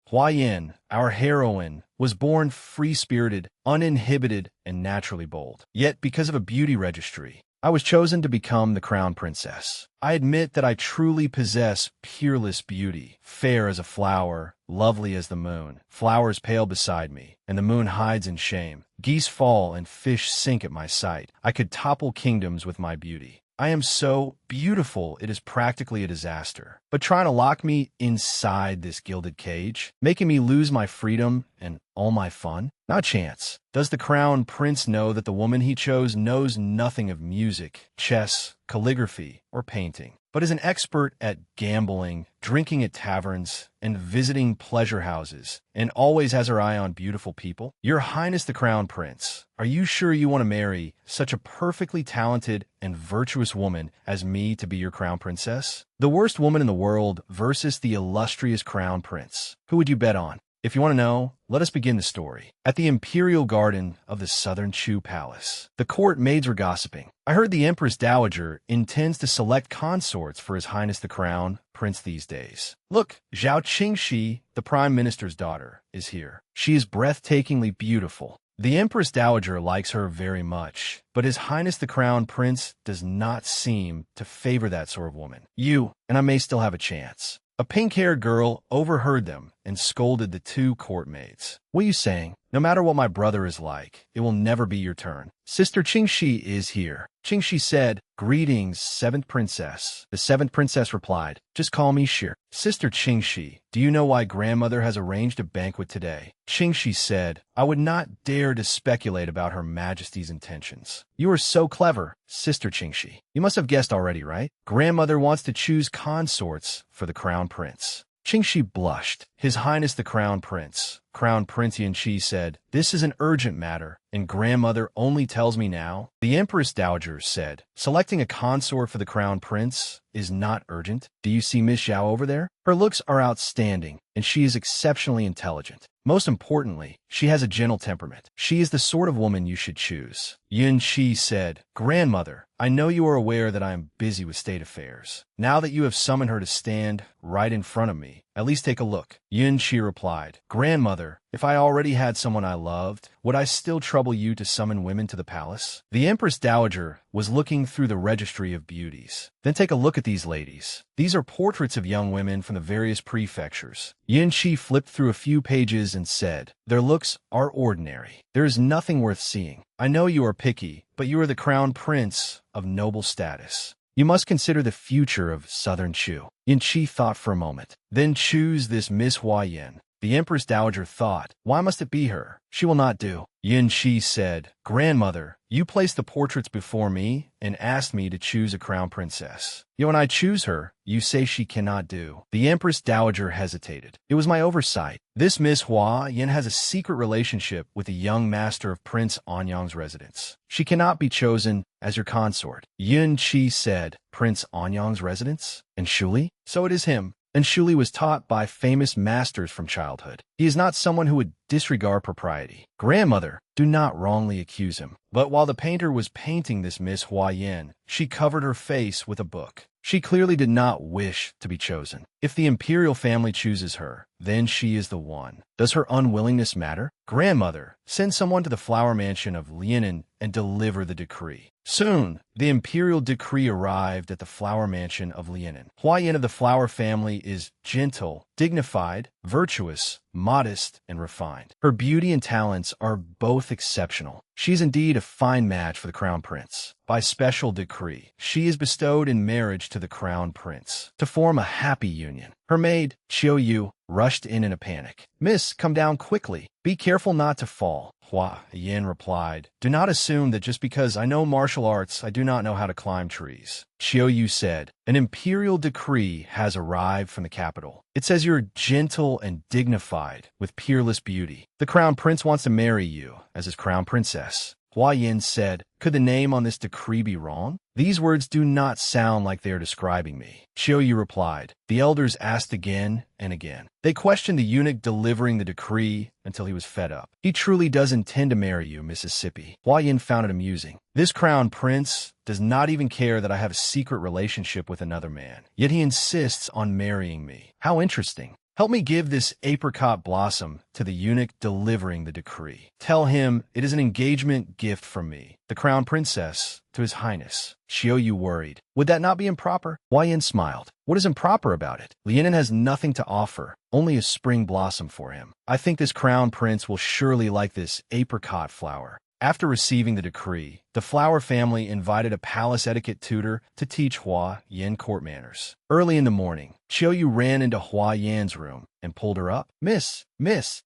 Hua Yin, our heroine, was born free-spirited, uninhibited, and naturally bold. Yet, because of a beauty registry, I was chosen to become the crown princess. I admit that I truly possess peerless beauty, fair as a flower, lovely as the moon. Flowers pale beside me, and the moon hides in shame. Geese fall and fish sink at my sight. I could topple kingdoms with my beauty. I am so beautiful, it is practically a disaster. But trying to lock me inside this gilded cage, making me lose my freedom and all my fun? Not a chance. Does the crown prince know that the woman he chose knows nothing of music, chess, calligraphy, or painting, but is an expert at gambling, drinking at taverns, and visiting pleasure houses, and always has her eye on beautiful people? Your Highness the Crown Prince, are you sure you want to marry such a perfectly talented and virtuous woman as me to be your crown princess? The worst woman in the world versus the illustrious crown prince. Who would you bet on? If you want to know, let us begin the story. At the imperial garden of the Southern Chu Palace, the court maids were gossiping. I heard the Empress Dowager intends to select consorts for His Highness the Crown Prince these days. Look, Zhao Qingxi, the Prime Minister's daughter, is here. She is breathtakingly beautiful. The Empress Dowager likes her very much, but His Highness the Crown Prince does not seem to favor that sort of woman. You, and I may still have a chance. A pink-haired girl overheard them and scolded the two court maids. What are you saying? No matter what my brother is like, it will never be your turn. Sister Qingxi is here. Qingxi said, "Greetings, seventh princess." The seventh princess replied, "Just call me Shir." Sister Qingxi, do you know why grandmother has arranged a banquet today? Qingxi said, "I would not dare to speculate about Her Majesty's intentions." You are so clever, Sister Qingxi. You must have guessed already, right? Grandmother wants to choose consorts for the crown prince. Qingxi blushed. His Highness the Crown Prince. Crown Prince Yanqi said, "This is an urgent matter, and grandmother only tells me now." The Empress Dowager said, "Selecting a consort for the Crown Prince is not urgent. Do you see Miss Zhao over there? Her looks are outstanding, and she is exceptionally intelligent. Most importantly, she has a gentle temperament. She is the sort of woman you should choose." Yanqi said, "Grandmother, I know you are aware that I am busy with state affairs. Now that you have summoned her to stand right in front of me, at least take a look." Yanqi replied, "Grandmother, if I already had someone I loved, would I still trouble you to summon women to the palace?" The Empress Dowager was looking through the registry of beauties. "Then take a look at these ladies. These are portraits of young women from the various prefectures." Yanqi flipped through a few pages and said, "Their looks are ordinary. There is nothing worth seeing. I know you are picky, but you are the crown prince of noble status. You must consider the future of Southern Chu." Yanqi thought for a moment. "Then choose this Miss Hua Yin." The Empress Dowager thought, "Why must it be her? She will not do." Yanqi said, "Grandmother, you placed the portraits before me and asked me to choose a crown princess. Yet when I choose her, you say she cannot do." The Empress Dowager hesitated. "It was my oversight. This Miss Hua Yin has a secret relationship with the young master of Prince Anyang's residence. She cannot be chosen as your consort." Yanqi said, "Prince Anyang's residence? And Shuli?" "So it is him." And Shuli was taught by famous masters from childhood. He is not someone who would disregard propriety. Grandmother, do not wrongly accuse him. But while the painter was painting this Miss Hua Yin, she covered her face with a book. She clearly did not wish to be chosen. If the imperial family chooses her, then she is the one. Does her unwillingness matter? Grandmother, send someone to the flower mansion of Lianin and deliver the decree. Soon, the imperial decree arrived at the flower mansion of Lianin. Hua Yin of the flower family is gentle, dignified, virtuous, modest, and refined. Her beauty and talents are both exceptional. She is indeed a fine match for the crown prince. By special decree, she is bestowed in marriage to the crown prince to form a happy union. Her maid, Chiu Yu, rushed in a panic. "Miss, come down quickly. Be careful not to fall." Hua Yin replied, "Do not assume that just because I know martial arts, I do not know how to climb trees." Chiu Yu said, "An imperial decree has arrived from the capital. It says you're gentle and dignified, with peerless beauty. The crown prince wants to marry you as his crown princess." Hua Yin said, "Could the name on this decree be wrong? These words do not sound like they are describing me." Chiu Yu replied. The elders asked again and again. They questioned the eunuch delivering the decree until he was fed up. "He truly does intend to marry you, Mississippi." Hua Yin found it amusing. "This crown prince does not even care that I have a secret relationship with another man, yet he insists on marrying me. How interesting. Help me give this apricot blossom to the eunuch delivering the decree. Tell him it is an engagement gift from me, the crown princess, to his highness. Xiaoyu worried. Would that not be improper? Hua Yin smiled. What is improper about it? Lianen has nothing to offer, only a spring blossom for him. I think this crown prince will surely like this apricot flower. After receiving the decree, the Flower family invited a palace etiquette tutor to teach Hua Yin court manners. Early in the morning, Xiaoyu ran into Hua Yan's room and pulled her up. Miss,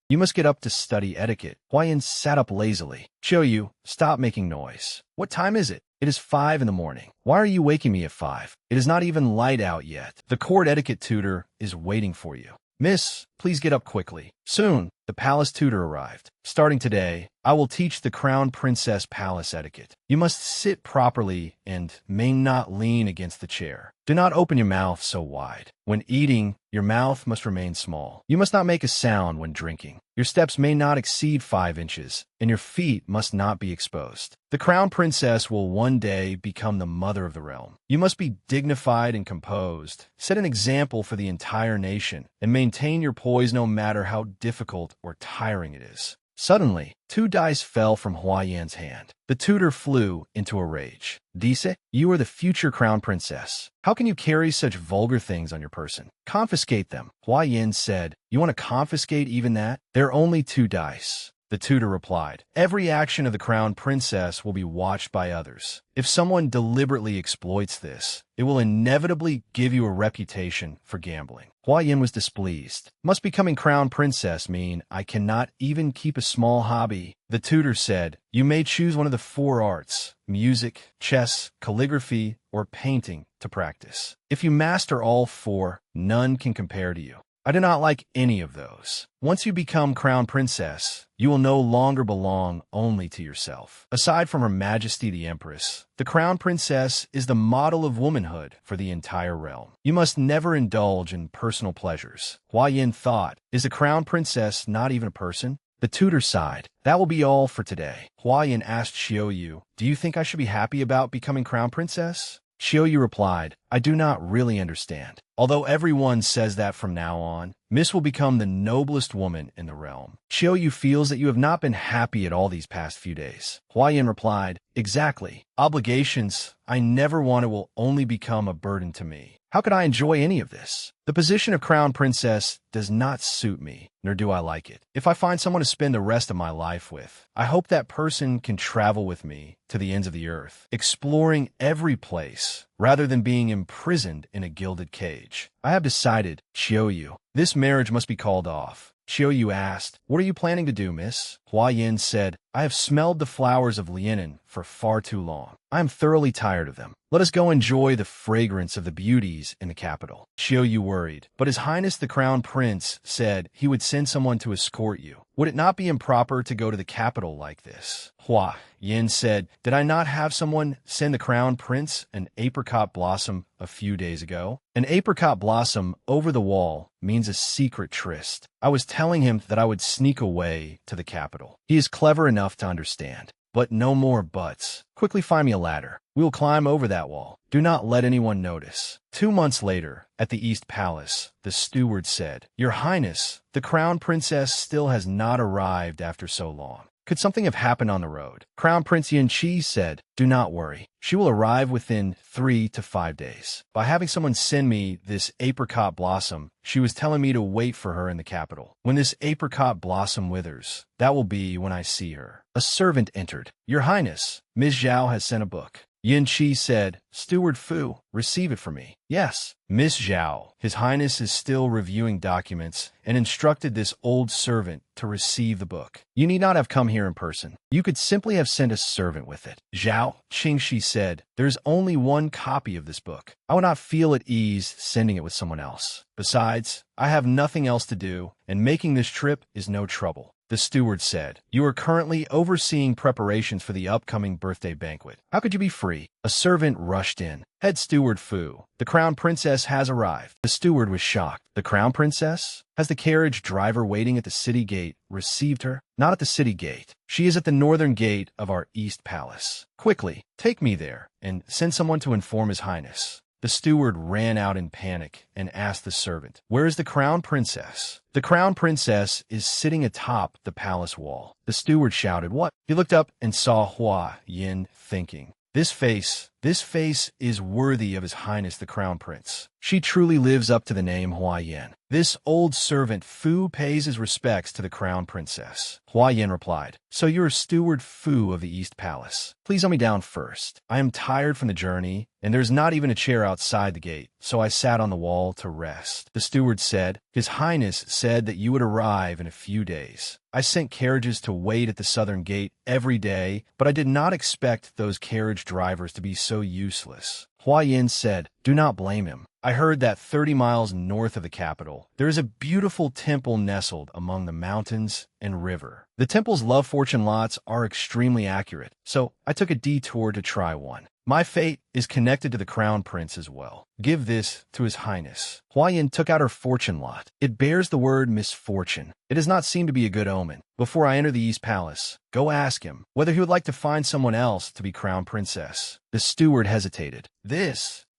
you must get up to study etiquette. Hua Yan sat up lazily. Xiaoyu, stop making noise. What time is it? It is 5 in the morning. Why are you waking me at 5? It is not even light out yet. The court etiquette tutor is waiting for you. Miss, please get up quickly. Soon, the palace tutor arrived. Starting today, I will teach the crown princess palace etiquette. You must sit properly and may not lean against the chair. Do not open your mouth so wide. When eating, your mouth must remain small. You must not make a sound when drinking. Your steps may not exceed 5 inches, and your feet must not be exposed. The crown princess will one day become the mother of the realm. You must be dignified and composed. Set an example for the entire nation, and maintain your poise no matter how difficult or tiring it is. Suddenly, 2 dice fell from Hua Yan's hand. The tutor flew into a rage. Dice, you are the future crown princess. How can you carry such vulgar things on your person? Confiscate them. Hua Yan said, you want to confiscate even that? There are only 2 dice. The tutor replied, every action of the crown princess will be watched by others. If someone deliberately exploits this, it will inevitably give you a reputation for gambling. Hua Yin was displeased. Must becoming crown princess mean I cannot even keep a small hobby? The tutor said, you may choose one of the 4 arts, music, chess, calligraphy, or painting, to practice. If you master all 4, none can compare to you. I do not like any of those. Once you become crown princess, you will no longer belong only to yourself. Aside from Her Majesty the Empress, the crown princess is the model of womanhood for the entire realm. You must never indulge in personal pleasures. Hua Yin thought, is the crown princess not even a person? The tutor sighed. That will be all for today. Hua Yin asked Xiaoyu, do you think I should be happy about becoming crown princess? Xiaoyu replied, I do not really understand. Although everyone says that from now on, Miss will become the noblest woman in the realm. Xiaoyu feels that you have not been happy at all these past few days. Hua Yin replied, exactly. Obligations I never wanted will only become a burden to me. How could I enjoy any of this? The position of crown princess does not suit me, nor do I like it. If I find someone to spend the rest of my life with, I hope that person can travel with me to the ends of the earth, exploring every place, rather than being imprisoned in a gilded cage. I have decided, Xiaoyu, this marriage must be called off. Xiaoyu asked, what are you planning to do, miss? Hua Yin said, I have smelled the flowers of lianen for far too long. I am thoroughly tired of them. Let us go enjoy the fragrance of the beauties in the capital. Xiaoyu worried, but His Highness the Crown Prince said he would send someone to escort you. Would it not be improper to go to the capital like this? Hua Yin said, did I not have someone send the Crown Prince an apricot blossom a few days ago? An apricot blossom over the wall means a secret tryst. I was telling him that I would sneak away to the capital. He is clever enough to understand. But no more buts. Quickly find me a ladder. We will climb over that wall. Do not let anyone notice. 2 months later, at the East Palace, the steward said, Your Highness, the Crown Princess still has not arrived after so long. Could something have happened on the road? Crown Prince Yin-Chi said, Do not worry. She will arrive within 3 to 5 days. By having someone send me this apricot blossom, she was telling me to wait for her in the capital. When this apricot blossom withers, that will be when I see her. A servant entered. Your Highness, Ms. Zhao has sent a book. Yin-Chi said, Steward Fu, receive it for me. Yes, Miss Zhao. His Highness is still reviewing documents and instructed this old servant to receive the book. You need not have come here in person. You could simply have sent a servant with it. Zhao, Qingshi said, There's only one copy of this book. I would not feel at ease sending it with someone else. Besides, I have nothing else to do, and making this trip is no trouble. The steward said, You are currently overseeing preparations for the upcoming birthday banquet. How could you be free? A servant rushed in. Head Steward Fu, the Crown Princess has arrived. The steward was shocked. The Crown Princess? Has the carriage driver waiting at the city gate received her? Not at the city gate. She is at the northern gate of our East Palace. Quickly, take me there, and send someone to inform His Highness. The steward ran out in panic and asked the servant, "Where is the crown princess?" "The crown princess is sitting atop the palace wall." The steward shouted, "What?" He looked up and saw Hua Yin thinking, This face is worthy of His Highness the Crown Prince. She truly lives up to the name Hua Yin. This old servant Fu pays his respects to the Crown Princess." Hua Yin replied, "So you're Steward Fu of the East Palace. Please let me down first. I am tired from the journey, and there's not even a chair outside the gate, so I sat on the wall to rest." The steward said, "His Highness said that you would arrive in a few days. I sent carriages to wait at the southern gate every day, but I did not expect those carriage drivers to be so useless." Hua Yin said, "Do not blame him. I heard that 30 miles north of the capital, there is a beautiful temple nestled among the mountains and river. The temple's love fortune lots are extremely accurate, so I took a detour to try one. My fate is connected to the crown prince as well. Give this to His Highness." Hua Yin took out her fortune lot. It bears the word misfortune. It does not seem to be a good omen. Before I enter the East Palace, go ask him whether he would like to find someone else to be crown princess. The steward hesitated.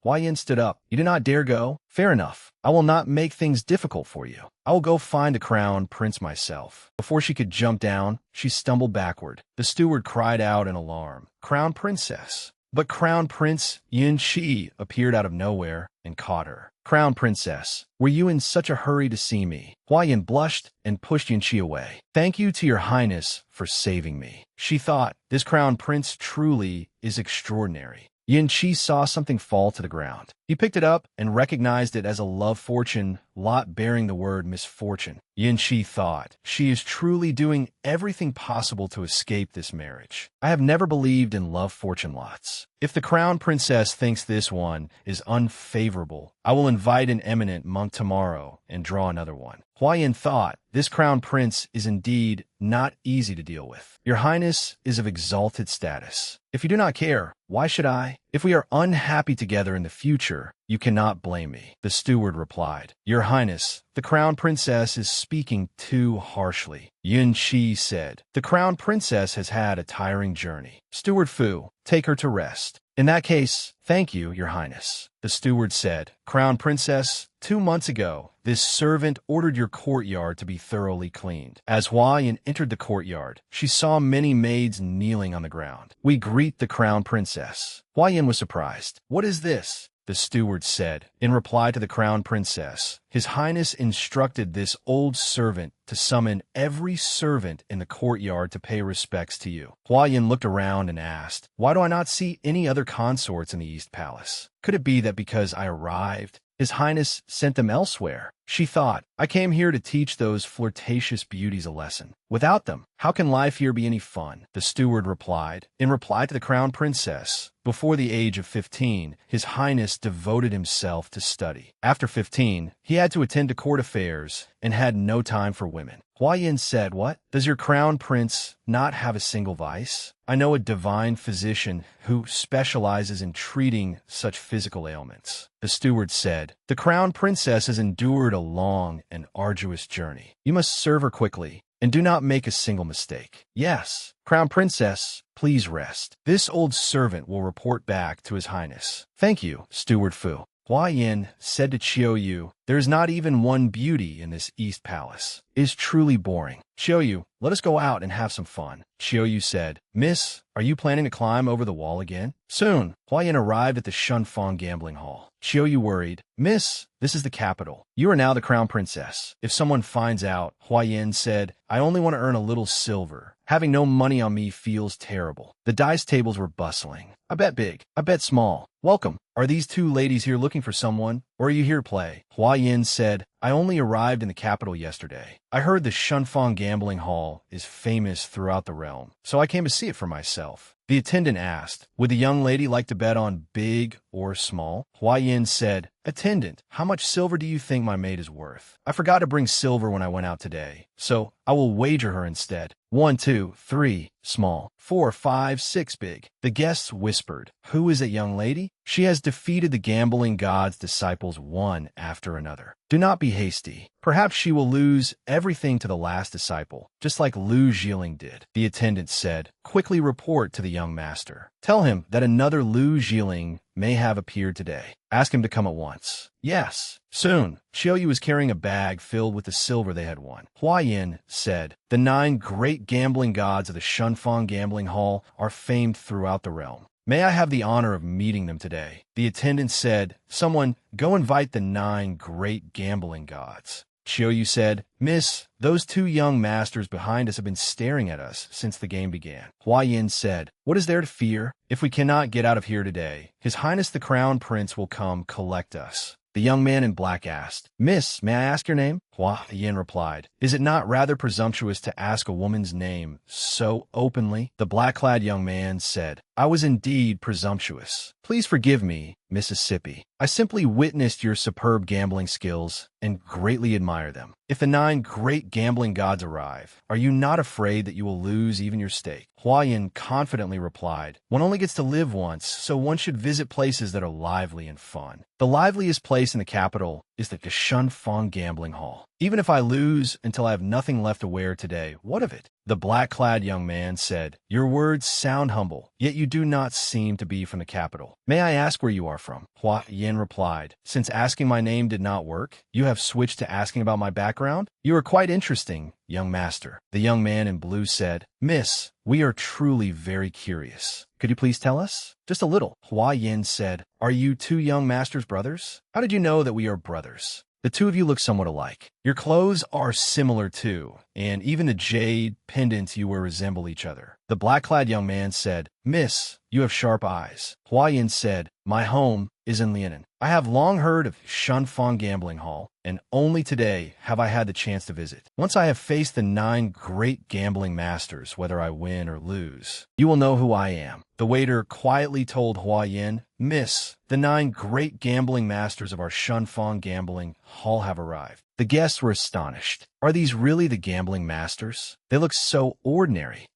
Hua Yin stood up. "You do not dare go? Fair enough. I will not make things difficult for you. I will go find the crown prince myself." Before she could jump down, she stumbled backward. The steward cried out in alarm, "Crown princess!" But Crown Prince Yin Shi appeared out of nowhere and caught her. "Crown Princess, were you in such a hurry to see me?" Hua Yin blushed and pushed Yin Shi away. "Thank you to your Highness for saving me." She thought, "This Crown Prince truly is extraordinary." Yin Shi saw something fall to the ground. He picked it up and recognized it as a love fortune lot bearing the word misfortune. Yin Shi thought, "She is truly doing everything possible to escape this marriage. I have never believed in love fortune lots. If the crown princess thinks this one is unfavorable, I will invite an eminent monk tomorrow and draw another one." Hua Yin thought, "This crown prince is indeed not easy to deal with. Your Highness is of exalted status. If you do not care, why should I? If we are unhappy together in the future, you cannot blame me." The steward replied, "Your Highness, the crown princess is speaking too harshly." Yin Shi said, "The crown princess has had a tiring journey. Steward Fu, take her to rest." "In that case, thank you, Your Highness." The steward said, "Crown Princess, 2 months ago, this servant ordered your courtyard to be thoroughly cleaned. As Hua Yin entered the courtyard, she saw many maids kneeling on the ground. We greet the Crown Princess." Hua Yin was surprised. "What is this?" The steward said, in reply to the crown princess, "His Highness instructed this old servant to summon every servant in the courtyard to pay respects to you." Hua Yin looked around and asked, "Why do I not see any other consorts in the East Palace? Could it be that because I arrived, His Highness sent them elsewhere?" She thought, "I came here to teach those flirtatious beauties a lesson. Without them, how can life here be any fun?" The steward replied, in reply to the crown princess, "Before the age of 15, His Highness devoted himself to study. After 15, he had to attend to court affairs and had no time for women." Hua Yin said, "What? Does your crown prince not have a single vice? I know a divine physician who specializes in treating such physical ailments." The steward said, "The crown princess has endured a long and arduous journey. You must serve her quickly, and do not make a single mistake." "Yes, Crown Princess, please rest. This old servant will report back to His Highness." "Thank you, Steward Fu." Hua Yin said to Chiao Yu, "There is not even one beauty in this East Palace. It is truly boring. Chiao Yu, let us go out and have some fun." Chiao Yu said, "Miss, are you planning to climb over the wall again?" "Soon." Hua Yin arrived at the Shunfang gambling hall. Chiao Yu worried, "Miss, this is the capital. You are now the crown princess. If someone finds out," Hua Yin said, "I only want to earn a little silver. Having no money on me feels terrible." The dice tables were bustling. "I bet big. I bet small. Welcome. Are these 2 ladies here looking for someone, or are you here to play?" Hua Yin said, "I only arrived in the capital yesterday. I heard the Shunfang gambling hall is famous throughout the realm, so I came to see it for myself." The attendant asked, "Would the young lady like to bet on big or small?" Hua Yin said, "Attendant, how much silver do you think my maid is worth? I forgot to bring silver when I went out today, so I will wager her instead. 1, 2, 3, small. 4, 5, 6, big." The guests whispered, "Who is that young lady?" She has defeated the gambling god's disciples one after another. Do not be hasty. Perhaps she will lose everything to the last disciple, just like Lu Jiling did. The attendant said, quickly report to the young master. Tell him that another Lu Jiling may have appeared today. Ask him to come at once. Yes, soon. Xiaoyu was carrying a bag filled with the silver they had won. Hua Yin said, the 9 great gambling gods of the Shunfang Gambling Hall are famed throughout the realm. May I have the honor of meeting them today? The attendant said, someone, go invite the 9 great gambling gods. Xiaoyu said, Miss, those 2 young masters behind us have been staring at us since the game began. Hua Yin said, what is there to fear? If we cannot get out of here today, His Highness the Crown Prince will come collect us. The young man in black asked, Miss, may I ask your name? Hua Yin replied, is it not rather presumptuous to ask a woman's name so openly? The black-clad young man said, I was indeed presumptuous. Please forgive me, Mississippi. I simply witnessed your superb gambling skills and greatly admire them. If the 9 great gambling gods arrive, are you not afraid that you will lose even your stake? Hua Yin confidently replied, one only gets to live once, so one should visit places that are lively and fun. The liveliest place in the capital is the Shunfang Gambling Hall. Even if I lose until I have nothing left to wear today, what of it? The black-clad young man said, your words sound humble, yet you do not seem to be from the capital. May I ask where you are from? Hua Yin replied, since asking my name did not work, you have switched to asking about my background? You are quite interesting, young master. The young man in blue said, Miss, we are truly very curious. Could you please tell us? Just a little. Hua Yin said, are you 2 young masters' brothers? How did you know that we are brothers? The 2 of you look somewhat alike. Your clothes are similar too, and even the jade pendants you wear resemble each other. The black-clad young man said, Miss, you have sharp eyes. Hua Yin said, my home is in Lianan. I have long heard of Shunfang Gambling Hall, and only today have I had the chance to visit. Once I have faced the 9 great gambling masters, whether I win or lose, you will know who I am. The waiter quietly told Hua Yin, Miss, the 9 great gambling masters of our Shunfang Gambling Hall have arrived. The guests were astonished. Are these really the gambling masters? They look so ordinary.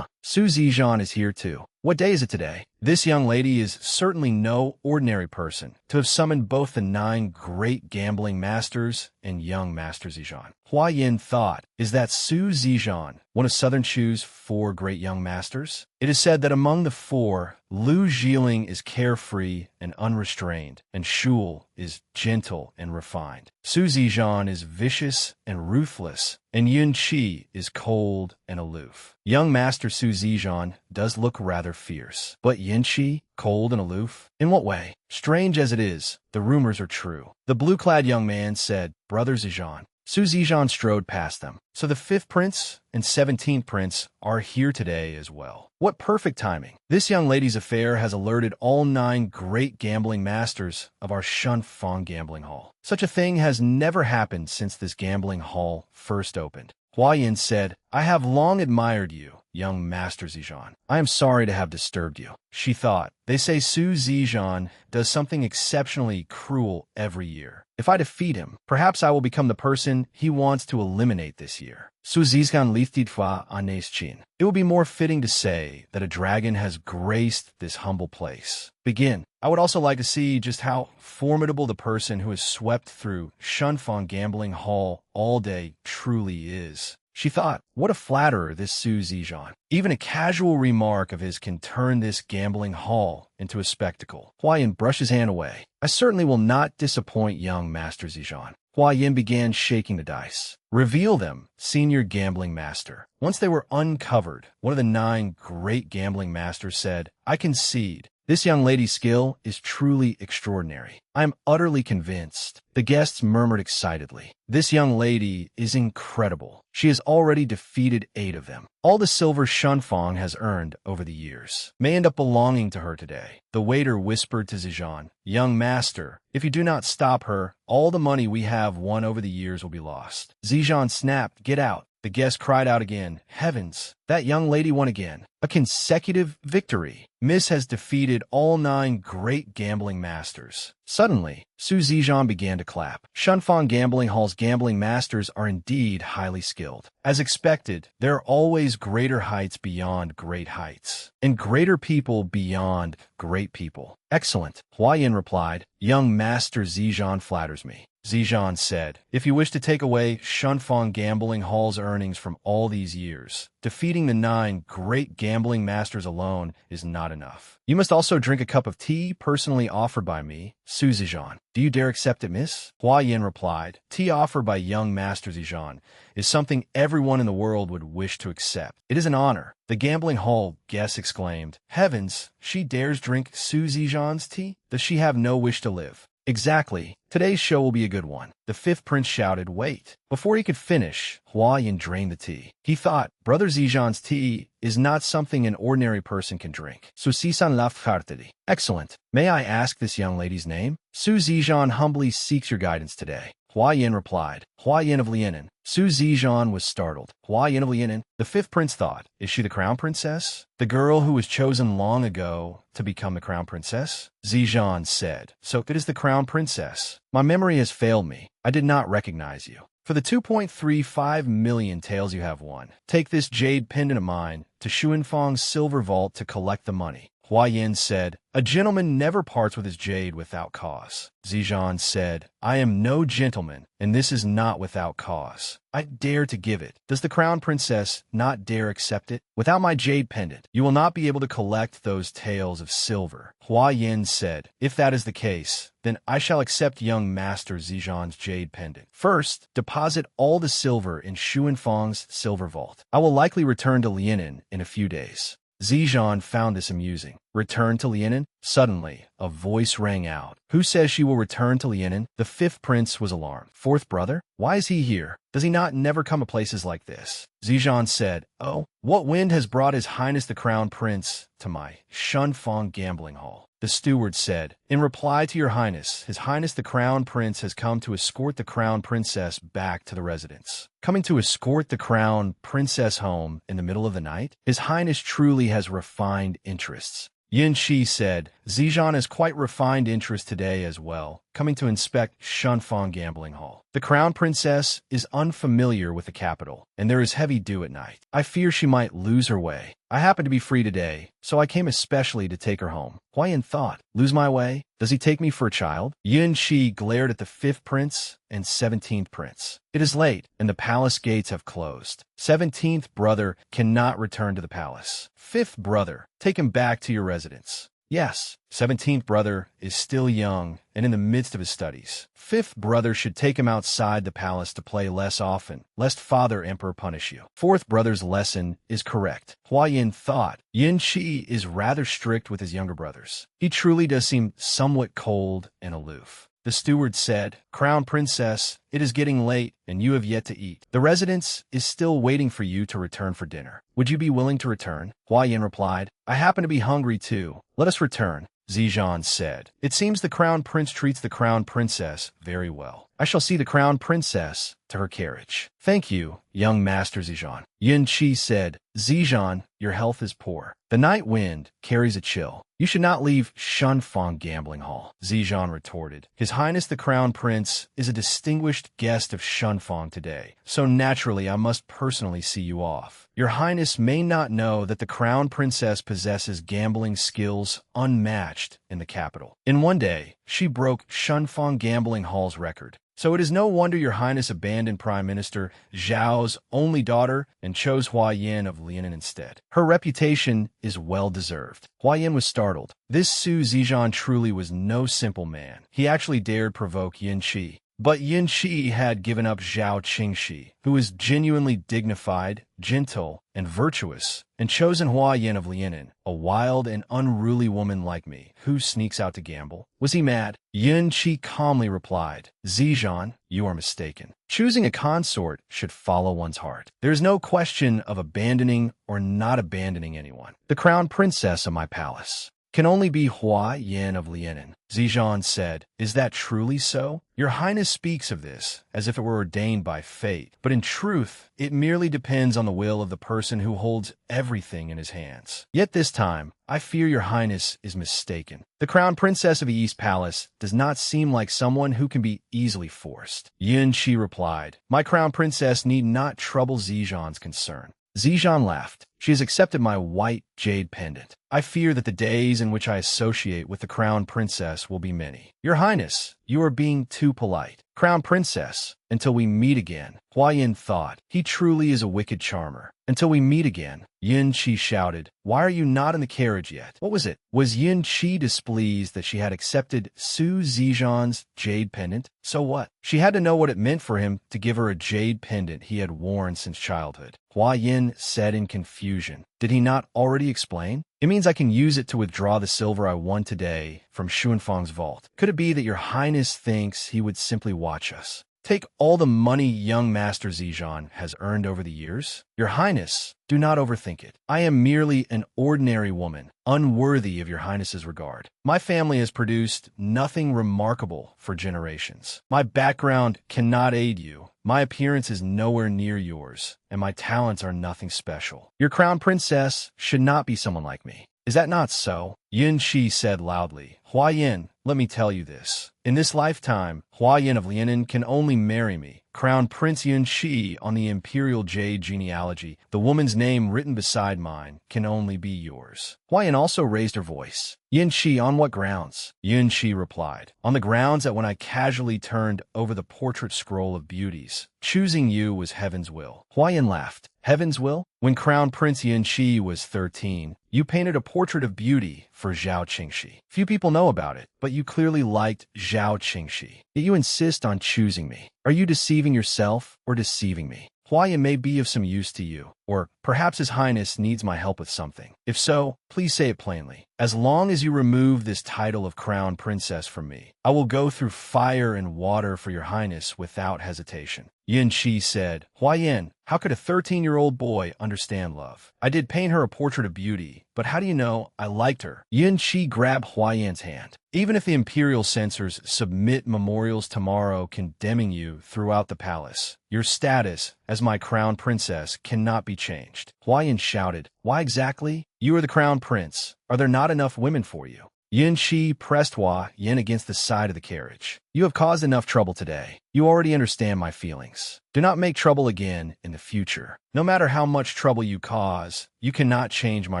Su Zijian is here too. What day is it today? This young lady is certainly no ordinary person to have summoned both the 9 great gambling masters and young Master Zijian. Hua Yin thought, is that Su Zijian, one of Southern Chu's 4 great young masters? It is said that among the 4, Lu Jiling is carefree and unrestrained, and Shul is gentle and refined. Su Zijian is vicious and ruthless, and Yun Qi is cold and aloof. Young Master Su Zijian does look rather fierce, but Yin Qi, cold and aloof? In what way? Strange as it is, the rumors are true. The blue-clad young man said, Brother Zijian. Su Zijian strode past them. So the 5th prince and 17th prince are here today as well. What perfect timing. This young lady's affair has alerted all 9 great gambling masters of our Shunfang Gambling Hall. Such a thing has never happened since this gambling hall first opened. Hua Yin said, I have long admired you, young Master Zijian. I am sorry to have disturbed you. She thought, they say Su Zijian does something exceptionally cruel every year. If I defeat him, perhaps I will become the person he wants to eliminate this year. Su Zijian liftidfa anes chin. It would be more fitting to say that a dragon has graced this humble place. Begin. I would also like to see just how formidable the person who has swept through Shunfang Gambling Hall all day truly is. She thought, what a flatterer this Su Zijian. Even a casual remark of his can turn this gambling hall into a spectacle. Hua Yin brushed his hand away. I certainly will not disappoint young Master Zijian. Hua Yin began shaking the dice. Reveal them, senior gambling master. Once they were uncovered, one of the 9 great gambling masters said, I concede. This young lady's skill is truly extraordinary. I am utterly convinced. The guests murmured excitedly. This young lady is incredible. She has already defeated 8 of them. All the silver Shunfang has earned over the years may end up belonging to her today. The waiter whispered to Zijian, young master, if you do not stop her, all the money we have won over the years will be lost. Zijian snapped, get out. The guest cried out again. Heavens, that young lady won again. A consecutive victory. Miss has defeated all 9 great gambling masters. Suddenly, Su Zijian began to clap. Shunfang Gambling Hall's gambling masters are indeed highly skilled. As expected, there are always greater heights beyond great heights, and greater people beyond great people. Excellent, Hua Yin replied. Young Master Zijian flatters me. Zijian said, if you wish to take away Shunfang Gambling Hall's earnings from all these years, defeating the 9 great gambling masters alone is not enough. You must also drink a cup of tea personally offered by me, Su Zijian. Do you dare accept it, miss? Hua Yin replied. Tea offered by young Master Zijian is something everyone in the world would wish to accept. It is an honor. The gambling hall guest exclaimed. Heavens, she dares drink Su Zijian's tea? Does she have no wish to live? Exactly. Today's show will be a good one. The 5th prince shouted, wait. Before he could finish, Hua Yin drained the tea. He thought, Brother Zijian's tea is not something an ordinary person can drink. Su Sisan laughed heartily. Excellent. May I ask this young lady's name? Su Zijian humbly seeks your guidance today. Hua Yin replied. Hua Yin of Lianen. Su Zijian was startled. Hua Yin of Lianen. The 5th prince thought, is she the crown princess? The girl who was chosen long ago to become the crown princess? Zijian said, so it is the crown princess. My memory has failed me. I did not recognize you. For the 2.35 million taels you have won, take this jade pendant of mine to Xuanfang's silver vault to collect the money. Hua Yin said, a gentleman never parts with his jade without cause. Zijian said, I am no gentleman, and this is not without cause. I dare to give it. Does the crown princess not dare accept it? Without my jade pendant, you will not be able to collect those taels of silver. Hua Yin said, if that is the case, then I shall accept young Master Zijian's jade pendant. First, deposit all the silver in Xuanfang's silver vault. I will likely return to Lianen in a few days. Zijian found this amusing. Return to Lianen? Suddenly, a voice rang out. Who says she will return to Lianen? The 5th prince was alarmed. 4th brother? Why is he here? Does he not never come to places like this? Zijian said, oh, what wind has brought His Highness the Crown Prince to my Shunfang Gambling Hall? The steward said, in reply to your highness, His Highness the Crown Prince has come to escort the Crown Princess back to the residence. Coming to escort the Crown Princess home in the middle of the night? His Highness truly has refined interests. Yin Shi said, Zijian has quite refined interest today as well, coming to inspect Shunfang Gambling Hall. The Crown Princess is unfamiliar with the capital, and there is heavy dew at night. I fear she might lose her way. I happen to be free today, so I came especially to take her home. Hua Yin thought, lose my way? Does he take me for a child? Yin Shi glared at the 5th prince and 17th prince. It is late, and the palace gates have closed. 17th brother cannot return to the palace. 5th brother, take him back to your residence. Yes, 17th brother is still young and in the midst of his studies. 5th brother should take him outside the palace to play less often, lest Father Emperor punish you. 4th brother's lesson is correct. Hua Yin thought, Yin Shi is rather strict with his younger brothers. He truly does seem somewhat cold and aloof. The steward said, Crown Princess, it is getting late, and you have yet to eat. The residence is still waiting for you to return for dinner. Would you be willing to return? Hua Yin replied, I happen to be hungry too. Let us return. Zijian said, it seems the Crown Prince treats the Crown Princess very well. I shall see the Crown Princess to her carriage. Thank you, young Master Zijian. Yin Shi said, Zijian, your health is poor. The night wind carries a chill. You should not leave Shunfang Gambling Hall. Zijian retorted, His Highness the Crown Prince is a distinguished guest of Shunfang today, so naturally I must personally see you off. Your Highness may not know that the Crown Princess possesses gambling skills unmatched in the capital. In one day, she broke Shunfang Gambling Hall's record. So it is no wonder your Highness abandoned Prime Minister Zhao's only daughter and chose Hua Yin of Lianen instead. Her reputation is well-deserved. Hua Yin was startled. This Su Zijian truly was no simple man. He actually dared provoke Yin Shi. But Yin Shi had given up Zhao Qingxi, who was genuinely dignified, gentle, and virtuous, and chosen Hua Yin of Lianen, a wild and unruly woman like me, who sneaks out to gamble. Was he mad? Yin Shi calmly replied, Zijian, you are mistaken. Choosing a consort should follow one's heart. There is no question of abandoning or not abandoning anyone. The crown princess of my palace can only be Hua Yin of Lianen. Zizhan said, "Is that truly so? Your Highness speaks of this as if it were ordained by fate, but in truth, it merely depends on the will of the person who holds everything in his hands. Yet this time, I fear your Highness is mistaken. The Crown Princess of the East Palace does not seem like someone who can be easily forced." Yin Qi replied, "My Crown Princess need not trouble Zizhan's concern." Zizhan laughed. "She has accepted my white jade pendant. I fear that the days in which I associate with the Crown Princess will be many." Your Highness, you are being too polite. Crown Princess, until we meet again. Hua Yin thought, he truly is a wicked charmer. Until we meet again. Yin Qi shouted, "Why are you not in the carriage yet?" What was it? Was Yin Qi displeased that she had accepted Su Zizhan's jade pendant? So what? She had to know what it meant for him to give her a jade pendant he had worn since childhood. Hua Yin said in confusion. Did he not already explain? It means I can use it to withdraw the silver I won today from Xuanfang's vault. Could it be that your Highness thinks he would simply watch us? Take all the money young Master Zizhan has earned over the years? Your Highness, do not overthink it. I am merely an ordinary woman, unworthy of your Highness's regard. My family has produced nothing remarkable for generations. My background cannot aid you. My appearance is nowhere near yours, and my talents are nothing special. Your Crown Princess should not be someone like me. Is that not so? Yin Qi said loudly. Hua Yin, let me tell you this. In this lifetime, Hua Yin of Lianen can only marry me. Crown Prince Yin Qi on the Imperial Jade genealogy, the woman's name written beside mine, can only be yours. Hua Yin also raised her voice. Yin Qi, on what grounds? Yin Qi replied, on the grounds that when I casually turned over the portrait scroll of beauties, choosing you was heaven's will. Hua Yin laughed. Heaven's will? When Crown Prince Yin Qi was 13, you painted a portrait of beauty for Zhao Qingxi. Few people know about it, but you clearly liked Zhao Qingxi. Yet you insist on choosing me. Are you deceiving yourself or deceiving me? Hua Yin may be of some use to you, or perhaps His Highness needs my help with something. If so, please say it plainly. As long as you remove this title of Crown Princess from me, I will go through fire and water for your Highness without hesitation. Yin Qi said, Hua Yin, how could a 13-year-old boy understand love? I did paint her a portrait of beauty, but how do you know I liked her? Yin Qi grabbed Hua Yin's hand. Even if the imperial censors submit memorials tomorrow condemning you throughout the palace, your status as my crown princess cannot be changed. Hua Yin shouted, why exactly? You are the crown prince. Are there not enough women for you? Yin Qi pressed Hua Yin against the side of the carriage. You have caused enough trouble today. You already understand my feelings. Do not make trouble again in the future. No matter how much trouble you cause, you cannot change my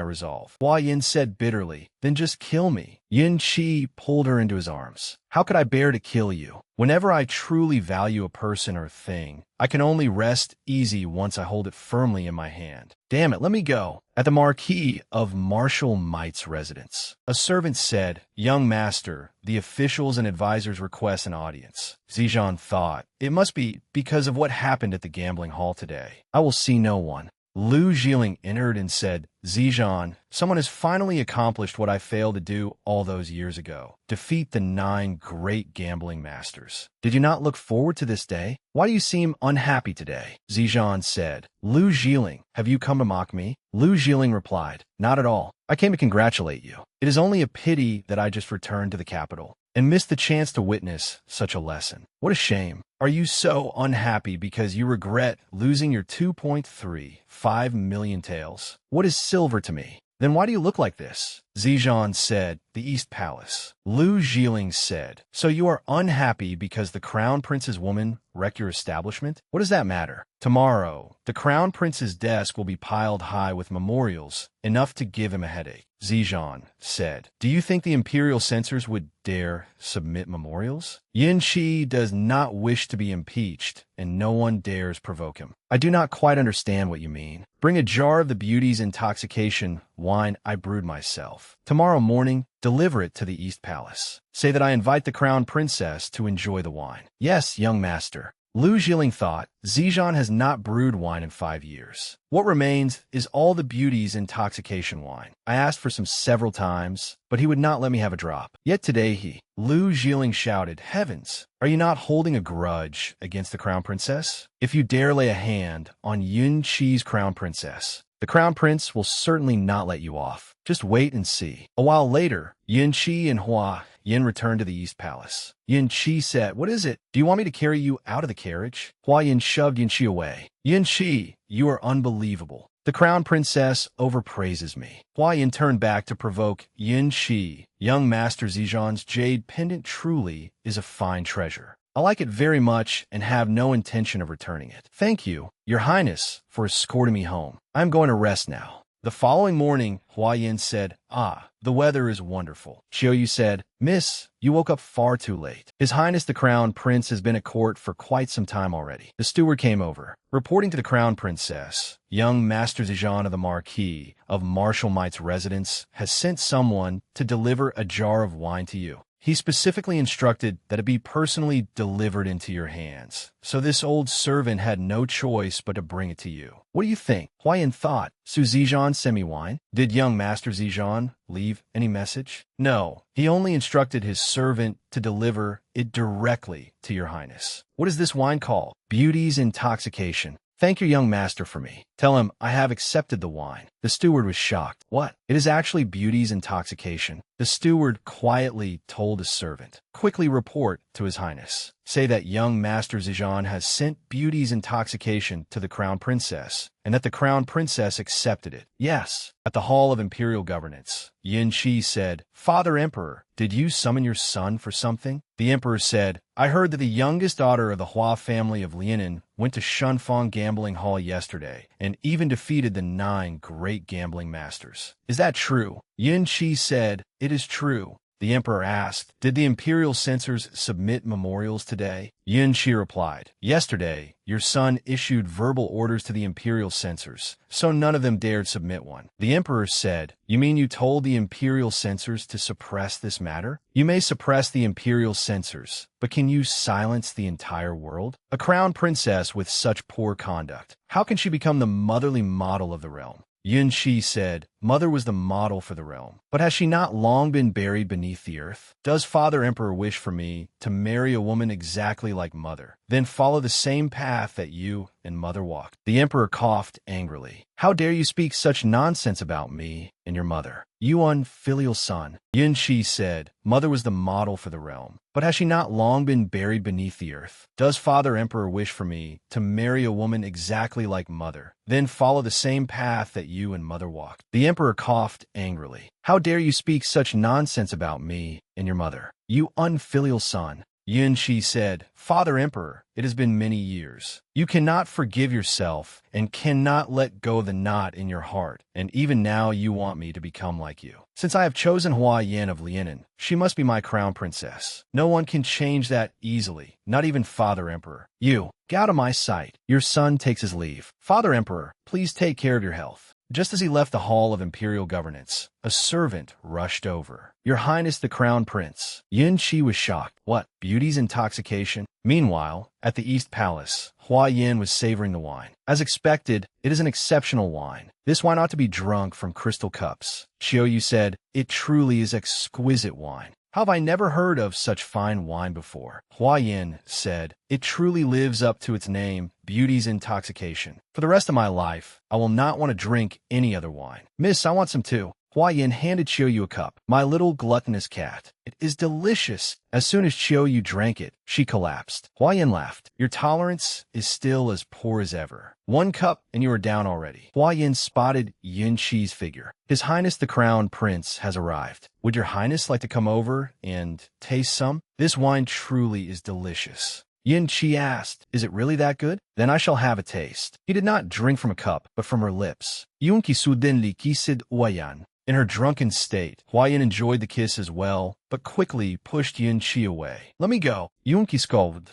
resolve. Hua Yin said bitterly, then just kill me. Yin Qi pulled her into his arms. How could I bear to kill you? Whenever I truly value a person or thing, I can only rest easy once I hold it firmly in my hand. Damn it, let me go. At the Marquis of Marshal Might's residence, a servant said, Young master, the officials and advisors request an audience. Zizhan thought, it must be because of what happened at the gambling hall today. I will see no one. Lu Jiling entered and said, Zizhan, someone has finally accomplished what I failed to do all those years ago. Defeat the 9 great gambling masters. Did you not look forward to this day? Why do you seem unhappy today? Zizhan said, Lu Jiling, have you come to mock me? Lu Jiling replied, not at all. I came to congratulate you. It is only a pity that I just returned to the capital and missed the chance to witness such a lesson. What a shame. Are you so unhappy because you regret losing your 2.35 million taels? What is silver to me? Then why do you look like this? Zizhan said, the East Palace. Lu Jiling said, so you are unhappy because the Crown Prince's woman wrecked your establishment? What does that matter? Tomorrow, the Crown Prince's desk will be piled high with memorials, enough to give him a headache. Zizhan said, do you think the imperial censors would dare submit memorials? Yin Qi does not wish to be impeached, and no one dares provoke him. I do not quite understand what you mean. Bring a jar of the beauty's intoxication wine I brewed myself. Tomorrow morning, deliver it to the East Palace. Say that I invite the Crown Princess to enjoy the wine. Yes, young master. Lu Jiling thought, Zizhan has not brewed wine in 5 years. What remains is all the beauty's intoxication wine. I asked for some several times, but he would not let me have a drop. Yet today Lu Jiling shouted, heavens, are you not holding a grudge against the Crown Princess? If you dare lay a hand on Yin Qi's Crown Princess, The crown prince will certainly not let you off. Just wait and see. A while later, Yin Qi and Hua Yin returned to the East Palace. Yin Qi said, "What is it? Do you want me to carry you out of the carriage?" Hua Yin shoved Yin Qi away. "Yin Qi, you are unbelievable. The crown princess overpraises me." Hua Yin turned back to provoke Yin Qi. "Young Master Zijan's jade pendant truly is a fine treasure. I like it very much and have no intention of returning it. Thank you, Your Highness, for escorting me home. I'm going to rest now." The following morning, Hua Yin said, "The weather is wonderful." Xiaoyu said, "Miss, you woke up far too late. His Highness the Crown Prince has been at court for quite some time already." The steward came over, reporting to the Crown Princess, "Young Master Zijan of the Marquis of Marshall Might's residence has sent someone to deliver a jar of wine to you. He specifically instructed that it be personally delivered into your hands. So this old servant had no choice but to bring it to you. What do you think?" Hua Yin thought, "Su Zijan send me wine? Did young Master Zijan leave any message?" "No, he only instructed his servant to deliver it directly to your Highness." "What is this wine called?" "Beauty's Intoxication. Thank your young master for me. Tell him I have accepted the wine." The steward was shocked. "What? It is actually Beauty's Intoxication." The steward quietly told his servant, "Quickly report to His Highness. Say that young Master Zijan has sent Beauty's Intoxication to the Crown Princess, and that the Crown Princess accepted it." "Yes." At the Hall of Imperial Governance, Yin Qi said, "Father Emperor, did you summon your son for something?" The Emperor said, "I heard that the youngest daughter of the Hua family of Lianin went to Shunfang Gambling Hall yesterday, and even defeated the 9 great gambling masters. Is that true?" Yin Qi said, "It is true." The Emperor asked, "Did the imperial censors submit memorials today?" Yin Qi replied, "Yesterday, your son issued verbal orders to the imperial censors, so none of them dared submit one." The Emperor said, "You mean you told the imperial censors to suppress this matter? You may suppress the imperial censors, but can you silence the entire world? A crown princess with such poor conduct, how can she become the motherly model of the realm?" Yin Qi said, "Mother was the model for the realm. But has she not long been buried beneath the earth? Does Father Emperor wish for me to marry a woman exactly like Mother, then follow the same path that you and Mother walked?" The Emperor coughed angrily. "How dare you speak such nonsense about me and your mother, you unfilial son?" Yin Qi said, "Mother was the model for the realm. But has she not long been buried beneath the earth? Does Father Emperor wish for me to marry a woman exactly like Mother, then follow the same path that you and Mother walked?" The Emperor coughed angrily. "How dare you speak such nonsense about me and your mother, you unfilial son?" Yin Qi said, "Father Emperor, it has been many years. You cannot forgive yourself and cannot let go of the knot in your heart, and even now you want me to become like you. Since I have chosen Hua Yin of Lianin, she must be my crown princess. No one can change that easily, not even Father Emperor. You, get out of my sight." Your son takes his leave. "Father Emperor, please take care of your health." Just as he left the Hall of Imperial Governance, a servant rushed over. "Your Highness the Crown Prince." Yin Qi was shocked. "What? Beauty's Intoxication?" Meanwhile, at the East Palace, Hua Yin was savoring the wine. As expected, it is an exceptional wine. This wine ought to be drunk from crystal cups. Xiaoyu said, "It truly is exquisite wine. How have I never heard of such fine wine before?" Hua Yin said, "It truly lives up to its name, Beauty's Intoxication. For the rest of my life, I will not want to drink any other wine." "Miss, I want some too." Hua Yin handed Xiaoyu a cup. "My little gluttonous cat. It is delicious." As soon as Xiaoyu drank it, she collapsed. Hua Yin laughed. "Your tolerance is still as poor as ever. 1 cup and you are down already." Hua Yin spotted Yin Qi's figure. "His Highness the Crown Prince has arrived. Would your Highness like to come over and taste some? This wine truly is delicious." Yin Qi asked, "Is it really that good? Then I shall have a taste." He did not drink from a cup, but from her lips. Yun ki su den li kisid Huayan. In her drunken state, Hua Yin enjoyed the kiss as well, but quickly pushed Yin Qi away. "Let me go." Yun ki scolded.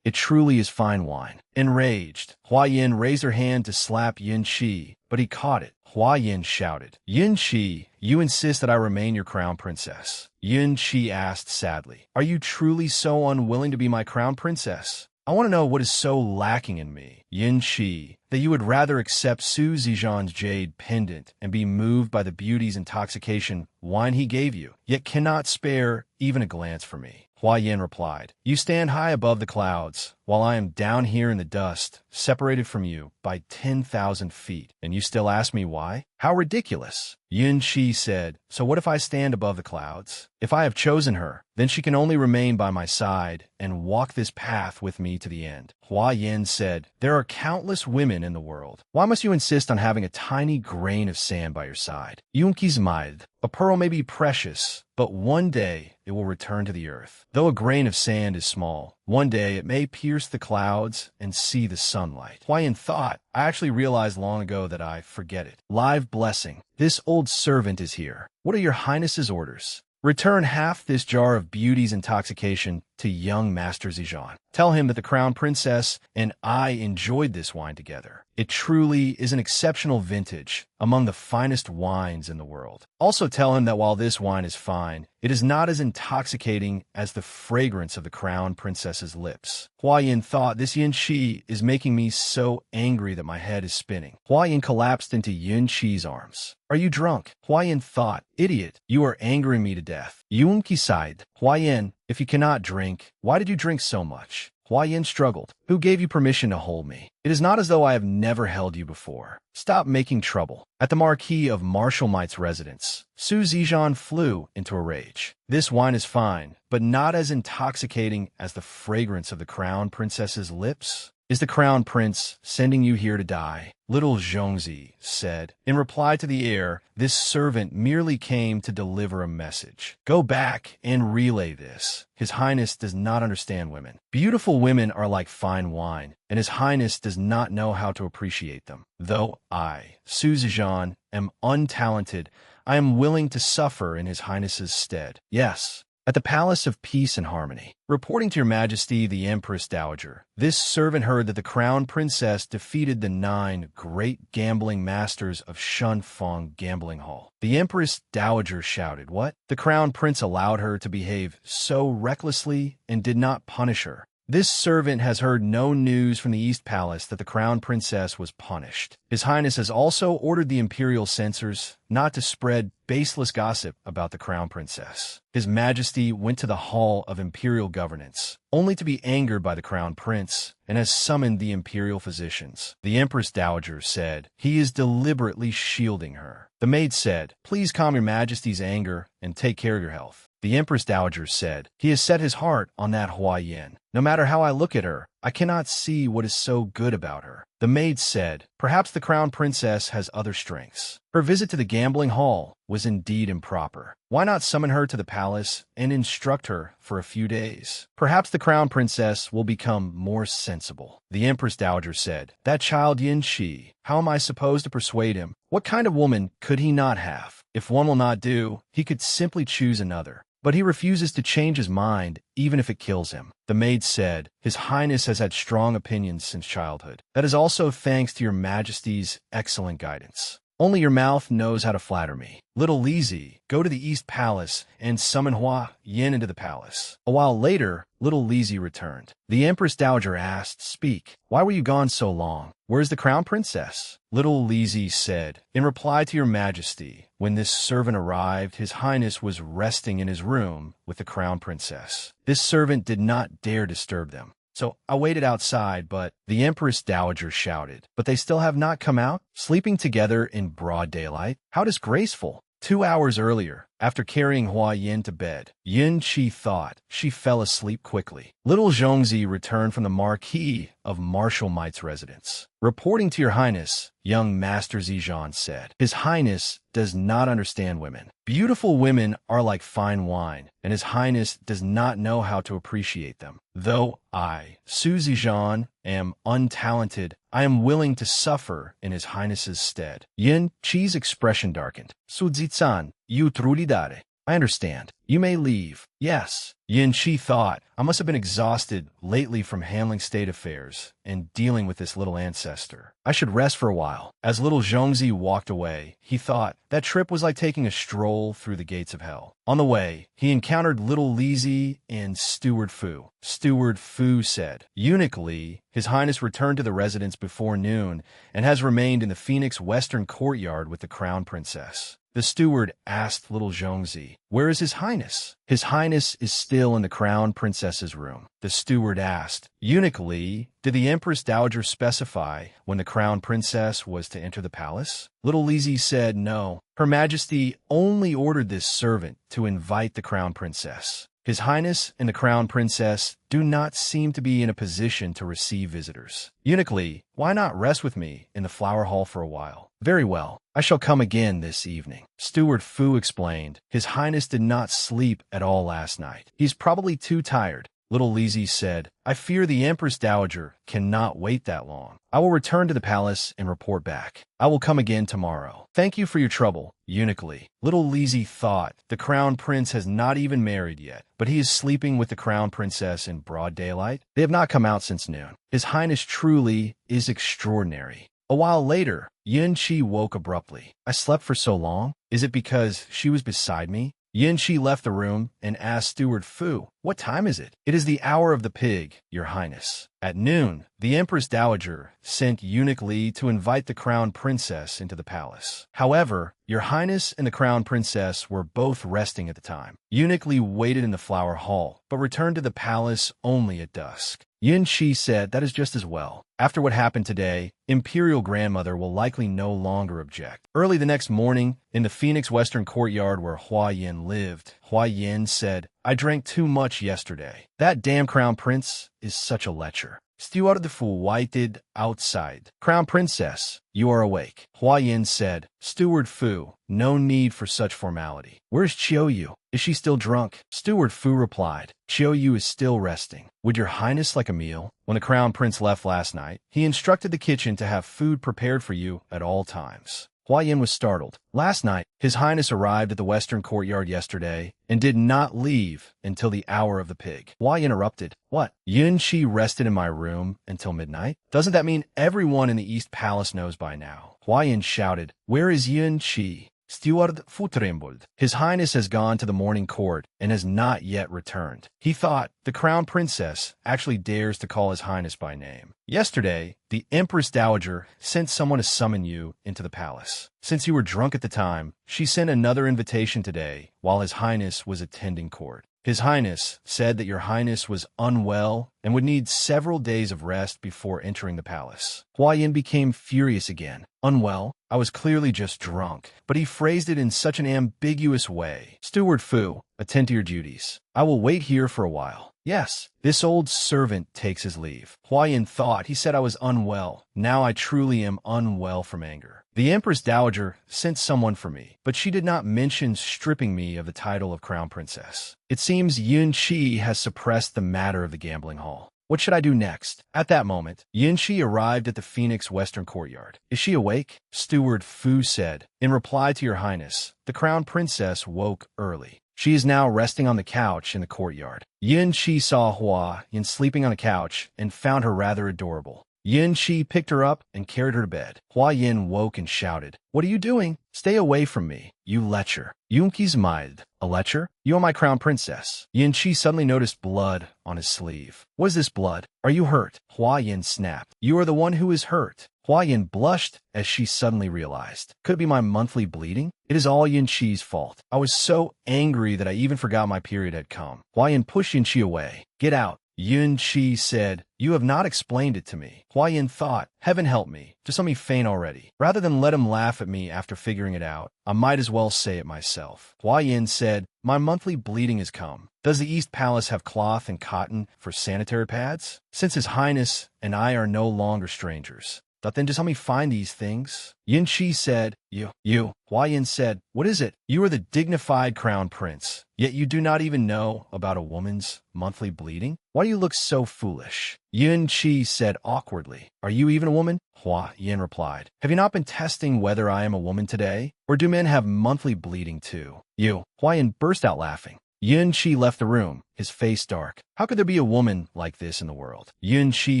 "It truly is fine wine." Enraged, Hua Yin raised her hand to slap Yin Qi, but he caught it. Hua Yin shouted, "Yin Qi, you insist that I remain your crown princess?" Yin Qi asked sadly, "Are you truly so unwilling to be my crown princess? I want to know what is so lacking in me, Yin Qi, that you would rather accept Su Zijan's jade pendant and be moved by the Beauty's Intoxication wine he gave you, yet cannot spare even a glance for me." Hua Yin replied. You stand high above the clouds, while I am down here in the dust, separated from you by 10,000 feet, and you still ask me why? How ridiculous! Yun Qi said, so what if I stand above the clouds? If I have chosen her, then she can only remain by my side and walk this path with me to the end. Hua Yin said, there are countless women in the world. Why must you insist on having a tiny grain of sand by your side? Yun Qi's mind. A pearl may be precious, but one day it will return to the earth. Though a grain of sand is small, one day it may pierce the clouds and see the sunlight. Hua Yin thought, I actually realized long ago that I forget it. Live blessing. This old servant is here. What are your highness's orders? Return half this jar of beauty's intoxication to young Master Zijan. Tell him that the crown princess and I enjoyed this wine together. It truly is an exceptional vintage, among the finest wines in the world. Also tell him that while this wine is fine, it is not as intoxicating as the fragrance of the crown princess's lips. Hua Yin thought, this Yin Qi is making me so angry that my head is spinning. Hua Yin collapsed into Yun Qi's arms. Are you drunk? Hua Yin thought, idiot, you are angering me to death. Yun Qi sighed. Hua Yin, if you cannot drink, why did you drink so much? Hua Yin struggled. Who gave you permission to hold me? It is not as though I have never held you before. Stop making trouble. At the Marquis of Marshallmite's residence, Su Zijan flew into a rage. This wine is fine, but not as intoxicating as the fragrance of the crown princess's lips. Is the crown prince sending you here to die? Little Zhongzi said. In reply to the heir, this servant merely came to deliver a message. Go back and relay this. His Highness does not understand women. Beautiful women are like fine wine, and His Highness does not know how to appreciate them. Though I, Su Zijan, am untalented, I am willing to suffer in His Highness's stead. Yes. At the Palace of Peace and Harmony. Reporting to Your Majesty, the Empress Dowager, this servant heard that the Crown Princess defeated the 9 great gambling masters of Shunfeng Gambling Hall. The Empress Dowager shouted, what? The Crown Prince allowed her to behave so recklessly and did not punish her. This servant has heard no news from the East Palace that the Crown Princess was punished. His Highness has also ordered the Imperial censors not to spread baseless gossip about the Crown Princess. His Majesty went to the Hall of Imperial Governance, only to be angered by the Crown Prince, and has summoned the Imperial physicians. The Empress Dowager said, he is deliberately shielding her. The maid said, please calm Your Majesty's anger and take care of your health. The Empress Dowager said, he has set his heart on that Hua Yin. No matter how I look at her, I cannot see what is so good about her. The maid said, perhaps the Crown Princess has other strengths. Her visit to the gambling hall was indeed improper. Why not summon her to the palace and instruct her for a few days? Perhaps the Crown Princess will become more sensible. The Empress Dowager said, that child Yin Qi, how am I supposed to persuade him? What kind of woman could he not have? If one will not do, he could simply choose another. But he refuses to change his mind, even if it kills him. The maid said, His Highness has had strong opinions since childhood. That is also thanks to Your Majesty's excellent guidance. Only your mouth knows how to flatter me. Little Lizzie, go to the East Palace and summon Hua Yin into the palace. A while later, little Lizzie returned. The Empress Dowager asked, speak, why were you gone so long? Where's the Crown Princess? Little Lizzie said, in reply to Your Majesty, when this servant arrived, His Highness was resting in his room with the Crown Princess. This servant did not dare disturb them. So I waited outside, but the Empress Dowager shouted, but they still have not come out? Sleeping together in broad daylight? How disgraceful! 2 hours earlier, after carrying Hua Yin to bed, Yin Qi thought she fell asleep quickly. Little Zhongzi returned from the Marquis of Marshallmite's residence. Reporting to Your Highness, young Master Zijan said, His Highness does not understand women. Beautiful women are like fine wine, and His Highness does not know how to appreciate them. Though I, Su Zijan, am untalented, I am willing to suffer in His Highness's stead. Yin Qi's expression darkened. Su Zizan, you truly dare. I understand. You may leave. Yes. Yin Qi thought, I must have been exhausted lately from handling state affairs and dealing with this little ancestor. I should rest for a while. As little Zhongzi walked away, he thought that trip was like taking a stroll through the gates of hell. On the way, he encountered little Lizzie and Steward Fu. Steward Fu said, Eunuch Li, His Highness returned to the residence before noon and has remained in the Phoenix Western courtyard with the Crown Princess. The steward asked little Zhongzi, where is His Highness? Highness? His Highness is still in the Crown Princess's room, the steward asked. Eunuch Li, did the Empress Dowager specify when the Crown Princess was to enter the palace? Little Lizzie said no. Her Majesty only ordered this servant to invite the Crown Princess. His Highness and the Crown Princess do not seem to be in a position to receive visitors. Eunuch Li, why not rest with me in the flower hall for a while? Very well. I shall come again this evening. Steward Fu explained. His Highness did not sleep at all last night. He's probably too tired. Little Lizzie said, I fear the Empress Dowager cannot wait that long. I will return to the palace and report back. I will come again tomorrow. Thank you for your trouble, Eunuch Li. Little Lizzie thought, the Crown Prince has not even married yet, but he is sleeping with the Crown Princess in broad daylight. They have not come out since noon. His Highness truly is extraordinary. A while later, Yin Chi woke abruptly. I slept for so long? Is it because she was beside me? Yin Chi left the room and asked Steward Fu, what time is it? It is the hour of the pig, Your Highness. At noon, the Empress Dowager sent Eunuch Li to invite the Crown Princess into the palace. However, Your Highness and the Crown Princess were both resting at the time. Eunuch Li waited in the flower hall, but returned to the palace only at dusk. Yin Chi said that is just as well. After what happened today, Imperial Grandmother will likely no longer object. Early the next morning, in the Phoenix Western Courtyard where Hua Yin lived, Hua Yin said, I drank too much yesterday. That damn Crown Prince is such a lecher. Steward Fu waited outside. Crown Princess, you are awake. Hua Yin said, Steward Fu, no need for such formality. Where's Chiou? Is she still drunk? Steward Fu replied, Chiou is still resting. Would Your Highness like a meal? When the Crown Prince left last night, he instructed the kitchen to have food prepared for you at all times. Hua Yin was startled. Last night, His Highness arrived at the Western Courtyard yesterday and did not leave until the hour of the pig. Hua Yin interrupted. What? Yin Chi rested in my room until midnight? Doesn't that mean everyone in the East Palace knows by now? Hua Yin shouted, Where is Yin Chi? Steward Fu trembled. His Highness has gone to the morning court and has not yet returned. He thought the Crown Princess actually dares to call His Highness by name. Yesterday, the Empress Dowager sent someone to summon you into the palace. Since you were drunk at the time, she sent another invitation today while His Highness was attending court. His Highness said that Your Highness was unwell and would need several days of rest before entering the palace. Hua Yin became furious again. Unwell? I was clearly just drunk, but he phrased it in such an ambiguous way. Steward Fu, attend to your duties. I will wait here for a while. Yes, this old servant takes his leave. Hua Yin thought he said I was unwell. Now I truly am unwell from anger. The Empress Dowager sent someone for me, but she did not mention stripping me of the title of Crown Princess. It seems Yin Chi has suppressed the matter of the gambling hall. What should I do next? At that moment, Yin Chi arrived at the Phoenix Western Courtyard. Is she awake? Steward Fu said. In reply to Your Highness, the Crown Princess woke early. She is now resting on the couch in the courtyard. Yin Chi saw Hua Yin sleeping on a couch and found her rather adorable. Yin Chi picked her up and carried her to bed. Hua Yin woke and shouted, What are you doing? Stay away from me, you lecher. Yunki's mild. A lecher? You are my Crown Princess. Yin Chi suddenly noticed blood on his sleeve. What is this blood? Are you hurt? Hua Yin snapped. You are the one who is hurt. Hua Yin blushed as she suddenly realized. Could it be my monthly bleeding? It is all Yin Chi's fault. I was so angry that I even forgot my period had come. Hua Yin pushed Yin Chi away. Get out. Yin Chi said, You have not explained it to me. Hua Yin thought, Heaven help me, just let me faint already. Rather than let him laugh at me after figuring it out, I might as well say it myself. Hua Yin said, My monthly bleeding has come. Does the East Palace have cloth and cotton for sanitary pads? Since His Highness and I are no longer strangers, then just help me find these things. Yin Chi said, You. Hua Yin said, What is it? You are the dignified Crown Prince, yet you do not even know about a woman's monthly bleeding? Why do you look so foolish? Yin Chi said awkwardly, Are you even a woman? Hua Yin replied, Have you not been testing whether I am a woman today? Or do men have monthly bleeding too? Hua Yin burst out laughing. Yin Chi left the room, his face dark. How could there be a woman like this in the world? Yin Chi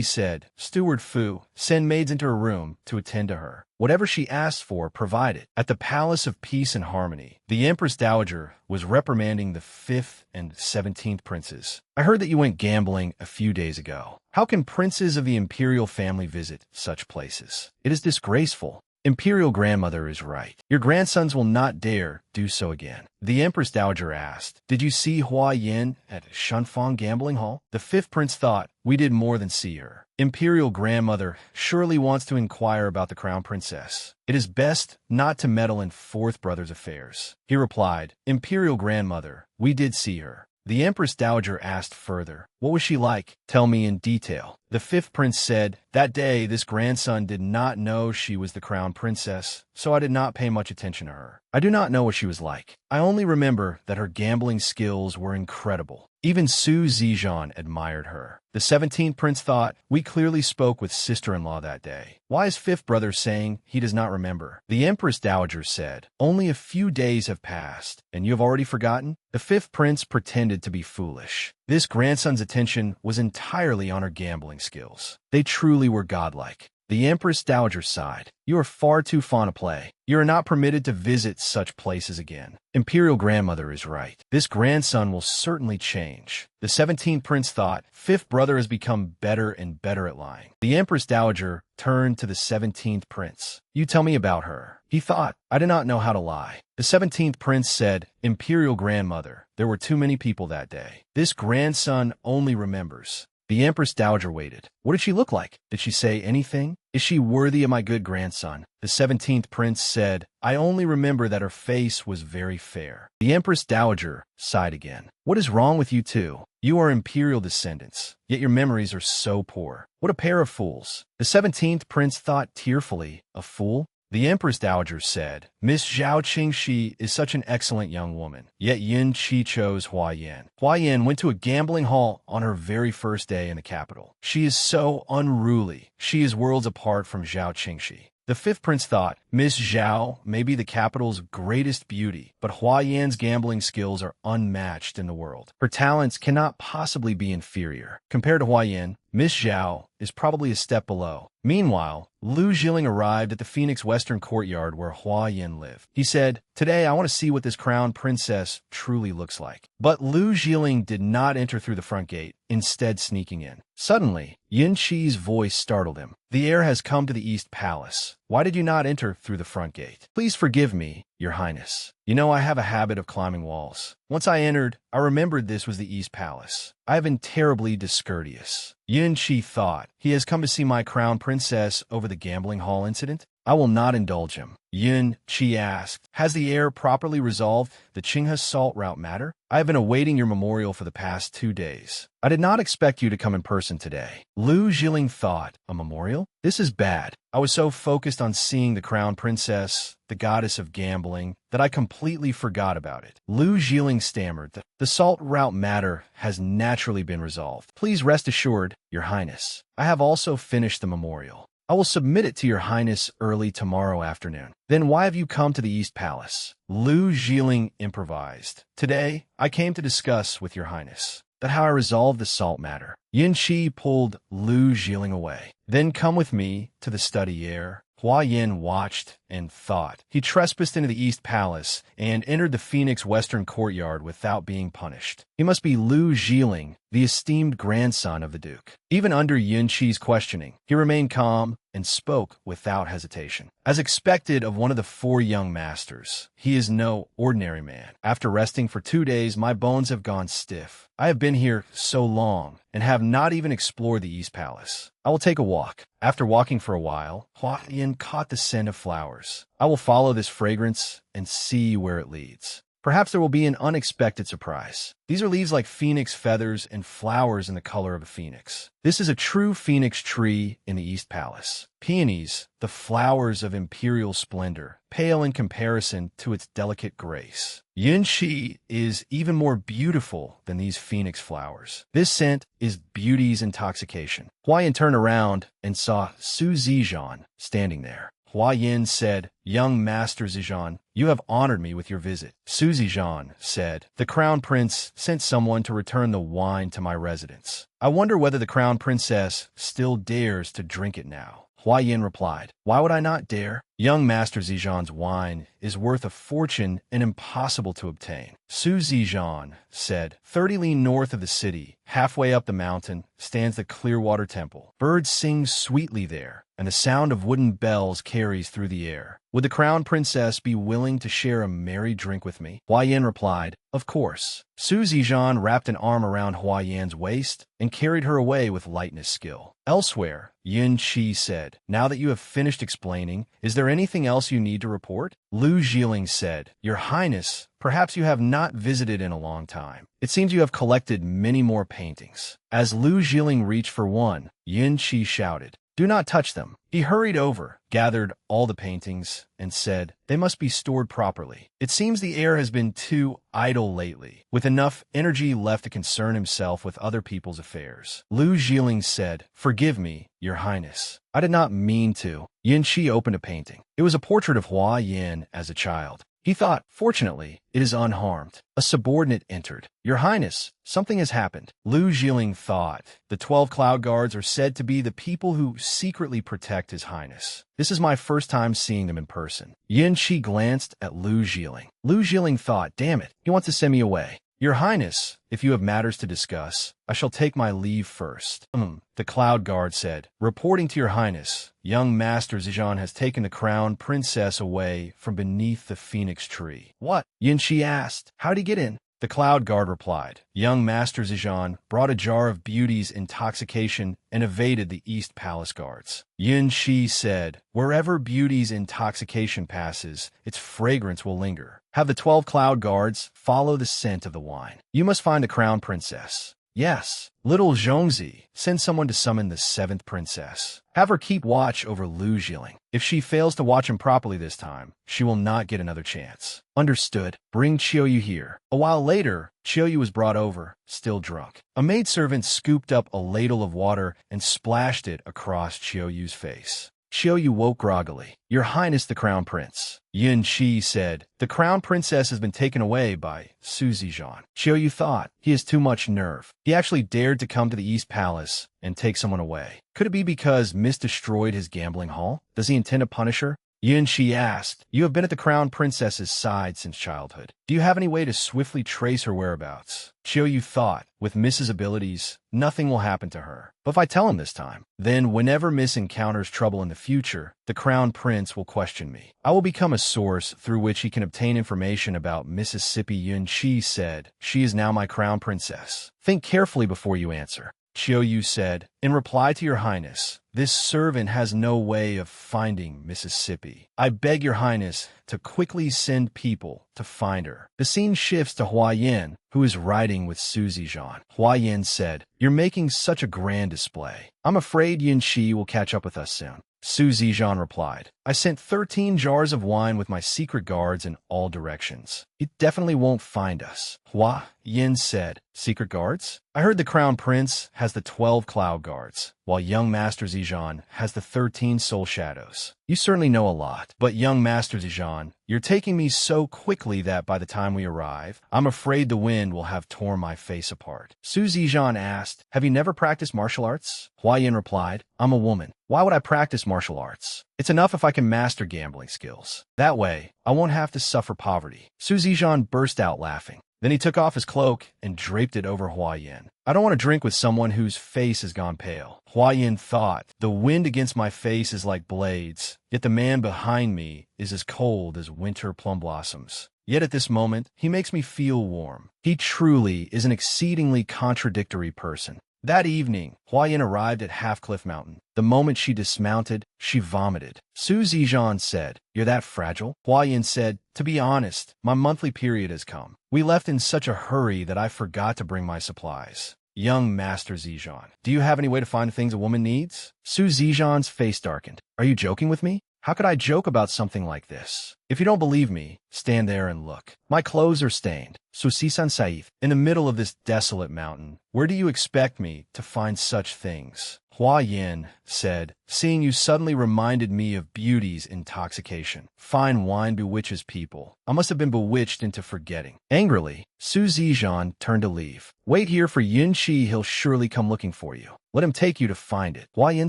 said, Steward Fu, send maids into her room to attend to her. Whatever she asked for, provided. At the Palace of Peace and Harmony, the Empress Dowager was reprimanding the 5th and 17th princes. I heard that you went gambling a few days ago. How can princes of the imperial family visit such places? It is disgraceful. Imperial grandmother is right. Your grandsons will not dare do so again. The Empress Dowager asked, did you see Hua Yin at Shunfang Gambling Hall? The fifth prince thought, we did more than see her. Imperial grandmother surely wants to inquire about the crown princess. It is best not to meddle in fourth brother's affairs. He replied, Imperial grandmother, we did see her. The Empress Dowager asked further, what was she like? Tell me in detail. The fifth prince said, that day this grandson did not know she was the crown princess, so I did not pay much attention to her. I do not know what she was like. I only remember that her gambling skills were incredible. Even Su Zijian admired her. The 17th prince thought, we clearly spoke with sister-in-law that day. Why is fifth brother saying he does not remember? The Empress Dowager said, only a few days have passed, and you have already forgotten? The fifth prince pretended to be foolish. This grandson's attention was entirely on her gambling skills. They truly were godlike. The Empress Dowager sighed. You are far too fond of play. You are not permitted to visit such places again. Imperial grandmother is right. This grandson will certainly change. The 17th prince thought, fifth brother has become better and better at lying. The Empress Dowager turned to the 17th prince. You tell me about her. He thought, I do not know how to lie. The 17th prince said, Imperial grandmother, there were too many people that day. This grandson only remembers. The Empress Dowager waited. What did she look like? Did she say anything? Is she worthy of my good grandson? The 17th prince said, I only remember that her face was very fair. The Empress Dowager sighed again. What is wrong with you two? You are imperial descendants, yet your memories are so poor. What a pair of fools. The 17th prince thought tearfully, a fool? The Empress Dowager said, Miss Zhao Qingxi is such an excellent young woman, yet Yin Qi chose Hua Yin. Hua Yin went to a gambling hall on her very first day in the capital. She is so unruly. She is worlds apart from Zhao Qingxi. The fifth prince thought, Miss Zhao may be the capital's greatest beauty, but Hua Yan's gambling skills are unmatched in the world. Her talents cannot possibly be inferior. Compared to Hua Yan, Miss Zhao is probably a step below. Meanwhile, Lu Zhiling arrived at the Phoenix Western courtyard where Hua Yan lived. He said, today I want to see what this crown princess truly looks like. But Lu Zhiling did not enter through the front gate, instead sneaking in. Suddenly, Yin Qi's voice startled him. The heir has come to the East Palace. Why did you not enter through the front gate? Please forgive me, Your Highness. You know I have a habit of climbing walls. Once I entered, I remembered this was the East Palace. I have been terribly discourteous. Yin Qi thought, he has come to see my crown princess over the gambling hall incident? I will not indulge him. Yin Qi asked, has the heir properly resolved the Qinghe salt route matter? I have been awaiting your memorial for the past 2 days. I did not expect you to come in person today. Lu Zhiling thought, a memorial? This is bad. I was so focused on seeing the crown princess, the goddess of gambling, that I completely forgot about it. Lu Zhiling stammered that the salt route matter has naturally been resolved. Please rest assured, Your Highness. I have also finished the memorial. I will submit it to Your Highness early tomorrow afternoon. Then why have you come to the East Palace? Lu Zhiling improvised. Today, I came to discuss with Your Highness that how I resolve the salt matter. Yin Qi pulled Lu Zhiling away. Then come with me to the study heir. Hua Yin watched and thought. He trespassed into the East Palace and entered the Phoenix Western courtyard without being punished. He must be Lu Zhiling, the esteemed grandson of the Duke. Even under Yin Qi's questioning, he remained calm and spoke without hesitation. As expected of one of the 4 young masters, he is no ordinary man. After resting for 2 days, my bones have gone stiff. I have been here so long and have not even explored the East Palace. I will take a walk. After walking for a while, Hua Yin caught the scent of flowers. I will follow this fragrance and see where it leads. Perhaps there will be an unexpected surprise. These are leaves like phoenix feathers and flowers in the color of a phoenix. This is a true phoenix tree in the East Palace. Peonies, the flowers of imperial splendor, pale in comparison to its delicate grace. Yin Qi is even more beautiful than these phoenix flowers. This scent is beauty's intoxication. Hua Yin turned around and saw Su Zijian standing there. Hua Yin said, Young Master Zijian, you have honored me with your visit. Su Zijian said, the Crown Prince sent someone to return the wine to my residence. I wonder whether the Crown Princess still dares to drink it now. Hua Yin replied, why would I not dare? Young Master Zijian's wine is worth a fortune and impossible to obtain. Su Zijian said, 30 li north of the city, halfway up the mountain, stands the Clearwater Temple. Birds sing sweetly there. and the sound of wooden bells carries through the air. Would the crown princess be willing to share a merry drink with me? Hua Yin replied, of course. Su Zijian wrapped an arm around Hua Yan's waist and carried her away with lightness skill. Elsewhere, Yin Qi said, now that you have finished explaining, is there anything else you need to report? Lu Jiling said, Your Highness, perhaps you have not visited in a long time. It seems you have collected many more paintings. As Lu Jiling reached for one, Yin Qi shouted, do not touch them. He hurried over, gathered all the paintings, and said, they must be stored properly. It seems the heir has been too idle lately, with enough energy left to concern himself with other people's affairs. Lu Jiling said, forgive me, Your Highness. I did not mean to. Yin Qi opened a painting. It was a portrait of Hua Yin as a child. He thought, fortunately, it is unharmed. A subordinate entered. Your Highness, something has happened. Lu Jiling thought, the 12 cloud guards are said to be the people who secretly protect His Highness. This is my first time seeing them in person. Yin Qi glanced at Lu Jiling. Lu Jiling thought, damn it, he wants to send me away. Your Highness, if you have matters to discuss, I shall take my leave first. The cloud guard said, reporting to Your Highness, young Master Zijian has taken the crown princess away from beneath the phoenix tree. What? Yin Qi asked. How'd he get in? The cloud guard replied, young Master Zijian brought a jar of beauty's intoxication and evaded the East Palace guards. Yin Qi said, wherever beauty's intoxication passes, its fragrance will linger. Have the 12 cloud guards follow the scent of the wine. You must find the crown princess. Yes. Little Zhongzi, send someone to summon the 7th princess. Have her keep watch over Lu Jiling. If she fails to watch him properly this time, she will not get another chance. Understood. Bring Qiuyu here. A while later, Qiuyu was brought over, still drunk. A maidservant scooped up a ladle of water and splashed it across Qiuyu's face. Qiuyu woke groggily. Your Highness the Crown Prince. Yin Qi said, the Crown Princess has been taken away by Su Zijian. Qiuyu thought, he has too much nerve. He actually dared to come to the East Palace and take someone away. Could it be because Miss destroyed his gambling hall? Does he intend to punish her? Yin Qi asked, you have been at the Crown Princess's side since childhood. Do you have any way to swiftly trace her whereabouts? Qiuyu thought, with Miss's abilities, nothing will happen to her. But if I tell him this time, then whenever Miss encounters trouble in the future, the Crown Prince will question me. I will become a source through which he can obtain information about Mississippi. Yin Qi said, she is now my Crown Princess. Think carefully before you answer. Qiuyu said, in reply to Your Highness, this servant has no way of finding Mississippi. I beg Your Highness to quickly send people to find her. The scene shifts to Hua Yin, who is riding with Su Zijian. Hua Yin said, you're making such a grand display. I'm afraid Yin Qi will catch up with us soon. Su Zijian replied, I sent 13 jars of wine with my secret guards in all directions. He definitely won't find us. Hua Yin said, secret guards? I heard the Crown Prince has the 12 cloud guards, while young Master Zijian has the 13 soul shadows. You certainly know a lot, but young Master Zijian, you're taking me so quickly that by the time we arrive, I'm afraid the wind will have torn my face apart. Su Zijian asked, have you never practiced martial arts? Hua Yin replied, I'm a woman. Why would I practice martial arts? It's enough if I can master gambling skills. That way, I won't have to suffer poverty. Su Zijian burst out laughing. Then he took off his cloak and draped it over Hua Yin. I don't want to drink with someone whose face has gone pale. Hua Yin thought, the wind against my face is like blades, yet the man behind me is as cold as winter plum blossoms. Yet at this moment, he makes me feel warm. He truly is an exceedingly contradictory person. That evening, Hua Yin arrived at Half Cliff Mountain. The moment she dismounted, she vomited. Su Zijian said, you're that fragile? Hua Yin said, to be honest, my monthly period has come. We left in such a hurry that I forgot to bring my supplies. Young Master Zijian, do you have any way to find the things a woman needs? Su Zijian's face darkened. Are you joking with me? How could I joke about something like this? If you don't believe me, stand there and look. My clothes are stained. Susisan Saif, in the middle of this desolate mountain, where do you expect me to find such things? Hua Yin said, seeing you suddenly reminded me of beauty's intoxication. Fine wine bewitches people. I must have been bewitched into forgetting. Angrily, Su Zijian turned to leave. Wait here for Yin Qi, he'll surely come looking for you. Let him take you to find it. Hua Yin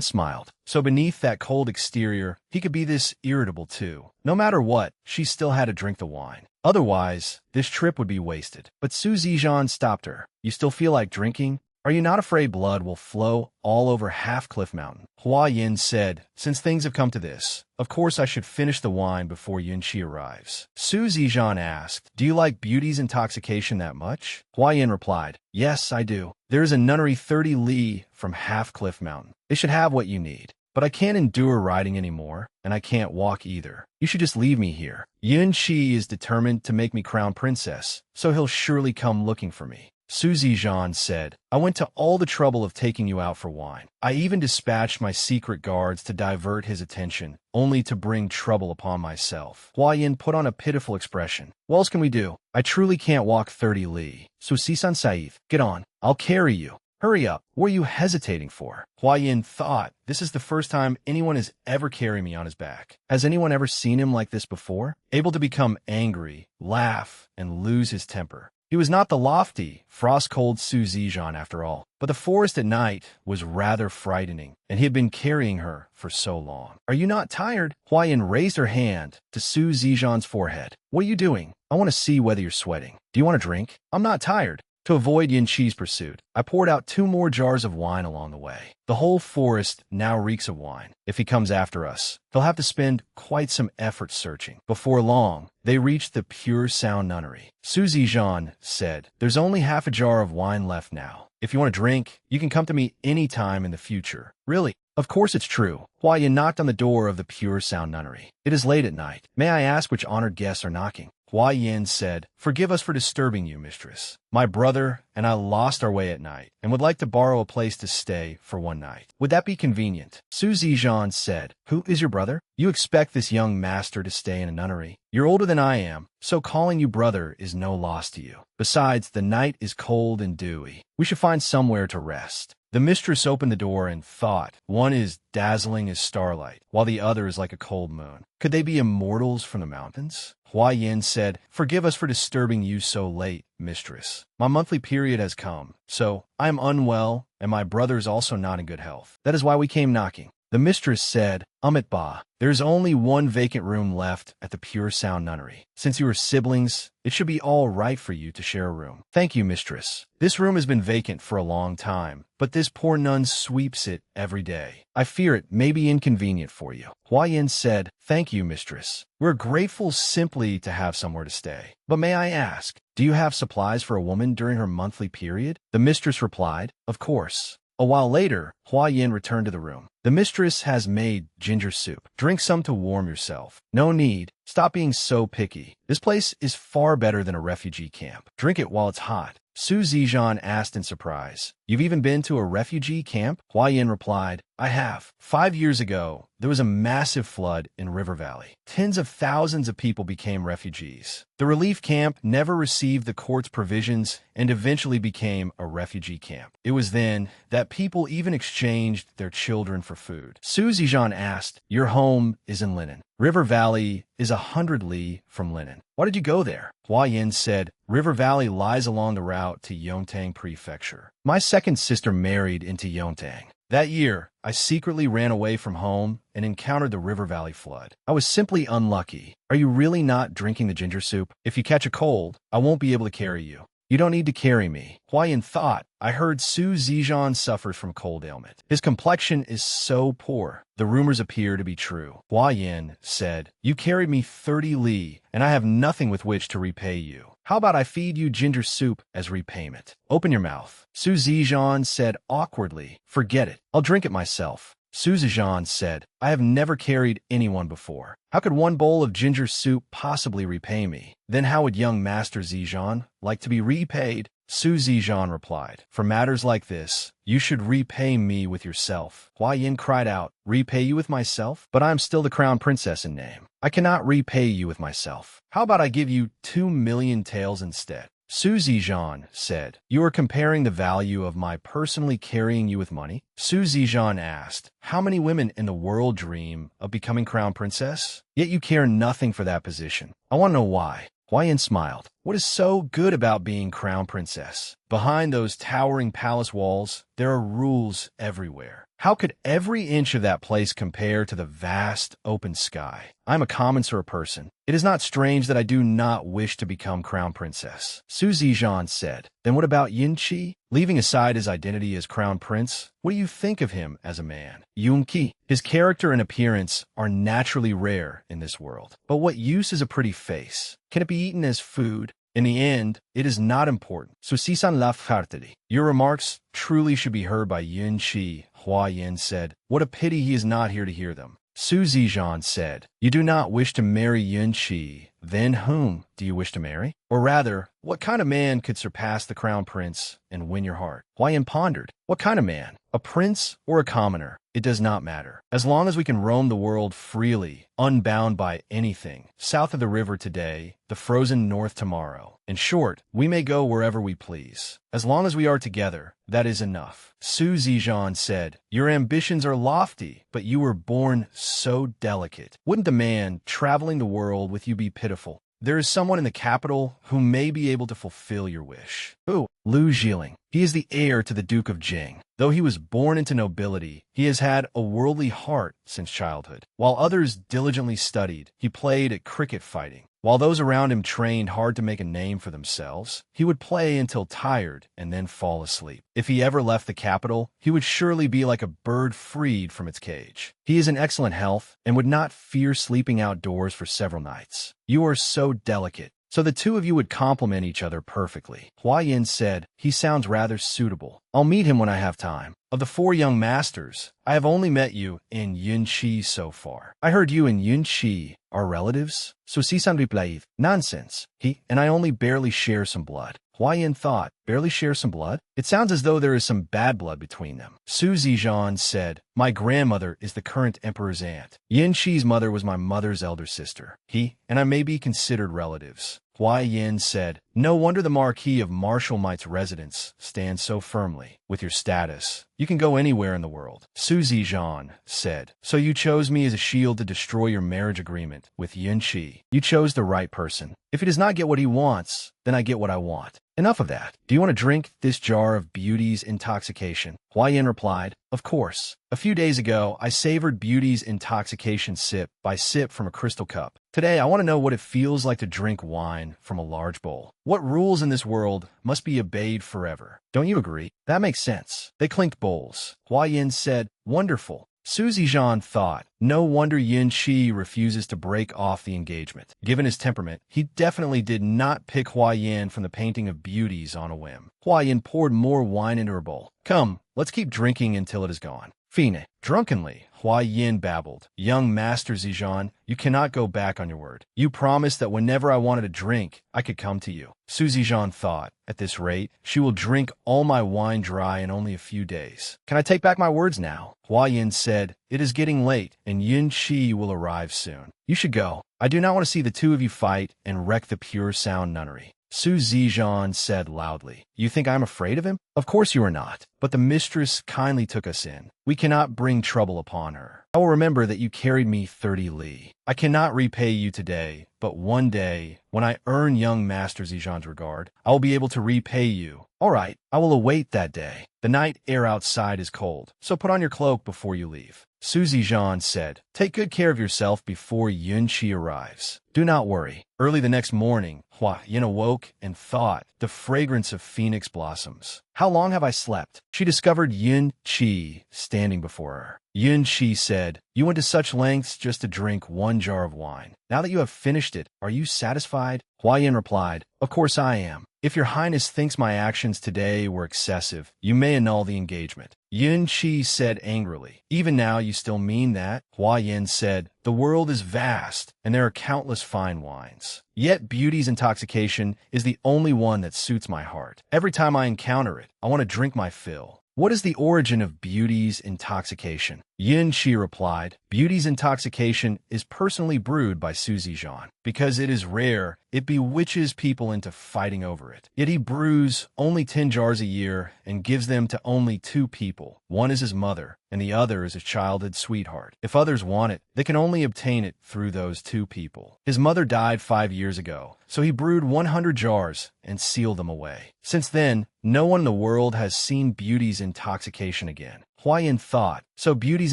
smiled. So beneath that cold exterior, he could be this irritable too. No matter what, she still had to drink the wine. Otherwise, this trip would be wasted. But Su Zijian stopped her. You still feel like drinking? Are you not afraid blood will flow all over Half-Cliff Mountain? Hua Yin said, since things have come to this, of course I should finish the wine before Yunqi arrives. Su Zizhan asked, do you like beauty's intoxication that much? Hua Yin replied, yes, I do. There is a nunnery 30 li from Half-Cliff Mountain. They should have what you need. But I can't endure riding anymore, and I can't walk either. You should just leave me here. Yunqi is determined to make me crown princess, so he'll surely come looking for me. Su Zizhan said, I went to all the trouble of taking you out for wine. I even dispatched my secret guards to divert his attention, only to bring trouble upon myself. Hua Yin put on a pitiful expression. What else can we do? I truly can't walk 30 li. So Sisan Saif, get on. I'll carry you. Hurry up. What are you hesitating for? Hua Yin thought, this is the first time anyone has ever carried me on his back. Has anyone ever seen him like this before? Able to become angry, laugh, and lose his temper. He was not the lofty, frost-cold Su Zizhan after all, but the forest at night was rather frightening, and he had been carrying her for so long. Are you not tired? Hua Yin raised her hand to Su Zizhan's forehead. What are you doing? I want to see whether you're sweating. Do you want a drink? I'm not tired. To avoid Yunqi's pursuit, I poured out 2 more jars of wine along the way. The whole forest now reeks of wine. If he comes after us, they'll have to spend quite some effort searching. Before long, they reached the Pure Sound Nunnery. Su Zizhan said, there's only half a jar of wine left now. If you want to drink, you can come to me any time in the future. Really? Of course it's true. Hua Yin knocked on the door of the Pure Sound Nunnery. It is late at night. May I ask which honored guests are knocking? Hua Yin said, forgive us for disturbing you, mistress. My brother and I lost our way at night and would like to borrow a place to stay for one night. Would that be convenient? Su Zizhan said, who is your brother? You expect this young master to stay in a nunnery? You're older than I am, so calling you brother is no loss to you. Besides, the night is cold and dewy. We should find somewhere to rest. The mistress opened the door and thought, one is dazzling as starlight, while the other is like a cold moon. Could they be immortals from the mountains? Hua Yin said, forgive us for disturbing you so late, mistress. My monthly period has come, so I am unwell, and my brother is also not in good health. That is why we came knocking. The mistress said, Amit Ba, there is only one vacant room left at the Pure Sound Nunnery. Since you are siblings, it should be all right for you to share a room. Thank you, mistress. This room has been vacant for a long time, but this poor nun sweeps it every day. I fear it may be inconvenient for you. Hua Yin said, thank you, mistress. We're grateful simply to have somewhere to stay. But may I ask, do you have supplies for a woman during her monthly period? The mistress replied, of course. A while later, Hua Yin returned to the room. The mistress has made ginger soup. Drink some to warm yourself. No need. Stop being so picky. This place is far better than a refugee camp. Drink it while it's hot. Su Zizhan asked in surprise, you've even been to a refugee camp? Hua Yin replied, I have. 5 years ago, there was a massive flood in River Valley. Tens of thousands of people became refugees. The relief camp never received the court's provisions and eventually became a refugee camp. It was then that people even exchanged their children for food. Su Zizhan asked, your home is in Linen. River Valley is 100 li from Linen. Why did you go there? Hua Yin said, River Valley lies along the route to Yongtang Prefecture. My second sister married into Yongtang. That year, I secretly ran away from home and encountered the River Valley flood. I was simply unlucky. Are you really not drinking the ginger soup? If you catch a cold, I won't be able to carry you. You don't need to carry me. Hua Yin thought, I heard Su Zizhan suffers from cold ailment. His complexion is so poor. The rumors appear to be true. Hua Yin said, you carried me 30 li, and I have nothing with which to repay you. How about I feed you ginger soup as repayment? Open your mouth. Su Zizhan said awkwardly, forget it. I'll drink it myself. Su Zizhan said, I have never carried anyone before. How could one bowl of ginger soup possibly repay me? Then how would young Master Zizhan like to be repaid? Su Zizhan replied, for matters like this, you should repay me with yourself. Hua Yin cried out, repay you with myself? But I am still the crown princess in name. I cannot repay you with myself. How about I give you 2 million taels instead? Su Zizhan said, you are comparing the value of my personally carrying you with money? Su Zizhan asked, how many women in the world dream of becoming crown princess? Yet you care nothing for that position. I want to know why. Hua Yin smiled. What is so good about being crown princess? Behind those towering palace walls, there are rules everywhere. How could every inch of that place compare to the vast, open sky? I'm a common sort of person. It is not strange that I do not wish to become crown princess. Su Zijian said. Then what about Yin Qi? Leaving aside his identity as crown prince, what do you think of him as a man? Yun Qi. His character and appearance are naturally rare in this world. But what use is a pretty face? Can it be eaten as food? In the end, it is not important. So Sisan Lafhartadi. Your remarks truly should be heard by Yun Qi, Hua Yin said. What a pity he is not here to hear them. Su Zijian said, You do not wish to marry Yun Qi. Then whom do you wish to marry? Or rather, what kind of man could surpass the crown prince and win your heart? Hua Yin pondered. What kind of man? A prince or a commoner? It does not matter. As long as we can roam the world freely, unbound by anything, south of the river today, the frozen north tomorrow. In short, we may go wherever we please. As long as we are together, that is enough. Su Zijian said, Your ambitions are lofty, but you were born so delicate. Wouldn't a man traveling the world with you be pitiful? There is someone in the capital who may be able to fulfill your wish. Who? Lu Jiling. He is the heir to the Duke of Jing. Though he was born into nobility, he has had a worldly heart since childhood. While others diligently studied, he played at cricket fighting. While those around him trained hard to make a name for themselves, he would play until tired and then fall asleep. If he ever left the capital, he would surely be like a bird freed from its cage. He is in excellent health and would not fear sleeping outdoors for several nights. You are so delicate. So the two of you would complement each other perfectly. Hua Yin said, He sounds rather suitable. I'll meet him when I have time. Of the 4 young masters, I have only met you in Yun Qi so far. I heard you and Yun Qi are relatives? So Sisan replied, Nonsense. He and I only barely share some blood. Hua Yin thought, barely share some blood? It sounds as though there is some bad blood between them. Su Zijian said, My grandmother is the current emperor's aunt. Yin Qi's mother was my mother's elder sister. He and I may be considered relatives. Hua Yin said, No wonder the Marquis of Marshallmite's residence stands so firmly. With your status, you can go anywhere in the world. Su Zijian said, So you chose me as a shield to destroy your marriage agreement with Yin Qi. You chose the right person. If he does not get what he wants, then I get what I want. Enough of that. Do you want to drink this jar of Beauty's intoxication? Hua Yin replied, Of course. A few days ago, I savored Beauty's intoxication sip by sip from a crystal cup. Today, I want to know what it feels like to drink wine from a large bowl. What rules in this world must be obeyed forever? Don't you agree? That makes sense. They clinked bowls. Hua Yin said, Wonderful. Su Zijian thought, no wonder Yin Qi refuses to break off the engagement. Given his temperament, he definitely did not pick Hua Yin from the painting of beauties on a whim. Hua Yin poured more wine into her bowl. Come, let's keep drinking until it is gone. Fine. Drunkenly, Hua Yin babbled. Young Master Zijian, you cannot go back on your word. You promised that whenever I wanted a drink, I could come to you. Su Zijian thought, at this rate, she will drink all my wine dry in only a few days. Can I take back my words now? Hua Yin said, It is getting late, and Yin Qi will arrive soon. You should go. I do not want to see the two of you fight and wreck the pure sound nunnery. Su Zijian said loudly, You think I'm afraid of him? Of course you are not. But the mistress kindly took us in. We cannot bring trouble upon her. I will remember that you carried me 30 li. I cannot repay you today, but one day, when I earn young Master Zijian's regard, I will be able to repay you. All right, I will await that day. The night air outside is cold, so put on your cloak before you leave. Su Zijian said, Take good care of yourself before Yun Qi arrives. Do not worry. Early the next morning, Hua Yin awoke and thought, the fragrance of phoenix blossoms. How long have I slept? She discovered Yin Qi standing before her. Yin Qi said, You went to such lengths just to drink 1 jar of wine. Now that you have finished it, are you satisfied? Hua Yin replied, Of course I am. If your highness thinks my actions today were excessive, you may annul the engagement. Yin Qi said angrily, Even now you still mean that? Hua Yin said, The world is vast, and there are countless fine wines. Yet beauty's intoxication is the only one that suits my heart. Every time I encounter it, I want to drink my fill. What is the origin of beauty's intoxication? Yin Qi replied, Beauty's intoxication is personally brewed by Su Zijian. Because it is rare, it bewitches people into fighting over it. Yet he brews only 10 jars a year and gives them to only 2 people. One is his mother, and the other is his childhood sweetheart. If others want it, they can only obtain it through those 2 people. His mother died 5 years ago, so he brewed 100 jars and sealed them away. Since then, no one in the world has seen beauty's intoxication again. Hua Yin thought, so beauty's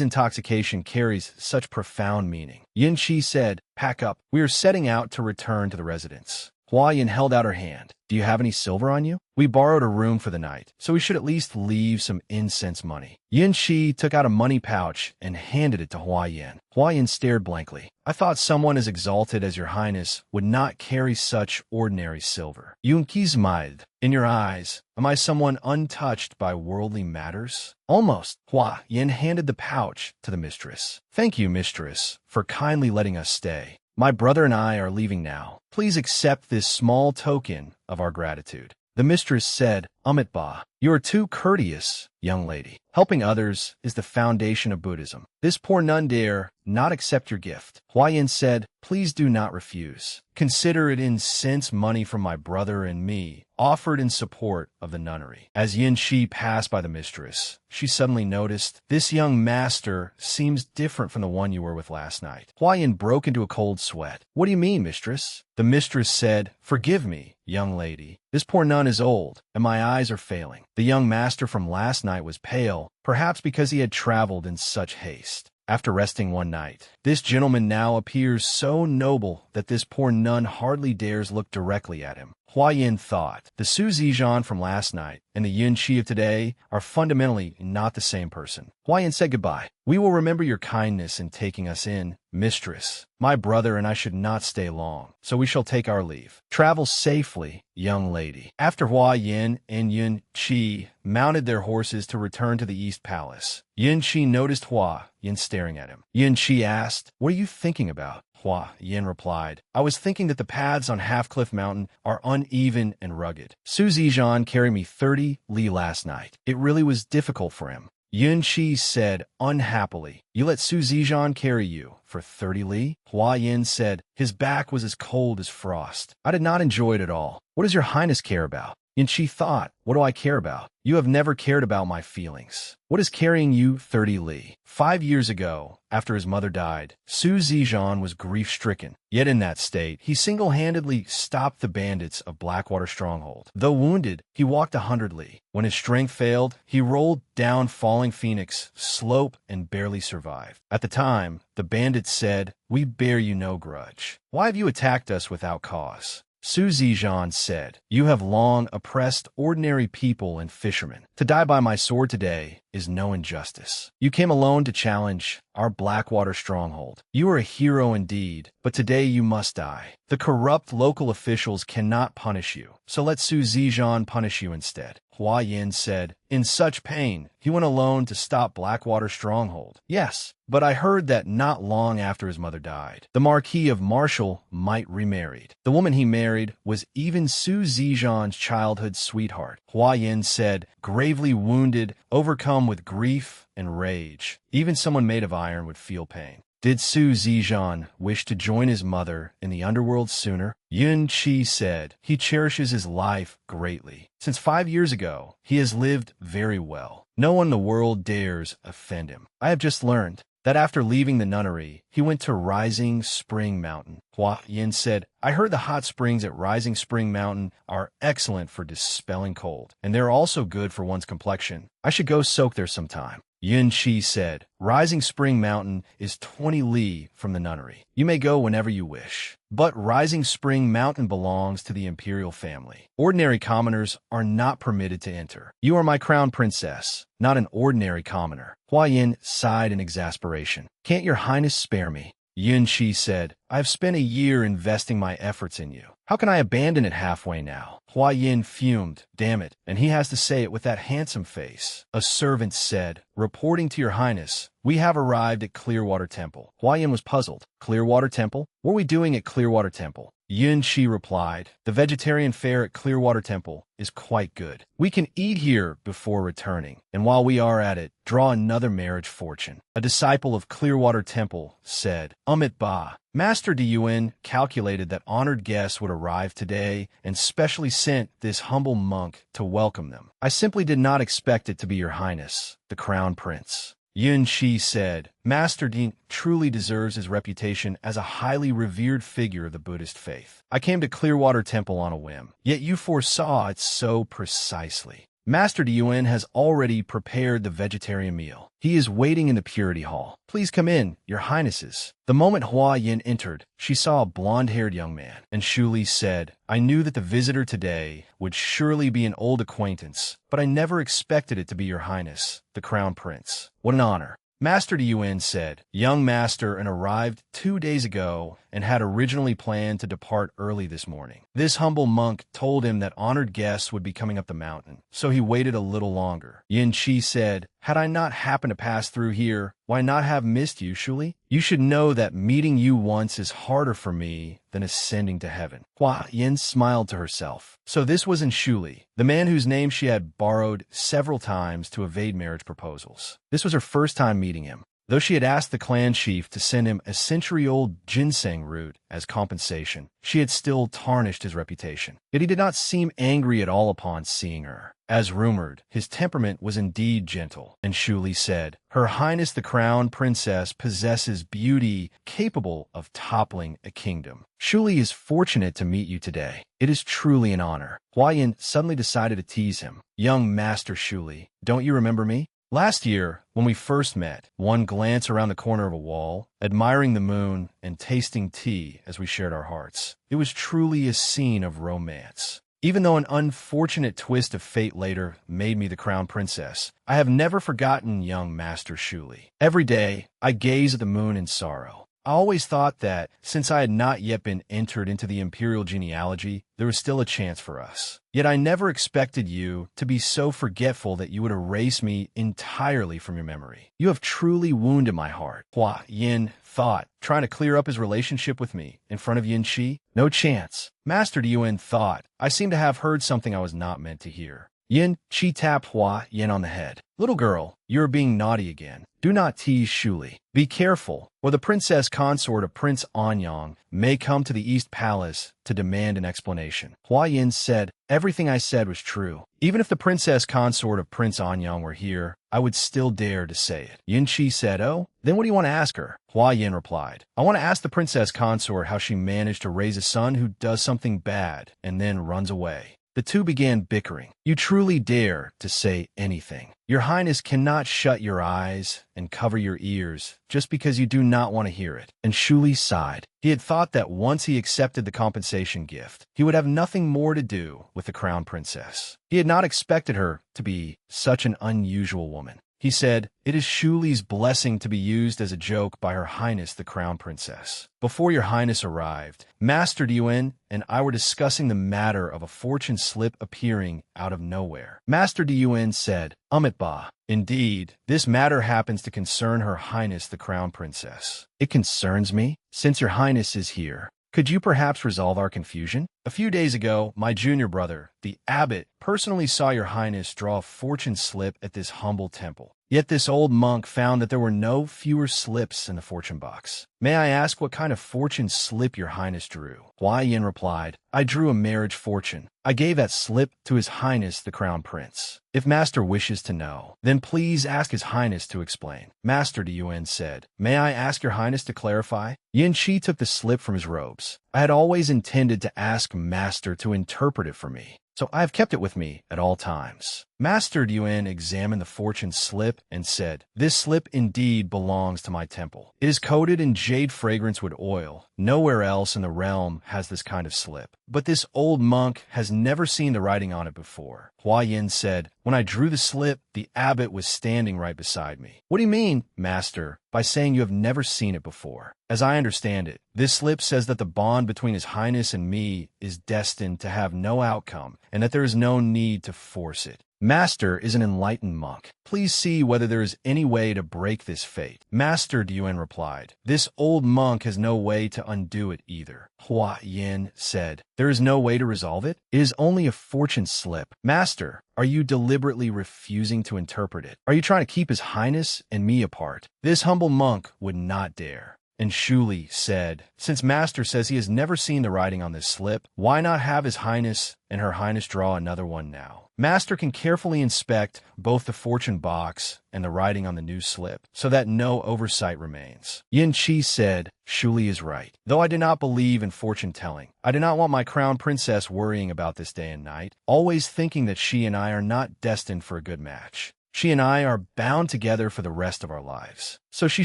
intoxication carries such profound meaning. Yin Qi said, pack up. We are setting out to return to the residence. Hua Yin held out her hand. Do you have any silver on you? We borrowed a room for the night, so we should at least leave some incense money. Yin Qi took out a money pouch and handed it to Hua Yin. Hua Yin stared blankly. I thought someone as exalted as your highness would not carry such ordinary silver. Yun Qi smiled. In your eyes, am I someone untouched by worldly matters? Almost. Hua Yin handed the pouch to the mistress. Thank you, mistress, for kindly letting us stay. My brother and I are leaving now. Please accept this small token of our gratitude. The mistress said, Amitabha, you are too courteous, young lady. Helping others is the foundation of Buddhism. This poor nun dare not accept your gift. Hua Yin said, please do not refuse. Consider it incense money from my brother and me, offered in support of the nunnery. As Yin Qi passed by the mistress, she suddenly noticed, this young master seems different from the one you were with last night. Hua Yin broke into a cold sweat. What do you mean, mistress? The mistress said, forgive me, young lady. This poor nun is old, and my eyes are failing. The young master from last night was pale, perhaps because he had traveled in such haste. After resting one night, this gentleman now appears so noble that this poor nun hardly dares look directly at him. Hua Yin thought, the Su Zijian from last night and the Yin Qi of today are fundamentally not the same person. Hua Yin said goodbye. We will remember your kindness in taking us in, mistress. My brother and I should not stay long, so we shall take our leave. Travel safely, young lady. After Hua Yin and Yin Qi mounted their horses to return to the East Palace, Yin Qi noticed Hua Yin staring at him. Yin Qi asked, what are you thinking about? Hua Yin replied, I was thinking that the paths on Half Cliff Mountain are uneven and rugged. Su Zijian carried me 30 li last night. It really was difficult for him. Yin Qi said unhappily, you let Su Zijian carry you for 30 li? Hua Yin said, his back was as cold as frost. I did not enjoy it at all. What does your highness care about? Yin Qi thought, what do I care about? You have never cared about my feelings. What is carrying you 30 li? 5 years ago, after his mother died, Su Zijian was grief-stricken. Yet in that state, he single-handedly stopped the bandits of Blackwater Stronghold. Though wounded, he walked 100 li. When his strength failed, he rolled down Falling Phoenix slope and barely survived. At the time, the bandits said, we bear you no grudge. Why have you attacked us without cause? Su Zijian said, you have long oppressed ordinary people and fishermen. To die by my sword today is no injustice. You came alone to challenge our Blackwater stronghold. You are a hero indeed, but today you must die. The corrupt local officials cannot punish you, so let Su Zijian punish you instead. Hua Yin said, in such pain, he went alone to stop Blackwater stronghold. Yes, but I heard that not long after his mother died, the Marquis of Marshall might remarried. The woman he married was even Su Zijian's childhood sweetheart. Hua Yin said, gravely wounded, overcome with grief and rage. Even someone made of iron would feel pain. Did Su Zijian wish to join his mother in the underworld sooner? Yin Qi said, he cherishes his life greatly. Since 5 years ago, he has lived very well. No one in the world dares offend him. I have just learned that after leaving the nunnery, he went to Rising Spring Mountain. Hua Yin said, I heard the hot springs at Rising Spring Mountain are excellent for dispelling cold, and they're also good for one's complexion. I should go soak there sometime. Yin Qi said, Rising Spring Mountain is 20 li from the nunnery. You may go whenever you wish. But Rising Spring Mountain belongs to the imperial family. Ordinary commoners are not permitted to enter. You are my crown princess, not an ordinary commoner. Hua Yin sighed in exasperation. Can't your highness spare me? Yin Qi said, I have spent a year investing my efforts in you. How can I abandon it halfway now? Hua Yin fumed. Damn it, and he has to say it with that handsome face. A servant said, reporting to your highness, we have arrived at Clearwater Temple. Hua Yin was puzzled. Clearwater Temple? What are we doing at Clearwater Temple? Yin Qi replied, the vegetarian fare at Clearwater Temple is quite good. We can eat here before returning, and while we are at it, draw another marriage fortune. A disciple of Clearwater Temple said, Amitabha, Master Diyuan calculated that honored guests would arrive today and specially sent this humble monk to welcome them. I simply did not expect it to be your highness, the crown prince. Yin Qi said, Master Din truly deserves his reputation as a highly revered figure of the Buddhist faith. I came to Clearwater Temple on a whim, yet you foresaw it so precisely. Master Yun has already prepared the vegetarian meal. He is waiting in the purity hall. Please come in, your highnesses. The moment Hua Yin entered, she saw a blonde-haired young man, and Shuli said, I knew that the visitor today would surely be an old acquaintance, but I never expected it to be your highness, the crown prince. What an honor. Master Yun said, young master, and arrived 2 days ago and had originally planned to depart early this morning. This humble monk told him that honored guests would be coming up the mountain, so he waited a little longer. Yin Chi said, had I not happened to pass through here, why not have missed you, Shuli? You should know that meeting you once is harder for me than ascending to heaven. Hua Yin smiled to herself. So this was in Shuli, the man whose name she had borrowed several times to evade marriage proposals. This was her first time meeting him. Though she had asked the clan chief to send him a century-old ginseng root as compensation, she had still tarnished his reputation. Yet he did not seem angry at all upon seeing her. As rumored, his temperament was indeed gentle, and Shuli said, Her Highness the Crown Princess possesses beauty capable of toppling a kingdom. Shuli is fortunate to meet you today. It is truly an honor. Hua Yin suddenly decided to tease him. Young Master Shuli, don't you remember me? Last year, when we first met, one glance around the corner of a wall, admiring the moon and tasting tea as we shared our hearts. It was truly a scene of romance. Even though an unfortunate twist of fate later made me the crown princess, I have never forgotten young Master Shuli. Every day, I gaze at the moon in sorrow. I always thought that, since I had not yet been entered into the imperial genealogy, there was still a chance for us. Yet I never expected you to be so forgetful that you would erase me entirely from your memory. You have truly wounded my heart. Hua Yin thought, trying to clear up his relationship with me in front of Yin Chi. No chance. Master Yun thought, I seem to have heard something I was not meant to hear. Yin Chi tapped Hua Yin on the head. Little girl, you are being naughty again. Do not tease Shuli. Be careful, or the princess consort of Prince Anyang may come to the East Palace to demand an explanation. Hua Yin said, everything I said was true. Even if the princess consort of Prince Anyang were here, I would still dare to say it. Yin Chi said, oh, then what do you want to ask her? Hua Yin replied, I want to ask the princess consort how she managed to raise a son who does something bad and then runs away. The two began bickering. You truly dare to say anything. Your Highness cannot shut your eyes and cover your ears just because you do not want to hear it. And Shuli sighed. He had thought that once he accepted the compensation gift, he would have nothing more to do with the crown princess. He had not expected her to be such an unusual woman. He said, it is Shuli's blessing to be used as a joke by Her Highness the Crown Princess. Before your Highness arrived, Master Yun and I were discussing the matter of a fortune slip appearing out of nowhere. Master Yun said, Ba. Indeed, this matter happens to concern Her Highness the Crown Princess. It concerns me, since your Highness is here. Could you perhaps resolve our confusion? A few days ago, my junior brother, the abbot, personally saw your Highness draw a fortune slip at this humble temple. Yet this old monk found that there were no fewer slips in the fortune box. May I ask what kind of fortune slip your Highness drew? Hua Yin replied, I drew a marriage fortune. I gave that slip to His Highness the Crown Prince. If Master wishes to know, then please ask His Highness to explain. Master Yun said, May I ask your Highness to clarify? Yin Chi took the slip from his robes. I had always intended to ask Master to interpret it for me, so I have kept it with me at all times. Master Yun examined the fortune slip and said, This slip indeed belongs to my temple. It is coated in jade fragrance wood oil. Nowhere else in the realm has this kind of slip. But this old monk has never seen the writing on it before. Hua Yin said, When I drew the slip, the abbot was standing right beside me. What do you mean, Master, by saying you have never seen it before? As I understand it, this slip says that the bond between His Highness and me is destined to have no outcome, and that there is no need to force it. Master is an enlightened monk. Please see whether there is any way to break this fate. Master Yun replied, This old monk has no way to undo it either. Hua Yin said, There is no way to resolve it? It is only a fortune slip. Master, are you deliberately refusing to interpret it? Are you trying to keep His Highness and me apart? This humble monk would not dare. And Shuli said, Since Master says he has never seen the writing on this slip, why not have His Highness and Her Highness draw another one now? Master can carefully inspect both the fortune box and the writing on the new slip, so that no oversight remains. Yin Qi said, Shuli is right. Though I do not believe in fortune-telling, I do not want my crown princess worrying about this day and night, always thinking that she and I are not destined for a good match. She and I are bound together for the rest of our lives. So she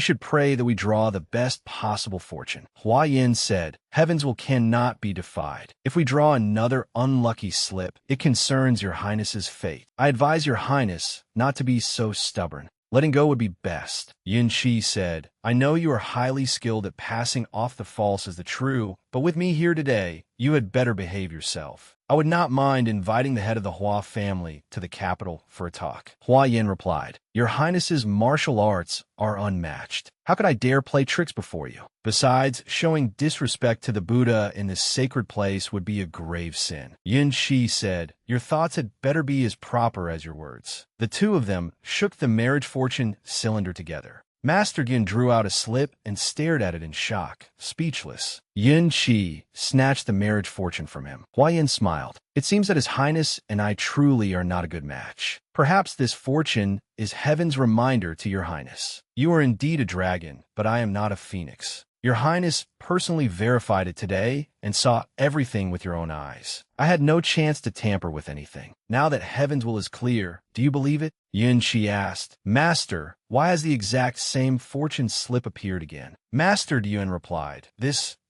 should pray that we draw the best possible fortune. Hua Yin said, Heavens will cannot be defied. If we draw another unlucky slip, it concerns your highness's fate. I advise your highness not to be so stubborn. Letting go would be best. Yin Qi said, I know you are highly skilled at passing off the false as the true, but with me here today, you had better behave yourself. I would not mind inviting the head of the Hua family to the capital for a talk. Hua Yin replied, Your Highness's martial arts are unmatched. How could I dare play tricks before you? Besides, showing disrespect to the Buddha in this sacred place would be a grave sin. Yin Qi said, Your thoughts had better be as proper as your words. The two of them shook the marriage fortune cylinder together. Master Yin drew out a slip and stared at it in shock, speechless. Yin Qi snatched the marriage fortune from him. Hua Yin smiled. It seems that His Highness and I truly are not a good match. Perhaps this fortune is heaven's reminder to your Highness. You are indeed a dragon, but I am not a phoenix. Your Highness personally verified it today and saw everything with your own eyes. I had no chance to tamper with anything. Now that heaven's will is clear, do you believe it? Yin Qi asked, Master, why has the exact same fortune slip appeared again? Master Yuan replied,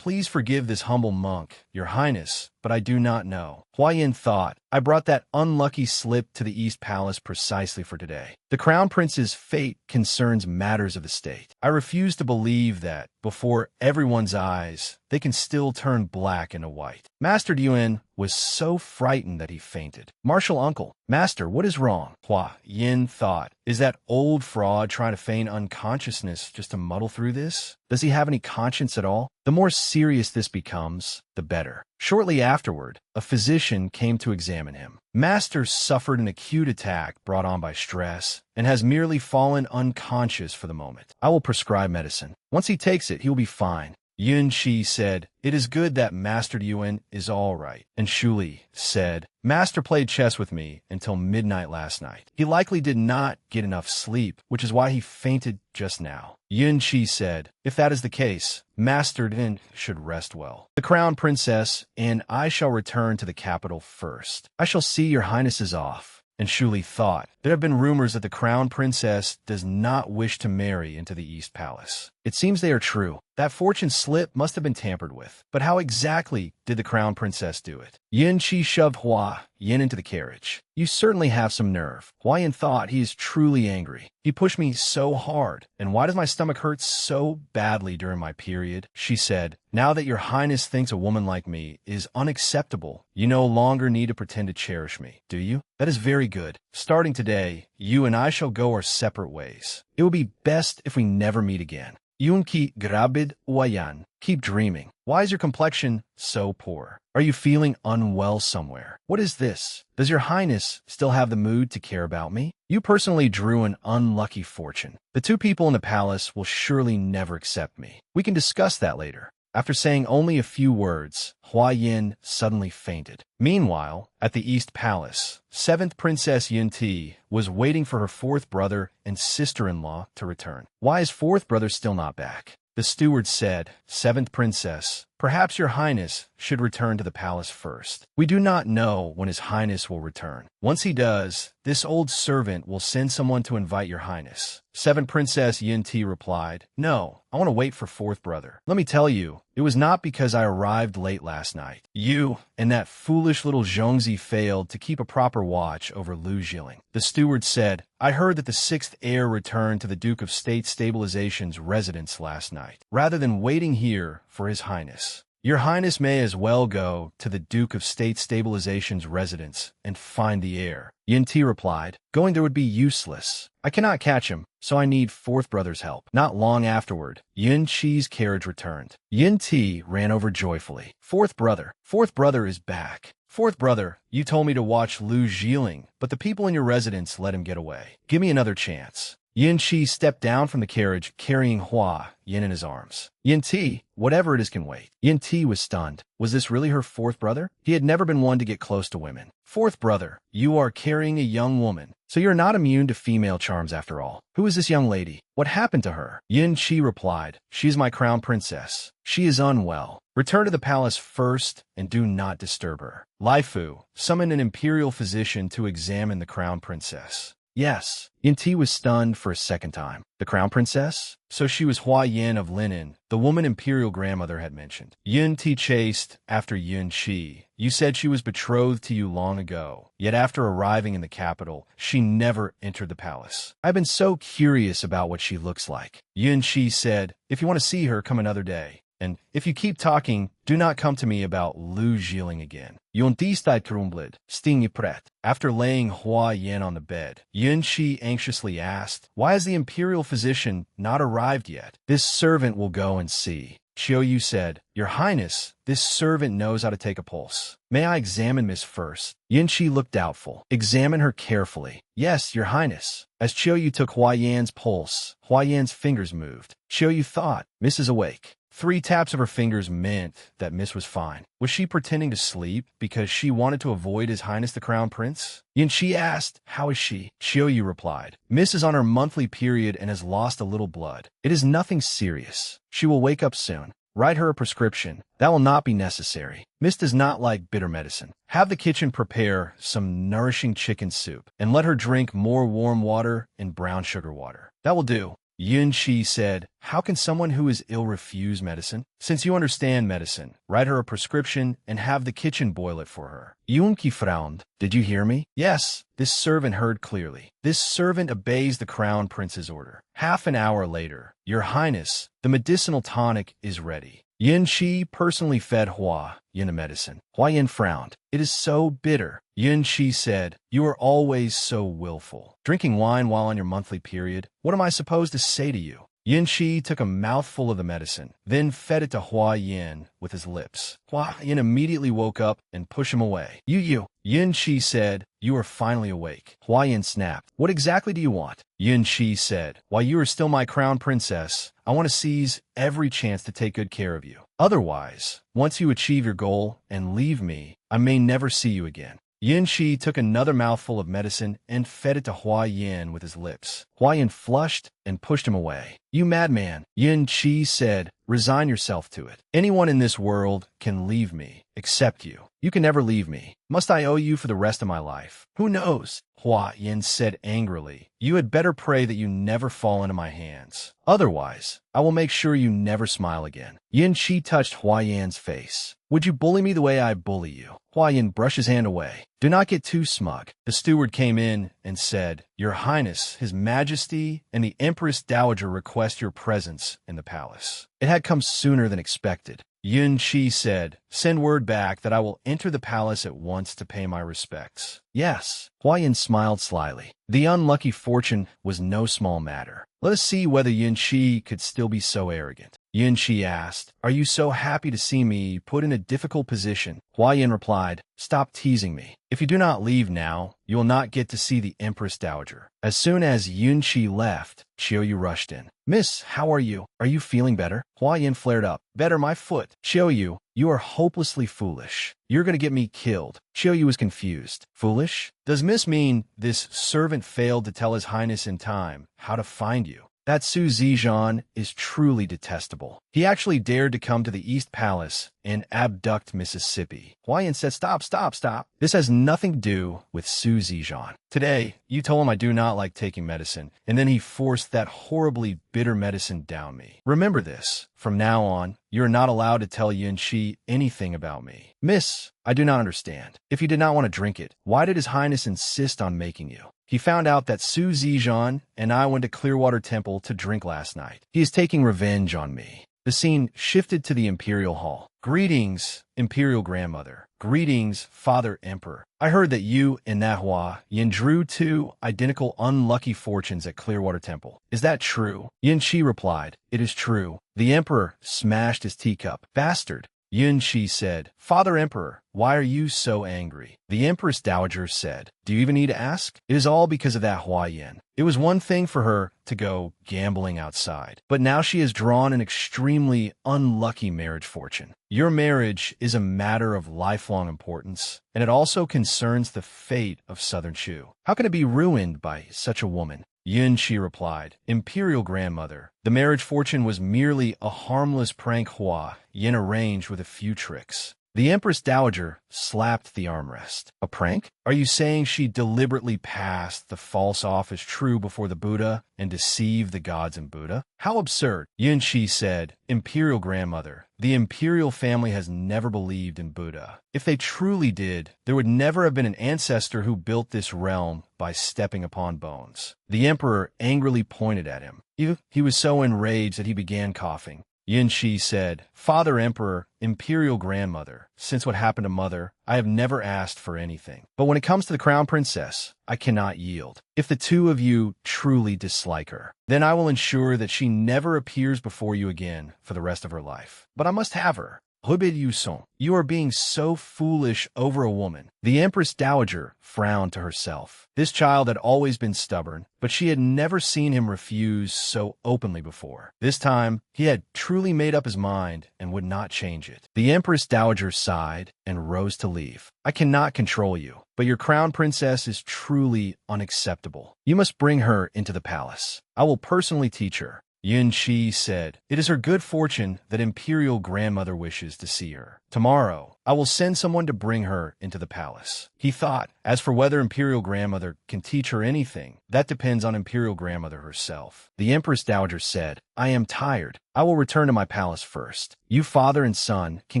Please forgive this humble monk, your highness, but I do not know. Hua Yin thought, I brought that unlucky slip to the East Palace precisely for today. The Crown Prince's fate concerns matters of the state. I refuse to believe that, before everyone's eyes, they can still turn black into white. Master Yuan was so frightened that he fainted. Martial uncle, Master, what is wrong? Hua Yin thought, is that old fraud trying to feign unconsciousness just to muddle through this? Does he have any conscience at all? The more serious this becomes, the better. Shortly afterward, a physician came to examine him. Master suffered an acute attack brought on by stress and has merely fallen unconscious for the moment. I will prescribe medicine. Once he takes it, he will be fine. Yin Qi said, It is good that Master Yuan is all right. And Shuli said, Master played chess with me until midnight last night. He likely did not get enough sleep, which is why he fainted just now. Yin Qi said, If that is the case, Master Din should rest well. The Crown Princess and I shall return to the capital first. I shall see your highnesses off. And Shuli thought, there have been rumors that the Crown Princess does not wish to marry into the East Palace. It seems they are true. That fortune slip must have been tampered with. But how exactly did the Crown Princess do it? Yin Qi shoved Hua Yin into the carriage. You certainly have some nerve. Hua Yin thought he is truly angry. He pushed me so hard. And why does my stomach hurt so badly during my period? She said, Now that your highness thinks a woman like me is unacceptable, you no longer need to pretend to cherish me, do you? That is very good. Starting today, you and I shall go our separate ways. It will be best if we never meet again. Yunki Grabid Wayan. Keep dreaming. Why is your complexion so poor? Are you feeling unwell somewhere? What is this? Does your highness still have the mood to care about me? You personally drew an unlucky fortune. The two people in the palace will surely never accept me. We can discuss that later. After saying only a few words, Hua Yin suddenly fainted. Meanwhile, at the East Palace, 7th Princess Yin Ti was waiting for her 4th brother and sister-in-law to return. Why is 4th brother still not back? The steward said, 7th Princess, perhaps your highness should return to the palace first. We do not know when his highness will return. Once he does, this old servant will send someone to invite your highness. 7th Princess Yin Ti replied, No, I want to wait for 4th brother. Let me tell you, it was not because I arrived late last night. You and that foolish little Zhongzi failed to keep a proper watch over Lu Jilin. The steward said, I heard that the 6th heir returned to the Duke of State Stabilization's residence last night, rather than waiting here for his highness. Your highness may as well go to the Duke of State Stabilization's residence and find the heir. Yin Ti replied, Going there would be useless. I cannot catch him, so I need 4th brother's help. Not long afterward, Yin Qi's carriage returned. Yin Ti ran over joyfully. 4th brother is back. 4th brother, you told me to watch Lu Jilin, but the people in your residence let him get away. Give me another chance. Yin Shi stepped down from the carriage, carrying Hua Yin in his arms. Yin Ti, whatever it is can wait. Yin Ti was stunned. Was this really her fourth brother? He had never been one to get close to women. Fourth brother, you are carrying a young woman, so you're not immune to female charms after all. Who is this young lady? What happened to her? Yin Shi replied, she is my crown princess. She is unwell. Return to the palace first and do not disturb her. Lai Fu, summon an imperial physician to examine the crown princess. Yes. Yin Ti was stunned for a second time. The crown princess? So she was Hua Yin of Linen, the woman imperial grandmother had mentioned. Yin Ti chased after Yin Shi. You said she was betrothed to you long ago, yet after arriving in the capital, she never entered the palace. I've been so curious about what she looks like. Yin Shi said, if you want to see her, come another day. And if you keep talking, do not come to me about Lu Jiling again. Yon tistai trumbled, sting pret. After laying Hua Yin on the bed, Yin Shi anxiously asked, why has the imperial physician not arrived yet? This servant will go and see. Chiu Yu said, Your Highness, this servant knows how to take a pulse. May I examine Miss first? Yin Shi looked doubtful. Examine her carefully. Yes, Your Highness. As Chiu Yu took Hua Yan's pulse, Hua Yan's fingers moved. Chiu Yu thought, Miss is awake. 3 taps of her fingers meant that Miss was fine. Was she pretending to sleep because she wanted to avoid His Highness the Crown Prince? Yin Shi asked, how is she? Chiu Yu replied, Miss is on her monthly period and has lost a little blood. It is nothing serious. She will wake up soon. Write her a prescription. That will not be necessary. Miss does not like bitter medicine. Have the kitchen prepare some nourishing chicken soup and let her drink more warm water and brown sugar water. That will do. Yin Shi said, how can someone who is ill refuse medicine? Since you understand medicine, write her a prescription and have the kitchen boil it for her. Yun Qi frowned. Did you hear me? Yes, this servant heard clearly. This servant obeys the crown prince's order. Half an hour later, Your Highness, the medicinal tonic is ready. Yin Shi personally fed Hua Yin a medicine. Hua Yin frowned. It is so bitter. Yin Shi said, you are always so willful. Drinking wine while on your monthly period? What am I supposed to say to you? Yin Shi took a mouthful of the medicine, then fed it to Hua Yin with his lips. Hua Yin immediately woke up and pushed him away. You. Yin Shi said, you are finally awake. Hua Yin snapped. What exactly do you want? Yin Shi said, while you are still my crown princess, I want to seize every chance to take good care of you. Otherwise, once you achieve your goal and leave me, I may never see you again. Yin Shi took another mouthful of medicine and fed it to Hua Yin with his lips. Hua Yin flushed and pushed him away. You madman, Yin Shi said, resign yourself to it. Anyone in this world can leave me, except you. You can never leave me. Must I owe you for the rest of my life? Who knows? Hua Yin said angrily, you had better pray that you never fall into my hands. Otherwise, I will make sure you never smile again. Yin Shi touched Hua Yan's face. Would you bully me the way I bully you? Hua Yin brushed his hand away. Do not get too smug. The steward came in and said, Your Highness, His Majesty, and the Empress Dowager request your presence in the palace. It had come sooner than expected. Yin Shi said, send word back that I will enter the palace at once to pay my respects. Yes. Hua Yin smiled slyly. The unlucky fortune was no small matter. Let us see whether Yin Shi could still be so arrogant. Yin Shi asked, are you so happy to see me put in a difficult position? Hua Yin replied, stop teasing me. If you do not leave now, you will not get to see the Empress Dowager. As soon as Yin Shi left, Chiu Yu rushed in. Miss, how are you? Are you feeling better? Hua Yin flared up. Better, my foot. Chiu Yu, you are hopelessly foolish. You're going to get me killed. Chiu Yu was confused. Foolish? Does Miss mean this servant failed to tell His Highness in time how to find you? That Su Zijian is truly detestable. He actually dared to come to the East Palace and abduct Mississippi. Hua Yin said, stop. This has nothing to do with Su Zijian. Today, you told him I do not like taking medicine, and then he forced that horribly bitter medicine down me. Remember this. From now on, you are not allowed to tell Yin Shi anything about me. Miss, I do not understand. If you did not want to drink it, why did His Highness insist on making you? He found out that Su Zijian and I went to Clearwater Temple to drink last night. He is taking revenge on me. The scene shifted to the Imperial Hall. Greetings, Imperial Grandmother. Greetings, Father Emperor. I heard that you and that Hua Yin drew 2 identical unlucky fortunes at Clearwater Temple. Is that true? Yin Shi replied, it is true. The Emperor smashed his teacup. Bastard. Yun Shi said, "Father Emperor, why are you so angry?" The Empress Dowager said, "Do you even need to ask? It is all because of that Hua Yin. It was one thing for her to go gambling outside, but now she has drawn an extremely unlucky marriage fortune. Your marriage is a matter of lifelong importance, and it also concerns the fate of Southern Shu. How can it be ruined by such a woman?" Yun Shi replied, "Imperial Grandmother, the marriage fortune was merely a harmless prank Hua Yin arranged with a few tricks." The Empress Dowager slapped the armrest. "A prank? Are you saying she deliberately passed the false off as true before the Buddha and deceived the gods and Buddha? How absurd!" Yun Shi said, "Imperial Grandmother, the imperial family has never believed in Buddha. If they truly did, there would never have been an ancestor who built this realm by stepping upon bones." The emperor angrily pointed at him. He was so enraged that he began coughing. Yin Shi said, "Father Emperor, Imperial Grandmother, since what happened to Mother, I have never asked for anything. But when it comes to the Crown Princess, I cannot yield. If the two of you truly dislike her, then I will ensure that she never appears before you again for the rest of her life. But I must have her. Hubid Yuson, you are being so foolish over a woman." The Empress Dowager frowned to herself. This child had always been stubborn, but she had never seen him refuse so openly before. This time, he had truly made up his mind and would not change it. The Empress Dowager sighed and rose to leave. "I cannot control you, but your crown princess is truly unacceptable. You must bring her into the palace. I will personally teach her." Yun Shi said, "It is her good fortune that Imperial Grandmother wishes to see her. Tomorrow, I will send someone to bring her into the palace." He thought, as for whether Imperial Grandmother can teach her anything, that depends on Imperial Grandmother herself. The Empress Dowager said, "I am tired. I will return to my palace first. You father and son can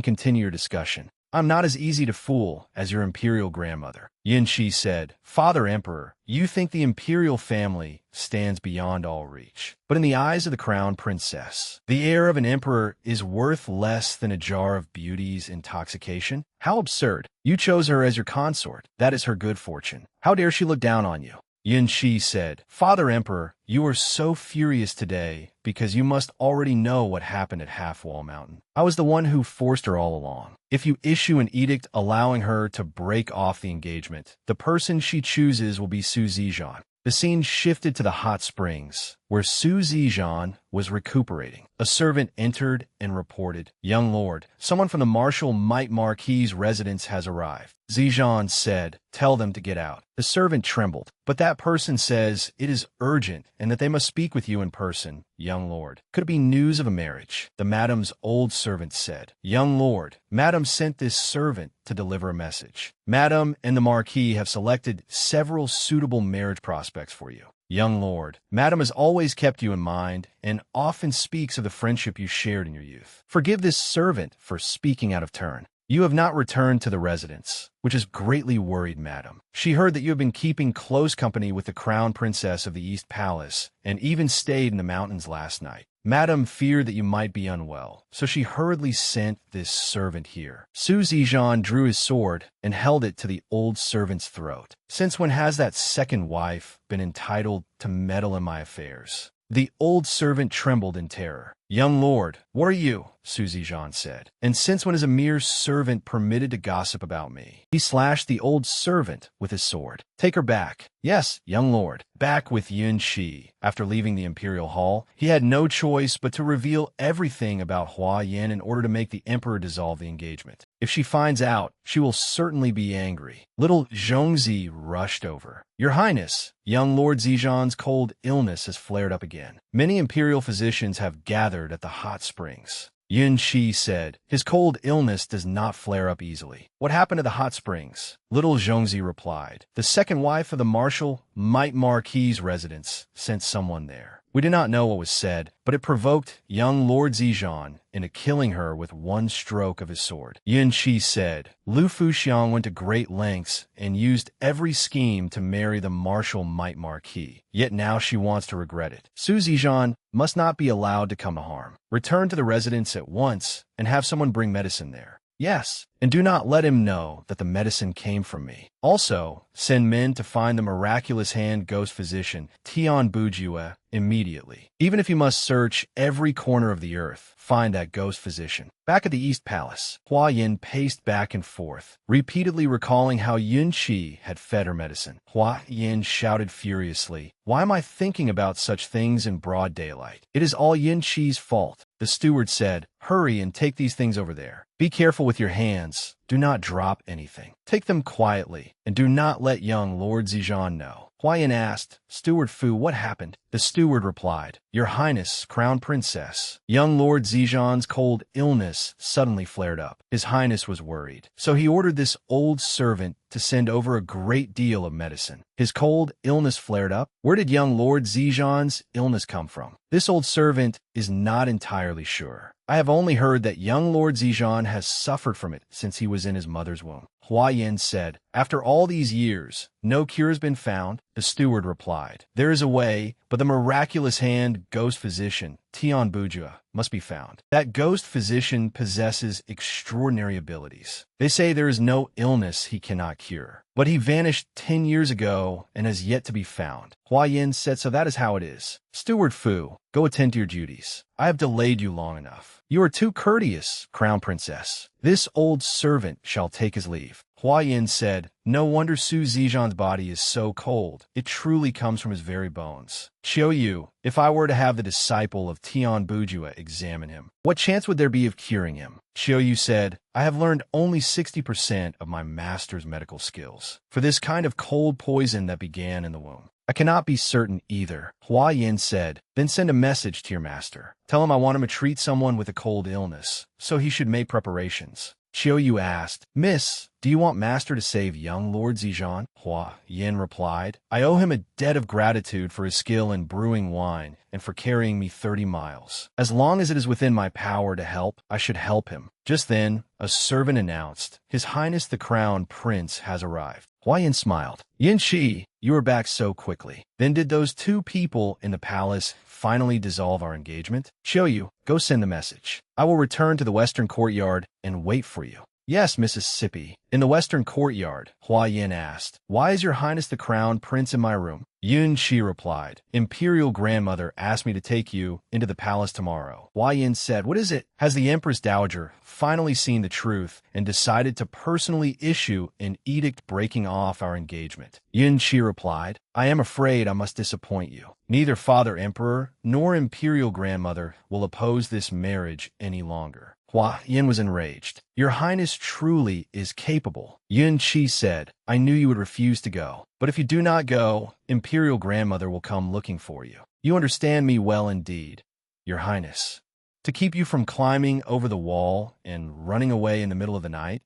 continue your discussion. I'm not as easy to fool as your Imperial Grandmother." Yin Shi said, "Father Emperor, you think the imperial family stands beyond all reach. But in the eyes of the crown princess, the heir of an emperor is worth less than a jar of beauty's intoxication? How absurd! You chose her as your consort. That is her good fortune. How dare she look down on you?" Yin Shi said, "Father Emperor, you are so furious today because you must already know what happened at Half-Wall Mountain. I was the one who forced her all along. If you issue an edict allowing her to break off the engagement, the person she chooses will be Su Zijian." The scene shifted to the hot springs, where Su Zijian was recuperating. A servant entered and reported, "Young lord, someone from the Marshal Might Marquis's residence has arrived." Zijian said, "Tell them to get out." The servant trembled, "But that person says it is urgent and that they must speak with you in person, young lord." "Could it be news of a marriage?" the madam's old servant said. "Young lord, madam sent this servant to deliver a message. Madam and the Marquis have selected several suitable marriage prospects for you." "Young lord, madam has always kept you in mind and often speaks of the friendship you shared in your youth. Forgive this servant for speaking out of turn. You have not returned to the residence, which has greatly worried madam. She heard that you have been keeping close company with the crown princess of the East Palace and even stayed in the mountains last night. Madam feared that you might be unwell, so she hurriedly sent this servant here." Su Zijian drew his sword and held it to the old servant's throat. "Since when has that second wife been entitled to meddle in my affairs?" The old servant trembled in terror. "Young lord, what are you?" Su Zijian said. "And since when is a mere servant permitted to gossip about me?" He slashed the old servant with his sword. "Take her back." "Yes, young lord." Back with Yun Shi. After leaving the imperial hall, he had no choice but to reveal everything about Hua Yin in order to make the emperor dissolve the engagement. If she finds out, she will certainly be angry. Little Zhongzi rushed over. "Your Highness, young Lord Zijian's cold illness has flared up again. Many imperial physicians have gathered at the hot springs." Yun Shi said, "His cold illness does not flare up easily." "What happened to the hot springs?" Little Zhongzi replied, "The second wife of the Marshal Might Marquis's residence sent someone there. We did not know what was said, but it provoked young Lord Zijian into killing her with one stroke of his sword." Yun Shi said, "Lu Fuxiang went to great lengths and used every scheme to marry the Marshal Might Marquis, yet now she wants to regret it. Su Zijian must not be allowed to come to harm. Return to the residence at once and have someone bring medicine there." "Yes, and do not let him know that the medicine came from me. Also, send men to find the miraculous hand ghost physician, Tian Bujue, immediately. Even if you must search every corner of the earth, find that ghost physician. Back at the East Palace, Hua Yin paced back and forth, repeatedly recalling how Yun Qi had fed her medicine. Hua Yin shouted furiously, "Why am I thinking about such things in broad daylight? It is all Yun Qi's fault." The steward said, "Hurry and take these things over there. Be careful with your hands. Do not drop anything. Take them quietly, and do not let young Lord Zijan know." Hua Yin asked, "Steward Fu, what happened?" The steward replied, "Your Highness, Crown Princess, young Lord Zijan's cold illness suddenly flared up. His Highness was worried, so he ordered this old servant to send over a great deal of medicine. His cold illness flared up? Where did young Lord Zijan's illness come from? This old servant is not entirely sure. I have only heard that young Lord Zijan has suffered from it since he was in his mother's womb." Hua Yin said, "After all these years, no cure has been found?" The steward replied, "There is a way, but the miraculous hand ghost physician, Tian Bujue, must be found. That ghost physician possesses extraordinary abilities. They say there is no illness he cannot cure. But he vanished 10 years ago and has yet to be found." Hua Yin said, "So that is how it is. Steward Fu, go attend to your duties. I have delayed you long enough. You are too courteous, Crown Princess. This old servant shall take his leave." Hua Yin said, "No wonder Su Zijan's body is so cold. It truly comes from his very bones. Qiu Yu, if I were to have the disciple of Tian Bujue examine him, what chance would there be of curing him?" Qiu Yu said, "I have learned only 60% of my master's medical skills for this kind of cold poison that began in the womb. I cannot be certain either." Hua Yin said, "Then send a message to your master. Tell him I want him to treat someone with a cold illness, so he should make preparations." Qiu Yu asked, "Miss, do you want master to save young Lord Zijan?" Hua Yin replied, "I owe him a debt of gratitude for his skill in brewing wine and for carrying me 30 miles. As long as it is within my power to help, I should help him." Just then, a servant announced, "His Highness the Crown Prince has arrived." Hua Yin smiled. "Yin Qi, you are back so quickly. Then did those two people in the palace finally dissolve our engagement?" "Qiu Yu, go send the message. I will return to the western courtyard and wait for you." "Yes, Mississippi." In the western courtyard, Hua Yin asked, "Why is your Highness the Crown Prince in my room?" Yun Qi replied, "Imperial Grandmother asked me to take you into the palace tomorrow." Hua Yin said, "What is it?" Has the Empress Dowager finally seen the truth and decided to personally issue an edict breaking off our engagement? Yun Qi replied, "I am afraid I must disappoint you. Neither Father Emperor nor Imperial Grandmother will oppose this marriage any longer." Hua Yin was enraged. "Your Highness truly is capable." Yun Qi said, "I knew you would refuse to go. But if you do not go, Imperial Grandmother will come looking for you. You understand me well indeed, Your Highness. To keep you from climbing over the wall and running away in the middle of the night,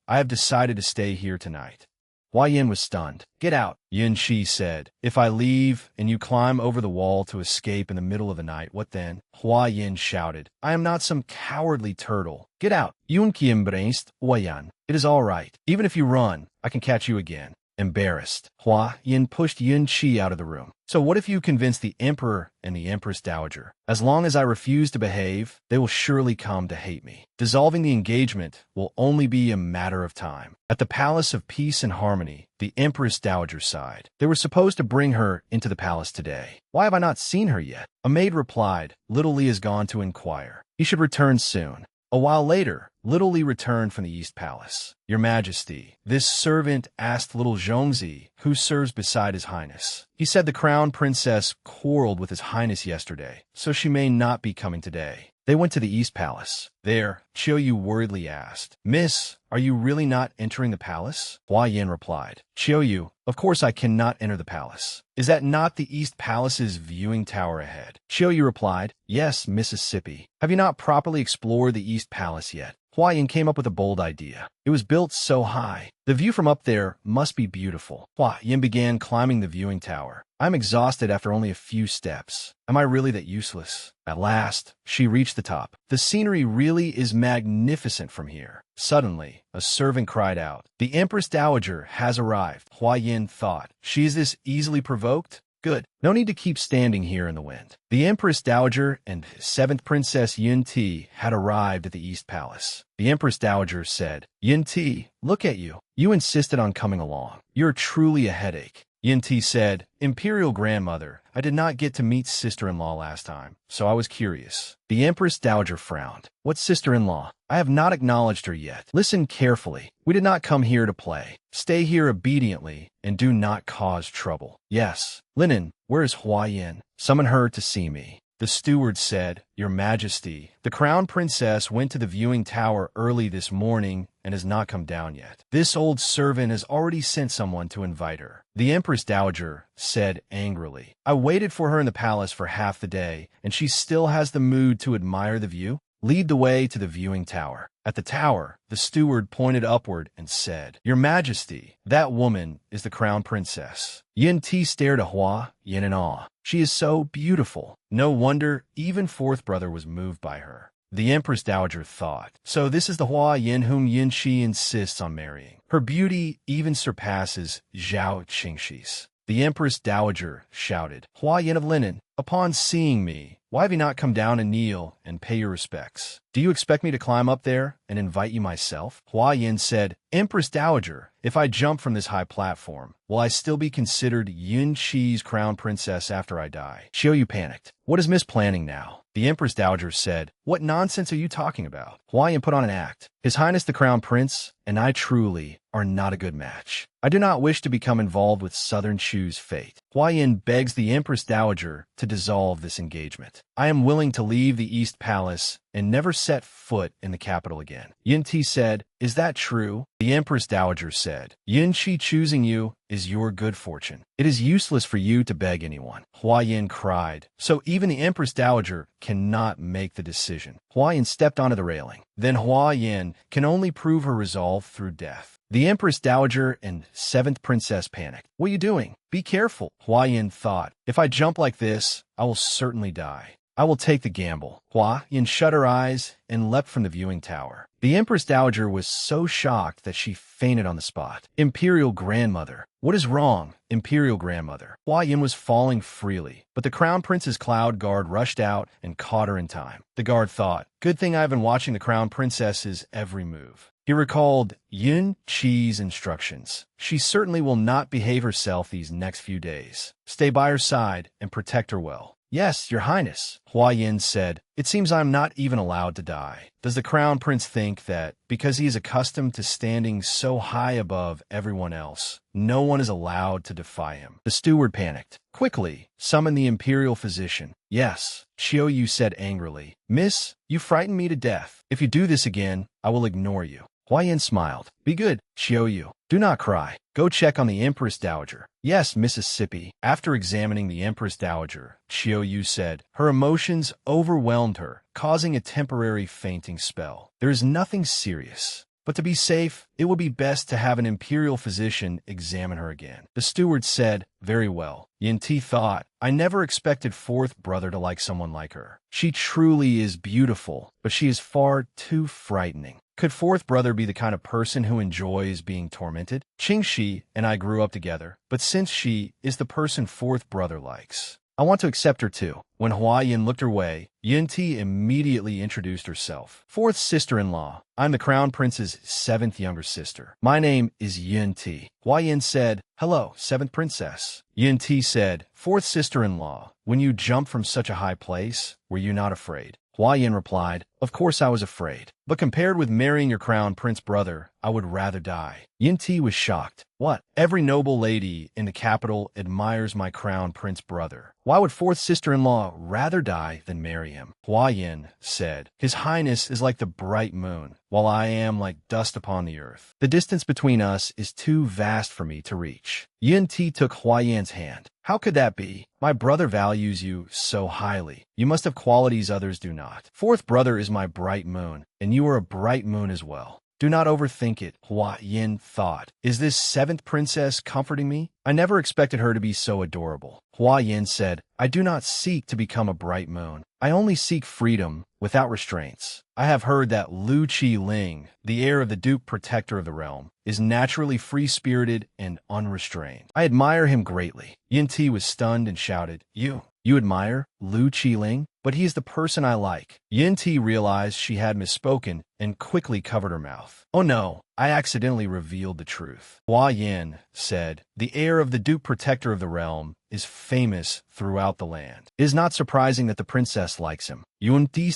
I have decided to stay here tonight." Hua Yin was stunned. "Get out," Yun Qi said. "If I leave and you climb over the wall to escape in the middle of the night, what then?" Hua Yin shouted, "I am not some cowardly turtle. Get out." Yun Qi embraced Hua Yin. "It is all right. Even if you run, I can catch you again." Embarrassed, Hua Yin pushed Yun Qi out of the room. "So what if you convince the Emperor and the Empress Dowager? As long as I refuse to behave, they will surely come to hate me. Dissolving the engagement will only be a matter of time." At the Palace of Peace and Harmony, the Empress Dowager sighed. "They were supposed to bring her into the palace today. Why have I not seen her yet?" A maid replied, "Little Li has gone to inquire. He should return soon." A while later, Little Li returned from the East Palace. "Your Majesty, this servant asked little Zhongzi, who serves beside His Highness. He said the Crown Princess quarreled with His Highness yesterday, so she may not be coming today." They went to the East Palace. There, Qiu Yu worriedly asked, "Miss, are you really not entering the palace?" Hua Yin replied, "Qiu Yu, of course I cannot enter the palace. Is that not the East Palace's viewing tower ahead?" Qiu Yu replied, "Yes, Mississippi. Have you not properly explored the East Palace yet?" Hua Yin came up with a bold idea. It was built so high. The view from up there must be beautiful. Hua Yin began climbing the viewing tower. "I'm exhausted after only a few steps. Am I really that useless?" At last, she reached the top. "The scenery really is magnificent from here." Suddenly, a servant cried out, "The Empress Dowager has arrived." Hua Yin thought, "She is this easily provoked? Good. No need to keep standing here in the wind. The Empress Dowager and 7th Princess Yun-Ti had arrived at the East Palace. The Empress Dowager said, Yun-Ti, look at you. You insisted on coming along. You're truly a headache. Yin-Ti said, Imperial Grandmother, I did not get to meet sister-in-law last time, so I was curious. The Empress Dowager frowned. What sister-in-law? I have not acknowledged her yet. Listen carefully. We did not come here to play. Stay here obediently and do not cause trouble. Yes. Linen, where is Hua Yin? Summon her to see me. The steward said, Your Majesty, the Crown Princess went to the viewing tower early this morning and has not come down yet. This old servant has already sent someone to invite her. The Empress Dowager said angrily, I waited for her in the palace for half the day, and she still has the mood to admire the view? Lead the way to the viewing tower. At the tower, the steward pointed upward and said, Your Majesty, that woman is the Crown Princess. Yin-Ti stared at Hua Yin in awe. She is so beautiful. No wonder even 4th brother was moved by her. The Empress Dowager thought, so this is the Hua Yin whom Yin-Chi insists on marrying. Her beauty even surpasses Zhao Qingxi's. The Empress Dowager shouted, Hua Yin of Linen, upon seeing me, why have you not come down and kneel and pay your respects? Do you expect me to climb up there and invite you myself? Hua Yin said, Empress Dowager, if I jump from this high platform, will I still be considered Yin-Chi's crown princess after I die? Xiaoyu panicked. What is Miss planning now? The Empress Dowager said, What nonsense are you talking about? Hua Yin put on an act. His Highness the Crown Prince and I truly are not a good match. I do not wish to become involved with Southern Chu's fate. Hua Yin begs the Empress Dowager to dissolve this engagement. I am willing to leave the East Palace and never set foot in the capital again. Yin-Ti said, Is that true? The Empress Dowager said, Yin-Chi choosing you is your good fortune. It is useless for you to beg anyone. Hua Yin cried. So even the Empress Dowager cannot make the decision. Hua Yin stepped onto the railing. Then Hua Yin can only prove her resolve through death. The Empress Dowager and 7th Princess panicked. What are you doing? Be careful. Hua Yin thought, if I jump like this, I will certainly die. I will take the gamble. Hua Yin shut her eyes and leapt from the viewing tower. The Empress Dowager was so shocked that she fainted on the spot. Imperial Grandmother. What is wrong, Imperial Grandmother? Hua Yin was falling freely, but the Crown Prince's cloud guard rushed out and caught her in time. The guard thought, good thing I've been watching the Crown Princess's every move. He recalled Yin-Chi's instructions. She certainly will not behave herself these next few days. Stay by her side and protect her well. Yes, Your Highness, Hua Yin said. It seems I'm not even allowed to die. Does the Crown Prince think that, because he is accustomed to standing so high above everyone else, no one is allowed to defy him? The steward panicked. Quickly, summon the Imperial Physician. Yes, Xiaoyu said angrily. Miss, you frightened me to death. If you do this again, I will ignore you. Hua Yin smiled. Be good, Xiaoyu. Do not cry. Go check on the Empress Dowager. Yes, Mississippi. After examining the Empress Dowager, Xiaoyu said, her emotions overwhelmed her, causing a temporary fainting spell. There is nothing serious. But to be safe, it will be best to have an imperial physician examine her again. The steward said, very well. Yin-Ti thought, I never expected 4th brother to like someone like her. She truly is beautiful, but she is far too frightening. Could 4th brother be the kind of person who enjoys being tormented? Qingxi and I grew up together, but since she is the person 4th brother likes, I want to accept her too. When Hua Yin looked her way, Yin-Ti immediately introduced herself. 4th sister-in-law, I'm the Crown Prince's 7th younger sister. My name is Yin-Ti. Hua Yin said, hello, 7th Princess. Yin-Ti said, 4th sister-in-law, when you jumped from such a high place, were you not afraid? Hua Yin replied, of course I was afraid. But compared with marrying your Crown Prince brother, I would rather die. Yin-Ti was shocked. What? Every noble lady in the capital admires my Crown Prince brother. Why would 4th sister-in-law rather die than marry him? Hua Yin said, His Highness is like the bright moon, while I am like dust upon the earth. The distance between us is too vast for me to reach. Yin-Ti took Hua Yin's hand. How could that be? My brother values you so highly. You must have qualities others do not. 4th brother is my bright moon, and you are a bright moon as well. Do not overthink it, Hua Yin thought. Is this 7th princess comforting me? I never expected her to be so adorable. Hua Yin said, I do not seek to become a bright moon. I only seek freedom without restraints. I have heard that Lu Ling, the heir of the Duke Protector of the realm, is naturally free-spirited and unrestrained. I admire him greatly. Yin Ti was stunned and shouted, You admire Lu Ling? But he is the person I like. Yin Ti realized she had misspoken and quickly covered her mouth. Oh no, I accidentally revealed the truth. Hua Yin said, the heir of the Duke Protector of the realm is famous throughout the land. It is not surprising that the princess likes him. Yun Ti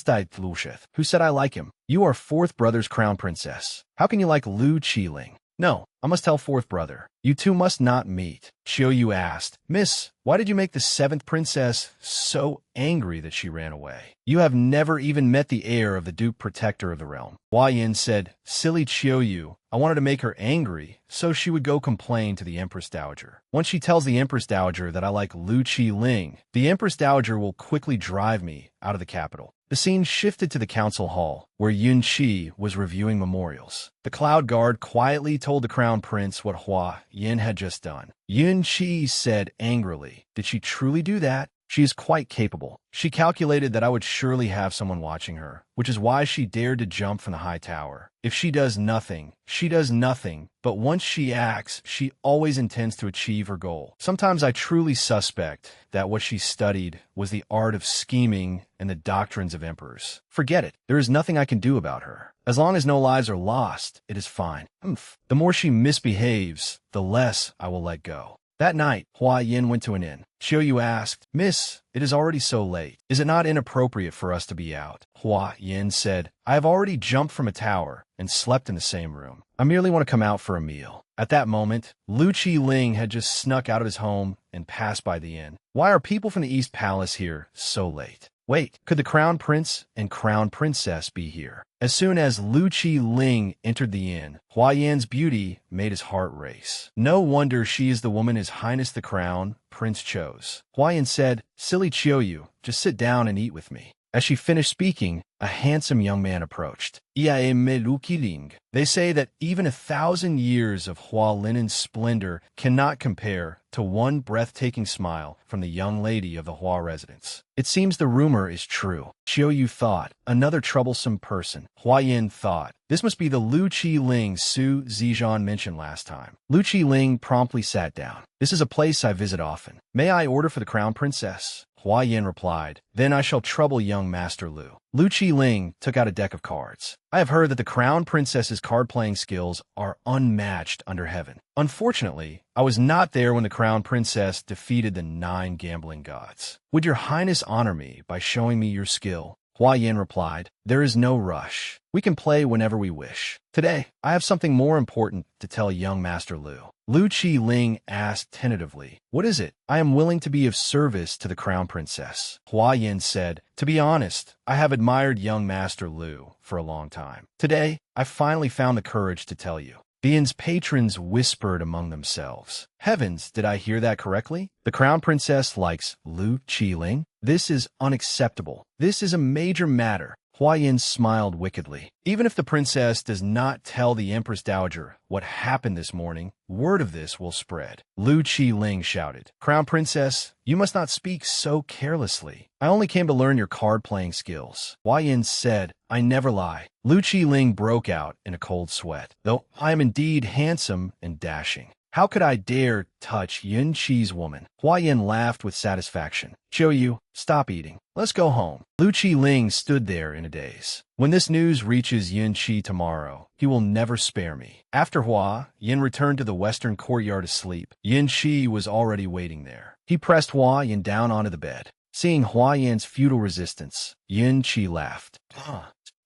Who said I like him? You are fourth brother's crown princess. How can you like Lu Ling? No, I must tell fourth brother. You two must not meet. Xiaoyu asked, Miss, why did you make the seventh princess so angry that she ran away? You have never even met the heir of the Duke Protector of the realm. Hua Yin said, Silly Xiaoyu, I wanted to make her angry, so she would go complain to the Empress Dowager. Once she tells the Empress Dowager that I like Lu Ling, the Empress Dowager will quickly drive me out of the capital. The scene shifted to the council hall, where Yun Qi was reviewing memorials. The Cloud Guard quietly told the Crown Prince what Hua Yin had just done. Yun Qi said angrily, Did she truly do that? She is quite capable. She calculated that I would surely have someone watching her, which is why she dared to jump from the high tower. If she does nothing, she does nothing, but once she acts, she always intends to achieve her goal. Sometimes I truly suspect that what she studied was the art of scheming and the doctrines of emperors. Forget it. There is nothing I can do about her. As long as no lives are lost, it is fine. The more she misbehaves, the less I will let go. That night, Hua Yin went to an inn. Xiaoyu asked, Miss, it is already so late. Is it not inappropriate for us to be out? Hua Yin said, I have already jumped from a tower and slept in the same room. I merely want to come out for a meal. At that moment, Lu Ling had just snuck out of his home and passed by the inn. Why are people from the East Palace here so late? Wait, could the Crown Prince and Crown Princess be here? As soon as Lu Ling entered the inn, Hua Yin's beauty made his heart race. No wonder she is the woman His Highness the Crown Prince chose. Hua Yin said, Silly Xiaoyu, just sit down and eat with me. As she finished speaking, a handsome young man approached. They say that even 1,000 years of Hua Linen's splendor cannot compare to one breathtaking smile from the young lady of the Hua residence. It seems the rumor is true. Xiaoyu thought, another troublesome person. Hua Yin thought, this must be the Lu Ling Su Zijian mentioned last time. Lu Ling promptly sat down. This is a place I visit often. May I order for the Crown Princess? Hua Yin replied, Then I shall trouble young Master Lu. Lu Ling took out a deck of cards. I have heard that the Crown Princess's card-playing skills are unmatched under heaven. Unfortunately, I was not there when the Crown Princess defeated the 9 gambling gods. Would your Highness honor me by showing me your skill? Hua Yin replied, There is no rush. We can play whenever we wish. Today, I have something more important to tell young Master Lu. Lu Ling asked tentatively, What is it? I am willing to be of service to the Crown Princess. Hua Yin said, To be honest, I have admired young Master Lu for a long time. Today, I finally found the courage to tell you. The inn's patrons whispered among themselves. Heavens, did I hear that correctly? The Crown Princess likes Lu Ling? This is unacceptable. This is a major matter. Hua Yin smiled wickedly. Even if the princess does not tell the Empress Dowager what happened this morning, word of this will spread. Lu Ling shouted, Crown Princess, you must not speak so carelessly. I only came to learn your card-playing skills. Hua Yin said, I never lie. Lu Ling broke out in a cold sweat. Though I am indeed handsome and dashing. How could I dare touch Yun Qi's woman? Hua Yin laughed with satisfaction. Xiaoyu, stop eating. Let's go home. Lu Ling stood there in a daze. When this news reaches Yun Qi tomorrow, he will never spare me. After Hua Yin returned to the western courtyard to sleep, Yun Qi was already waiting there. He pressed Hua Yin down onto the bed. Seeing Hua Yin's futile resistance, Yun Qi laughed.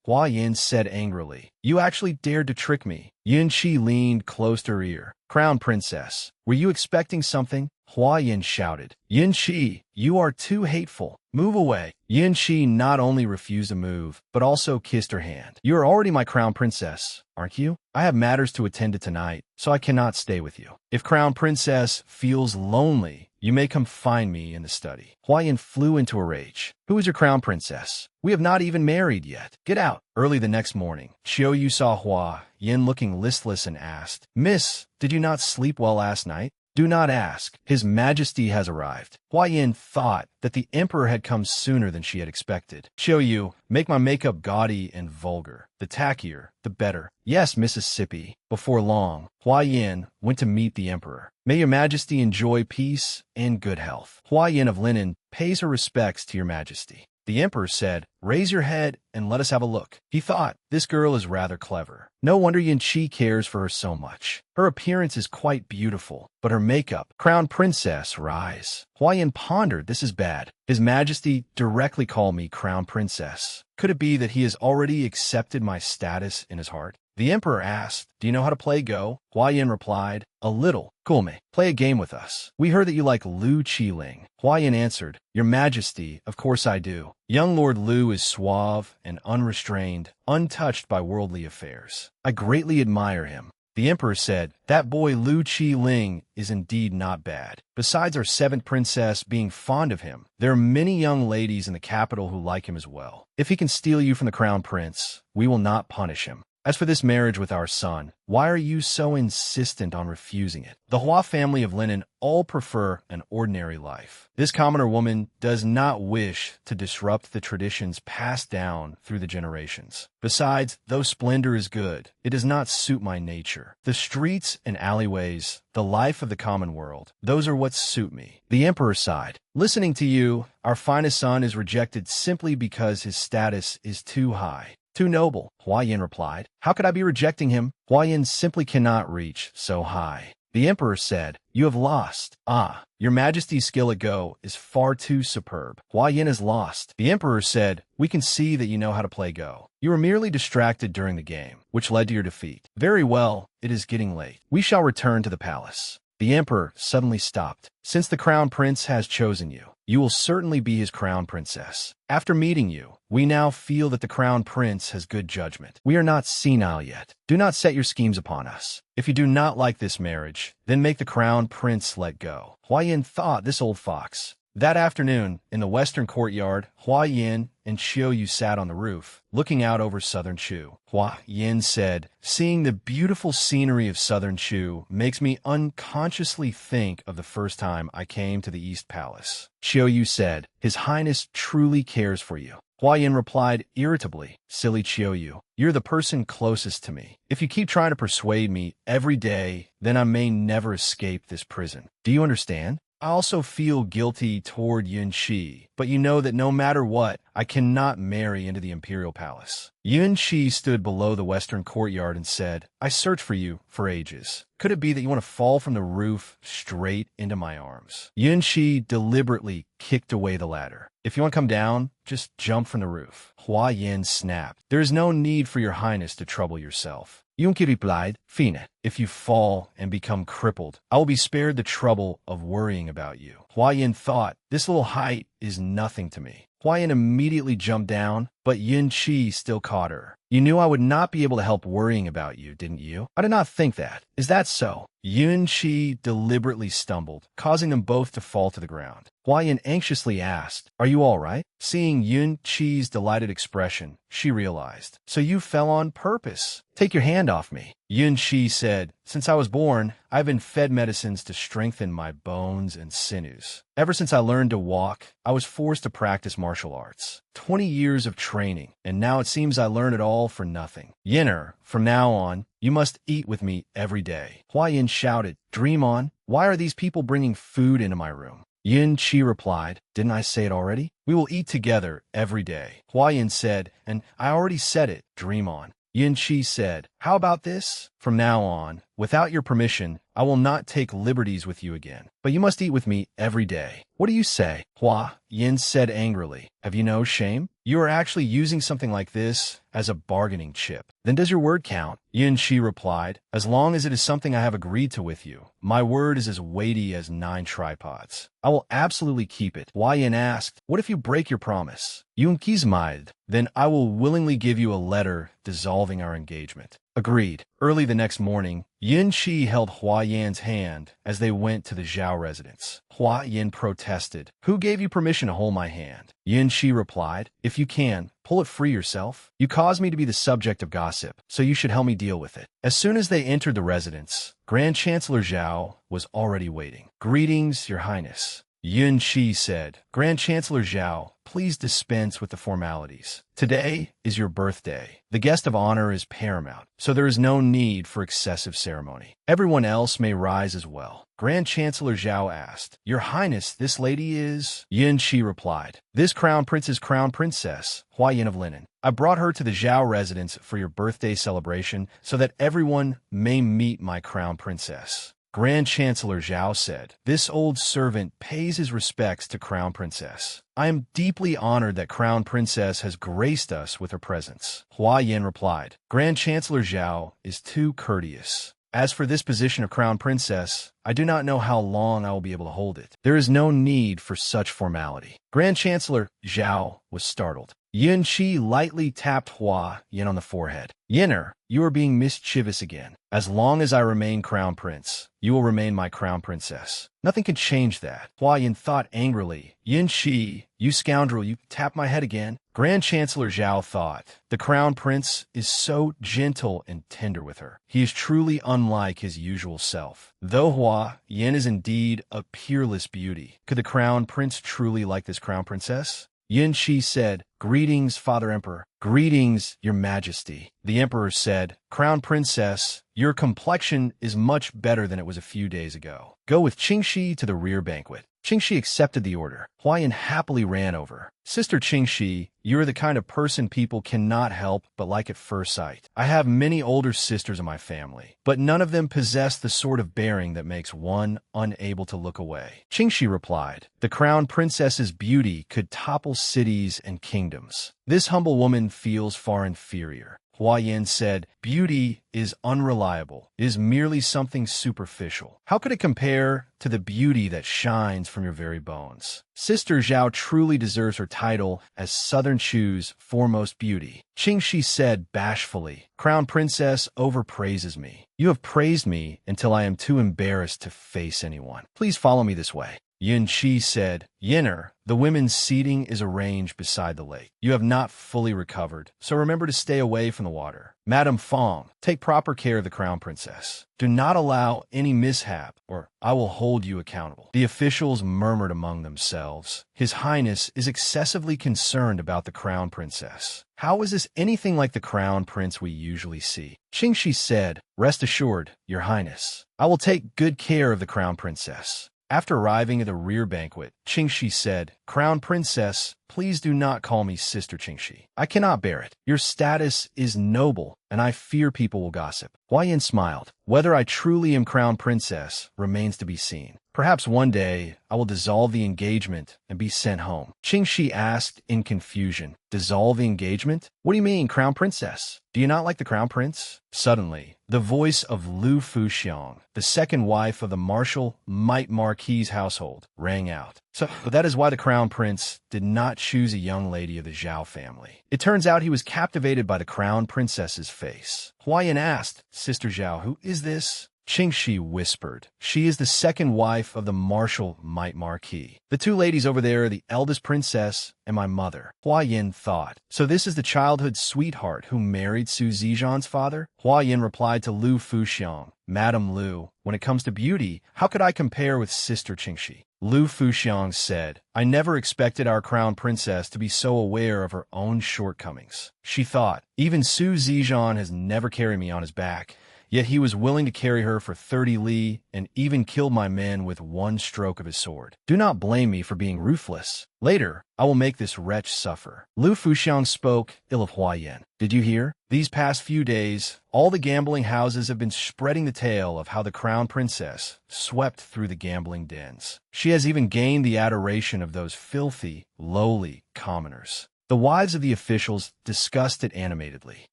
Hua Yin said angrily, You actually dared to trick me. Yun Qi leaned close to her ear. Crown Princess, were you expecting something? Hua Yin shouted. Yun Qi, you are too hateful. Move away. Yun Qi not only refused to move, but also kissed her hand. You are already my Crown Princess, aren't you? I have matters to attend to tonight, so I cannot stay with you. If Crown Princess feels lonely, you may come find me in the study. Hua Yin flew into a rage. Who is your Crown Princess? We have not even married yet. Get out. Early the next morning, Xiaoyu saw Hua Yin looking listless and asked, Miss, did you not sleep well last night? "Do not ask. His Majesty has arrived." Hua Yin thought that the emperor had come sooner than she had expected. "Yu, make my makeup gaudy and vulgar. The tackier, the better." "Yes, Mississippi." Before long, Hua Yin went to meet the emperor. "May your Majesty enjoy peace and good health." Hua Yin of Linen pays her respects to your Majesty. The emperor said, "Raise your head and let us have a look." He thought, this girl is rather clever. No wonder Yin Qi cares for her so much. Her appearance is quite beautiful, but her makeup, crown princess, rise. Hua Yin pondered, this is bad. His Majesty directly called me crown princess. Could it be that he has already accepted my status in his heart? The emperor asked, "Do you know how to play Go?" Hua Yin replied, "A little." "Kulme, play a game with us. We heard that you like Lu Qiling." Hua Yin answered, "Your Majesty, of course I do." Young Lord Lu is suave and unrestrained, untouched by worldly affairs. I greatly admire him. The emperor said, "That boy Lu Qiling is indeed not bad. Besides our seventh princess being fond of him, there are many young ladies in the capital who like him as well. If he can steal you from the crown prince, we will not punish him. As for this marriage with our son, why are you so insistent on refusing it? The Hua family of Linen all prefer an ordinary life. This commoner woman does not wish to disrupt the traditions passed down through the generations. Besides, though splendor is good, it does not suit my nature. The streets and alleyways, the life of the common world, those are what suit me." The emperor sighed. "Listening to you, our finest son is rejected simply because his status is too high. Too noble," Hua Yin replied. "How could I be rejecting him? Hua Yin simply cannot reach so high." The emperor said, "You have lost." "Ah, your Majesty's skill at Go is far too superb. Hua Yin is lost." The emperor said, "We can see that you know how to play Go. You were merely distracted during the game, which led to your defeat. Very well, it is getting late. We shall return to the palace." The emperor suddenly stopped. "Since the crown prince has chosen you, you will certainly be his crown princess. After meeting you, we now feel that the crown prince has good judgment. We are not senile yet. Do not set your schemes upon us. If you do not like this marriage, then make the crown prince let go." Hua Yin thought, this old fox. That afternoon, in the western courtyard, Hua Yin and Yu sat on the roof, looking out over southern Chu. Hua Yin said, "Seeing the beautiful scenery of southern Chu makes me unconsciously think of the first time I came to the East Palace." Yu said, "His Highness truly cares for you." Hua Yin replied irritably, "Silly Yu, you're the person closest to me. If you keep trying to persuade me every day, then I may never escape this prison. Do you understand? I also feel guilty toward Yin Qi, but you know that no matter what, I cannot marry into the imperial palace." Yin Qi stood below the western courtyard and said, "I searched for you for ages. Could it be that you want to fall from the roof straight into my arms?" Yin Qi deliberately kicked away the ladder. "If you want to come down, just jump from the roof." Hua Yin snapped, "There is no need for your highness to trouble yourself." Yin Qi replied, "Fine, if you fall and become crippled, I will be spared the trouble of worrying about you." Hua Yin thought, this little height is nothing to me. Hua Yin immediately jumped down, but Yin Qi still caught her. "You knew I would not be able to help worrying about you, didn't you?" "I did not think that." "Is that so?" Yin Qi deliberately stumbled, causing them both to fall to the ground. Hua Yin anxiously asked, "Are you all right?" Seeing Yin Qi's delighted expression, she realized, "So you fell on purpose. Take your hand off me." Yin Qi said, "Since I was born, I've been fed medicines to strengthen my bones and sinews. Ever since I learned to walk, I was forced to practice martial arts. 20 years of training, and now it seems I learned it all for nothing. Yinner, from now on, you must eat with me every day." Hua Yin shouted, "Dream on! Why are these people bringing food into my room?" Yin Qi replied, "Didn't I say it already? We will eat together every day." Hua Yin said, "And I already said it, dream on." Yin Qi said, "How about this? From now on, without your permission, I will not take liberties with you again. But you must eat with me every day. What do you say?" Hua Yin said angrily, "Have you no shame? You are actually using something like this as a bargaining chip. Then does your word count?" Yin Qi replied, "As long as it is something I have agreed to with you, my word is as weighty as 9 tripods. I will absolutely keep it." Hua Yin asked, "What if you break your promise?" "Yun Qi's mind. Then I will willingly give you a letter dissolving our engagement." Agreed. Early the next morning, Yin Shi held Hua Yan's hand as they went to the Zhao residence. Hua Yan protested. Who gave you permission to hold my hand? Yin Shi replied, if you can, pull it free yourself. You caused me to be the subject of gossip, so you should help me deal with it. As soon as they entered the residence, Grand Chancellor Zhao was already waiting. Greetings, Your Highness. Yun Shi said, Grand Chancellor Zhao, please dispense with the formalities. Today is your birthday. The guest of honor is paramount, so there is no need for excessive ceremony. Everyone else may rise as well. Grand Chancellor Zhao asked, Your Highness, this lady is... Yun Shi replied, This crown prince is Crown Princess, Hua Yin of Linen. I brought her to the Zhao residence for your birthday celebration so that everyone may meet my crown princess. Grand Chancellor Zhao said, This old servant pays his respects to Crown Princess. I am deeply honored that Crown Princess has graced us with her presence. Hua Yin replied, Grand Chancellor Zhao is too courteous. As for this position of Crown Princess, I do not know how long I will be able to hold it. There is no need for such formality. Grand Chancellor Zhao was startled. Yin Shi lightly tapped Hua Yin on the forehead. Yinner, you are being mischievous again. As long as I remain Crown Prince, you will remain my Crown Princess. Nothing can change that. Hua Yin thought angrily. Yin Shi, you scoundrel, you tapped my head again. Grand Chancellor Zhao thought, the Crown Prince is so gentle and tender with her. He is truly unlike his usual self. Though Hua Yin is indeed a peerless beauty, could the Crown Prince truly like this Crown Princess? Yin Shi said, Greetings, Father Emperor. Greetings, Your Majesty. The Emperor said, Crown Princess, your complexion is much better than it was a few days ago. Go with Qingxi to the rear banquet. Qingxi accepted the order. Hua Yin happily ran over. Sister Qingxi, you are the kind of person people cannot help but like at first sight. I have many older sisters in my family, but none of them possess the sort of bearing that makes one unable to look away. Qingxi replied, The Crown Princess's beauty could topple cities and kingdoms. This humble woman feels far inferior. Hua Yin said, Beauty is unreliable, is merely something superficial. How could it compare to the beauty that shines from your very bones? Sister Zhao truly deserves her title as Southern Chu's foremost beauty. Qingxi said bashfully, Crown Princess overpraises me. You have praised me until I am too embarrassed to face anyone. Please follow me this way. Yin Shi said, Yinner, the women's seating is arranged beside the lake. You have not fully recovered, so remember to stay away from the water. Madame Fong, take proper care of the Crown Princess. Do not allow any mishap, or I will hold you accountable. The officials murmured among themselves. His Highness is excessively concerned about the Crown Princess. How is this anything like the Crown Prince we usually see? Qingxi said, Rest assured, Your Highness. I will take good care of the Crown Princess. After arriving at the rear banquet, Qingxi said, Crown Princess, please do not call me Sister Qingxi. I cannot bear it. Your status is noble, and I fear people will gossip. Hua Yin smiled. Whether I truly am Crown Princess remains to be seen. Perhaps one day I will dissolve the engagement and be sent home. Qingxi asked in confusion, Dissolve the engagement? What do you mean, Crown Princess? Do you not like the Crown Prince? Suddenly, the voice of Lu Fuxiang, the second wife of the Marshal Might Marquis' household, rang out. So that is why the Crown Prince did not choose a young lady of the Zhao family. It turns out he was captivated by the Crown Princess's face. Hua Yin asked, Sister Zhao, who is this? Qingxi whispered, She is the second wife of the Marshal Might Marquis. The two ladies over there are the eldest princess and my mother. Hua Yin thought, So this is the childhood sweetheart who married Su Zijian's father? Hua Yin replied to Lu Fuxiang, Madam Lu, when it comes to beauty, how could I compare with Sister Qingxi? Lu Fuxiang said, I never expected our Crown Princess to be so aware of her own shortcomings. She thought, even Su Zijian has never carried me on his back. Yet he was willing to carry her for 30 li and even killed my men with one stroke of his sword. Do not blame me for being ruthless. Later, I will make this wretch suffer. Lu Fuxiang spoke ill of Hua Yin. Did you hear? These past few days, all the gambling houses have been spreading the tale of how the Crown Princess swept through the gambling dens. She has even gained the adoration of those filthy, lowly commoners. The wives of the officials discussed it animatedly.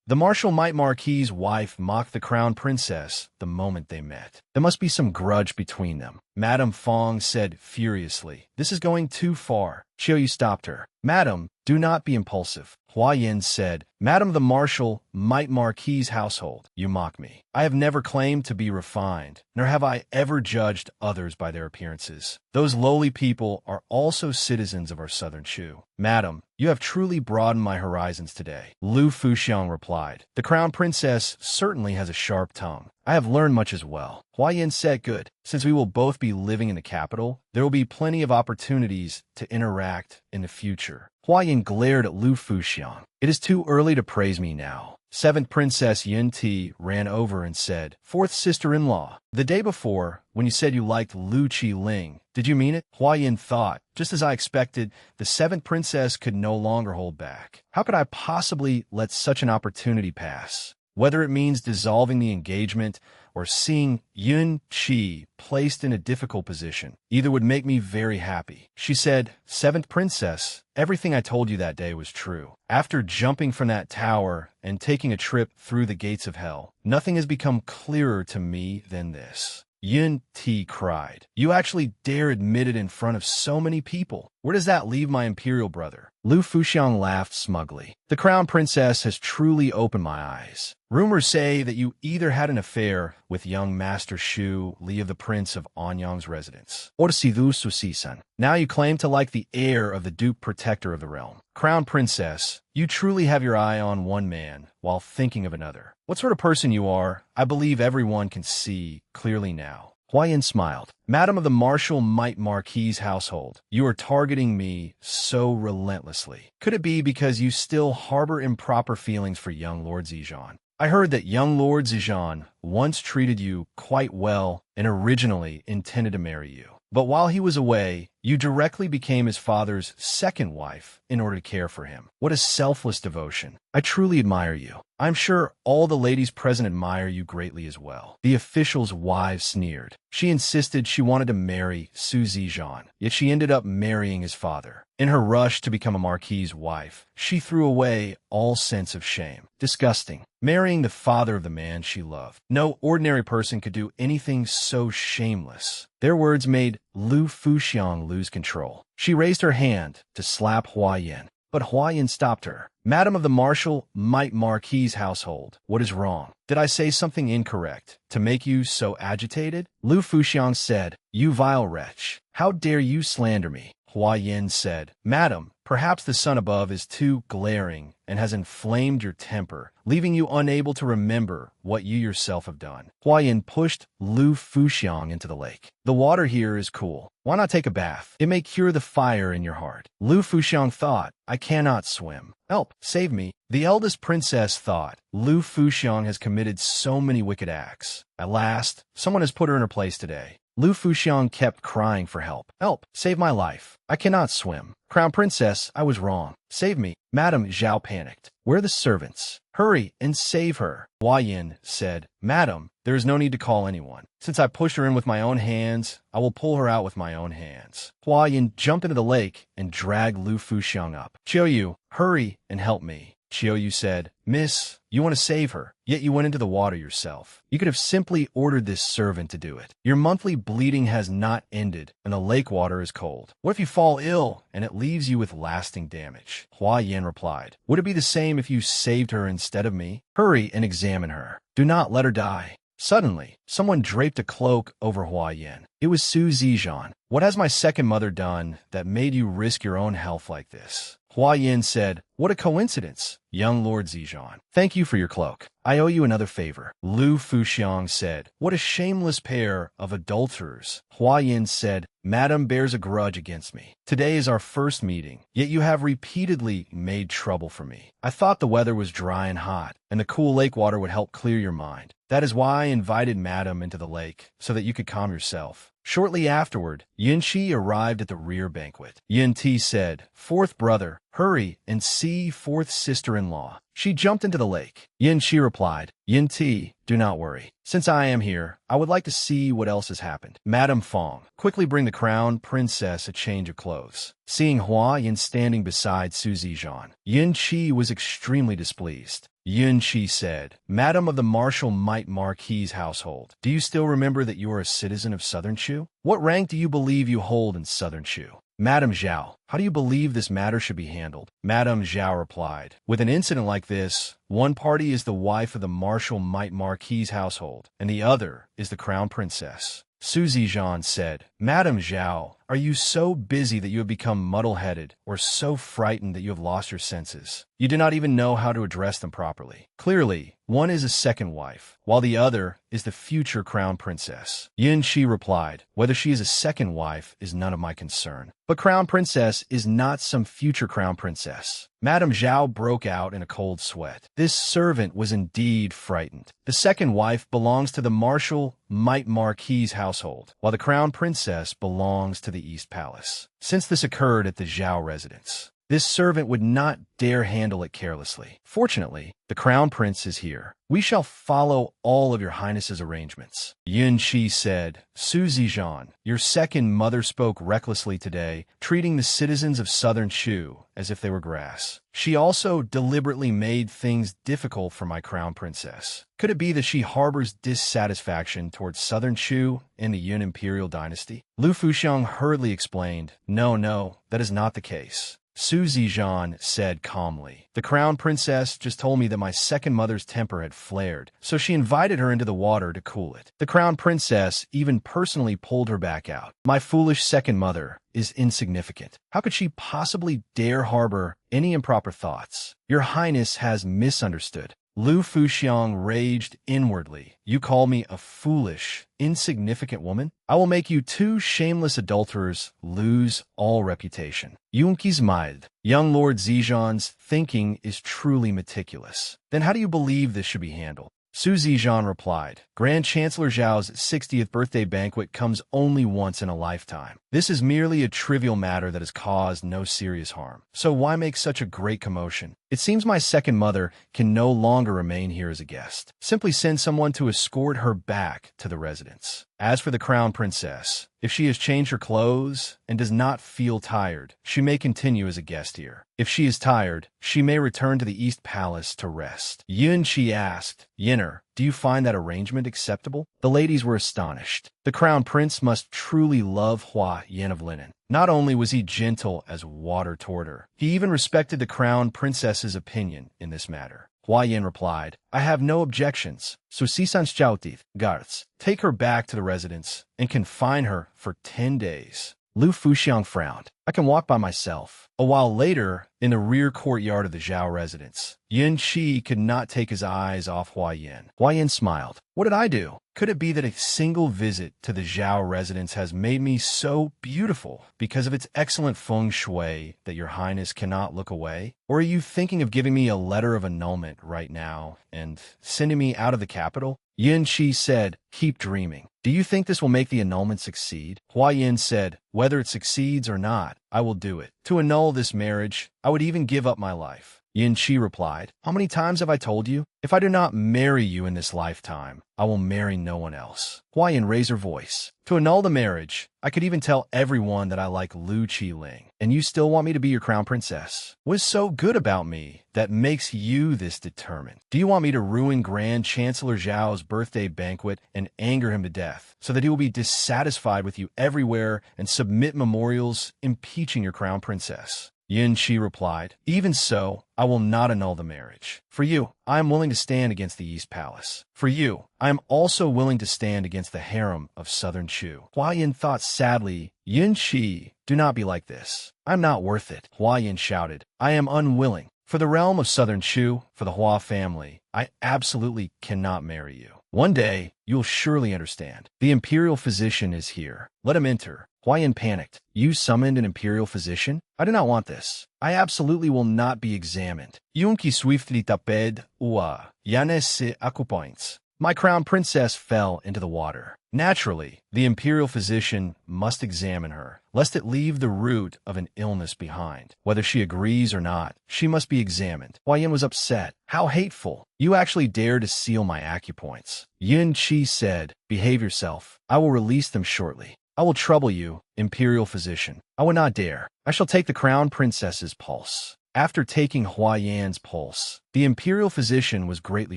The Marshal Might Marquis' wife mocked the Crown Princess the moment they met. There must be some grudge between them. Madame Fong said furiously, This is going too far. Qiuyu stopped her. Madam, Do not be impulsive. Hua Yin said, Madam the Marshal, Might Marquis's household, you mock me. I have never claimed to be refined, nor have I ever judged others by their appearances. Those lowly people are also citizens of our southern Shu. Madam, you have truly broadened my horizons today. Lu Fuxiang replied, the crown princess certainly has a sharp tongue. I have learned much as well. Hua Yin said, good. Since we will both be living in the capital, there will be plenty of opportunities to interact in the future. Hua Yin glared at Lu Fuxiang. It is too early to praise me now. Seventh Princess Yin Ti ran over and said, Fourth sister-in-law, the day before, when you said you liked Lu Ling, did you mean it? Hua Yin thought, just as I expected, the seventh princess could no longer hold back. How could I possibly let such an opportunity pass? Whether it means dissolving the engagement or seeing Yun Qi placed in a difficult position, either would make me very happy. She said, Seventh Princess, everything I told you that day was true. After jumping from that tower and taking a trip through the gates of hell, nothing has become clearer to me than this. Yun Ti cried. You actually dare admit it in front of so many people. Where does that leave my imperial brother? Lu Fuxiang laughed smugly. The crown princess has truly opened my eyes. Rumors say that you either had an affair with young Master Shu, Li of the Prince of Anyang's residence, or Sidu Susisan. Now you claim to like the heir of the Duke Protector of the realm. Crown princess, you truly have your eye on one man while thinking of another. What sort of person you are, I believe everyone can see clearly now. Hua Yin smiled. Madam of the Marshal Might Marquis's household, you are targeting me so relentlessly. Could it be because you still harbor improper feelings for young Lord Zijan? I heard that young Lord Zijan once treated you quite well and originally intended to marry you. But while he was away, you directly became his father's second wife in order to care for him. What a selfless devotion. I truly admire you. I'm sure all the ladies present admire you greatly as well. The official's wife sneered. She insisted she wanted to marry Su Zijan, yet she ended up marrying his father. In her rush to become a marquis's wife, she threw away all sense of shame. Disgusting. Marrying the father of the man she loved. No ordinary person could do anything so shameless. Their words made Lu Fuxiang lose control. She raised her hand to slap Hua Yin, but Hua Yin stopped her. Madam of the Marshal Might Marquis's household, what is wrong? Did I say something incorrect to make you so agitated? Lu Fuxiang said, You vile wretch, how dare you slander me? Hua Yin said, Madam, perhaps the sun above is too glaring and has inflamed your temper, leaving you unable to remember what you yourself have done. Hua Yin pushed Lu Fuxiang into the lake. The water here is cool. Why not take a bath? It may cure the fire in your heart. Lu Fuxiang thought, I cannot swim. Help, save me. The eldest princess thought, Lu Fuxiang has committed so many wicked acts. At last, someone has put her in her place today. Lu Fuxiang kept crying for help. Help, save my life. I cannot swim. Crown Princess, I was wrong. Save me. Madam Zhao panicked. Where are the servants? Hurry and save her. Hua Yin said, Madam, there is no need to call anyone. Since I pushed her in with my own hands, I will pull her out with my own hands. Hua Yin jumped into the lake and dragged Lu Fuxiang up. Qiuyu, hurry and help me. Qiuyu said, Miss, you want to save her, yet you went into the water yourself. You could have simply ordered this servant to do it. Your monthly bleeding has not ended, and the lake water is cold. What if you fall ill, and it leaves you with lasting damage? Hua Yin replied, Would it be the same if you saved her instead of me? Hurry and examine her. Do not let her die. Suddenly, someone draped a cloak over Hua Yin. It was Su Zijan. What has my second mother done that made you risk your own health like this? Hua Yin said, What a coincidence, young Lord Zijan. Thank you for your cloak. I owe you another favor. Lu Fuxiang said, What a shameless pair of adulterers. Hua Yin said, Madam bears a grudge against me. Today is our first meeting, yet you have repeatedly made trouble for me. I thought the weather was dry and hot, and the cool lake water would help clear your mind. That is why I invited Madam into the lake, so that you could calm yourself. Shortly afterward, Yin Qi arrived at the rear banquet. Yin Ti said, Fourth brother, hurry and see fourth sister-in-law. She jumped into the lake. Yin Qi replied, Yin Ti, do not worry. Since I am here, I would like to see what else has happened. Madam Fong, quickly bring the crown princess a change of clothes. Seeing Hua Yin standing beside Su Zijan, Yin Qi was extremely displeased. Yin Qi said, Madam of the Marshal Might Marquis's household, do you still remember that you are a citizen of Southern Shu? What rank do you believe you hold in Southern Shu? Madame Zhao, how do you believe this matter should be handled? Madame Zhao replied, with an incident like this, one party is the wife of the Marshal Might Marquis's household, and the other is the crown princess. Su Zizhan said, Madame Zhao, are you so busy that you have become muddle-headed or so frightened that you have lost your senses? You do not even know how to address them properly. Clearly, one is a second wife, while the other is the future crown princess. Yin Shi replied, whether she is a second wife is none of my concern. But crown princess is not some future crown princess. Madame Zhao broke out in a cold sweat. This servant was indeed frightened. The second wife belongs to the Marshal Might Marquis's household, while the crown princess belongs to the East Palace. Since this occurred at the Zhao residence, this servant would not dare handle it carelessly. Fortunately, the crown prince is here. We shall follow all of your highness's arrangements. Yun Shi said, Su Zizhan, your second mother spoke recklessly today, treating the citizens of southern Shu as if they were grass. She also deliberately made things difficult for my crown princess. Could it be that she harbors dissatisfaction towards southern Shu and the Yun imperial dynasty? Lu Fuxiang hurriedly explained, No, that is not the case. Su Zizhan said calmly, the crown princess just told me that my second mother's temper had flared, so she invited her into the water to cool it. The crown princess even personally pulled her back out. My foolish second mother is insignificant. How could she possibly dare harbor any improper thoughts? Your highness has misunderstood. Lu Fuxiang raged inwardly. You call me a foolish, insignificant woman? I will make you two shameless adulterers lose all reputation. Yunqi's mild. Young Lord Zizhan's thinking is truly meticulous. Then how do you believe this should be handled? Su Zizhan replied, Grand Chancellor Zhao's 60th birthday banquet comes only once in a lifetime. This is merely a trivial matter that has caused no serious harm. So why make such a great commotion? It seems my second mother can no longer remain here as a guest. Simply send someone to escort her back to the residence. As for the crown princess, if she has changed her clothes and does not feel tired, she may continue as a guest here. If she is tired, she may return to the East Palace to rest. Yun Qi asked, Yinner, do you find that arrangement acceptable? The ladies were astonished. The crown prince must truly love Hua Yin of Linen. Not only was he gentle as water toward her, he even respected the crown princess's opinion in this matter. Hua Yin replied, I have no objections. So Sisan's Jiaotith, guards, take her back to the residence and confine her for 10 days. Lu Fuxiang frowned. I can walk by myself. A while later, in the rear courtyard of the Zhao residence, Yin Qi could not take his eyes off Hua Yin. Hua Yin smiled. What did I do? Could it be that a single visit to the Zhao residence has made me so beautiful because of its excellent feng shui that your highness cannot look away? Or are you thinking of giving me a letter of annulment right now and sending me out of the capital? Yin Qi said, keep dreaming. Do you think this will make the annulment succeed? Hua Yin said, whether it succeeds or not, I will do it. To annul this marriage, I would even give up my life. Yin Qi replied, how many times have I told you? If I do not marry you in this lifetime, I will marry no one else. Hua Yin raised her voice. To annul the marriage, I could even tell everyone that I like Lu Qiling, and you still want me to be your crown princess? What is so good about me that makes you this determined? Do you want me to ruin Grand Chancellor Zhao's birthday banquet and anger him to death, so that he will be dissatisfied with you everywhere and submit memorials impeaching your crown princess? Yin Qi replied, even so, I will not annul the marriage. For you, I am willing to stand against the East Palace. For you, I am also willing to stand against the harem of southern Shu. Hua Yin thought sadly, Yin Qi, do not be like this. I am not worth it. Hua Yin shouted, I am unwilling. For the realm of southern Shu, for the Hua family, I absolutely cannot marry you. One day, you'll surely understand. The imperial physician is here. Let him enter. Hua Yin panicked. You summoned an imperial physician? I do not want this. I absolutely will not be examined. Yunqi swiftly taped ua, yanese acupoints. My crown princess fell into the water. Naturally, the imperial physician must examine her, lest it leave the root of an illness behind. Whether she agrees or not, she must be examined. Hua Yin was upset. How hateful. You actually dare to seal my acupoints. Yin Qi said, behave yourself. I will release them shortly. I will trouble you, imperial physician. I will not dare. I shall take the crown princess's pulse. After taking Hua Yan's pulse, the imperial physician was greatly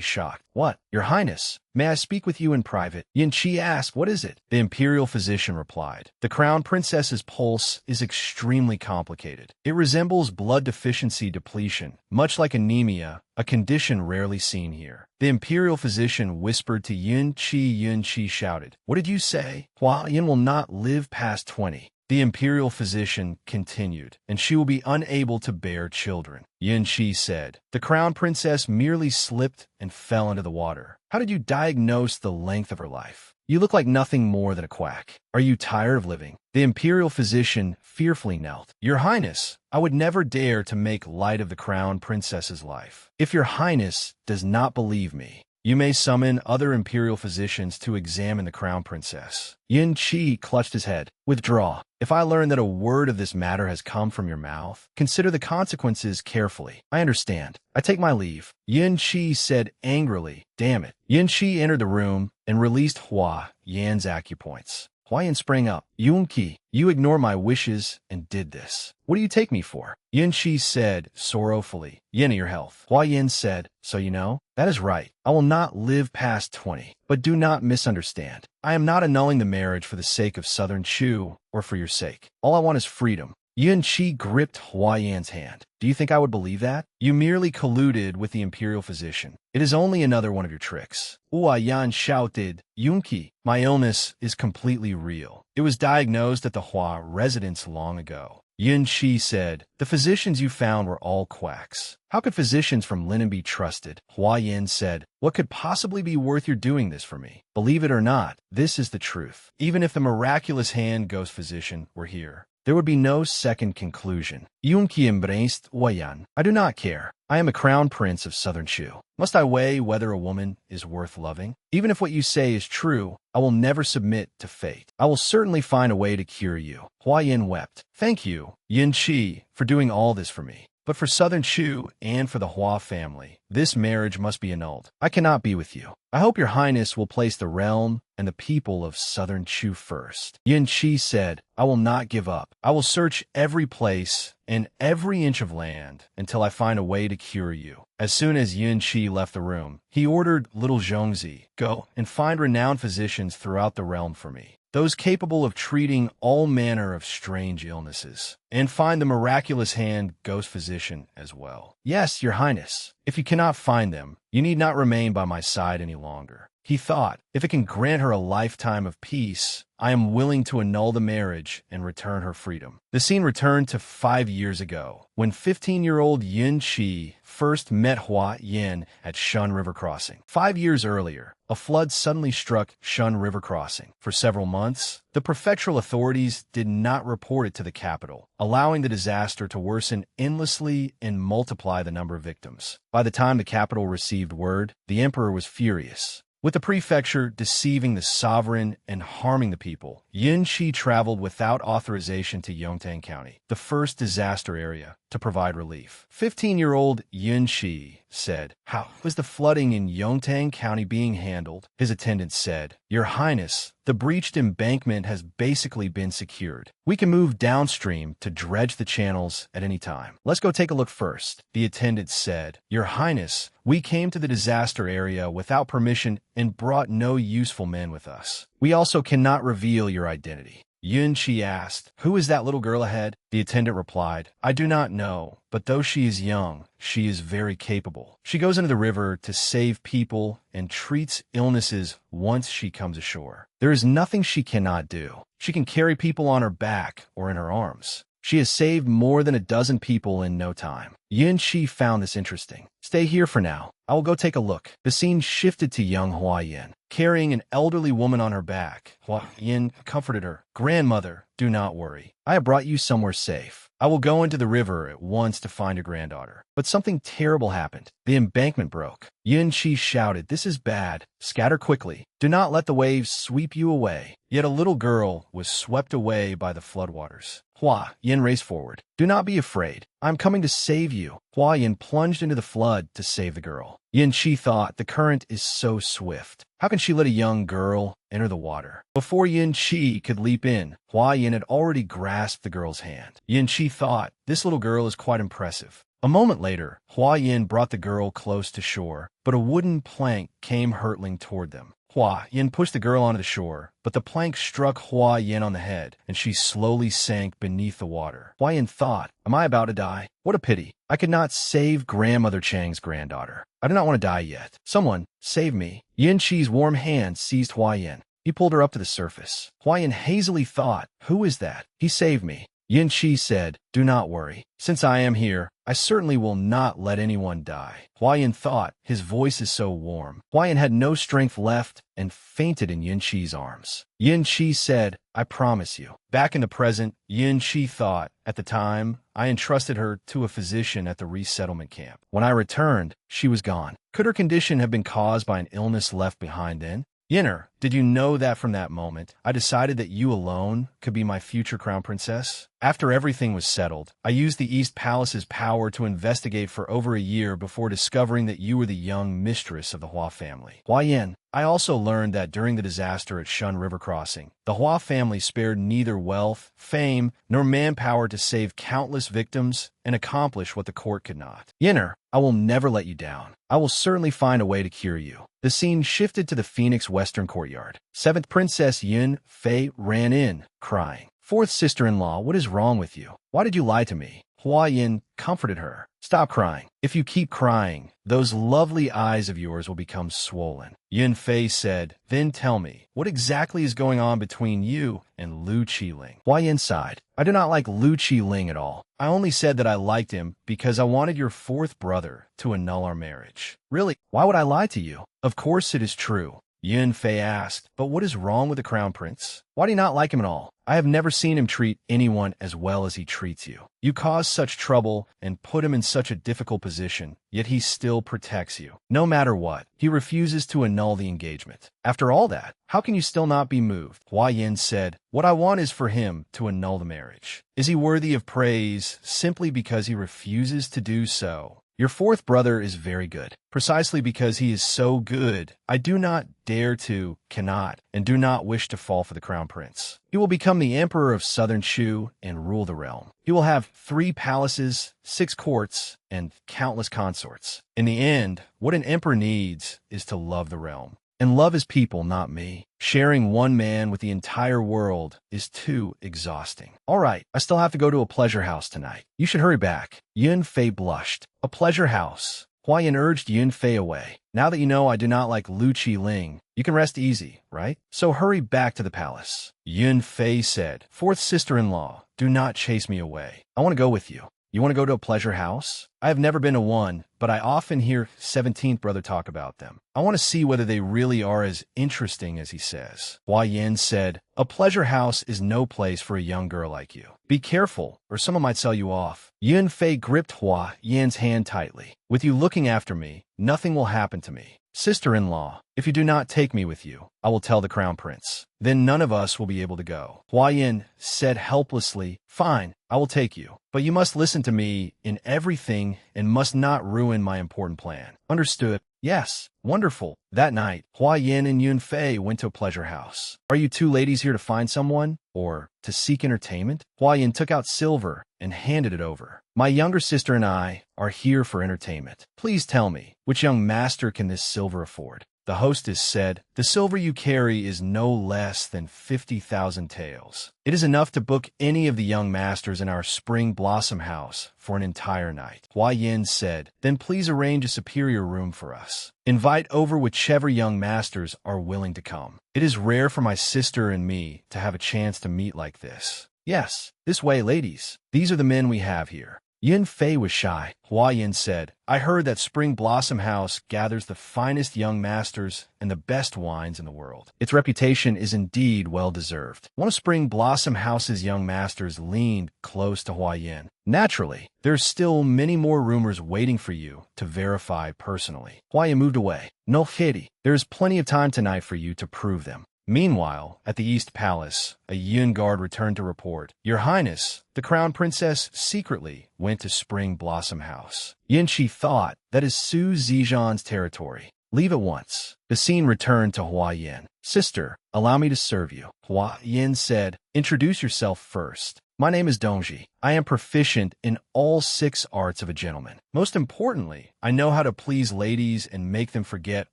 shocked. "What, Your Highness? May I speak with you in private?" Yin Qi asked. "What is it?" The imperial physician replied. "The crown princess's pulse is extremely complicated. It resembles blood deficiency depletion, much like anemia, a condition rarely seen here." The imperial physician whispered to Yin Qi. Yin Qi shouted, "What did you say?" "Hua Yin will not live past 20. The imperial physician continued, "and she will be unable to bear children." Yin Qi said, "The crown princess merely slipped and fell into the water. How did you diagnose the length of her life? You look like nothing more than a quack. Are you tired of living?" The imperial physician fearfully knelt. "Your Highness, I would never dare to make light of the crown princess's life. If your Highness does not believe me, you may summon other imperial physicians to examine the crown princess." Yin Qi clutched his head. "Withdraw. If I learn that a word of this matter has come from your mouth, consider the consequences carefully." "I understand. I take my leave," Yin Qi said angrily. "Damn it." Yin Qi entered the room and released Hua Yan's acupoints. Hua Yan sprang up. "Yin Qi, you ignored my wishes and did this. What do you take me for?" Yin Qi said sorrowfully. "Yin, your health." Hua Yan said, "So you know?" "That is right. I will not live past 20. But do not misunderstand. I am not annulling the marriage for the sake of Southern Chu or for your sake. All I want is freedom." Yin Qi gripped Hua Yan's hand. "Do you think I would believe that? You merely colluded with the imperial physician. It is only another one of your tricks." Hua Yan shouted, "Yin Qi, my illness is completely real. It was diagnosed at the Hua residence long ago." Yin Qi said, "The physicians you found were all quacks. How could physicians from Linen be trusted?" Hua Yan said, "What could possibly be worth your doing this for me? Believe it or not, this is the truth. Even if the miraculous hand ghost physician were here, there would be no second conclusion." Yin Qi embraced Hua Yan. "I do not care. I am a crown prince of Southern Chu. Must I weigh whether a woman is worth loving? Even if what you say is true, I will never submit to fate. I will certainly find a way to cure you." Hua Yan wept. "Thank you, Yin Qi, for doing all this for me. But for Southern Chu and for the Hua family, this marriage must be annulled. I cannot be with you. I hope your Highness will place the realm and the people of Southern Chu first." Yin Qi said, "I will not give up. I will search every place and every inch of land until I find a way to cure you." As soon as Yin Qi left the room, he ordered little Zhongzi, "Go and find renowned physicians throughout the realm for me, those capable of treating all manner of strange illnesses, and find the miraculous hand ghost physician as well." "Yes, your Highness. If you cannot find them, you need not remain by my side any longer." He thought, "If it can grant her a lifetime of peace, I am willing to annul the marriage and return her freedom." The scene returned to 5 years ago, when 15-year-old Yin Qi first met Hua Yan at Shun River Crossing. 5 years earlier, a flood suddenly struck Shun River Crossing. For several months, the prefectural authorities did not report it to the capital, allowing the disaster to worsen endlessly and multiply the number of victims. By the time the capital received word, the emperor was furious. With the prefecture deceiving the sovereign and harming the people, Yin Qi traveled without authorization to Yongtang County, the first disaster area, to provide relief. 15-year-old Yin Qi said, "How was the flooding in Yongtang County being handled?" His attendant said, "Your Highness, the breached embankment has basically been secured. We can move downstream to dredge the channels at any time. Let's go take a look first." The attendant said, "Your Highness, we came to the disaster area without permission and brought no useful men with us. We also cannot reveal your identity." Yin Qi asked, "Who is that little girl ahead?" The attendant replied, "I do not know, but though she is young, she is very capable. She goes into the river to save people and treats illnesses once she comes ashore. There is nothing she cannot do. She can carry people on her back or in her arms. She has saved more than a dozen people in no time." Yin Qi found this interesting. "Stay here for now. I will go take a look." The scene shifted to young Hua Yan, carrying an elderly woman on her back. Hua Yan comforted her. "Grandmother, do not worry. I have brought you somewhere safe. I will go into the river at once to find your granddaughter." But something terrible happened. The embankment broke. Yin Qi shouted, "This is bad. Scatter quickly. Do not let the waves sweep you away." Yet a little girl was swept away by the floodwaters. Hua Yan raced forward. "Do not be afraid. I am coming to save you." Hua Yan plunged into the flood to save the girl. Yin Qi thought, the current is so swift. How can she let a young girl enter the water? Before Yin Qi could leap in, Hua Yan had already grasped the girl's hand. Yin Qi thought, this little girl is quite impressive. A moment later, Hua Yin brought the girl close to shore, but a wooden plank came hurtling toward them. Hua Yin pushed the girl onto the shore, but the plank struck Hua Yin on the head, and she slowly sank beneath the water. Hua Yin thought, "Am I about to die? What a pity. I could not save Grandmother Chang's granddaughter. I do not want to die yet. Someone, save me." Yin Chi's warm hand seized Hua Yin. He pulled her up to the surface. Hua Yin hazily thought, "Who is that? He saved me." Yin Chi said, "Do not worry. Since I am here, I certainly will not let anyone die." Hua Yin thought, "His voice is so warm." Hua Yin had no strength left and fainted in Yin Chi's arms. Yin Chi said, "I promise you." Back in the present, Yin Chi thought, "At the time, I entrusted her to a physician at the resettlement camp. When I returned, she was gone. Could her condition have been caused by an illness left behind then? Yinner, did you know that from that moment, I decided that you alone could be my future crown princess? After everything was settled, I used the East Palace's power to investigate for over a year before discovering that you were the young mistress of the Hua family. Hua Yin, I also learned that during the disaster at Shun River Crossing, the Hua family spared neither wealth, fame, nor manpower to save countless victims and accomplish what the court could not. Yinner, I will never let you down. I will certainly find a way to cure you." The scene shifted to the Phoenix Western Courtyard. Seventh Princess Yin Fei ran in, crying. "Fourth sister-in-law, what is wrong with you? Why did you lie to me?" Hua Yin comforted her. "Stop crying. If you keep crying, those lovely eyes of yours will become swollen." Yin Fei said, "Then tell me, what exactly is going on between you and Lu Qiling?" Hua Yin sighed. "I do not like Lu Qiling at all. I only said that I liked him because I wanted your fourth brother to annul our marriage." "Really? Why would I lie to you?" "Of course it is true." Yin Fei asked, "But what is wrong with the crown prince? Why do you not like him at all? I have never seen him treat anyone as well as he treats you. You caused such trouble and put him in such a difficult position, yet he still protects you. No matter what, he refuses to annul the engagement. After all that, how can you still not be moved?" Hua Yin said, "What I want is for him to annul the marriage. Is he worthy of praise simply because he refuses to do so? Your fourth brother is very good. Precisely because he is so good, I do not dare to, cannot, and do not wish to fall for the crown prince. He will become the emperor of Southern Shu and rule the realm. He will have 3 palaces, 6 courts, and countless consorts. In the end, what an emperor needs is to love the realm. And love his people, not me. Sharing one man with the entire world is too exhausting. All right, I still have to go to a pleasure house tonight. You should hurry back." Yin Fei blushed. "A pleasure house?" Hua Yin urged Yin Fei away. "Now that you know I do not like Lu Qiling, you can rest easy, right? So hurry back to the palace." Yin Fei said, "Fourth sister-in-law, do not chase me away. I want to go with you." "You want to go to a pleasure house?" "I have never been to one, but I often hear 17th brother talk about them. I want to see whether they really are as interesting as he says." Hua Yin said, "A pleasure house is no place for a young girl like you. Be careful, or someone might sell you off." Yin Fei gripped Hua Yin's hand tightly. "With you looking after me, nothing will happen to me. Sister-in-law, if you do not take me with you, I will tell the crown prince. Then none of us will be able to go." Hua Yin said helplessly, "Fine, I will take you. But you must listen to me in everything and must not ruin my important plan." "Understood." "Yes, wonderful." That night, Hua Yin and Yun Fei went to a pleasure house. "Are you 2 ladies here to find someone, or to seek entertainment?" Hua Yin took out silver and handed it over. "My younger sister and I are here for entertainment. Please tell me, which young master can this silver afford?" The hostess said, "The silver you carry is no less than 50,000 taels. It is enough to book any of the young masters in our Spring Blossom House for an entire night." Hua Yin said, "Then please arrange a superior room for us. Invite over whichever young masters are willing to come. It is rare for my sister and me to have a chance to meet like this." "Yes, this way, ladies. These are the men we have here." Yin Fei was shy. Hua Yin said, "I heard that Spring Blossom House gathers the finest young masters and the best wines in the world. Its reputation is indeed well-deserved." One of Spring Blossom House's young masters leaned close to Hua Yin. "Naturally, there's still many more rumors waiting for you to verify personally." Hua Yin moved away. "No, Katie, there is plenty of time tonight for you to prove them." Meanwhile, at the East Palace, a Yun guard returned to report, "Your Highness, the Crown Princess secretly went to Spring Blossom House." Yin Chi thought, "That is Su Zijian's territory. Leave at once." The scene returned to Hua Yin. "Sister, allow me to serve you." Hua Yin said, "Introduce yourself first." My name is Dongji. I am proficient in all 6 arts of a gentleman. Most importantly, I know how to please ladies and make them forget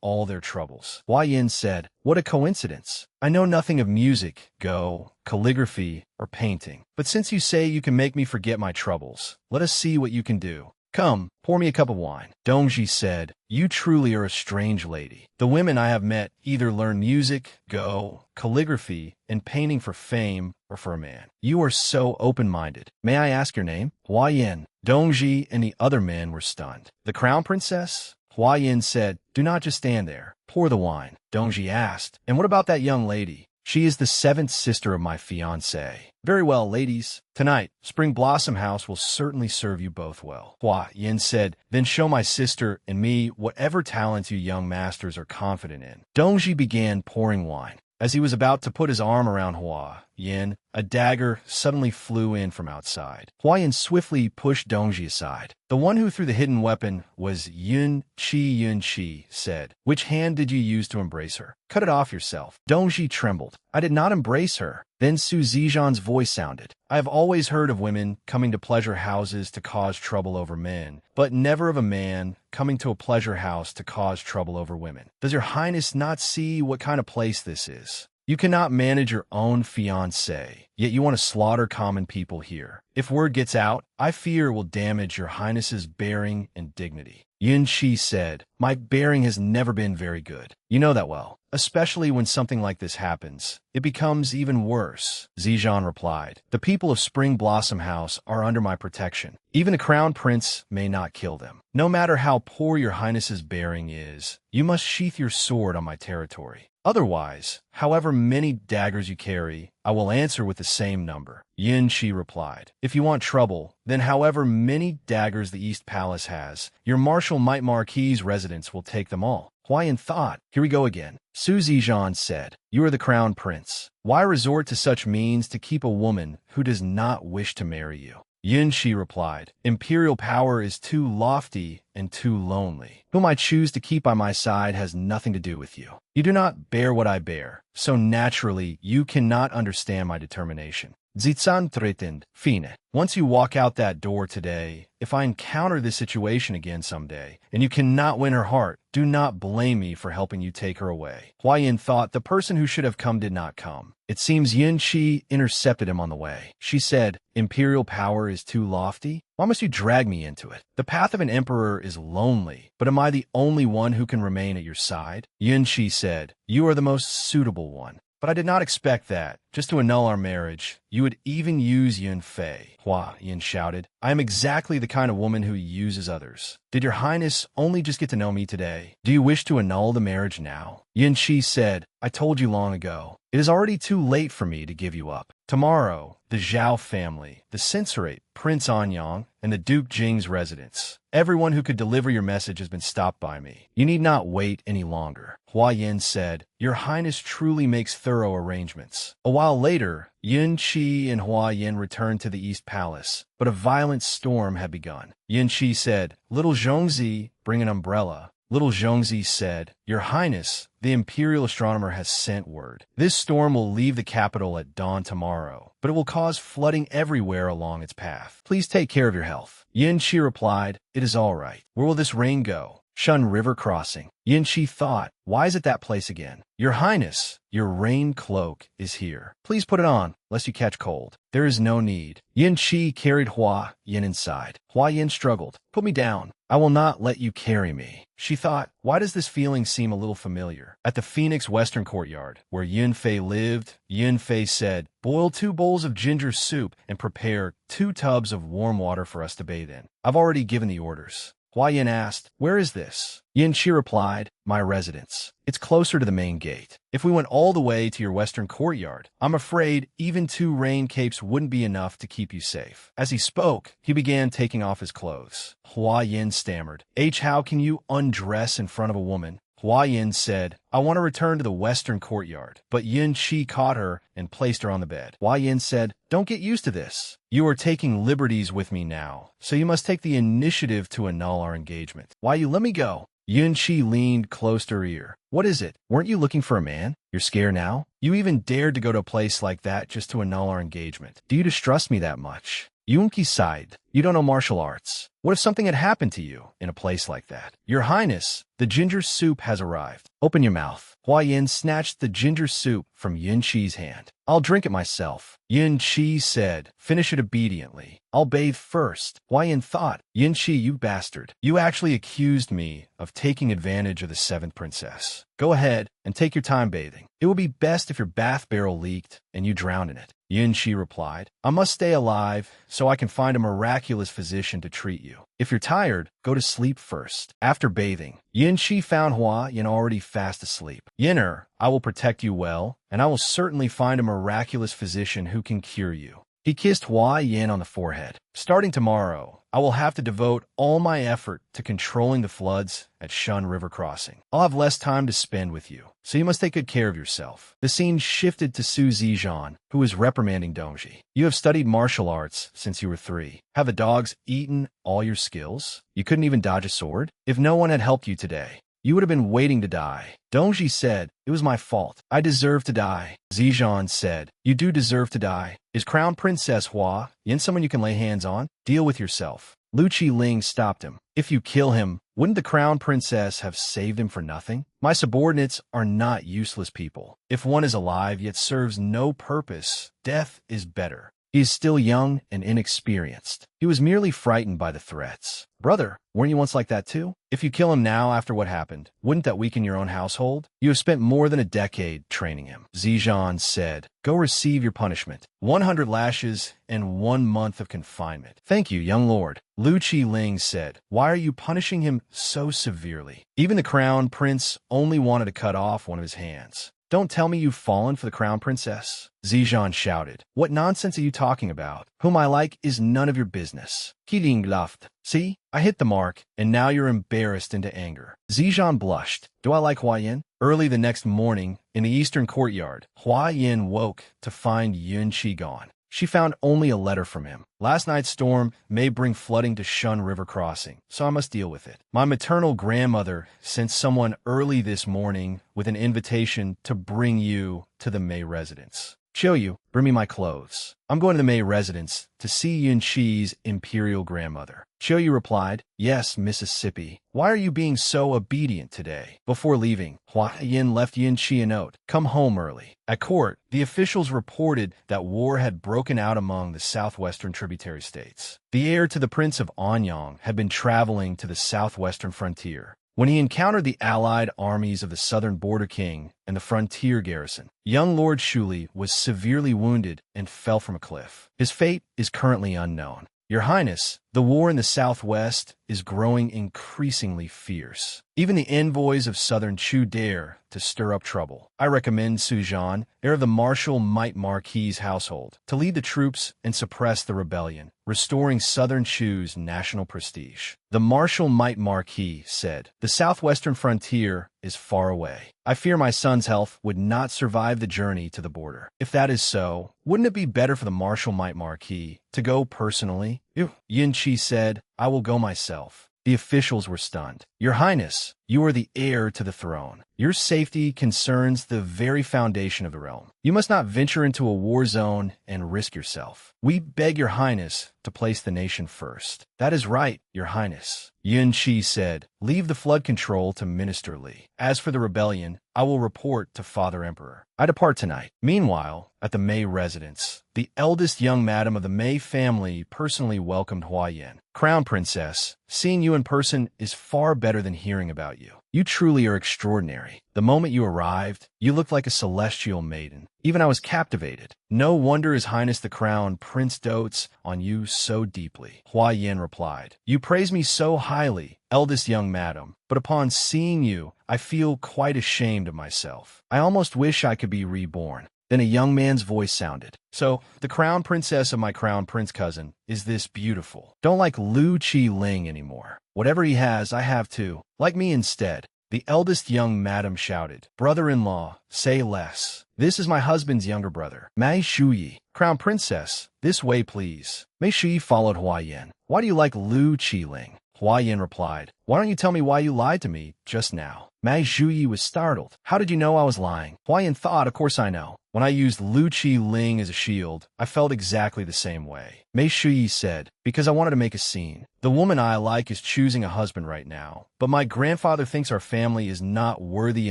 all their troubles. Hua Yin said, what a coincidence. I know nothing of music, go, calligraphy, or painting. But since you say you can make me forget my troubles, let us see what you can do. Come, pour me a cup of wine. Dongji said, you truly are a strange lady. The women I have met either learn music, go, calligraphy, and painting for fame or for a man. You are so open-minded. May I ask your name? Hua Yin. Dongji and the other men were stunned. The crown princess? Hua Yin said, do not just stand there. Pour the wine. Dongji asked, and what about that young lady? She is the 7th sister of my fiancé. Very well, ladies. Tonight, Spring Blossom House will certainly serve you both well. Hua Yin said, then show my sister and me whatever talents you young masters are confident in. Dongji began pouring wine. As he was about to put his arm around Hua Yin, a dagger suddenly flew in from outside. Hua Yin swiftly pushed Dongji aside. The one who threw the hidden weapon was Yun Chi said. Which hand did you use to embrace her? Cut it off yourself. Dongji trembled. I did not embrace her. Then Su Zijian's voice sounded. I have always heard of women coming to pleasure houses to cause trouble over men, but never of a man coming to a pleasure house to cause trouble over women. Does your highness not see what kind of place this is? You cannot manage your own fiancé, yet you want to slaughter common people here. If word gets out, I fear it will damage your highness's bearing and dignity. Yun Chi said, my bearing has never been very good. You know that well. Especially when something like this happens, it becomes even worse. Zijian replied, the people of Spring Blossom House are under my protection. Even the crown prince may not kill them. No matter how poor your highness's bearing is, you must sheath your sword on my territory. Otherwise, however many daggers you carry, I will answer with the same number. Yin Chi replied, if you want trouble, then however many daggers the East Palace has, your Marshal Might Marquis's residence will take them all. Hua Yin thought, here we go again. Su Zijian said, you are the crown prince. Why resort to such means to keep a woman who does not wish to marry you? Yun Chi replied, imperial power is too lofty and too lonely. Whom I choose to keep by my side has nothing to do with you. You do not bear what I bear, so naturally you cannot understand my determination. Zizan threatened, Fine. Once you walk out that door today, if I encounter this situation again someday, and you cannot win her heart, do not blame me for helping you take her away. Hua Yin thought the person who should have come did not come. It seems Yin Chi intercepted him on the way. She said, imperial power is too lofty? Why must you drag me into it? The path of an emperor is lonely, but am I the only one who can remain at your side? Yin Chi said, you are the most suitable one. But I did not expect that, just to annul our marriage, you would even use Yun Fei. Hua Yin shouted, I am exactly the kind of woman who uses others. Did your highness only just get to know me today? Do you wish to annul the marriage now? Yin Chi said, I told you long ago. It is already too late for me to give you up. Tomorrow, the Zhao family, the censorate, Prince Anyang, and the Duke Jing's residence. Everyone who could deliver your message has been stopped by me. You need not wait any longer. Hua Yin said, your highness truly makes thorough arrangements. A while later, Yun Chi and Hua Yin returned to the East Palace, but a violent storm had begun. Yun Chi said, little Zhongzi, bring an umbrella. Little Zhongzi said, your highness, the imperial astronomer has sent word. This storm will leave the capital at dawn tomorrow, but it will cause flooding everywhere along its path. Please take care of your health. Yin Chi replied, it is all right. Where will this rain go? Shun River Crossing. Yin Chi thought, why is it that place again? Your highness, your rain cloak is here. Please put it on, lest you catch cold. There is no need. Yin Chi carried Hua Yin inside. Hua Yin struggled. Put me down. I will not let you carry me. She thought, why does this feeling seem a little familiar? At the Phoenix Western Courtyard, where Yun Fei lived, Yun Fei said, boil 2 bowls of ginger soup and prepare 2 tubs of warm water for us to bathe in. I've already given the orders. Hua Yin asked, where is this? Yin Chi replied, my residence. It's closer to the main gate. If we went all the way to your western courtyard, I'm afraid even 2 rain capes wouldn't be enough to keep you safe. As he spoke, he began taking off his clothes. Hua Yin stammered, how can you undress in front of a woman? Hua Yin said, I want to return to the western courtyard. But Yin Chi caught her and placed her on the bed. Hua Yin said, don't get used to this. You are taking liberties with me now, so you must take the initiative to annul our engagement. Why you let me go? Yun Qi leaned close to her ear. What is it? Weren't you looking for a man? You're scared now? You even dared to go to a place like that just to annul our engagement. Do you distrust me that much? Yun Qi sighed. You don't know martial arts. What if something had happened to you in a place like that? Your Highness, the ginger soup has arrived. Open your mouth. Hua Yin snatched the ginger soup from Yun Qi's hand. I'll drink it myself. Yun Qi said, finish it obediently. I'll bathe first. Hua Yin thought, Yun Qi, you bastard. You actually accused me of taking advantage of the seventh princess. Go ahead and take your time bathing. It will be best if your bath barrel leaked and you drowned in it. Yun Qi replied, I must stay alive so I can find a miraculous physician to treat you. If you're tired, go to sleep first. After bathing, Yun Qi found Hua Yin already fast asleep. Yinner, I will protect you well, and I will certainly find a miraculous physician who can cure you. He kissed Hua Yin on the forehead. Starting tomorrow, I will have to devote all my effort to controlling the floods at Shun River Crossing. I'll have less time to spend with you, so you must take good care of yourself. The scene shifted to Su Zijian, who was reprimanding Dongji. You have studied martial arts since you were 3. Have the dogs eaten all your skills? You couldn't even dodge a sword? If no one had helped you today, you would have been waiting to die. Dongji said, it was my fault. I deserve to die. Zijian said, you do deserve to die. Is Crown Princess Hua Yin someone you can lay hands on? Deal with yourself. Lu Qiling stopped him. If you kill him, wouldn't the Crown Princess have saved him for nothing? My subordinates are not useless people. If one is alive yet serves no purpose, death is better. He is still young and inexperienced. He was merely frightened by the threats. Brother, weren't you once like that too? If you kill him now after what happened, wouldn't that weaken your own household? You have spent more than a decade training him. Zijian said, go receive your punishment. 100 lashes and 1 month of confinement. Thank you, young lord. Lu Qiling said, why are you punishing him so severely? Even the crown prince only wanted to cut off one of his hands. Don't tell me you've fallen for the crown princess. Zijian shouted. What nonsense are you talking about? Whom I like is none of your business. Qiling laughed. See, I hit the mark, and now you're embarrassed into anger. Zijian blushed. Do I like Hua Yin? Early the next morning, in the eastern courtyard, Hua Yin woke to find Yun Qi gone. She found only a letter from him. Last night's storm may bring flooding to Shun River Crossing, so I must deal with it. My maternal grandmother sent someone early this morning with an invitation to bring you to the Mei residence. Qiuyu, bring me my clothes. I'm going to the Mei residence to see Yun Qi's imperial grandmother. Qiuyu replied, yes, Mississippi. Why are you being so obedient today? Before leaving, Hua Yin left Yun Qi a note. Come home early. At court, the officials reported that war had broken out among the southwestern tributary states. The heir to the Prince of Anyang had been traveling to the southwestern frontier. When he encountered the allied armies of the southern border king and the frontier garrison, young Lord Shuli was severely wounded and fell from a cliff. His fate is currently unknown. Your Highness, the war in the southwest is growing increasingly fierce. Even the envoys of southern Chu dare to stir up trouble. I recommend Su Zhan, heir of the Martial Might Marquis's household, to lead the troops and suppress the rebellion, restoring southern Chu's national prestige. The Martial Might Marquis said, the southwestern frontier is far away. I fear my son's health would not survive the journey to the border. If that is so, wouldn't it be better for the Martial Might Marquis to go personally? Yin Qi said, I will go myself. The officials were stunned. Your Highness, you are the heir to the throne. Your safety concerns the very foundation of the realm. You must not venture into a war zone and risk yourself. We beg your Highness to place the nation first. That is right, your Highness. Yun Qi said, leave the flood control to Minister Li. As for the rebellion, I will report to Father Emperor. I depart tonight. Meanwhile, at the Mei residence, the eldest young madam of the Mei family personally welcomed Hua Yin. Crown Princess, seeing you in person is far better than hearing about you. You truly are extraordinary. The moment you arrived, you looked like a celestial maiden. Even I was captivated. No wonder His Highness the Crown Prince dotes on you so deeply. Hua Yin replied, you praise me so highly, eldest young madam, but upon seeing you, I feel quite ashamed of myself. I almost wish I could be reborn. Then a young man's voice sounded. So, the crown princess of my crown prince cousin is this beautiful. Don't like Lu Qiling anymore. Whatever he has, I have too. Like me instead. The eldest young madam shouted. Brother-in-law, say less. This is my husband's younger brother, Mei Shuyi. Crown princess, this way please. Mei Shuyi followed Hua Yin. Why do you like Lu Qiling? Hua Yin replied, "Why don't you tell me why you lied to me just now?" Mei Zhuyi was startled. "How did you know I was lying?" Hua Yin thought, "Of course I know. When I used Lu Qi Ling as a shield, I felt exactly the same way." Mei Shuyi said, "Because I wanted to make a scene. The woman I like is choosing a husband right now, but my grandfather thinks our family is not worthy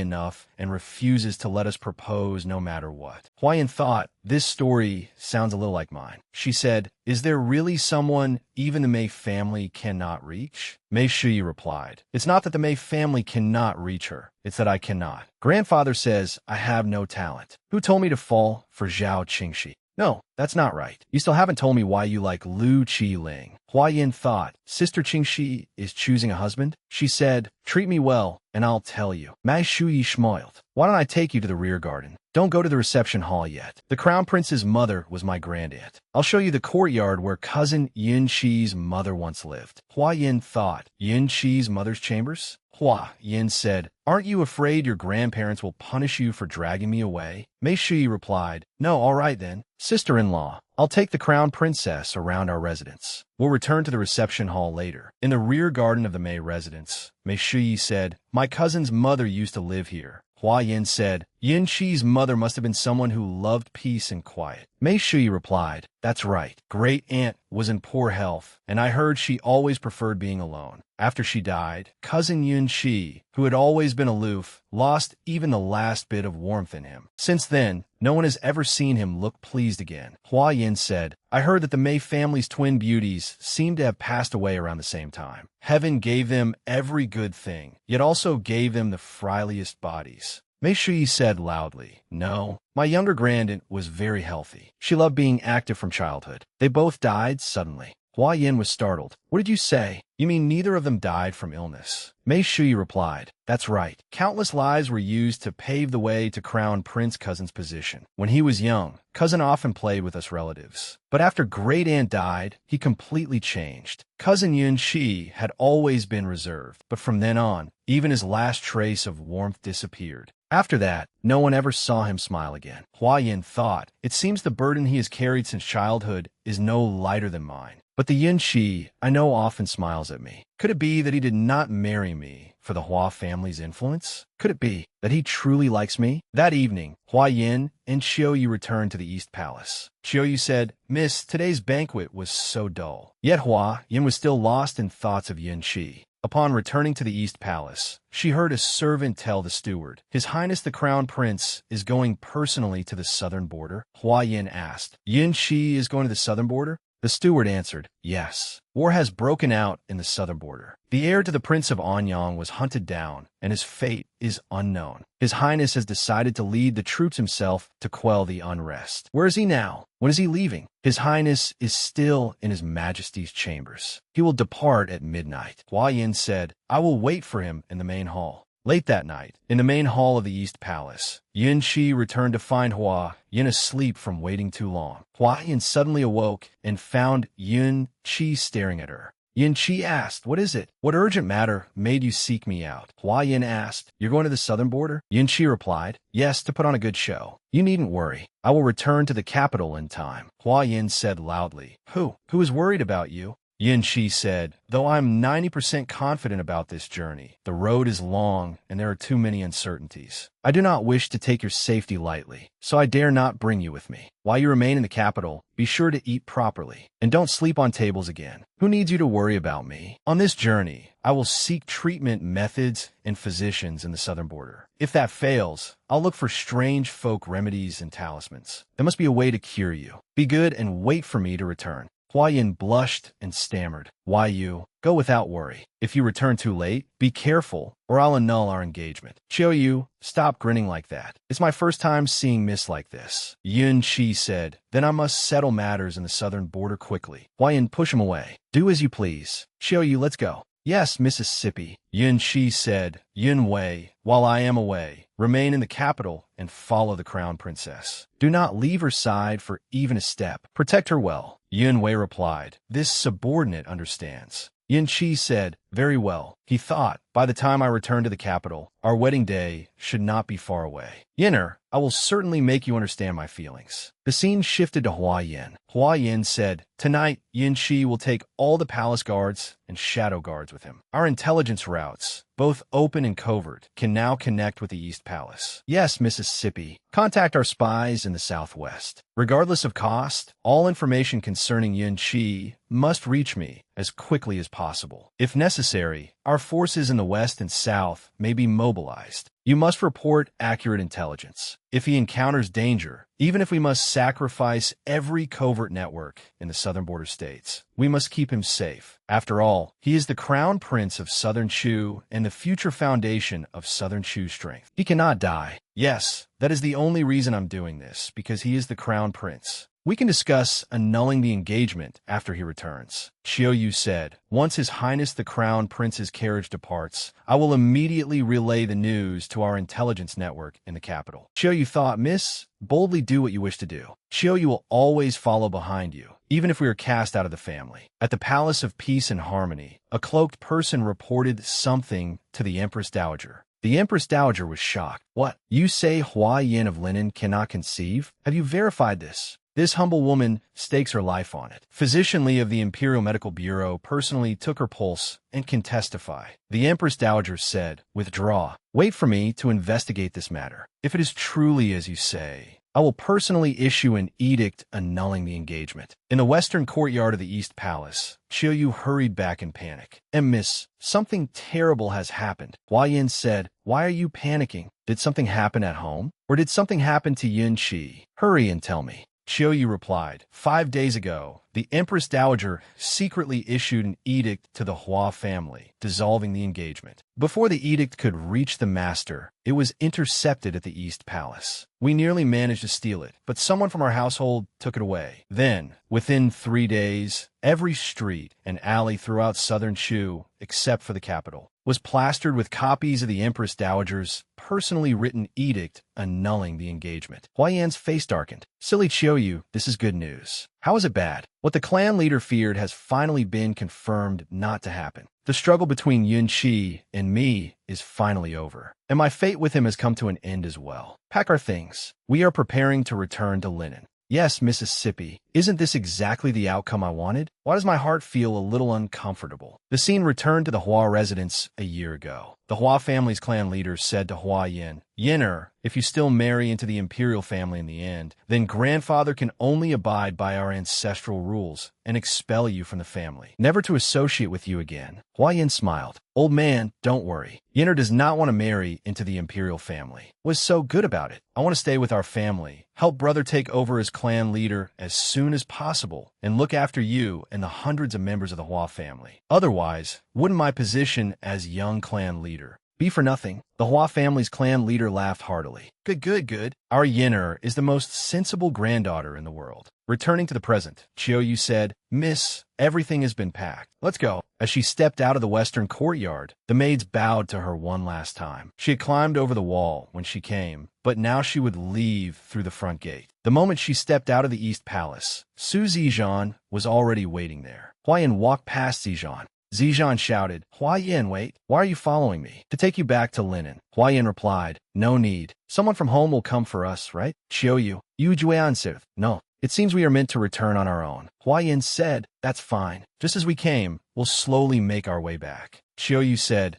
enough and refuses to let us propose no matter what." Hua Yin thought, "This story sounds a little like mine." She said, "Is there really someone even the Mei family cannot reach?" Mei Shuyi replied, "It's not that the Mei family cannot reach her. It's that I cannot. Grandfather says I have no talent. Who told me to fall for Zhao Qingxi? No, that's not right. You still haven't told me why you like Lu Qi Ling." Hua Yin thought, "Sister Qingxi is choosing a husband?" She said, "Treat me well, and I'll tell you." Mei Shuyi smiled. "Why don't I take you to the rear garden? Don't go to the reception hall yet. The crown prince's mother was my grandaunt. I'll show you the courtyard where cousin Yin Qi's mother once lived." Hua Yin thought, Yin Qi's mother's chambers? Hua Yin said, "Aren't you afraid your grandparents will punish you for dragging me away?" Mei Shuyi replied, "No, all right then. Sister-in-law, I'll take the crown princess around our residence. We'll return to the reception hall later." In the rear garden of the Mei residence, Mei Shuyi said, "My cousin's mother used to live here." Hua Yin said, "Yin Qi's mother must have been someone who loved peace and quiet." Mei Shuyi replied, "That's right. Great aunt was in poor health, and I heard she always preferred being alone. After she died, cousin Yin Qi, who had always been aloof, lost even the last bit of warmth in him. Since then, no one has ever seen him look pleased again." Hua Yin said, "I heard that the Mei family's twin beauties seem to have passed away around the same time. Heaven gave them every good thing, yet also gave them the frailest bodies." Mei Shuyi said loudly, "No, my younger grandaunt was very healthy. She loved being active from childhood. They both died suddenly." Hua Yin was startled. "What did you say? You mean neither of them died from illness?" Mei Shuyi replied, "That's right. Countless lives were used to pave the way to crown Prince Cousin's position. When he was young, Cousin often played with us relatives. But after Great Aunt died, he completely changed. Cousin Yun Qi had always been reserved, but from then on, even his last trace of warmth disappeared. After that, no one ever saw him smile again." Hua Yin thought, "It seems the burden he has carried since childhood is no lighter than mine. But the Yin Qi I know often smiles at me. Could it be that he did not marry me for the Hua family's influence? Could it be that he truly likes me?" That evening, Hua Yin and Xiaoyu returned to the East Palace. Xiaoyu said, "Miss, today's banquet was so dull." Yet Hua Yin was still lost in thoughts of Yin Qi. Upon returning to the East Palace, she heard a servant tell the steward, "His Highness the Crown Prince is going personally to the southern border." Hua Yin asked, "Yin Qi is going to the southern border?" The steward answered, "Yes. War has broken out in the southern border. The heir to the Prince of Anyang was hunted down, and his fate is unknown. His Highness has decided to lead the troops himself to quell the unrest." "Where is he now? When is he leaving?" "His Highness is still in His Majesty's chambers. He will depart at midnight." Hua Yin said, "I will wait for him in the main hall." Late that night, in the main hall of the East Palace, Yin Qi returned to find Hua Yin asleep from waiting too long. Hua Yin suddenly awoke and found Yin Qi staring at her. Yin Qi asked, "What is it? What urgent matter made you seek me out?" Hua Yin asked, "You're going to the southern border?" Yin Qi replied, "Yes, to put on a good show. You needn't worry. I will return to the capital in time." Hua Yin said loudly, Who is worried about you?" Yin Qi said, "Though I'm 90% confident about this journey, the road is long and there are too many uncertainties. I do not wish to take your safety lightly, so I dare not bring you with me. While you remain in the capital, be sure to eat properly, and don't sleep on tables again. Who needs you to worry about me? On this journey, I will seek treatment methods and physicians in the southern border. If that fails, I'll look for strange folk remedies and talismans. There must be a way to cure you. Be good and wait for me to return." Hua Yin blushed and stammered, "Why you? Go without worry. If you return too late, be careful, or I'll annul our engagement." "Xiaoyu, stop grinning like that. It's my first time seeing Miss like this." Yin Qi said, "Then I must settle matters in the southern border quickly." Hua Yin pushed him away. "Do as you please. Xiaoyu, let's go." "Yes, Mississippi." Yin Qi said, "Yin Wei, while I am away, remain in the capital and follow the crown princess. Do not leave her side for even a step. Protect her well." Yin Wei replied, "This subordinate understands." Yin Qi said, Very well, he thought. By the time I return to the capital, our wedding day should not be far away. Yinner, I will certainly make you understand my feelings. The scene shifted to Hua Yin. Hua Yin said, tonight, Yin Shi will take all the palace guards and shadow guards with him. Our intelligence routes, both open and covert, can now connect with the East Palace. Yes, Mississippi. Contact our spies in the Southwest. Regardless of cost, all information concerning Yin Shi must reach me as quickly as possible. If necessary, our forces in the West and South may be mobilized. You must report accurate intelligence. If he encounters danger, even if we must sacrifice every covert network in the southern border states, we must keep him safe. After all, he is the crown prince of Southern Chu and the future foundation of Southern Chu strength. He cannot die. Yes, that is the only reason I'm doing this, because he is the crown prince. We can discuss annulling the engagement after he returns. Xiao Yu said, once His Highness the Crown Prince's carriage departs, I will immediately relay the news to our intelligence network in the capital. Xiao Yu thought, Miss, boldly do what you wish to do. Xiao Yu will always follow behind you, even if we are cast out of the family. At the Palace of Peace and Harmony, a cloaked person reported something to the Empress Dowager. The Empress Dowager was shocked. What? You say Hua Yin of Linen cannot conceive? Have you verified this? This humble woman stakes her life on it. Physician Li of the Imperial Medical Bureau personally took her pulse and can testify. The Empress Dowager said, withdraw. Wait for me to investigate this matter. If it is truly as you say, I will personally issue an edict annulling the engagement. In the western courtyard of the East Palace, Xiao Yu hurried back in panic. Miss, something terrible has happened. Hua Yin said, why are you panicking? Did something happen at home? Or did something happen to Yin Shi? Hurry and tell me. Xiao Yu replied, 5 days ago, the Empress Dowager secretly issued an edict to the Hua family, dissolving the engagement. Before the edict could reach the master, it was intercepted at the East Palace. We nearly managed to steal it, but someone from our household took it away. Then, within 3 days, every street and alley throughout southern Chu, except for the capital, was plastered with copies of the Empress Dowager's personally written edict annulling the engagement. Hua Yan's face darkened. Silly Xiao Yu, this is good news. How is it bad? What the clan leader feared has finally been confirmed not to happen. The struggle between Yin Shi and me is finally over, and my fate with him has come to an end as well. Pack our things. We are preparing to return to Linen. Yes, Mississippi, isn't this exactly the outcome I wanted? Why does my heart feel a little uncomfortable? The scene returned to the Hua residence a year ago. The Hua family's clan leader said to Hua Yin, Yinner, if you still marry into the imperial family in the end, then grandfather can only abide by our ancestral rules and expel you from the family, never to associate with you again. Hua Yin smiled. Old man, don't worry. Yinner does not want to marry into the imperial family. What's so good about it? I want to stay with our family, help brother take over as clan leader as soon as possible, and look after you and the hundreds of members of the Hua family. Otherwise, wouldn't my position as young clan leader be for nothing? The Hua family's clan leader laughed heartily. Good. Our Yinner is the most sensible granddaughter in the world. Returning to the present, Xiao Yu said, Miss, everything has been packed. Let's go. As she stepped out of the western courtyard, the maids bowed to her one last time. She had climbed over the wall when she came, but now she would leave through the front gate. The moment she stepped out of the East Palace, Su Zijian was already waiting there. Hua Yin walked past Zijian. Zijian shouted, Hua Yin, wait, why are you following me? To take you back to Linen. Hua Yin replied, no need. Someone from home will come for us, right? Xiao Yu, Yu Juansith. No. It seems we are meant to return on our own. Hua Yin said, that's fine. Just as we came, we'll slowly make our way back. Xiao Yu said,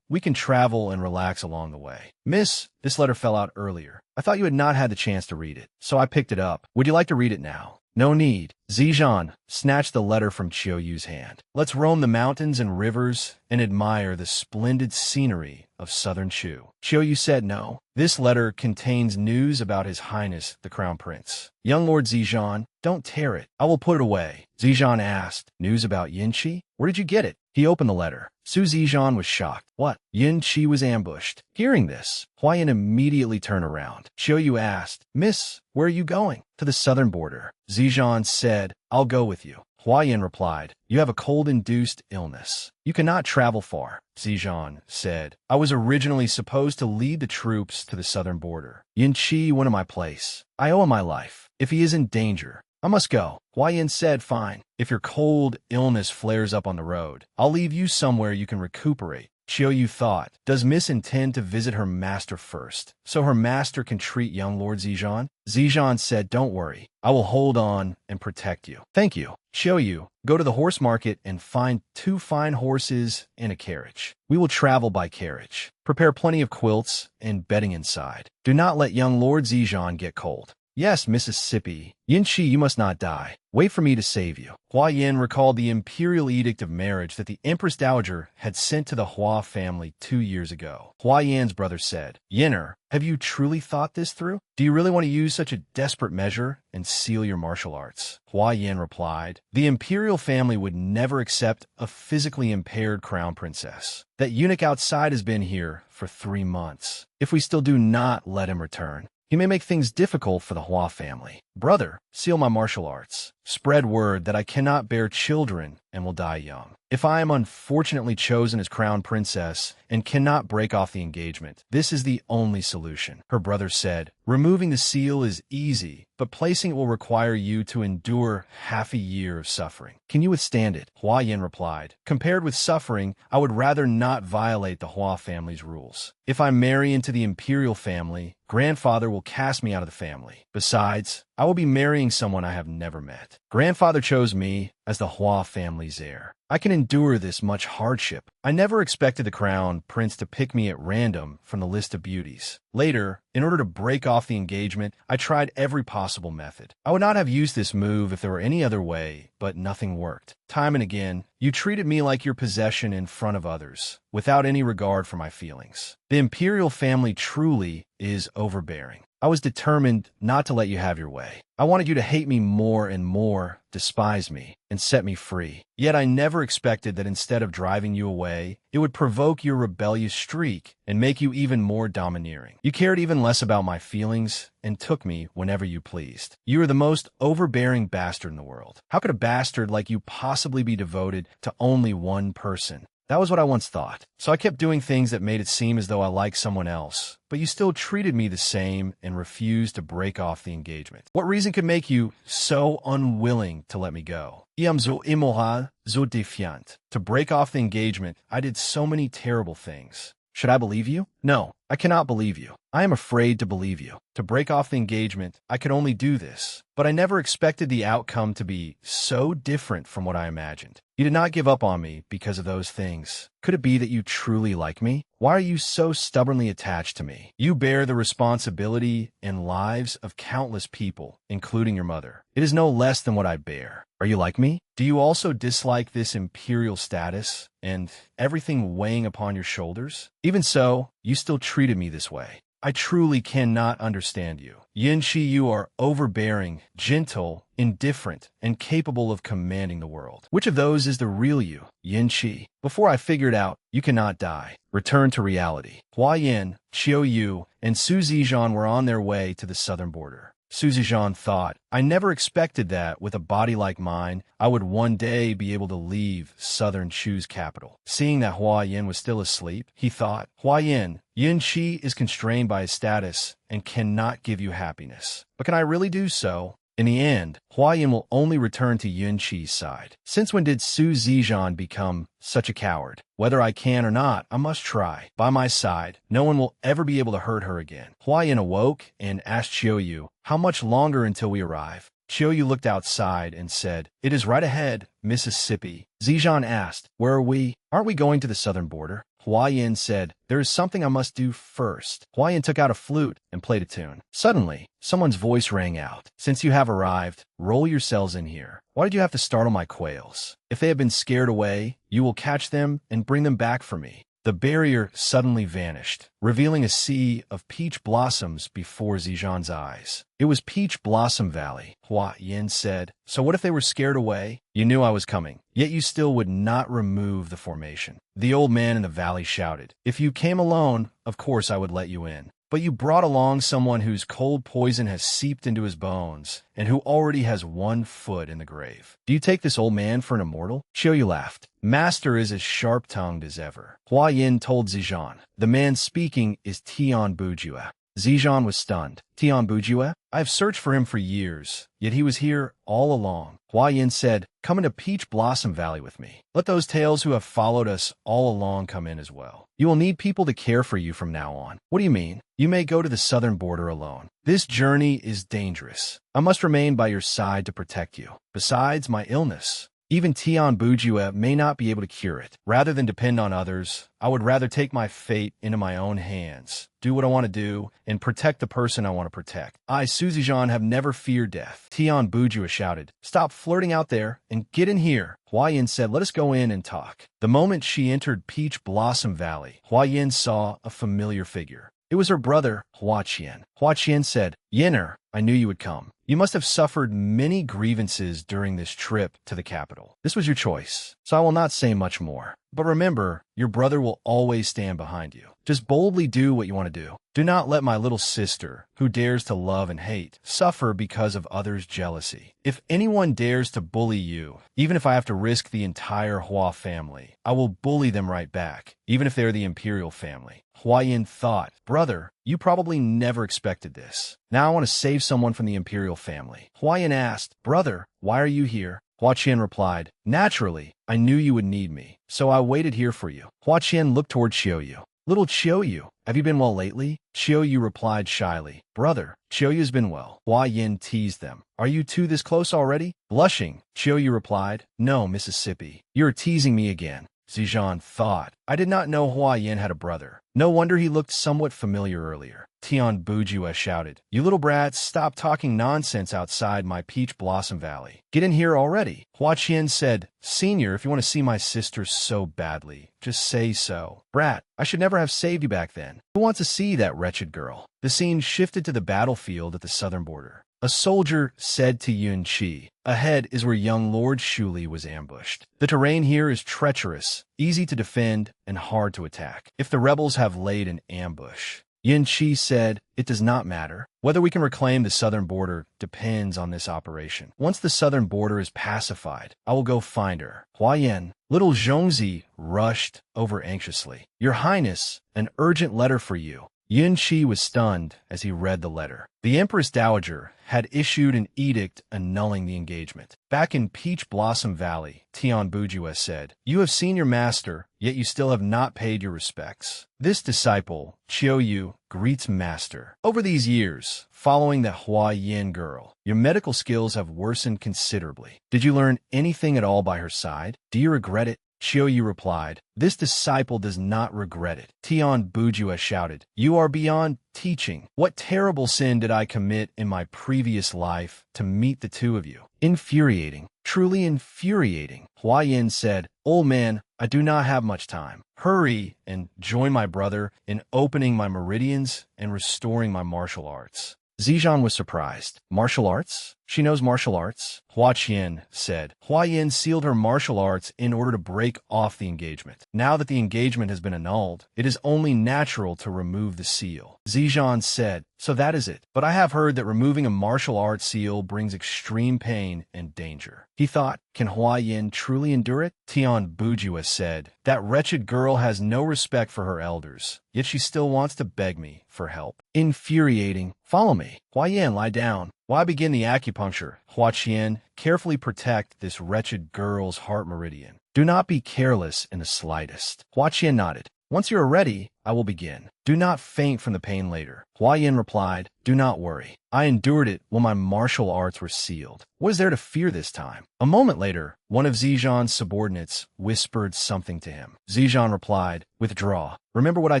we can travel and relax along the way. Miss, this letter fell out earlier. I thought you had not had the chance to read it, so I picked it up. Would you like to read it now? No need. Zijian snatched the letter from Xiao Yu's hand. Let's roam the mountains and rivers and admire the splendid scenery of southern Chu. Xiao Yu said no. This letter contains news about His Highness the Crown Prince. Young Lord Zijian, don't tear it. I will put it away. Zijian asked, news about Yin Shi? Where did you get it? He opened the letter. Su Zijian was shocked. What? Yin Shi was ambushed. Hearing this, Hua Yin immediately turned around. Xiao Yu asked, Miss, where are you going? To the southern border. Zijian said, I'll go with you. Hua Yin replied, you have a cold-induced illness. You cannot travel far. Zijian said, I was originally supposed to lead the troops to the southern border. Yin Shi wanted my place. I owe him my life. If he is in danger, I must go. Hua Yin said, fine. If your cold illness flares up on the road, I'll leave you somewhere you can recuperate. Chiao Yu thought, does Miss intend to visit her master first, so her master can treat young Lord Zijan? Zijan said, don't worry. I will hold on and protect you. Thank you. Chiao Yu, go to the horse market and find 2 fine horses and a carriage. We will travel by carriage. Prepare plenty of quilts and bedding inside. Do not let young Lord Zijan get cold. Yes, Mississippi. Yinchi, you must not die. Wait for me to save you. Hua Yin recalled the imperial edict of marriage that the Empress Dowager had sent to the Hua family 2 years ago. Hua Yan's brother said, Yinner, have you truly thought this through? Do you really want to use such a desperate measure and seal your martial arts? Hua Yin replied, the imperial family would never accept a physically impaired crown princess. That eunuch outside has been here for 3 months. If we still do not let him return, he may make things difficult for the Hua family. Brother, seal my martial arts. Spread word that I cannot bear children and will die young. If I am unfortunately chosen as crown princess and cannot break off the engagement, this is the only solution. Her brother said, removing the seal is easy, but placing it will require you to endure half a year of suffering. Can you withstand it? Hua Yin replied, compared with suffering, I would rather not violate the Hua family's rules. If I marry into the imperial family, grandfather will cast me out of the family. Besides, I will be marrying someone I have never met. Grandfather chose me as the Hua family's heir. I can endure this much hardship. I never expected the crown prince to pick me at random from the list of beauties. Later, in order to break off the engagement, I tried every possible method. I would not have used this move if there were any other way, but nothing worked. Time and again, you treated me like your possession in front of others, without any regard for my feelings. The imperial family truly is overbearing. I was determined not to let you have your way. I wanted you to hate me more and more, despise me, and set me free. Yet I never expected that instead of driving you away, it would provoke your rebellious streak and make you even more domineering. You cared even less about my feelings and took me whenever you pleased. You are the most overbearing bastard in the world. How could a bastard like you possibly be devoted to only one person? That was what I once thought. So I kept doing things that made it seem as though I liked someone else. But you still treated me the same and refused to break off the engagement. What reason could make you so unwilling to let me go? Iam zo immoral, zo défiant. To break off the engagement, I did so many terrible things. Should I believe you? No, I cannot believe you. I am afraid to believe you. To break off the engagement, I could only do this. But I never expected the outcome to be so different from what I imagined. You did not give up on me because of those things. Could it be that you truly like me? Why are you so stubbornly attached to me? You bear the responsibility and lives of countless people, including your mother. It is no less than what I bear. Are you like me? Do you also dislike this imperial status and everything weighing upon your shoulders? Even so, you still treated me this way. I truly cannot understand you. Yinchi, you are overbearing, gentle, indifferent, and capable of commanding the world. Which of those is the real you? Yinchi. Before I figured out, you cannot die. Return to reality. Hua Yin, Chiao Yu, and Su Zijan were on their way to the southern border. Su Zijan thought, I never expected that, with a body like mine, I would one day be able to leave southern Chu's capital. Seeing that Hua Yin was still asleep, he thought, Hua Yin, Yinchi is constrained by his status and cannot give you happiness. But can I really do so? In the end, Hua Yin will only return to Yunqi's side. Since when did Su Zijan become such a coward? Whether I can or not, I must try. By my side, no one will ever be able to hurt her again. Hua Yin awoke and asked Chiao Yu, how much longer until we arrive? Chiao Yu looked outside and said, it is right ahead, Mississippi. Zijan asked, where are we? Aren't we going to the southern border? Hua Yin said, there is something I must do first. Hua Yin took out a flute and played a tune. Suddenly, someone's voice rang out. Since you have arrived, roll yourselves in here. Why did you have to startle my quails? If they have been scared away, you will catch them and bring them back for me. The barrier suddenly vanished, revealing a sea of peach blossoms before Zijan's eyes. It was Peach Blossom Valley, Hua Yin said. So what if they were scared away? You knew I was coming, yet you still would not remove the formation. The old man in the valley shouted, if you came alone, of course I would let you in. But you brought along someone whose cold poison has seeped into his bones, and who already has 1 foot in the grave. Do you take this old man for an immortal? Chiao Yu laughed. Master is as sharp-tongued as ever. Hua Yin told Zijan, the man speaking is Tian Bujua. Zijan was stunned. Tian Bujue? I have searched for him for years, yet he was here all along. Hua Yin said, come into Peach Blossom Valley with me. Let those tales who have followed us all along come in as well. You will need people to care for you from now on. What do you mean? You may go to the southern border alone. This journey is dangerous. I must remain by your side to protect you. Besides my illness, even Tian Bujue may not be able to cure it. Rather than depend on others, I would rather take my fate into my own hands, do what I want to do, and protect the person I want to protect. I, Suzijan, have never feared death. Tian Bujue shouted, stop flirting out there and get in here. Hua Yin said, let us go in and talk. The moment she entered Peach Blossom Valley, Hua Yin saw a familiar figure. It was her brother, Hua Qian. Hua Qian said, Yinner, I knew you would come. You must have suffered many grievances during this trip to the capital. This was your choice, so I will not say much more. But remember, your brother will always stand behind you. Just boldly do what you want to do. Do not let my little sister, who dares to love and hate, suffer because of others' jealousy. If anyone dares to bully you, even if I have to risk the entire Hua family, I will bully them right back, even if they're the imperial family. Hua Yin thought, brother, you probably never expected this. Now I want to save someone from the imperial family. Hua Yin asked, brother, why are you here? Hua Qian replied, naturally, I knew you would need me, so I waited here for you. Hua Qian looked toward Qiuyu. Little Qiuyu, have you been well lately? Qiuyu replied shyly, brother, Qiuyu's been well. Hua Yin teased them. Are you two this close already? Blushing, Qiuyu replied, no, Mississippi. You're teasing me again. Zijan thought, I did not know Hua Yin had a brother. No wonder he looked somewhat familiar earlier. Tian Bujue shouted, you little brats, stop talking nonsense outside my Peach Blossom Valley. Get in here already. Hua Qian said, Senior, if you want to see my sister so badly, just say so. Brat, I should never have saved you back then. Who wants to see that wretched girl? The scene shifted to the battlefield at the southern border. A soldier said to Yun Qi, ahead is where young Lord Shuli was ambushed. The terrain here is treacherous, easy to defend, and hard to attack. If the rebels have laid an ambush, Yun Qi said, it does not matter. Whether we can reclaim the southern border depends on this operation. Once the southern border is pacified, I will go find her. Hua Yin, little Zhongzi rushed over anxiously. Your Highness, an urgent letter for you. Yun Qi was stunned as he read the letter. The Empress Dowager had issued an edict annulling the engagement. Back in Peach Blossom Valley, Tian Bujue said, you have seen your master, yet you still have not paid your respects. This disciple, Qiuyu, greets master. Over these years, following the Hua Yin girl, your medical skills have worsened considerably. Did you learn anything at all by her side? Do you regret it? Qiuyu replied, this disciple does not regret it. Tian Bujue shouted, you are beyond teaching. What terrible sin did I commit in my previous life to meet the two of you? Infuriating, truly infuriating. Hua Yin said, old man, I do not have much time. Hurry and join my brother in opening my meridians and restoring my martial arts. Zijan was surprised. Martial arts? She knows martial arts? Hua Qian said. Hua Yin sealed her martial arts in order to break off the engagement. Now that the engagement has been annulled, it is only natural to remove the seal. Zijan said, so that is it. But I have heard that removing a martial arts seal brings extreme pain and danger. He thought, can Hua Yin truly endure it? Tian Bujue said, that wretched girl has no respect for her elders, yet she still wants to beg me for help. Infuriating. Follow me. Hua Yin, lie down. While I begin the acupuncture, Hua Qian, carefully protect this wretched girl's heart meridian. Do not be careless in the slightest. Hua Qian nodded. Once you are ready, I will begin. Do not faint from the pain later. Hua Yin replied, do not worry. I endured it when my martial arts were sealed. What is there to fear this time? A moment later, one of Zijan's subordinates whispered something to him. Zijan replied, withdraw. Remember what I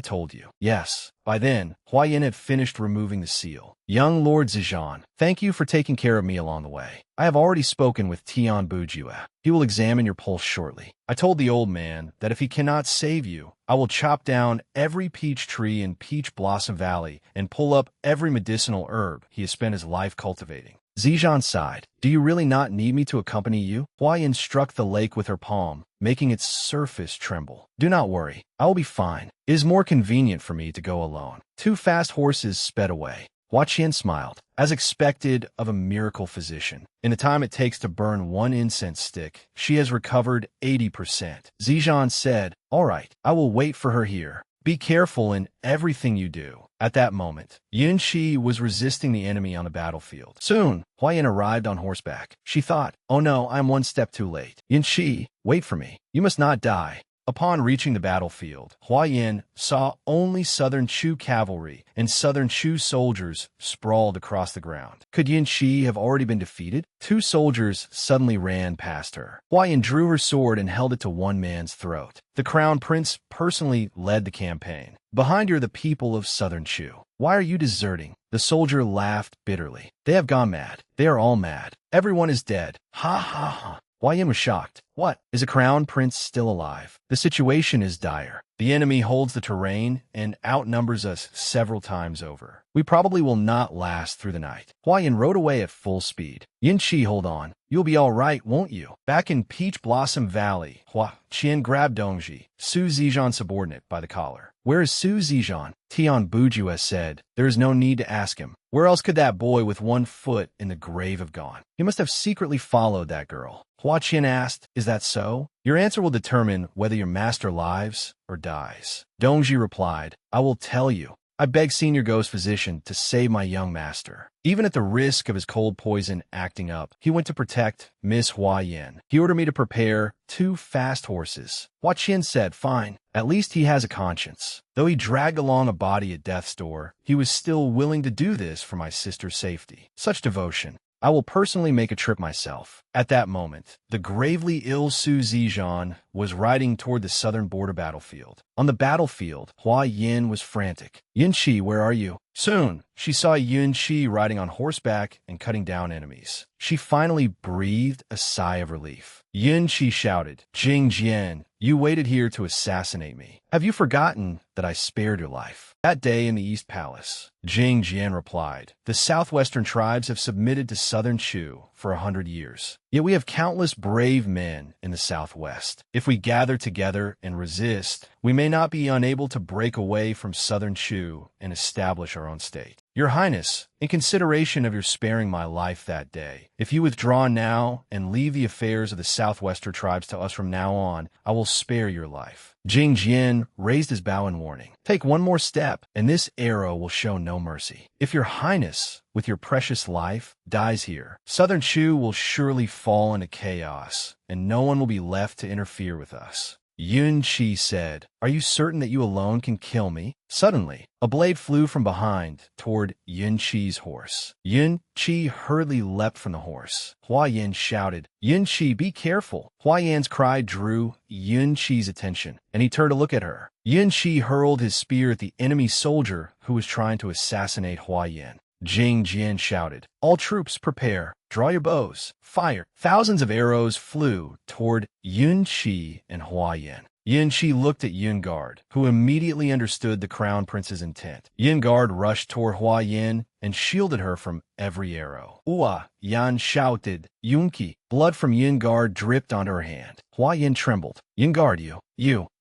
told you. Yes. By then, Hua Yin had finished removing the seal. Young Lord Zijan, thank you for taking care of me along the way. I have already spoken with Tian Bujue. He will examine your pulse shortly. I told the old man that if he cannot save you, I will chop down every peach tree in Peach Blossom Valley and pull up every medicinal herb he has spent his life cultivating. Zijan sighed. Do you really not need me to accompany you? Hua Yin struck the lake with her palm, making its surface tremble. Do not worry. I will be fine. It is more convenient for me to go alone. Two fast horses sped away. Hua Qian smiled, as expected of a miracle physician. In the time it takes to burn one incense stick, she has recovered 80%. Zijan said, all right, I will wait for her here. Be careful in everything you do. At that moment, Yun Shi was resisting the enemy on the battlefield. Soon, Hua Yin arrived on horseback. She thought, "Oh no, I'm one step too late. Yun Shi, wait for me. You must not die." Upon reaching the battlefield, Hua Yin saw only Southern Chu cavalry and Southern Chu soldiers sprawled across the ground. Could Yin Shi have already been defeated? Two soldiers suddenly ran past her. Hua Yin drew her sword and held it to one man's throat. The crown prince personally led the campaign. Behind her, the people of Southern Chu. "Why are you deserting?" The soldier laughed bitterly. "They have gone mad. They are all mad. Everyone is dead. Ha ha ha." Hua Yin was shocked. "What? Is a crown prince still alive? The situation is dire. The enemy holds the terrain and outnumbers us several times over. We probably will not last through the night." Hua Yin rode away at full speed. "Yin Chi, hold on. You'll be all right, won't you?" Back in Peach Blossom Valley, Hua Qian grabbed Dongji, Su Zijian's subordinate, by the collar. "Where is Su Zijian?" Tian Buju has said. "There is no need to ask him. Where else could that boy with one foot in the grave have gone? He must have secretly followed that girl." Hua Qian asked, "Is that so? Your answer will determine whether your master lives or dies." Dongji replied, "I will tell you. I beg Senior Ghost Physician to save my young master." Even at the risk of his cold poison acting up, he went to protect Miss Hua Yin. He ordered me to prepare 2 fast horses. Hua Qian said, "Fine. At least he has a conscience." Though he dragged along a body at death's door, he was still willing to do this for my sister's safety. Such devotion. "I will personally make a trip myself." At that moment, the gravely ill Su Zijian was riding toward the southern border battlefield. On the battlefield, Hua Yin was frantic. "Yin Chi, where are you?" Soon, she saw Yun Chi riding on horseback and cutting down enemies. She finally breathed a sigh of relief. Yun Chi shouted, "Jing Jian, you waited here to assassinate me. Have you forgotten that I spared your life?" That day in the East Palace, Jing Jian replied, "The southwestern tribes have submitted to Southern Chu for 100 years. Yet we have countless brave men in the southwest. If we gather together and resist, we may not be unable to break away from Southern Chu and establish our own state. Your Highness, in consideration of your sparing my life that day, if you withdraw now and leave the affairs of the southwestern tribes to us from now on, I will spare your life." Jing Jian raised his bow in warning. "Take one more step, and this arrow will show no mercy. If your Highness, with your precious life, dies here, Southern Chu will surely fall into chaos, and no one will be left to interfere with us." Yun Chi said, "Are you certain that you alone can kill me?" Suddenly, a blade flew from behind toward Yun Chi's horse. Yun Chi hurriedly leapt from the horse. Hua Yin shouted, "Yun Chi, be careful!" Hua Yin's cry drew Yun Chi's attention, and he turned to look at her. Yun Chi hurled his spear at the enemy soldier who was trying to assassinate Hua Yin. Jing Jian shouted, "All troops, prepare. Draw your bows. Fire." Thousands of arrows flew toward Yun Chi and Hua Yin. Yun Chi looked at Yun Guard, who immediately understood the crown prince's intent. Yun Guard rushed toward Hua Yin and shielded her from every arrow. "Hua!" Yan shouted, "Yunki!" Blood from Yun Guard dripped onto her hand. Hua Yin trembled. "Yun Guard, you!"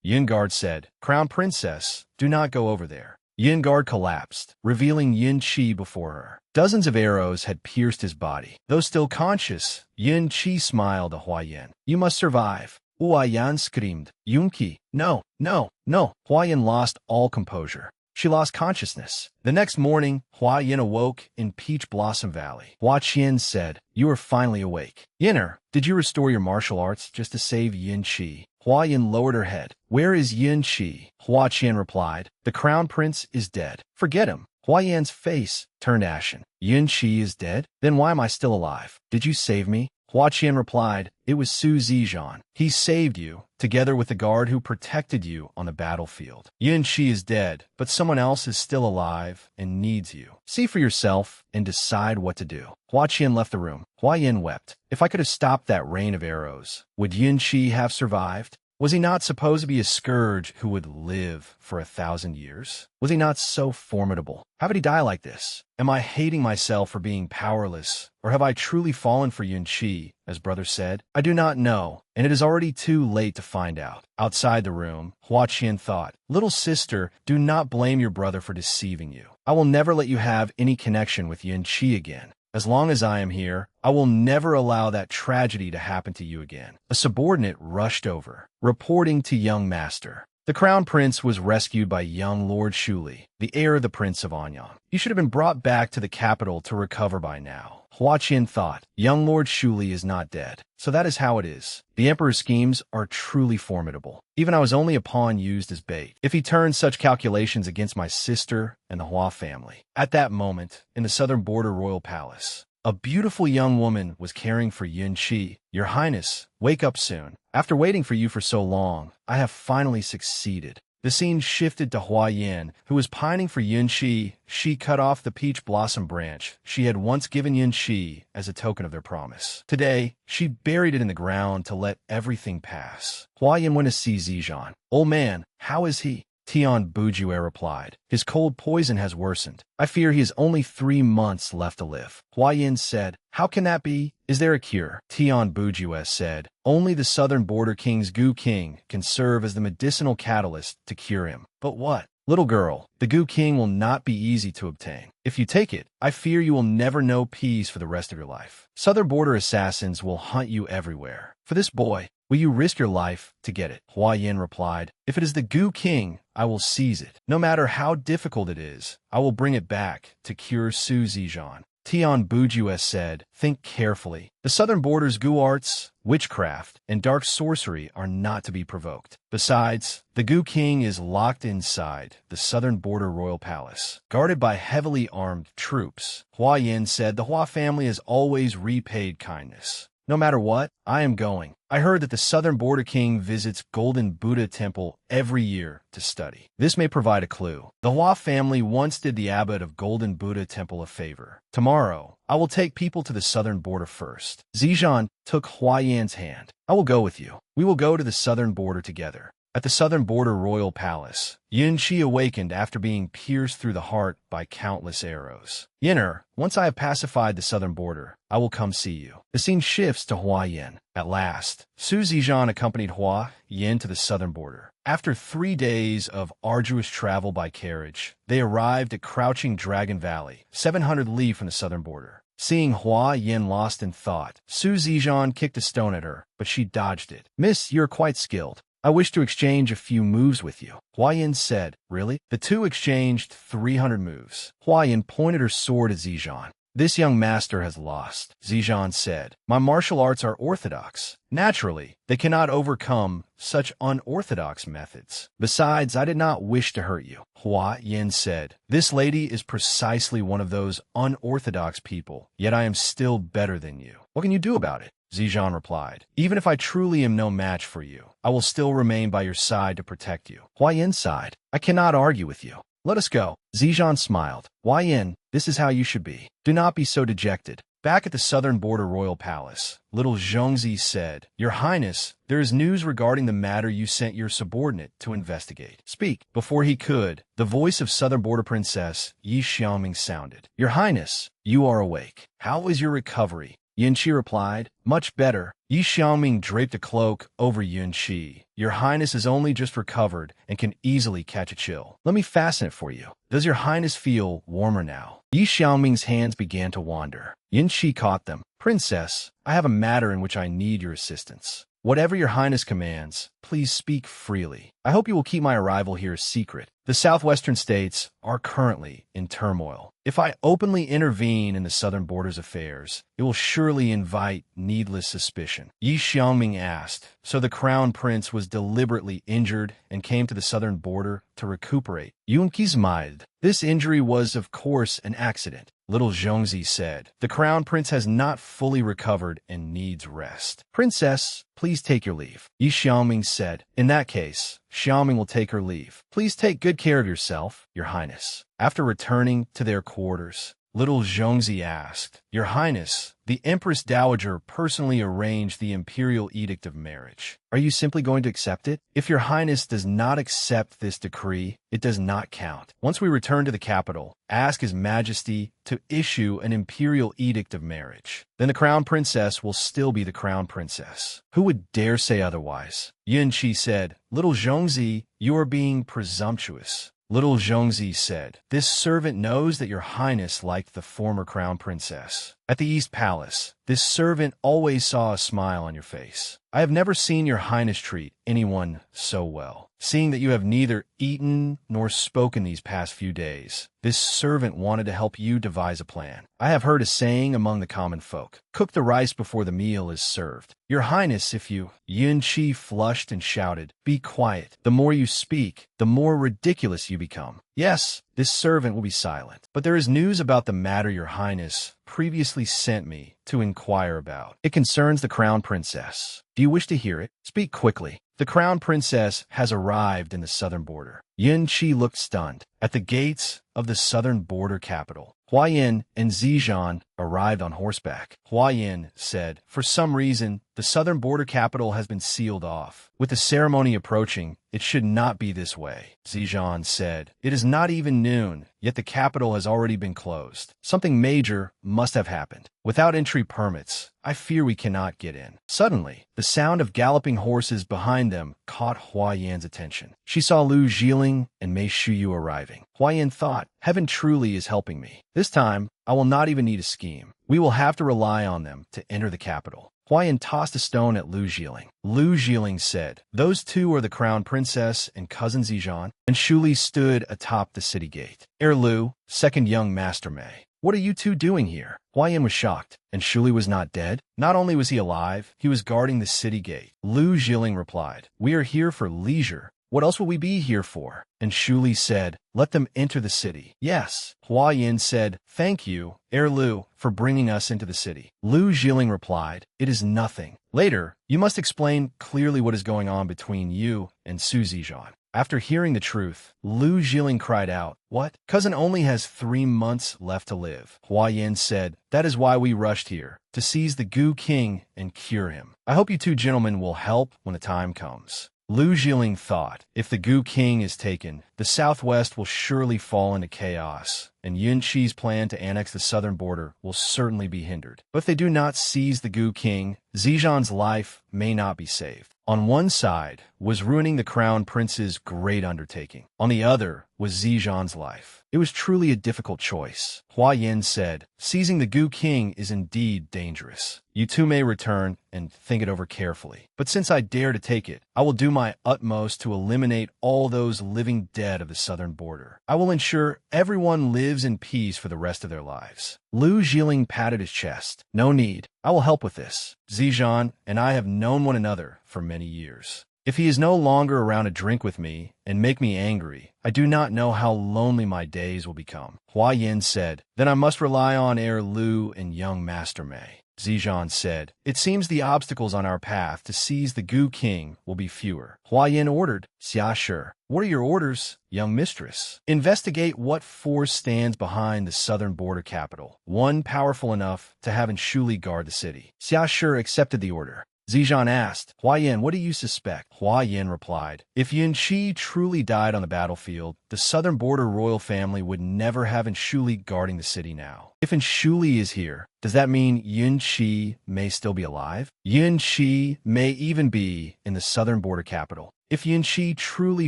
Yun Guard said, "Crown Princess, do not go over there." Yun Guard collapsed, revealing Yun Chi before her. Dozens of arrows had pierced his body. Though still conscious, Yun Chi smiled at Hua Yin. "You must survive." Hua Yan screamed, "Yunki, no, no, no." Hua Yin lost all composure. She lost consciousness. The next morning, Hua Yin awoke in Peach Blossom Valley. Hua Qian said, "You are finally awake. Yinner, did you restore your martial arts just to save Yin Chi?" Hua Yin lowered her head. "Where is Yin Chi?" Hua Qian replied, "The crown prince is dead. Forget him." Hua Yan's face turned ashen. "Yin Chi is dead? Then why am I still alive? Did you save me?" Hua Qian replied, "It was Su Zijian. He saved you, together with the guard who protected you on the battlefield. Yin Chi is dead, but someone else is still alive and needs you. See for yourself and decide what to do." Hua Qian left the room. Hua Yin wept. If I could have stopped that rain of arrows, would Yin Chi have survived? Was he not supposed to be a scourge who would live for 1,000 years? Was he not so formidable? How did he die like this? Am I hating myself for being powerless? Or have I truly fallen for Yun Chi, as brother said? I do not know, and it is already too late to find out. Outside the room, Hua Qian thought, "Little sister, do not blame your brother for deceiving you. I will never let you have any connection with Yun Chi again. As long as I am here, I will never allow that tragedy to happen to you again." A subordinate rushed over, reporting to young master. The crown prince was rescued by young Lord Shuli, the heir of the Prince of Anyang. He should have been brought back to the capital to recover by now. Hua Qian thought, young Lord Shuli is not dead. So that is how it is. The Emperor's schemes are truly formidable. Even I was only a pawn used as bait. If he turns such calculations against my sister and the Hua family. At that moment, in the southern border royal palace, a beautiful young woman was caring for Yun Qi. Your Highness, wake up soon. After waiting for you for so long, I have finally succeeded. The scene shifted to Hua Yin, who was pining for Yun Qi. She cut off the peach blossom branch she had once given Yun Qi as a token of their promise. Today, she buried it in the ground to let everything pass. Hua Yin went to see Zizhan. Old man, how is he? Tian Bujue replied. His cold poison has worsened. I fear he has only 3 months left to live. Hua Yin said, how can that be? Is there a cure? Tian Bujue said, only the southern border king's Gu King can serve as the medicinal catalyst to cure him. But what? Little girl, the Gu King will not be easy to obtain. If you take it, I fear you will never know peace for the rest of your life. Southern border assassins will hunt you everywhere. For this boy, will you risk your life to get it? Hua Yin replied, if it is the Gu King, I will seize it. No matter how difficult it is, I will bring it back to cure Su Zizhan. Tian Bujue said, think carefully. The southern border's Gu arts, witchcraft, and dark sorcery are not to be provoked. Besides, the Gu King is locked inside the southern border royal palace, guarded by heavily armed troops. Hua Yin said the Hua family has always repaid kindness. No matter what, I am going. I heard that the southern border king visits Golden Buddha Temple every year to study. This may provide a clue. The Hua family once did the abbot of Golden Buddha Temple a favor. Tomorrow, I will take people to the southern border first. Zizhan took Hua Yan's hand. I will go with you. We will go to the southern border together. At the southern border royal palace, Yun Qi awakened after being pierced through the heart by countless arrows. Yin'er, once I have pacified the southern border, I will come see you. The scene shifts to Hua Yin. At last, Su Zizhan accompanied Hua Yin to the southern border. After 3 days of arduous travel by carriage, they arrived at Crouching Dragon Valley, 700 li from the southern border. Seeing Hua Yin lost in thought, Su Zizhan kicked a stone at her, but she dodged it. Miss, you're quite skilled. I wish to exchange a few moves with you. Hua Yin said, really? The two exchanged 300 moves. Hua Yin pointed her sword at Zizhan. This young master has lost, Zizhan said. My martial arts are orthodox. Naturally, they cannot overcome such unorthodox methods. Besides, I did not wish to hurt you. Hua Yin said, this lady is precisely one of those unorthodox people, yet I am still better than you. What can you do about it? Zizhan replied, even if I truly am no match for you, I will still remain by your side to protect you. Hua Yin sighed, I cannot argue with you. Let us go. Zizhan smiled. Hua Yin, this is how you should be. Do not be so dejected. Back at the southern border royal palace, little Zhongzi said, Your Highness, there is news regarding the matter you sent your subordinate to investigate. Speak. Before he could, the voice of southern border princess Yi Xiaoming sounded. Your Highness, you are awake. How is your recovery? Yun Qi replied, much better. Yi Xiaoming draped a cloak over Yun Qi. Your Highness has only just recovered and can easily catch a chill. Let me fasten it for you. Does your Highness feel warmer now? Yi Xiaoming's hands began to wander. Yun Qi caught them. Princess, I have a matter in which I need your assistance. Whatever your Highness commands, please speak freely. I hope you will keep my arrival here a secret. The southwestern states are currently in turmoil. If I openly intervene in the southern border's affairs, it will surely invite needless suspicion. Yi Xiaoming asked, so the crown prince was deliberately injured and came to the southern border to recuperate. Yun Qi smiled. This injury was, of course, an accident. Little Zhongzi said, the crown prince has not fully recovered and needs rest. Princess, please take your leave. Yi Xiaoming said, in that case, Xiaoming will take her leave. Please take good care of yourself, Your Highness. After returning to their quarters, little Zhongzi asked, Your Highness, the Empress Dowager personally arranged the imperial edict of marriage. Are you simply going to accept it? If Your Highness does not accept this decree, it does not count. Once we return to the capital, ask His Majesty to issue an imperial edict of marriage. Then the crown princess will still be the crown princess. Who would dare say otherwise? Yun Qi said, Little Zhongzi, you are being presumptuous. Little Zhongzi said, this servant knows that Your Highness liked the former crown princess. At the East Palace, this servant always saw a smile on your face. I have never seen Your Highness treat anyone so well. seeing that you have neither eaten nor spoken these past few days. This servant wanted to help you devise a plan. I have heard a saying among the common folk, cook the rice before the meal is served. Your Highness, if you— Yun Chi flushed and shouted, be quiet. The more you speak, the more ridiculous you become. Yes, this servant will be silent. But there is news about the matter your Highness previously sent me to inquire about. It concerns the crown princess. Do you wish to hear it? Speak quickly. The crown princess has arrived in the southern border. Yun Chi looked stunned. At the gates of the southern border capital, Hua Yin and Zizhan arrived on horseback. Hua Yin said, for some reason, the southern border capital has been sealed off. With the ceremony approaching, it should not be this way. Zizhan said, it is not even noon, yet the capital has already been closed. Something major must have happened. Without entry permits, I fear we cannot get in. Suddenly, the sound of galloping horses behind them caught Hua Yan's attention. She saw Lu Jiling and Mei Shuyu arriving. Hua Yan thought, heaven truly is helping me. This time, I will not even need a scheme. We will have to rely on them to enter the capital. Hua Yan tossed a stone at Lu Jiling. Lu Jiling said, those two are the crown princess and cousin Zizhan, and Shuli stood atop the city gate. Lu, second young master Mei. What are you two doing here? Hua Yan was shocked, and Shuli was not dead. Not only was he alive, he was guarding the city gate. Lu Jiling replied, we are here for leisure. What else will we be here for? And Shuli said, let them enter the city. Yes. Hua Yin said, thank you, Lu, for bringing us into the city. Lu Jiling replied, it is nothing. Later, you must explain clearly what is going on between you and Su Zizhan. After hearing the truth, Lu Jiling cried out, what? Cousin only has 3 months left to live. Hua Yin said, that is why we rushed here, to seize the Gu King and cure him. I hope you two gentlemen will help when the time comes. Lu Jiling thought, if the Gu King is taken, the southwest will surely fall into chaos, and Yun Chi's plan to annex the southern border will certainly be hindered. But if they do not seize the Gu King, Zizhan's life may not be saved. On one side was ruining the crown prince's great undertaking. On the other was Zizhan's life. It was truly a difficult choice. Hua Yin said, seizing the Gu King is indeed dangerous. You two may return and think it over carefully. But since I dare to take it, I will do my utmost to eliminate all those living dead of the southern border. I will ensure everyone lives in peace for the rest of their lives. Lu Jiling patted his chest. No need. I will help with this. Zizhan and I have known one another for many years. If he is no longer around to drink with me and make me angry, I do not know how lonely my days will become. Hua Yin said, then I must rely on Lu and young Master Mei. Zizhan said, it seems the obstacles on our path to seize the Gu King will be fewer. Hua Yin ordered, Xia Shi, what are your orders, young mistress? Investigate what force stands behind the southern border capital, one powerful enough to have Shuli guard the city. Xia Shi accepted the order. Zizhan asked, Hua Yin, what do you suspect? Hua Yin replied, if Yun Chi truly died on the battlefield, the southern border royal family would never have Shuli guarding the city now. If Shuli is here, does that mean Yun Chi may still be alive? Yun Chi may even be in the southern border capital. If Yun Chi truly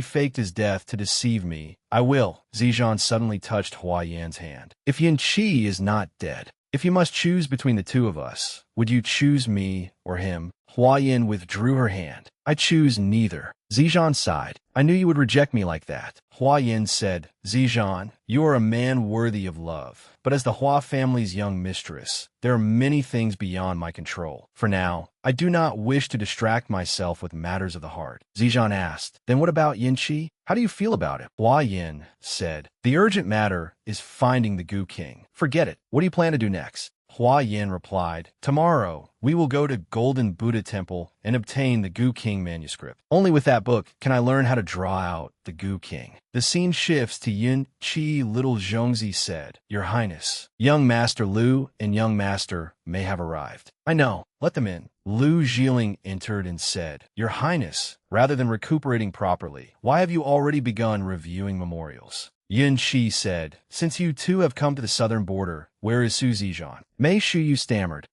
faked his death to deceive me, I will. Zizhan suddenly touched Hua Yan's hand. If Yun Chi is not dead, if you must choose between the two of us, would you choose me or him? Hua Yin withdrew her hand. I choose neither. Zizhan sighed. I knew you would reject me like that. Hua Yin said, Zizhan, you are a man worthy of love. But as the Hua family's young mistress, there are many things beyond my control. For now, I do not wish to distract myself with matters of the heart. Zizhan asked, then what about Yin Chi? How do you feel about it? Hua Yin said, the urgent matter is finding the Gu King. Forget it. What do you plan to do next? Hua Yin replied, tomorrow, we will go to Golden Buddha Temple and obtain the Gu King manuscript. Only with that book can I learn how to draw out the Gu King. The scene shifts to Yun Chi. Little Zhongzi said, Your Highness, young Master Lu and young Master may have arrived. I know. Let them in. Lu Jiling entered and said, Your Highness, rather than recuperating properly, why have you already begun reviewing memorials? Yun Chi said, Since you two have come to the southern border, where is Su Zijian? Mei Shuyu stammered.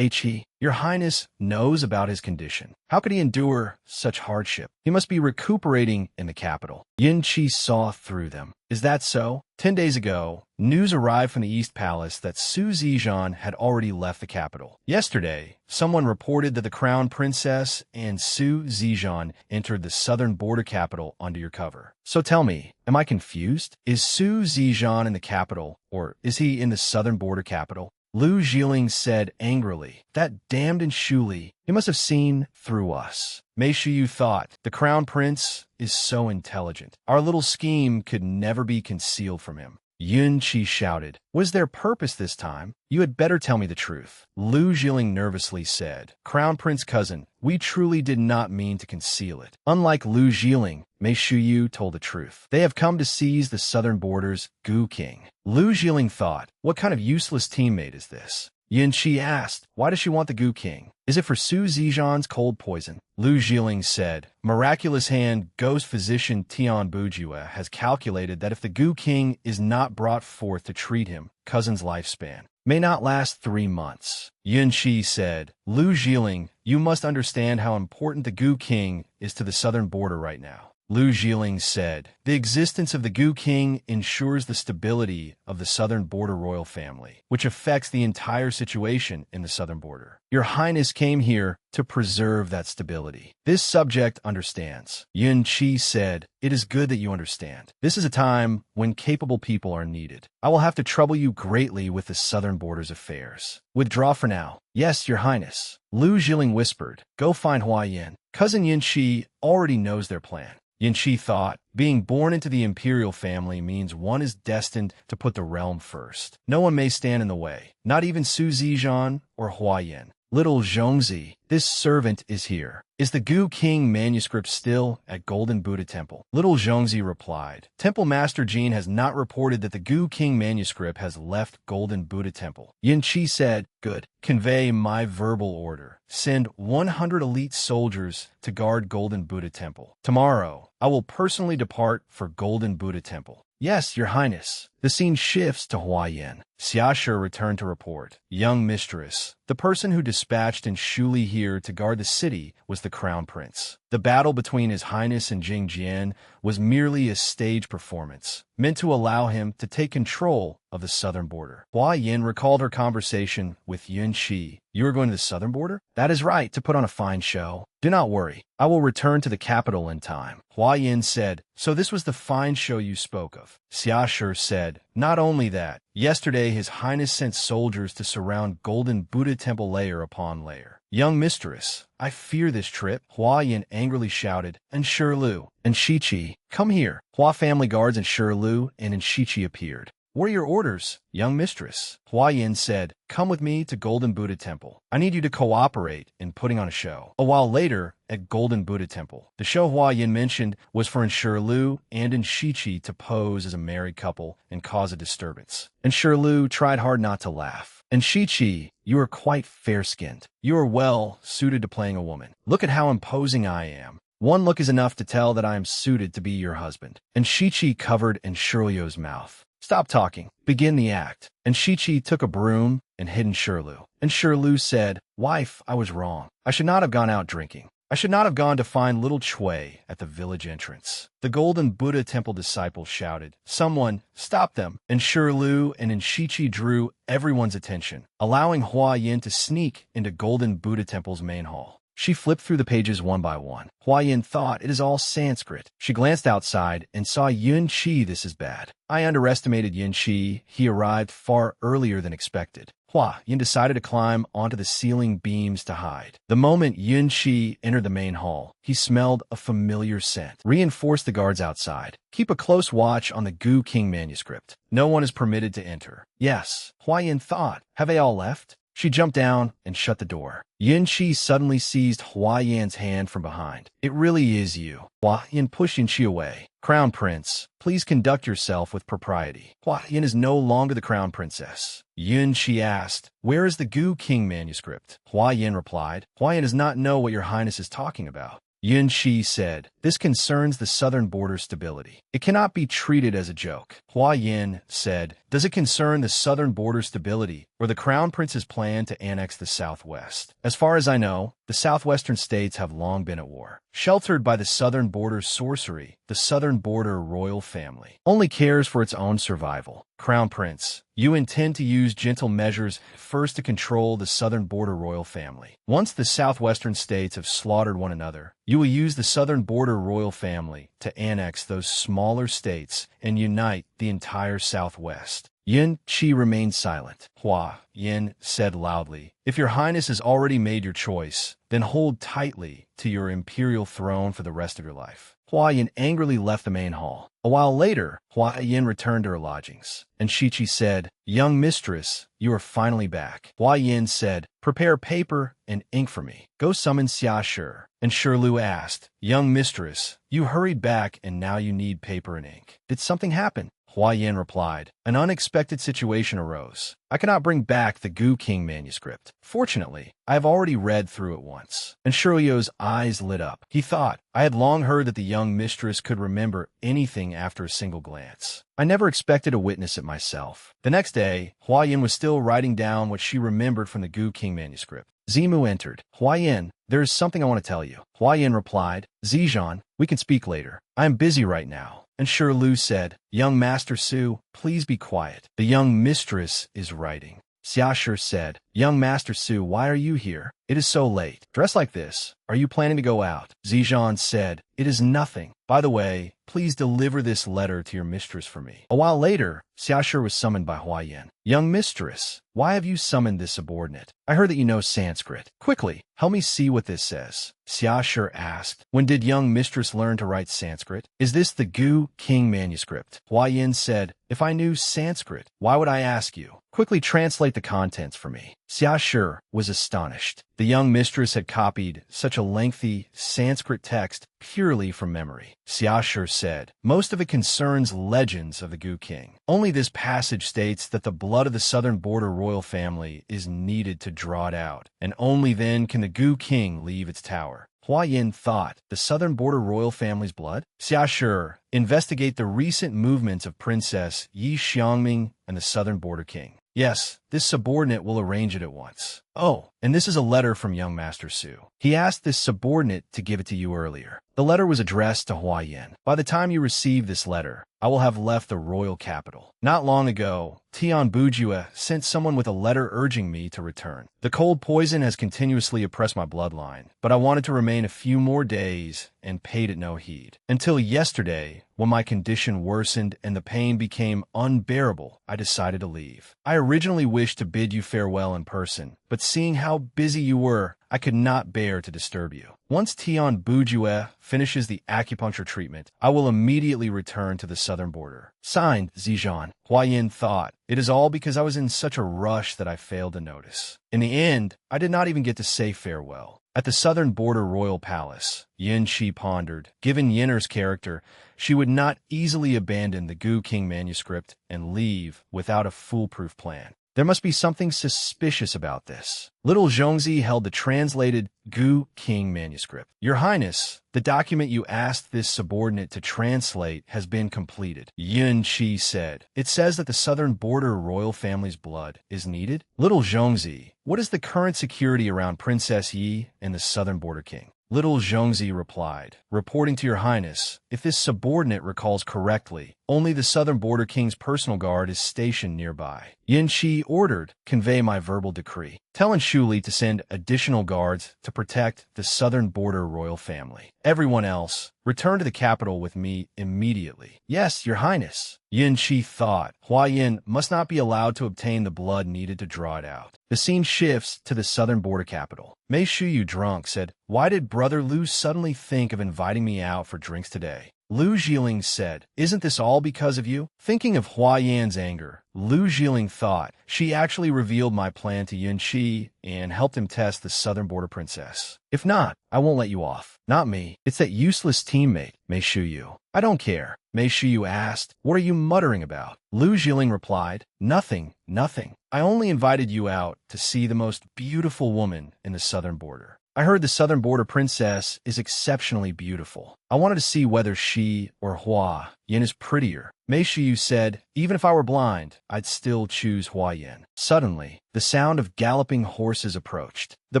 Your Highness knows about his condition. How could he endure such hardship? He must be recuperating in the capital. Yin Qi saw through them. Is that so? 10 days ago, news arrived from the East Palace that Su Zijian had already left the capital. Yesterday, someone reported that the Crown Princess and Su Zijian entered the southern border capital under your cover. So tell me, am I confused? Is Su Zijian in the capital, or is he in the southern border capital? Lu Jiling said angrily. That damned Enshuli, he must have seen through us. Mei Shuyu thought, the Crown Prince is so intelligent. Our little scheme could never be concealed from him. Yun Qi shouted. Was there purpose this time? You had better tell me the truth. Lu Jiling nervously said. Crown Prince cousin, we truly did not mean to conceal it. Unlike Lu Jiling, Mei Shuyu told the truth. They have come to seize the southern border's Gu King. Lu Jiling thought, what kind of useless teammate is this? Yin Qi asked, why does she want the Gu King? Is it for Su Zijian's cold poison? Lu Jiling said, Miraculous Hand Ghost Physician Tian Bujua has calculated that if the Gu King is not brought forth to treat him, cousin's lifespan may not last 3 months. Yin Qi said, Lu Jiling, you must understand how important the Gu King is to the southern border right now. Lu Jiling said, the existence of the Gu King ensures the stability of the southern border royal family, which affects the entire situation in the southern border. Your Highness came here to preserve that stability. This subject understands. Yun Qi said, it is good that you understand. This is a time when capable people are needed. I will have to trouble you greatly with the southern border's affairs. Withdraw for now. Yes, Your Highness. Lu Jiling whispered, go find Hua Yin. Cousin Yin Qi already knows their plan. Yin Qi thought, being born into the imperial family means one is destined to put the realm first. No one may stand in the way, not even Su Zijian or Hua Yin. Little Zhongzi, this servant is here. Is the Gu King manuscript still at Golden Buddha Temple? Little Zhongzi replied. Temple Master Jin has not reported that the Gu King manuscript has left Golden Buddha Temple. Yin Qi said, good. Convey my verbal order. Send 100 elite soldiers to guard Golden Buddha Temple. Tomorrow, I will personally depart for Golden Buddha Temple. Yes, Your Highness. The scene shifts to Hua Yin. Xiashi returned to report. Young mistress, the person who dispatched Enshuli here to guard the city was the Crown Prince. The battle between His Highness and Jing Jian was merely a stage performance, meant to allow him to take control of the southern border. Hua Yin recalled her conversation with Yun Qi. You are going to the southern border? That is right, to put on a fine show. Do not worry. I will return to the capital in time. Hua Yin said, so this was the fine show you spoke of. Xiashi said, not only that, yesterday His Highness sent soldiers to surround Golden Buddha Temple layer upon layer. Young mistress, I fear this trip. Hua Yin angrily shouted, and Shirlu, and Shichi, come here. Hua family guards and Shirlu and Shichi appeared. What are your orders, young mistress? Hua Yin said, come with me to Golden Buddha Temple. I need you to cooperate in putting on a show. A while later, at Golden Buddha Temple, the show Hua Yin mentioned was for Shirlu and Shichi to pose as a married couple and cause a disturbance. And Shirlu tried hard not to laugh. And Shichi, you are quite fair-skinned. You are well suited to playing a woman. Look at how imposing I am. One look is enough to tell that I am suited to be your husband. And Shichi covered Shirlu's mouth. Stop talking. Begin the act. And Shichi took a broom and hid Shirlu. And Shirlu said, wife, I was wrong. I should not have gone out drinking. I should not have gone to find little Chui at the village entrance. The Golden Buddha Temple disciples shouted, someone, stop them. And Shirlu and Shichi drew everyone's attention, allowing Hua Yin to sneak into Golden Buddha Temple's main hall. She flipped through the pages one by one. Hua Yin thought it is all Sanskrit. She glanced outside and saw Yun Qi. This is bad. I underestimated Yun Qi. He arrived far earlier than expected. Hua Yin decided to climb onto the ceiling beams to hide. The moment Yun Qi entered the main hall, he smelled a familiar scent. Reinforce the guards outside. Keep a close watch on the Gu King manuscript. No one is permitted to enter. Yes, Hua Yin thought. Have they all left? She jumped down and shut the door. Yin Qi suddenly seized Hua Yan's hand from behind. It really is you. Hua Yan pushed Yin Qi away. Crown Prince, please conduct yourself with propriety. Hua Yan is no longer the Crown Princess. Yin Qi asked, where is the Gu King manuscript? Hua Yan replied, Hua Yan does not know what your highness is talking about. Yun Shi said, "This concerns the southern border stability. It cannot be treated as a joke." Hua Yin said, "Does it concern the southern border stability or the Crown Prince's plan to annex the Southwest? As far as I know, the southwestern states have long been at war. Sheltered by the southern border sorcery, the southern border royal family only cares for its own survival. Crown Prince, you intend to use gentle measures first to control the southern border royal family. Once the southwestern states have slaughtered one another, you will use the southern border royal family to annex those smaller states and unite the entire Southwest." Yin Qi remained silent. Hua Yin said loudly, "If your highness has already made your choice, then hold tightly to your imperial throne for the rest of your life." Hua Yin angrily left the main hall. A while later, Hua Yin returned to her lodgings, and Shichi said, "Young mistress, you are finally back." Hua Yin said, "Prepare paper and ink for me. Go summon Xia Shi." And Shirlu asked, "Young mistress, you hurried back and now you need paper and ink. Did something happen?" Hua Yin replied, "An unexpected situation arose. I cannot bring back the Gu King manuscript. Fortunately, I have already read through it once." And Shiruo's eyes lit up. He thought, "I had long heard that the young mistress could remember anything after a single glance. I never expected to witness it myself." The next day, Hua Yin was still writing down what she remembered from the Gu King manuscript. Zimu entered. "Hua Yin, there is something I want to tell you." Hua Yin replied, "Zijan, we can speak later. I am busy right now." And Shirlu said, "Young Master Su, please be quiet. The young mistress is writing." Xia Shi said, "Young Master Su, why are you here? It is so late. Dressed like this. Are you planning to go out?" Zijan said, "It is nothing. By the way, please deliver this letter to your mistress for me." A while later, Xia Shi was summoned by Hua Yin. "Young mistress, why have you summoned this subordinate? I heard that you know Sanskrit. Quickly, help me see what this says." Xia Shi asked, "When did young mistress learn to write Sanskrit? Is this the Gu King manuscript?" Hua Yin said, "If I knew Sanskrit, why would I ask you? Quickly translate the contents for me." Xia Shi was astonished. The young mistress had copied such a lengthy Sanskrit text purely from memory. Xia Shi said, "Most of it concerns legends of the Gu King. Only this passage states that the blood of the southern border royal family is needed to draw it out, and only then can the Gu King leave its tower." Hua Yin thought, "The southern border royal family's blood?" Xia Shi, investigate the recent movements of Princess Yi Xiangming and the southern border king. Yes, this subordinate will arrange it at once. Oh, and this is a letter from young Master Su. He asked this subordinate to give it to you earlier. The letter was addressed to Hua Yin. By the time you receive this letter, I will have left the royal capital. Not long ago, Tian Bujua sent someone with a letter urging me to return. The cold poison has continuously oppressed my bloodline, but I wanted to remain a few more days and paid it no heed. Until yesterday, when my condition worsened and the pain became unbearable, I decided to leave. I originally wished to bid you farewell in person, but seeing how busy you were, I could not bear to disturb you. Once Tian Bujue finishes the acupuncture treatment, I will immediately return to the southern border. Signed, Zijan. Hua Yin thought, "It is all because I was in such a rush that I failed to notice." In the end, I did not even get to say farewell. At the southern border royal palace, Yin Shi pondered. Given Yinner's character, she would not easily abandon the Gu King manuscript and leave without a foolproof plan. There must be something suspicious about this. Little Zhongzi held the translated Gu King manuscript. "Your Highness, the document you asked this subordinate to translate has been completed," Yun Shi said. "It says that the southern border royal family's blood is needed." Little Zhongzi, what is the current security around Princess Yi and the southern border king? Little Zhongzi replied, "Reporting to your Highness, if this subordinate recalls correctly, only the southern border king's personal guard is stationed nearby." Yin Shi ordered, "Convey my verbal decree. Tell Shuli to send additional guards to protect the southern border royal family. Everyone else, return to the capital with me immediately." "Yes, your Highness." Yin Shi thought, Hua Yin must not be allowed to obtain the blood needed to draw it out. The scene shifts to the southern border capital. Mei Shuyu, drunk, said, "Why did Brother Lu suddenly think of inviting me out for drinks today?" Lu Jiling said, "Isn't this all because of you?" Thinking of Hua Yan's anger, Lu Jiling thought, "She actually revealed my plan to Yun Shi and helped him test the southern border princess. If not, I won't let you off." "Not me. It's that useless teammate, Mei Shuyu." "I don't care." Mei Shuyu asked, "What are you muttering about?" Lu Jiling replied, "Nothing, nothing. I only invited you out to see the most beautiful woman in the southern border." I heard the southern border princess is exceptionally beautiful. I wanted to see whether she or Hua Yin is prettier. Mei Shiyu said, even if I were blind, I'd still choose Hua Yin. Suddenly, the sound of galloping horses approached. The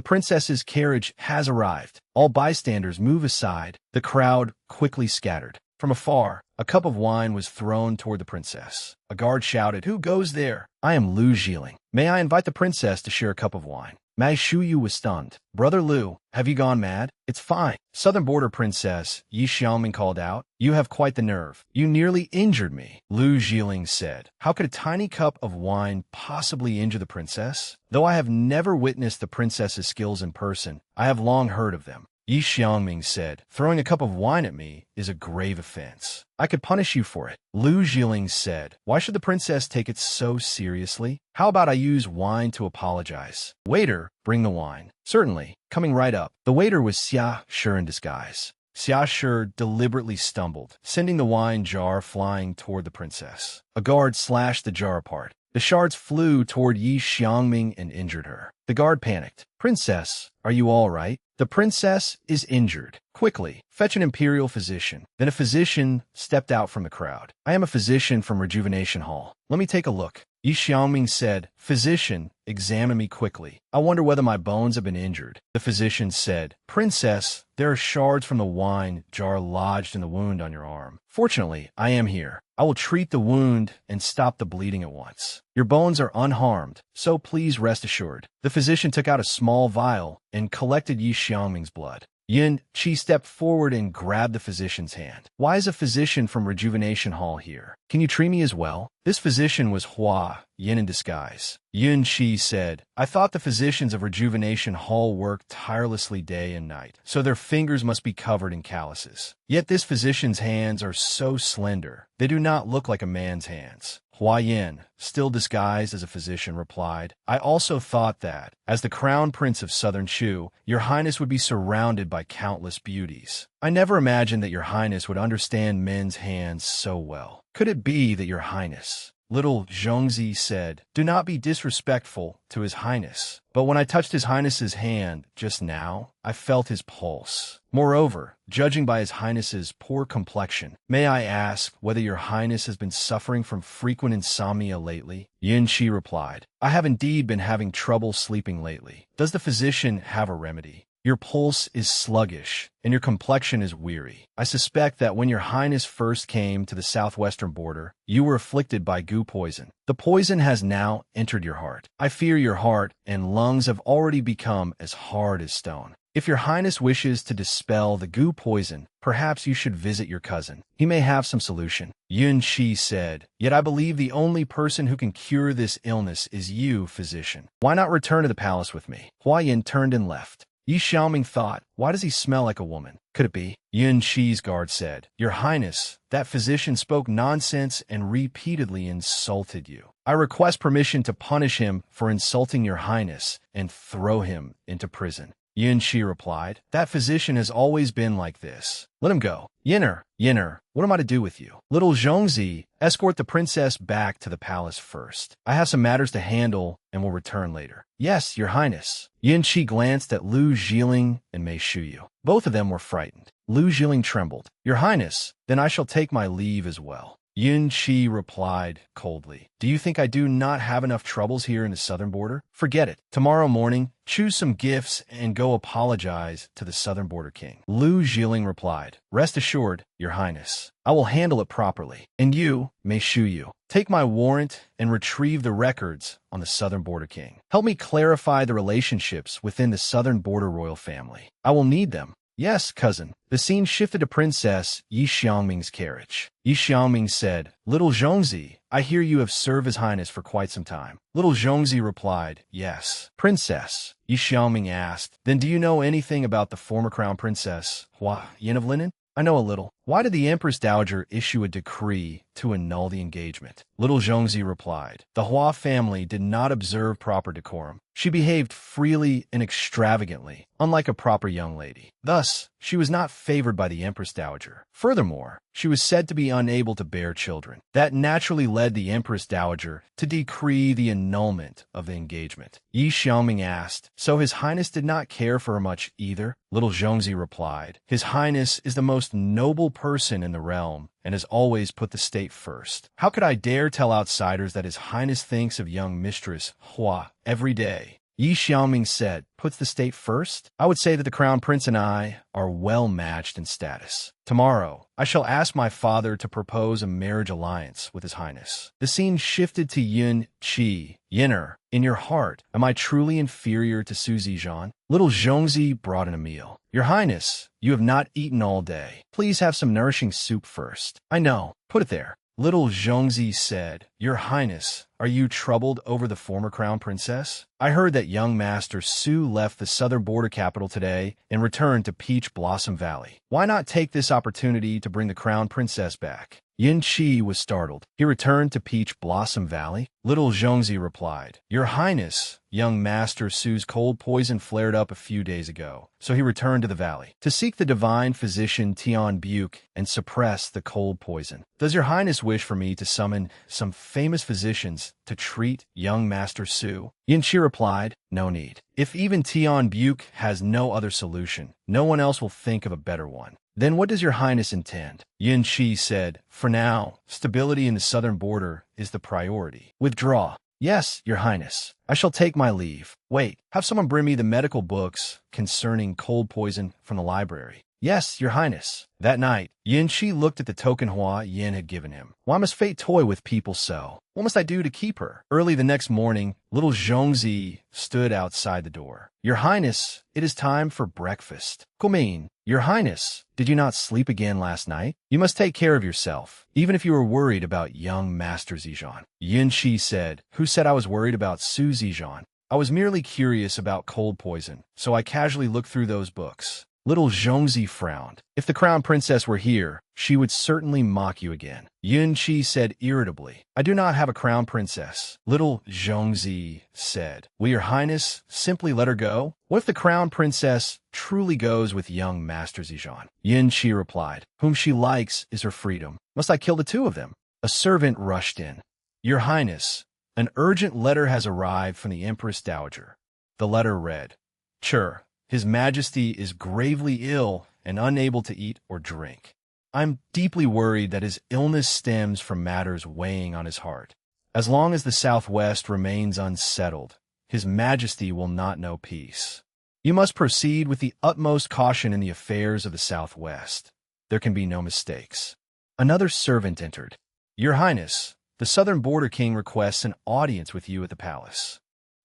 princess's carriage has arrived. All bystanders move aside. The crowd quickly scattered. From afar, a cup of wine was thrown toward the princess. A guard shouted, "Who goes there?" "I am Lu Jiling. May I invite the princess to share a cup of wine?" Mei Shiyu was stunned. "Brother Lu, have you gone mad?" "It's fine." Southern border princess Yi Xiaoming called out. "You have quite the nerve. You nearly injured me." Lu Jiling said, "How could a tiny cup of wine possibly injure the princess? Though I have never witnessed the princess's skills in person, I have long heard of them." Yi Xiaoming said, "Throwing a cup of wine at me is a grave offense. I could punish you for it." Lu Jiling said, "Why should the princess take it so seriously? How about I use wine to apologize?" "Waiter, bring the wine." "Certainly. Coming right up." The waiter was Xia Shi in disguise. Xia Shi deliberately stumbled, sending the wine jar flying toward the princess. A guard slashed the jar apart. The shards flew toward Yi Xiaoming and injured her. The guard panicked. "Princess, are you all right?" "The princess is injured. Quickly, fetch an imperial physician." Then a physician stepped out from the crowd. "I am a physician from Rejuvenation Hall. Let me take a look." Yi Xiaoming said, "Physician, examine me quickly. I wonder whether my bones have been injured." The physician said, "Princess, there are shards from the wine jar lodged in the wound on your arm. Fortunately, I am here. I will treat the wound and stop the bleeding at once. Your bones are unharmed, so please rest assured." The physician took out a small vial and collected Yi Xiaoming's blood. Yin Qi stepped forward and grabbed the physician's hand. "Why is a physician from Rejuvenation Hall here? Can you treat me as well?" This physician was Hua Yin in disguise. Yin Qi said, "I thought the physicians of Rejuvenation Hall worked tirelessly day and night, so their fingers must be covered in calluses. Yet this physician's hands are so slender, they do not look like a man's hands." Hua Yin, still disguised as a physician, replied, "I also thought that, as the crown prince of Southern Shu, your highness would be surrounded by countless beauties. I never imagined that your highness would understand men's hands so well. Could it be that your highness..." Little Zhongzi said, "Do not be disrespectful to his highness. But when I touched his highness's hand just now, I felt his pulse. Moreover, judging by his highness's poor complexion, may I ask whether your highness has been suffering from frequent insomnia lately?" Yin Qi replied, "I have indeed been having trouble sleeping lately. Does the physician have a remedy? Your pulse is sluggish, and your complexion is weary. I suspect that when your highness first came to the southwestern border, you were afflicted by goo poison. The poison has now entered your heart. I fear your heart and lungs have already become as hard as stone. If your highness wishes to dispel the goo poison, perhaps you should visit your cousin. He may have some solution." Yun Qi said, "Yet I believe the only person who can cure this illness is you, physician. Why not return to the palace with me?" Hua Yin turned and left. Yi Xiaoming thought, "Why does he smell like a woman? Could it be?" Yun Qi's guard said, "Your highness, that physician spoke nonsense and repeatedly insulted you. I request permission to punish him for insulting your highness and throw him into prison." Yun Qi replied, "That physician has always been like this. Let him go." Yinner, what am I to do with you?" "Little Zhongzi, escort the princess back to the palace first. I have some matters to handle and will return later." "Yes, your highness." Yin Qi glanced at Lu Jiling and Mei Shiyu. Both of them were frightened. Lu Jiling trembled. "Your highness, then I shall take my leave as well." Yin Qi replied coldly, "Do you think I do not have enough troubles here in the southern border? Forget it. Tomorrow morning, choose some gifts and go apologize to the southern border king." Lu Jiling replied, "Rest assured, your highness. I will handle it properly. And you, Mei Shiyu, take my warrant and retrieve the records on the southern border king. Help me clarify the relationships within the southern border royal family. I will need them." "Yes, cousin." The scene shifted to Princess Yi Xiaoming's carriage. Yi Xiaoming said, "Little Zhongzi, I hear you have served his highness for quite some time." Little Zhongzi replied, "Yes." "Princess," Yi Xiaoming asked, "then do you know anything about the former crown princess, Hua Yin of Linen?" "I know a little." Why did the Empress Dowager issue a decree to annul the engagement? Little Zhongzi replied, the Hua family did not observe proper decorum. She behaved freely and extravagantly, unlike a proper young lady. Thus, she was not favored by the Empress Dowager. Furthermore, she was said to be unable to bear children. That naturally led the Empress Dowager to decree the annulment of the engagement. Yi Xiaoming asked, so His Highness did not care for her much either? Little Zhongzi replied, His Highness is the most noble person in the realm and has always put the state first. How could I dare tell outsiders that His Highness thinks of young Mistress Hua every day? Yi Xiaoming said, puts the state first? I would say that the Crown Prince and I are well matched in status. Tomorrow, I shall ask my father to propose a marriage alliance with His Highness. The scene shifted to Yun Qi. Yinner, in your heart, am I truly inferior to Su Zizhan? Little Zhongzi brought in a meal. Your Highness, you have not eaten all day. Please have some nourishing soup first. I know. Put it there. Little Zhongzi said, Your Highness, are you troubled over the former crown princess? I heard that young Master Su left the southern border capital today and returned to Peach Blossom Valley. Why not take this opportunity to bring the crown princess back? Yin Qi was startled. He returned to Peach Blossom Valley? Little Zhongzi replied, Your Highness, young Master Su's cold poison flared up a few days ago, so he returned to the valley to seek the divine physician Tian Buke and suppress the cold poison. Does your Highness wish for me to summon some famous physicians to treat young Master Su? Yin Qi replied, No need. If even Tian Buke has no other solution, no one else will think of a better one. Then what does your Highness intend? Yin Qi said, For now, stability in the southern border is the priority. Withdraw. Yes, your Highness. I shall take my leave. Wait, have someone bring me the medical books concerning cold poison from the library. Yes, your Highness. That night, Yin Qi looked at the token Hua Yin had given him. Why must fate toy with people so? What must I do to keep her? Early the next morning, little Zhongzi stood outside the door. Your Highness, it is time for breakfast. Gumin, your Highness, did you not sleep again last night? You must take care of yourself, even if you were worried about young Master Zizhan. Yin Qi said, Who said I was worried about Su Zizhan? I was merely curious about cold poison, so I casually looked through those books. Little Zhongzi frowned. If the crown princess were here, she would certainly mock you again. Yun Qi said irritably, I do not have a crown princess. Little Zhongzi said, Will your Highness simply let her go? What if the crown princess truly goes with young Master Zizhan? Yin Qi replied, Whom she likes is her freedom. Must I kill the two of them? A servant rushed in. Your Highness, an urgent letter has arrived from the Empress Dowager. The letter read, Chur, His Majesty is gravely ill and unable to eat or drink. I'm deeply worried that his illness stems from matters weighing on his heart. As long as the Southwest remains unsettled, His Majesty will not know peace. You must proceed with the utmost caution in the affairs of the Southwest. There can be no mistakes. Another servant entered. Your Highness, the Southern Border King requests an audience with you at the palace.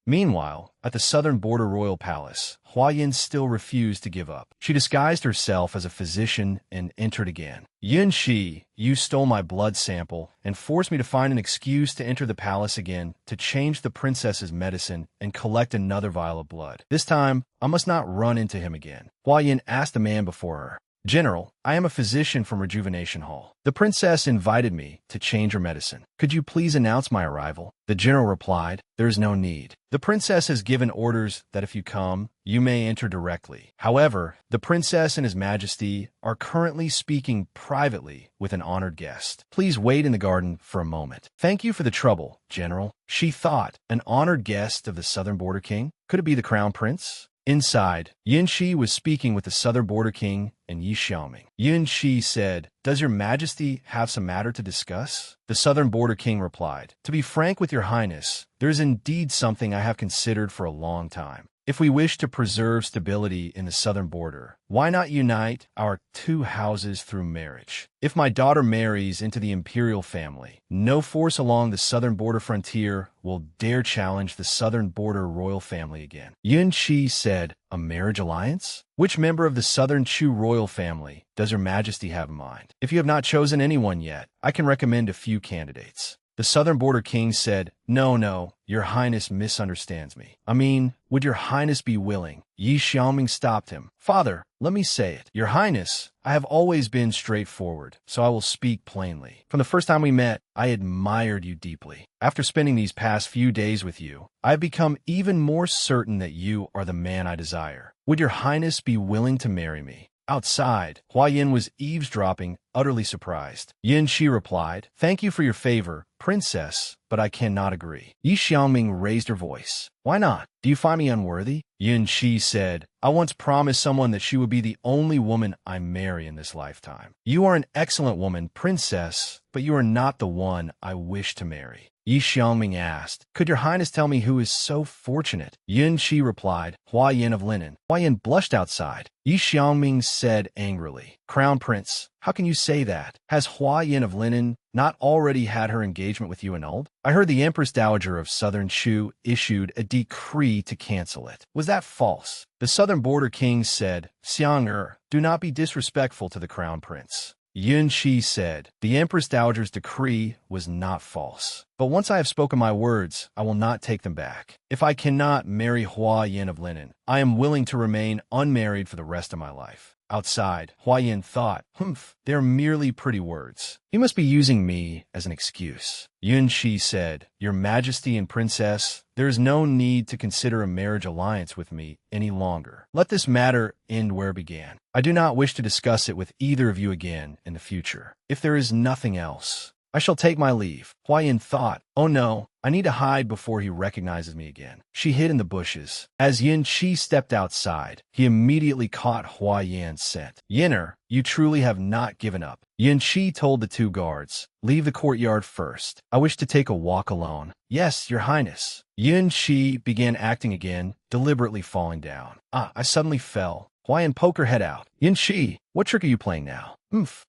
Meanwhile, at the Southern Border Royal Palace, Huayin still refused to give up. She disguised herself as a physician and entered again. Yun Qi, you stole my blood sample and forced me to find an excuse to enter the palace again to change the princess's medicine and collect another vial of blood. This time, I must not run into him again. Huayin asked the man before her, General, I am a physician from Rejuvenation Hall. The princess invited me to change her medicine. Could you please announce my arrival? The general replied, There is no need. The princess has given orders that if you come, you may enter directly. However, the princess and His Majesty are currently speaking privately with an honored guest. Please wait in the garden for a moment. Thank you for the trouble, General. She thought, an honored guest of the Southern Border King? Could it be the Crown Prince? Inside, Yin Qi was speaking with the Southern Border King and Yi Xiaoming. Yin Qi said, Does your Majesty have some matter to discuss? The Southern Border King replied, To be frank with your Highness, there is indeed something I have considered for a long time. If we wish to preserve stability in the southern border, why not unite our two houses through marriage? If my daughter marries into the imperial family, no force along the southern border frontier will dare challenge the southern border royal family again. Yun Qi said, A marriage alliance? Which member of the southern Chu royal family does Her Majesty have in mind? If you have not chosen anyone yet, I can recommend a few candidates. The Southern Border King said, No, your Highness misunderstands me. I mean, would your Highness be willing? Yi Xiaoming stopped him. Father, Let me say it. Your Highness, I have always been straightforward, so I will speak plainly. From the first time we met, I admired you deeply. After spending these past few days with you, I have become even more certain that you are the man I desire. Would your Highness be willing to marry me? Outside, Hua Yin was eavesdropping, utterly surprised. Yin Shi replied, "Thank you for your favor, Princess, but I cannot agree." Yi Xiangming raised her voice. "Why not? Do you find me unworthy?" Yin Shi said, "I once promised someone that she would be the only woman I marry in this lifetime. You are an excellent woman, Princess, but you are not the one I wish to marry." Yi Xiangming asked, "Could your Highness tell me who is so fortunate?" Yin Shi replied, "Hua Yin of Linen." Hua Yin blushed outside. Yi Xiangming said angrily, "Crown Prince, how can you say that? Has Hua Yin of Linen not already had her engagement with you annulled? I heard the Empress Dowager of Southern Shu issued a decree to cancel it. Was that false?" The Southern Border King said, "Xiang do not be disrespectful to the Crown Prince." Yun Shi said, "The Empress Dowager's decree was not false. But once I have spoken my words, I will not take them back. If I cannot marry Hua Yin of Linen, I am willing to remain unmarried for the rest of my life." Outside, Hua Yin thought, they're merely pretty words. He must be using me as an excuse. Yun Shi said, "Your Majesty and Princess, there is no need to consider a marriage alliance with me any longer. Let this matter end where it began. I do not wish to discuss it with either of you again in the future. If there is nothing else, I shall take my leave." Hua Yin thought, "Oh no, I need to hide before he recognizes me again." She hid in the bushes. As Yin Shi stepped outside, he immediately caught Hua Yin's scent. "Yinner, you truly have not given up." Yin Shi told the two guards, "Leave the courtyard first. I wish to take a walk alone." "Yes, your Highness." Yin Shi began acting again, deliberately falling down. I suddenly fell. Hua Yin poked her head out. "Yin Shi, what trick are you playing now?"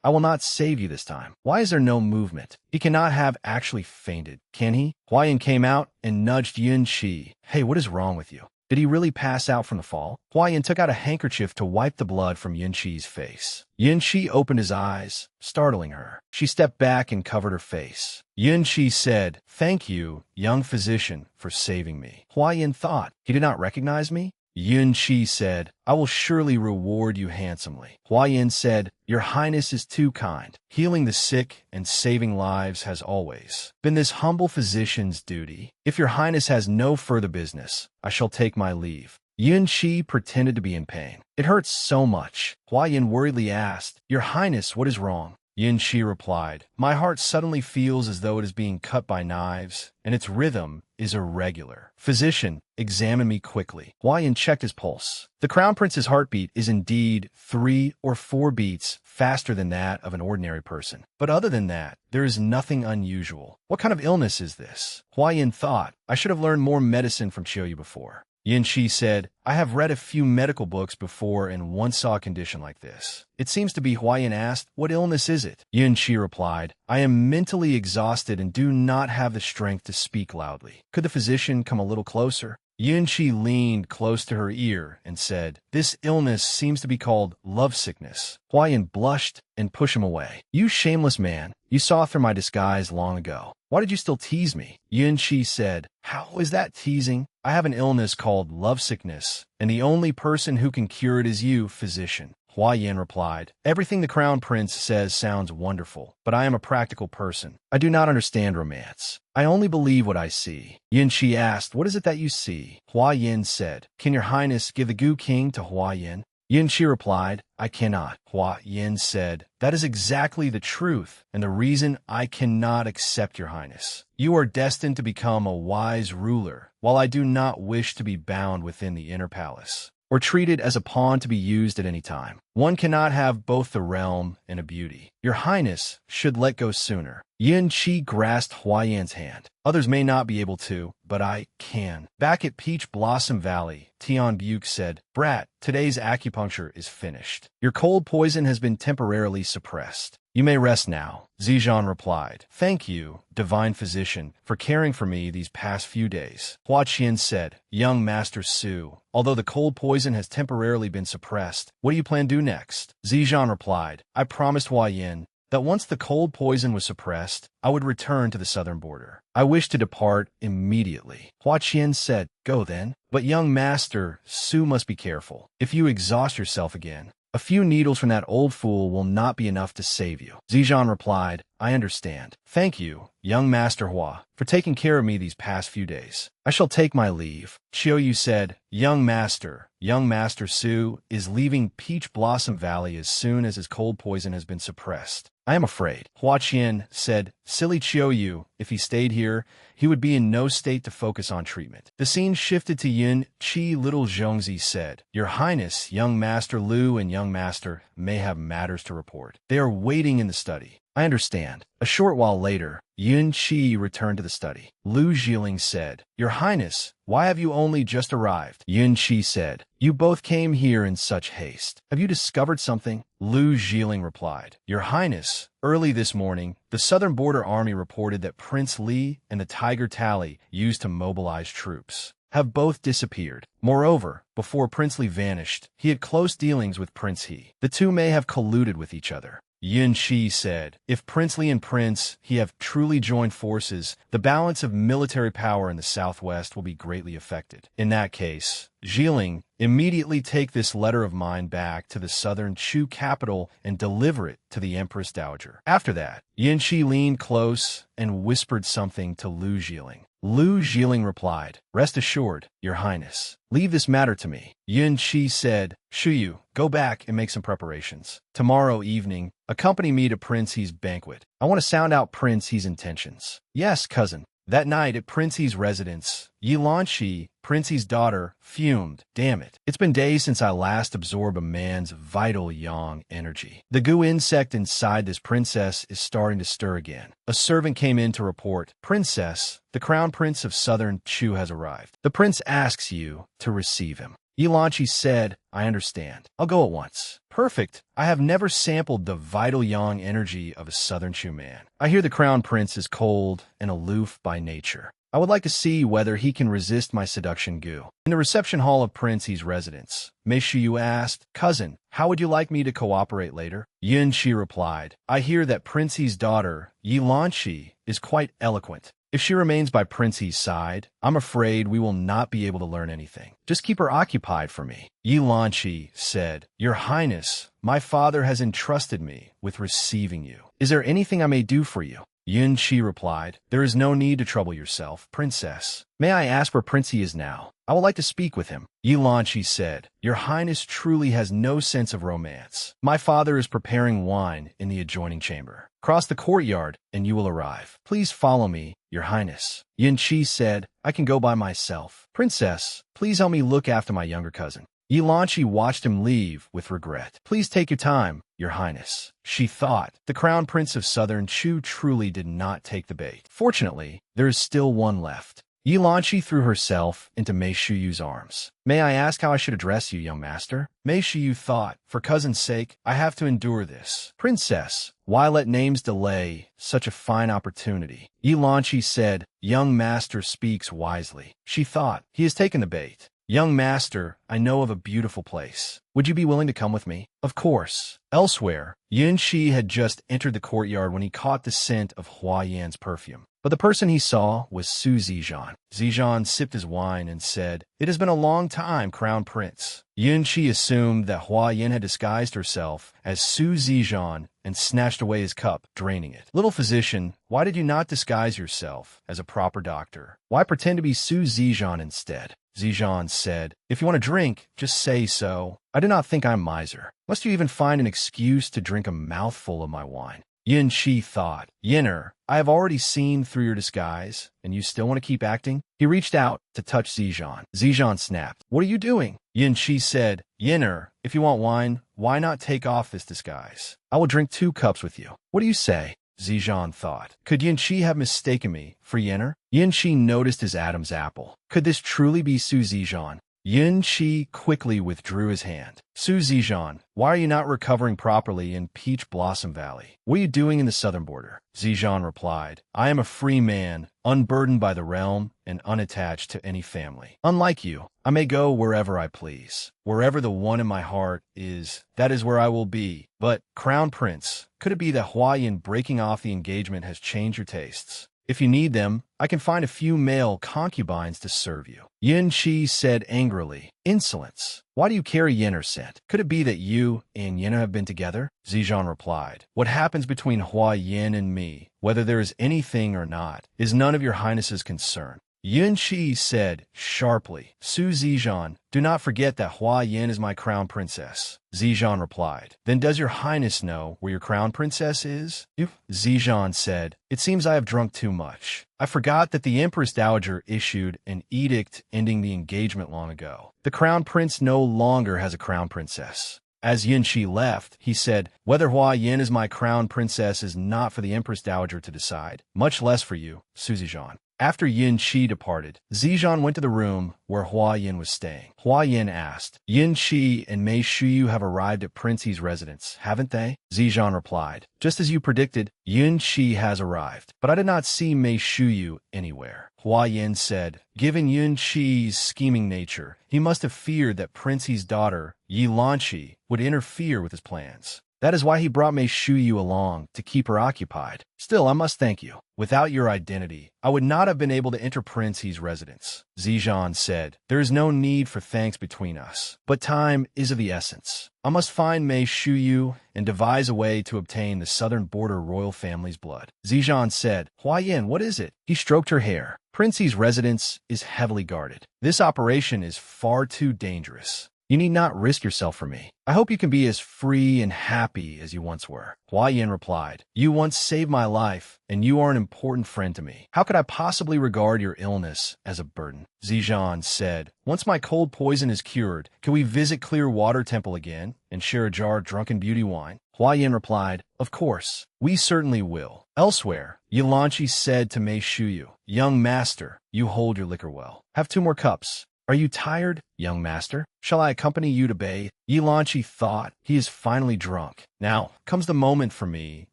I will not save you this time." "Why is there no movement? He cannot have actually fainted, can he?" Hua Yin came out and nudged Yin Shi. "Hey, what is wrong with you? Did he really pass out from the fall?" Hua Yin took out a handkerchief to wipe the blood from Yin Shi's face. Yin Shi opened his eyes, startling her. She stepped back and covered her face. Yin Shi said, "Thank you, young physician, for saving me." Hua Yin thought, he did not recognize me? Yun Shi said, "I will surely reward you handsomely." Hua Yin said, "Your Highness is too kind. Healing the sick and saving lives has always been this humble physician's duty. If your Highness has no further business, I shall take my leave." Yun Shi pretended to be in pain. "It hurts so much." Hua Yin worriedly asked, "Your Highness, what is wrong?" Yin Shi replied, "My heart suddenly feels as though it is being cut by knives, and its rhythm is irregular. Physician, examine me quickly." Hua Yin checked his pulse. The Crown Prince's heartbeat is indeed 3 or 4 beats faster than that of an ordinary person. But other than that, there is nothing unusual. What kind of illness is this? Hua Yin thought, I should have learned more medicine from Chiyoyu before. Yin Shi said, "I have read a few medical books before and once saw a condition like this." It seems to be. Hua Yin asked, "What illness is it?" Yin Shi replied, "I am mentally exhausted and do not have the strength to speak loudly. Could the physician come a little closer?" Yin Shi leaned close to her ear and said, "This illness seems to be called lovesickness." Hua Yin blushed and pushed him away. "You shameless man, you saw through my disguise long ago. Why did you still tease me?" Yin Shi said, "How is that teasing? I have an illness called lovesickness, and the only person who can cure it is you, physician." Hua Yin replied, "Everything the Crown Prince says sounds wonderful, but I am a practical person. I do not understand romance. I only believe what I see." Yin Shi asked, "What is it that you see?" Hua Yin said, "Can your Highness give the Gu King to Hua Yin?" Yin Shi replied, "I cannot." Hua Yin said, "That is exactly the truth, and the reason I cannot accept your Highness. You are destined to become a wise ruler, while I do not wish to be bound within the inner palace, or treated as a pawn to be used at any time. One cannot have both the realm and a beauty. Your Highness should let go sooner." Yin Shi grasped Hua Yin's hand. "Others may not be able to, but I can." Back at Peach Blossom Valley, Tian Buke said, "Brat, today's acupuncture is finished. Your cold poison has been temporarily suppressed. You may rest now." Zijan replied, "Thank you, divine physician, for caring for me these past few days." Hua Qian said, "Young Master Su, although the cold poison has temporarily been suppressed, what do you plan to do next?" Zijan replied, "I promised Hua Yin that once the cold poison was suppressed, I would return to the southern border. I wish to depart immediately. Hua Qian said, "Go then. But young master, Su must be careful. If you exhaust yourself again, a few needles from that old fool will not be enough to save you." Zijan replied, "I understand. Thank you, young Master Hua, for taking care of me these past few days. I shall take my leave." Qiuyu said, young Master Su is leaving Peach Blossom Valley as soon as his cold poison has been suppressed. I am afraid." Hua Qian said, "Silly Qiuyu, if he stayed here, he would be in no state to focus on treatment." The scene shifted to Yun Qi. Little Zhongzi said, "Your Highness, young Master Lu and young Master may have matters to report. They are waiting in the study." "I understand." A short while later, Yun Qi returned to the study. Lu Zhiling said, "Your Highness, why have you only just arrived?" Yun Qi said, "You both came here in such haste. Have you discovered something?" Lu Zhiling replied, "Your Highness, early this morning, the Southern Border Army reported that Prince Li and the Tiger Tally used to mobilize troops have both disappeared. Moreover, before Prince Li vanished, he had close dealings with Prince He. The two may have colluded with each other." Yun Qi said, "If Prince Li and Prince He have truly joined forces, the balance of military power in the southwest will be greatly affected. In that case, Zhiling, immediately take this letter of mine back to the southern Chu capital and deliver it to the Empress Dowager." After that, Yun Qi leaned close and whispered something to Lu Zhiling. Lu Zhiling replied, "Rest assured, Your Highness. Leave this matter to me." Yun Qi said, "Shuyu, go back and make some preparations. Tomorrow evening, accompany me to Prince He's banquet. I want to sound out Prince He's intentions." "Yes, cousin." That night at Prince He's residence, Yi Lanqi, Prince He's daughter, fumed. "Damn it. It's been days since I last absorbed a man's vital yang energy. The goo insect inside this princess is starting to stir again." A servant came in to report, "Princess, the crown prince of southern Chu has arrived. The prince asks you to receive him." Yi Lanqi said, "I understand. I'll go at once." "Perfect. I have never sampled the vital yang energy of a southern Chu man. I hear the crown prince is cold and aloof by nature. I would like to see whether he can resist my seduction goo." In the reception hall of Prince He's residence, Mei Shiyu asked, "Cousin, how would you like me to cooperate later?" Yun Qi replied, "I hear that Prince He's daughter, Yi Lanqi, is quite eloquent. If she remains by Prince He's side, I'm afraid we will not be able to learn anything. Just keep her occupied for me." Yi Lanqi said, "Your Highness, my father has entrusted me with receiving you. Is there anything I may do for you?" Yun Qi replied, "There is no need to trouble yourself, Princess. May I ask where Prince He is now? I would like to speak with him." Yi Lanqi said, "Your Highness truly has no sense of romance. My father is preparing wine in the adjoining chamber. Cross the courtyard and you will arrive. Please follow me, Your Highness." Yun Qi said, "I can go by myself. Princess, please help me look after my younger cousin." Yi Lanqi watched him leave with regret. "Please take your time, Your Highness." She thought, the crown prince of southern Chu truly did not take the bait. Fortunately, there is still one left. Yi Lanqi threw herself into Mei Shiyu's arms. "May I ask how I should address you, young master?" Mei Shiyu thought, for cousin's sake, I have to endure this. "Princess, why let names delay such a fine opportunity?" Yi Lanqi said, "Young master speaks wisely." She thought, he has taken the bait. "Young master, I know of a beautiful place. Would you be willing to come with me?" "Of course." Elsewhere, Yun Qi had just entered the courtyard when he caught the scent of Hua Yan's perfume. But the person he saw was Su Zijan. Zijan sipped his wine and said, "It has been a long time, Crown Prince." Yun Qi assumed that Hua Yan had disguised herself as Su Zijan and snatched away his cup, draining it. "Little physician, why did you not disguise yourself as a proper doctor? Why pretend to be Su Zijan instead?" Zijan said, "If you want to drink, just say so. I do not think I'm miser. Must you even find an excuse to drink a mouthful of my wine?" Yun Qi thought, "Yinner, I have already seen through your disguise, and you still want to keep acting?" He reached out to touch Zijan. Zijan snapped, "What are you doing?" Yun Qi said, "Yinner, if you want wine, why not take off this disguise? I will drink 2 cups with you. What do you say?" Zijan thought, could Yun Qi have mistaken me for Yinner? Yun Qi noticed his Adam's apple. Could this truly be Su Zijan? Yun Qi quickly withdrew his hand. "Su Zijan, why are you not recovering properly in Peach Blossom Valley? What are you doing in the southern border?" Zijan replied, "I am a free man, unburdened by the realm and unattached to any family. Unlike you, I may go wherever I please. Wherever the one in my heart is, that is where I will be. But, Crown Prince, could it be that Hua Yin breaking off the engagement has changed your tastes?" If you need them, I can find a few male concubines to serve you. Yin Qi said angrily. Insolence. Why do you carry yin or scent? Could it be that you and Yin have been together? Zizhan replied. What happens between Hua Yin and me, whether there is anything or not, is none of your highness's concern. Yin Qi said sharply. Su Zizhan, do not forget that Hua Yin is my crown princess. Zizhan replied. Then does your highness know where your crown princess is? Zizhan said, it seems I have drunk too much. I forgot that the Empress Dowager issued an edict ending the engagement long ago. The crown prince no longer has a crown princess. As Yin Qi left, he said, whether Hua Yin is my crown princess is not for the Empress Dowager to decide, much less for you, Su Zizhan. After Yin Qi departed, Zizhan went to the room where Hua Yin was staying. Hua Yin asked, Yin Qi and Mei Shuyu have arrived at Prince He's residence, haven't they? Zizhan replied, just as you predicted, Yin Qi has arrived, but I did not see Mei Shuyu anywhere. Hua Yin said, given Yin Qi's scheming nature, he must have feared that Prince He's daughter, Yi Lanqi, would interfere with his plans. That is why he brought Mei Shuyu along, to keep her occupied. Still, I must thank you. Without your identity, I would not have been able to enter Prince He's residence. Zizhan said, there is no need for thanks between us, but time is of the essence. I must find Mei Shuyu and devise a way to obtain the southern border royal family's blood. Zizhan said, Hua Yin, what is it? He stroked her hair. Prince He's residence is heavily guarded. This operation is far too dangerous. You need not risk yourself for me. I hope you can be as free and happy as you once were. Hua Yin replied, you once saved my life, and you are an important friend to me. How could I possibly regard your illness as a burden? Zizhan said, once my cold poison is cured, can we visit Clear Water Temple again and share a jar of drunken beauty wine? Hua Yin replied, of course, we certainly will. Elsewhere, Yi Lanqi said to Mei Shuyu, young master, you hold your liquor well. Have 2 more cups. Are you tired, young master? Shall I accompany you to bathe? Yi Lanqi thought, he is finally drunk. Now comes the moment for me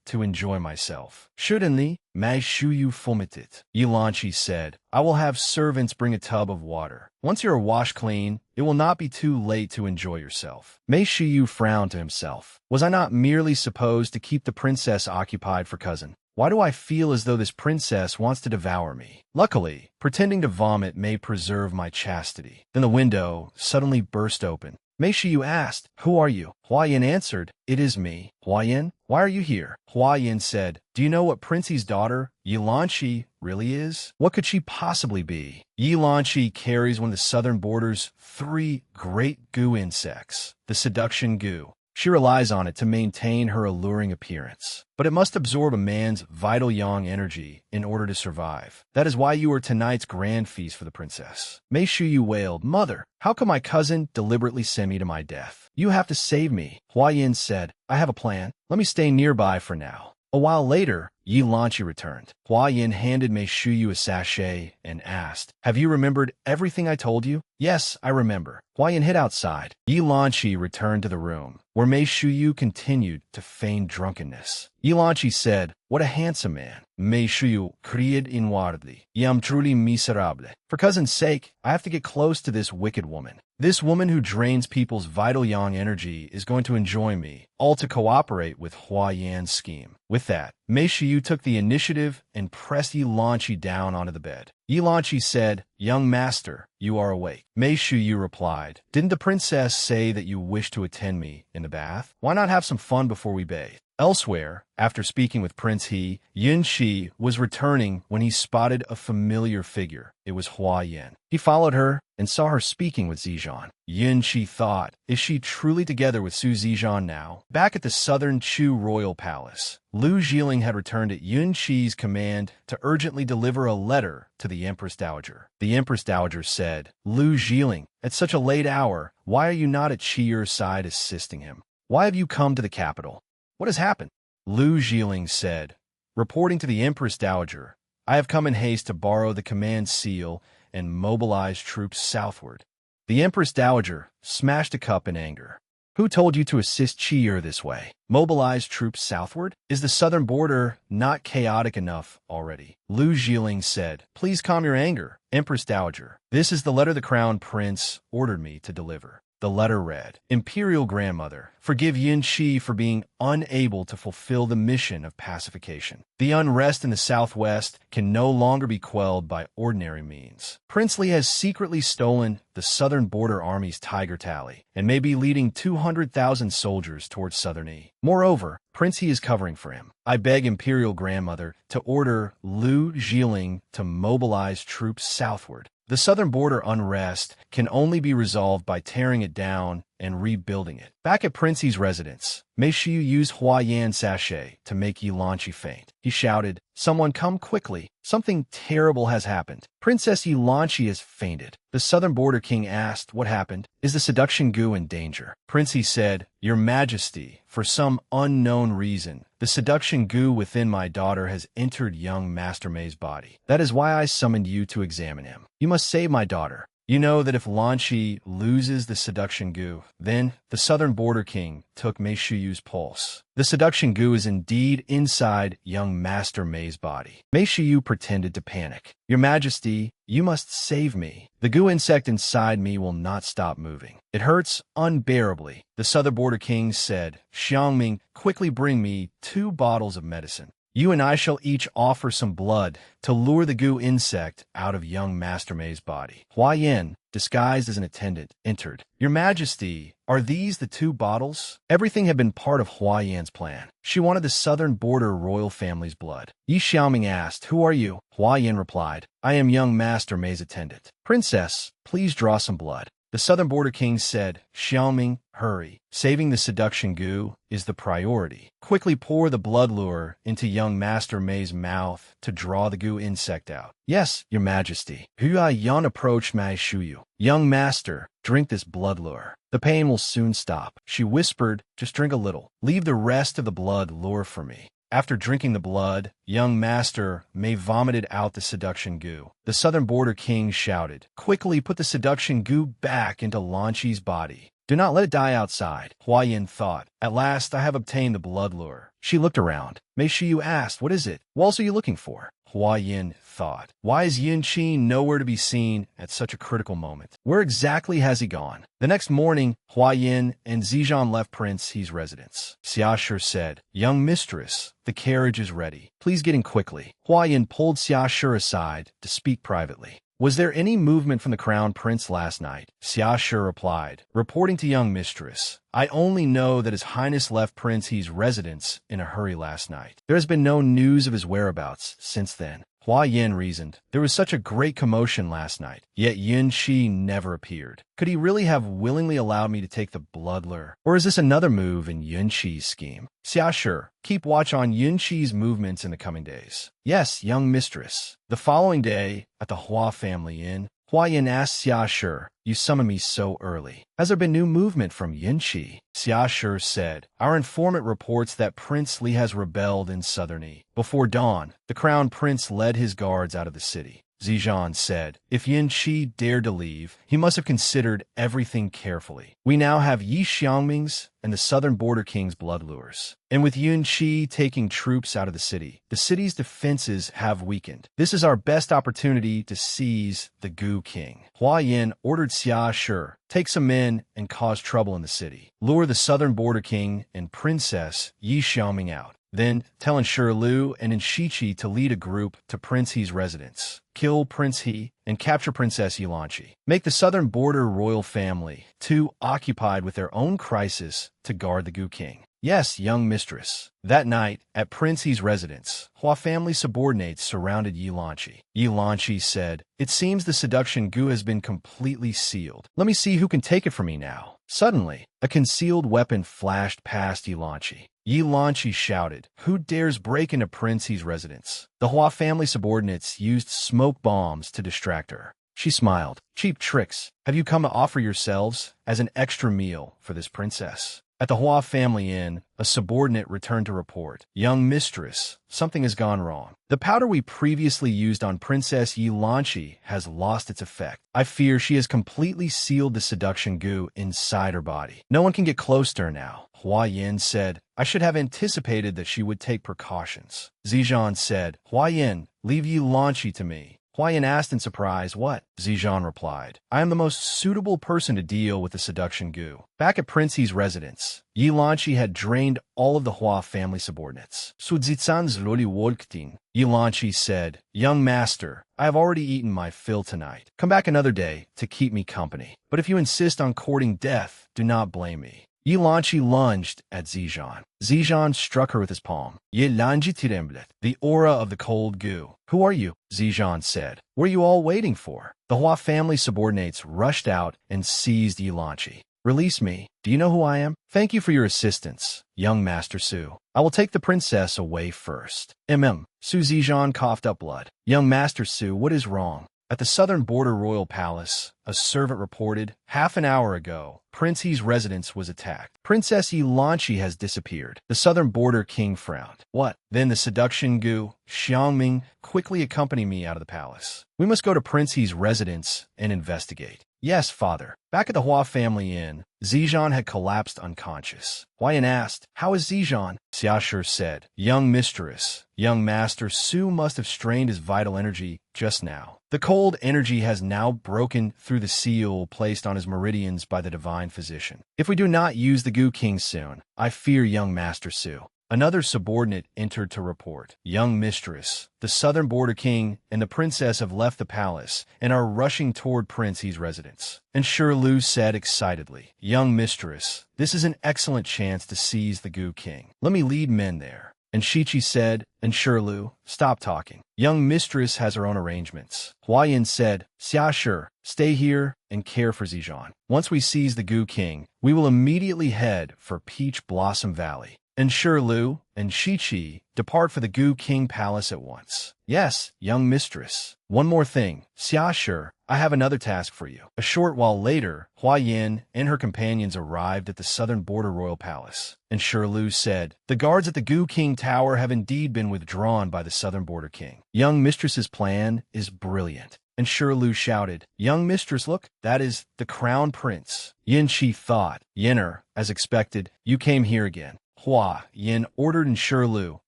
to enjoy myself. Shouldn't Mei Shuyu fumitit? Yi Lanqi said, I will have servants bring a tub of water. Once you are washed clean, it will not be too late to enjoy yourself. Mei Shuyu frowned to himself. Was I not merely supposed to keep the princess occupied for cousin? Why do I feel as though this princess wants to devour me? Luckily, pretending to vomit may preserve my chastity. Then the window suddenly burst open. Mei Shuyu asked, who are you? Hua Yin answered, it is me. Hua Yin, why are you here? Hua Yin said, do you know what Prince He's daughter, Yi Lanqi, really is? What could she possibly be? Yi Lanqi carries one of the southern border's 3 great goo insects, the seduction goo. She relies on it to maintain her alluring appearance. But it must absorb a man's vital yang energy in order to survive. That is why you are tonight's grand feast for the princess. Mei Shuyu wailed, Mother, how can my cousin deliberately send me to my death? You have to save me. Hua Yin said, I have a plan. Let me stay nearby for now. A while later, Yi Lanqi returned. Hua Yin handed Mei Shuyu a sachet and asked, have you remembered everything I told you? Yes, I remember. Hua Yin hid outside. Yi Lanqi returned to the room, where Mei Shuyu continued to feign drunkenness. Yi Lanqi said, what a handsome man. Mei Shuyu cried inwardly, I am truly miserable. For cousin's sake, I have to get close to this wicked woman. This woman who drains people's vital yang energy is going to enjoy me, all to cooperate with Hua Yin's scheme. With that, Mei Shuyu took the initiative and pressed Yi Lanqi down onto the bed. Yi Lanqi said, young master, you are awake. Mei Shuyu replied, didn't the princess say that you wish to attend me in the bath? Why not have some fun before we bathe? Elsewhere, after speaking with Prince He, Yin Qi was returning when he spotted a familiar figure. It was Hua Yin. He followed her and saw her speaking with Zizhan. Yin Qi thought, is she truly together with Su Zizhan now? Back at the southern Chu royal palace, Lu Zhiling had returned at Yin Qi's command to urgently deliver a letter to the Empress Dowager. The Empress Dowager said, Lu Zhiling, at such a late hour, why are you not at Qiyer's side assisting him? Why have you come to the capital? What has happened? Lu Zhiling said, reporting to the Empress Dowager, I have come in haste to borrow the command seal and mobilize troops southward. The Empress Dowager smashed a cup in anger. Who told you to assist Qiyer this way? Mobilize troops southward? Is the southern border not chaotic enough already? Lu Zhiling said, please calm your anger, Empress Dowager. This is the letter the crown prince ordered me to deliver. The letter read, Imperial Grandmother, forgive Yin Shi for being unable to fulfill the mission of pacification. The unrest in the southwest can no longer be quelled by ordinary means. Prince Li has secretly stolen the Southern Border Army's Tiger Tally and may be leading 200,000 soldiers towards Southern E. Moreover, Prince He is covering for him. I beg Imperial Grandmother to order Lu Zhiling to mobilize troops southward. The southern border unrest can only be resolved by tearing it down and rebuilding it. Back at Prince He's residence, Mei Shiyu used Hua Yan sachet to make Yi Lanqi faint. He shouted, Someone come quickly. Something terrible has happened. Princess Yi Lanqi has fainted. The southern border king asked what happened. Is the seduction gu in danger? Prince He said, Your Majesty, for some unknown reason, the seduction gu within my daughter has entered young Master Mei's body. That is why I summoned you to examine him. You must save my daughter. You know that if Lanqi loses the seduction gu, then the southern border king took Mei Shiyu's pulse. The seduction gu is indeed inside young Master Mei's body. Mei Shiyu pretended to panic. Your Majesty, you must save me. The gu insect inside me will not stop moving. It hurts unbearably. The southern border king said, Xiangming, quickly bring me 2 bottles of medicine. You and I shall each offer some blood to lure the gu insect out of young Master Mei's body. Hua Yan, disguised as an attendant, entered. Your Majesty, are these the 2 bottles? Everything had been part of Hua Yan's plan. She wanted the southern border royal family's blood. Yi Xiaoming asked, Who are you? Hua Yan replied, I am young Master Mei's attendant. Princess, please draw some blood. The southern border king said, Xiaoming, hurry. Saving the seduction gu is the priority. Quickly pour the blood lure into young Master Mei's mouth to draw the gu insect out. Yes, Your Majesty. Hua Yan approached Mei Shiyu. Young Master, drink this blood lure. The pain will soon stop. She whispered, Just drink a little. Leave the rest of the blood lure for me. After drinking the blood, young Master Mei vomited out the seduction gu. The southern border king shouted, Quickly put the seduction gu back into Lanqi's body. Do not let it die outside. Hua Yan thought, At last I have obtained the blood lure. She looked around. Mei Shiyu asked, What is it? What else are you looking for? Hua Yan thought, Why is Yin Qi nowhere to be seen at such a critical moment? Where exactly has he gone? The next morning, Hua Yan and Zizhan left Prince He's residence. Xia Shi said, Young mistress, the carriage is ready. Please get in quickly. Hua Yan pulled Xia Shi aside to speak privately. Was there any movement from the crown prince last night? Xia Shi replied, Reporting to young mistress, I only know that His Highness left Prince He's residence in a hurry last night. There has been no news of his whereabouts since then. Hua Yan reasoned, There was such a great commotion last night, yet Yin Shi never appeared. Could he really have willingly allowed me to take the blood lure? Or is this another move in Yin Shi's scheme? Xia Shi, keep watch on Yin Shi's movements in the coming days. Yes, young mistress. The following day, at the Hua family inn, Hua Yan asked Xia Shi, You summoned me so early. Has there been new movement from Yin Shi? Xia Shi said, Our informant reports that Prince Li has rebelled in Southern E. Before dawn, the crown prince led his guards out of the city. Zizhan said, If Yin Shi dared to leave, he must have considered everything carefully. We now have Yi Xiaoming's and the southern border king's blood lures. And with Yin Shi taking troops out of the city's defenses have weakened. This is our best opportunity to seize the Gu King. Hua Yan ordered Xia Shi, Take some men and cause trouble in the city. Lure the southern border king and Princess Yi Xiaoming out. Then, tell Ensure Lu and Enshichi to lead a group to Prince He's residence. Kill Prince He and capture Princess Yi Lanqi. Make the southern border royal family too occupied with their own crisis to guard the Gu King. Yes, young mistress. That night, at Prince He's residence, Hua family subordinates surrounded Yi Lanqi. Yi Lanqi said, It seems the seduction gu has been completely sealed. Let me see who can take it from me now. Suddenly, a concealed weapon flashed past Yi Lanqi. Yi Lanqi shouted, Who dares break into Prince He's residence? The Hua family subordinates used smoke bombs to distract her. She smiled. Cheap tricks. Have you come to offer yourselves as an extra meal for this princess? At the Hua family inn, a subordinate returned to report, Young mistress, something has gone wrong. The powder we previously used on Princess Yi Lanqi has lost its effect. I fear she has completely sealed the seduction gu inside her body. No one can get close to her now. Hua Yan said, I should have anticipated that she would take precautions. Zizhan said, Hua Yan, leave Yi Lanqi to me. Hua Yin asked in surprise. What? Zijan replied. I am the most suitable person to deal with the seduction goo. Back at Prince He's residence, Yi Lanqi had drained all of the Hua family subordinates. Suzitsan's Loli Wolktin, Yi Lanqi said, Young master, I have already eaten my fill tonight. Come back another day to keep me company. But if you insist on courting death, do not blame me. Yi Lanqi lunged at Zijan. Zijan struck her with his palm. Ye Lanji Tiremblet, the aura of the cold goo. Who are you? Zijan said. What are you all waiting for? The Hua family subordinates rushed out and seized Yi Lanqi. Release me. Do you know who I am? Thank you for your assistance, young Master Su. I will take the princess away first. Su Zijan coughed up blood. Young Master Su, what is wrong? At the southern border royal palace, a servant reported, half an hour ago, Prince He's residence was attacked. Princess Yi Lanqi has disappeared. The southern border king frowned. What? Then the seduction goo, Xiangming, quickly accompany me out of the palace. We must go to Prince He's residence and investigate. Yes, father. Back at the Hua family inn, Zijan had collapsed unconscious. Hua Yin asked, How is Zijan? Xiashi said, Young mistress, young master Su must have strained his vital energy just now. The cold energy has now broken through the seal placed on his meridians by the divine physician. If we do not use the Goo King soon, I fear young Master Su. Another subordinate entered to report. Young mistress, the southern border king and the princess have left the palace and are rushing toward Prince He's residence. And Lu said excitedly, Young mistress, this is an excellent chance to seize the Goo King. Let me lead men there. And Shichi said, and Lu, stop talking. Young mistress has her own arrangements. Hua Yin said, Xia, stay here and care for Zijan. Once we seize the Goo King, we will immediately head for Peach Blossom Valley. And Lu and Shichi depart for the Goo King Palace at once. Yes, young mistress. One more thing. Xia, I have another task for you. A short while later, Hua Yin and her companions arrived at the southern border royal palace. And Lu said, The guards at the Goo King Tower have indeed been withdrawn by the southern border king. Young mistress's plan is brilliant. And Lu shouted, Young mistress, look, that is the crown prince. Yin Chi thought, Yinner, as expected, you came here again. Hua Yin ordered and Lu,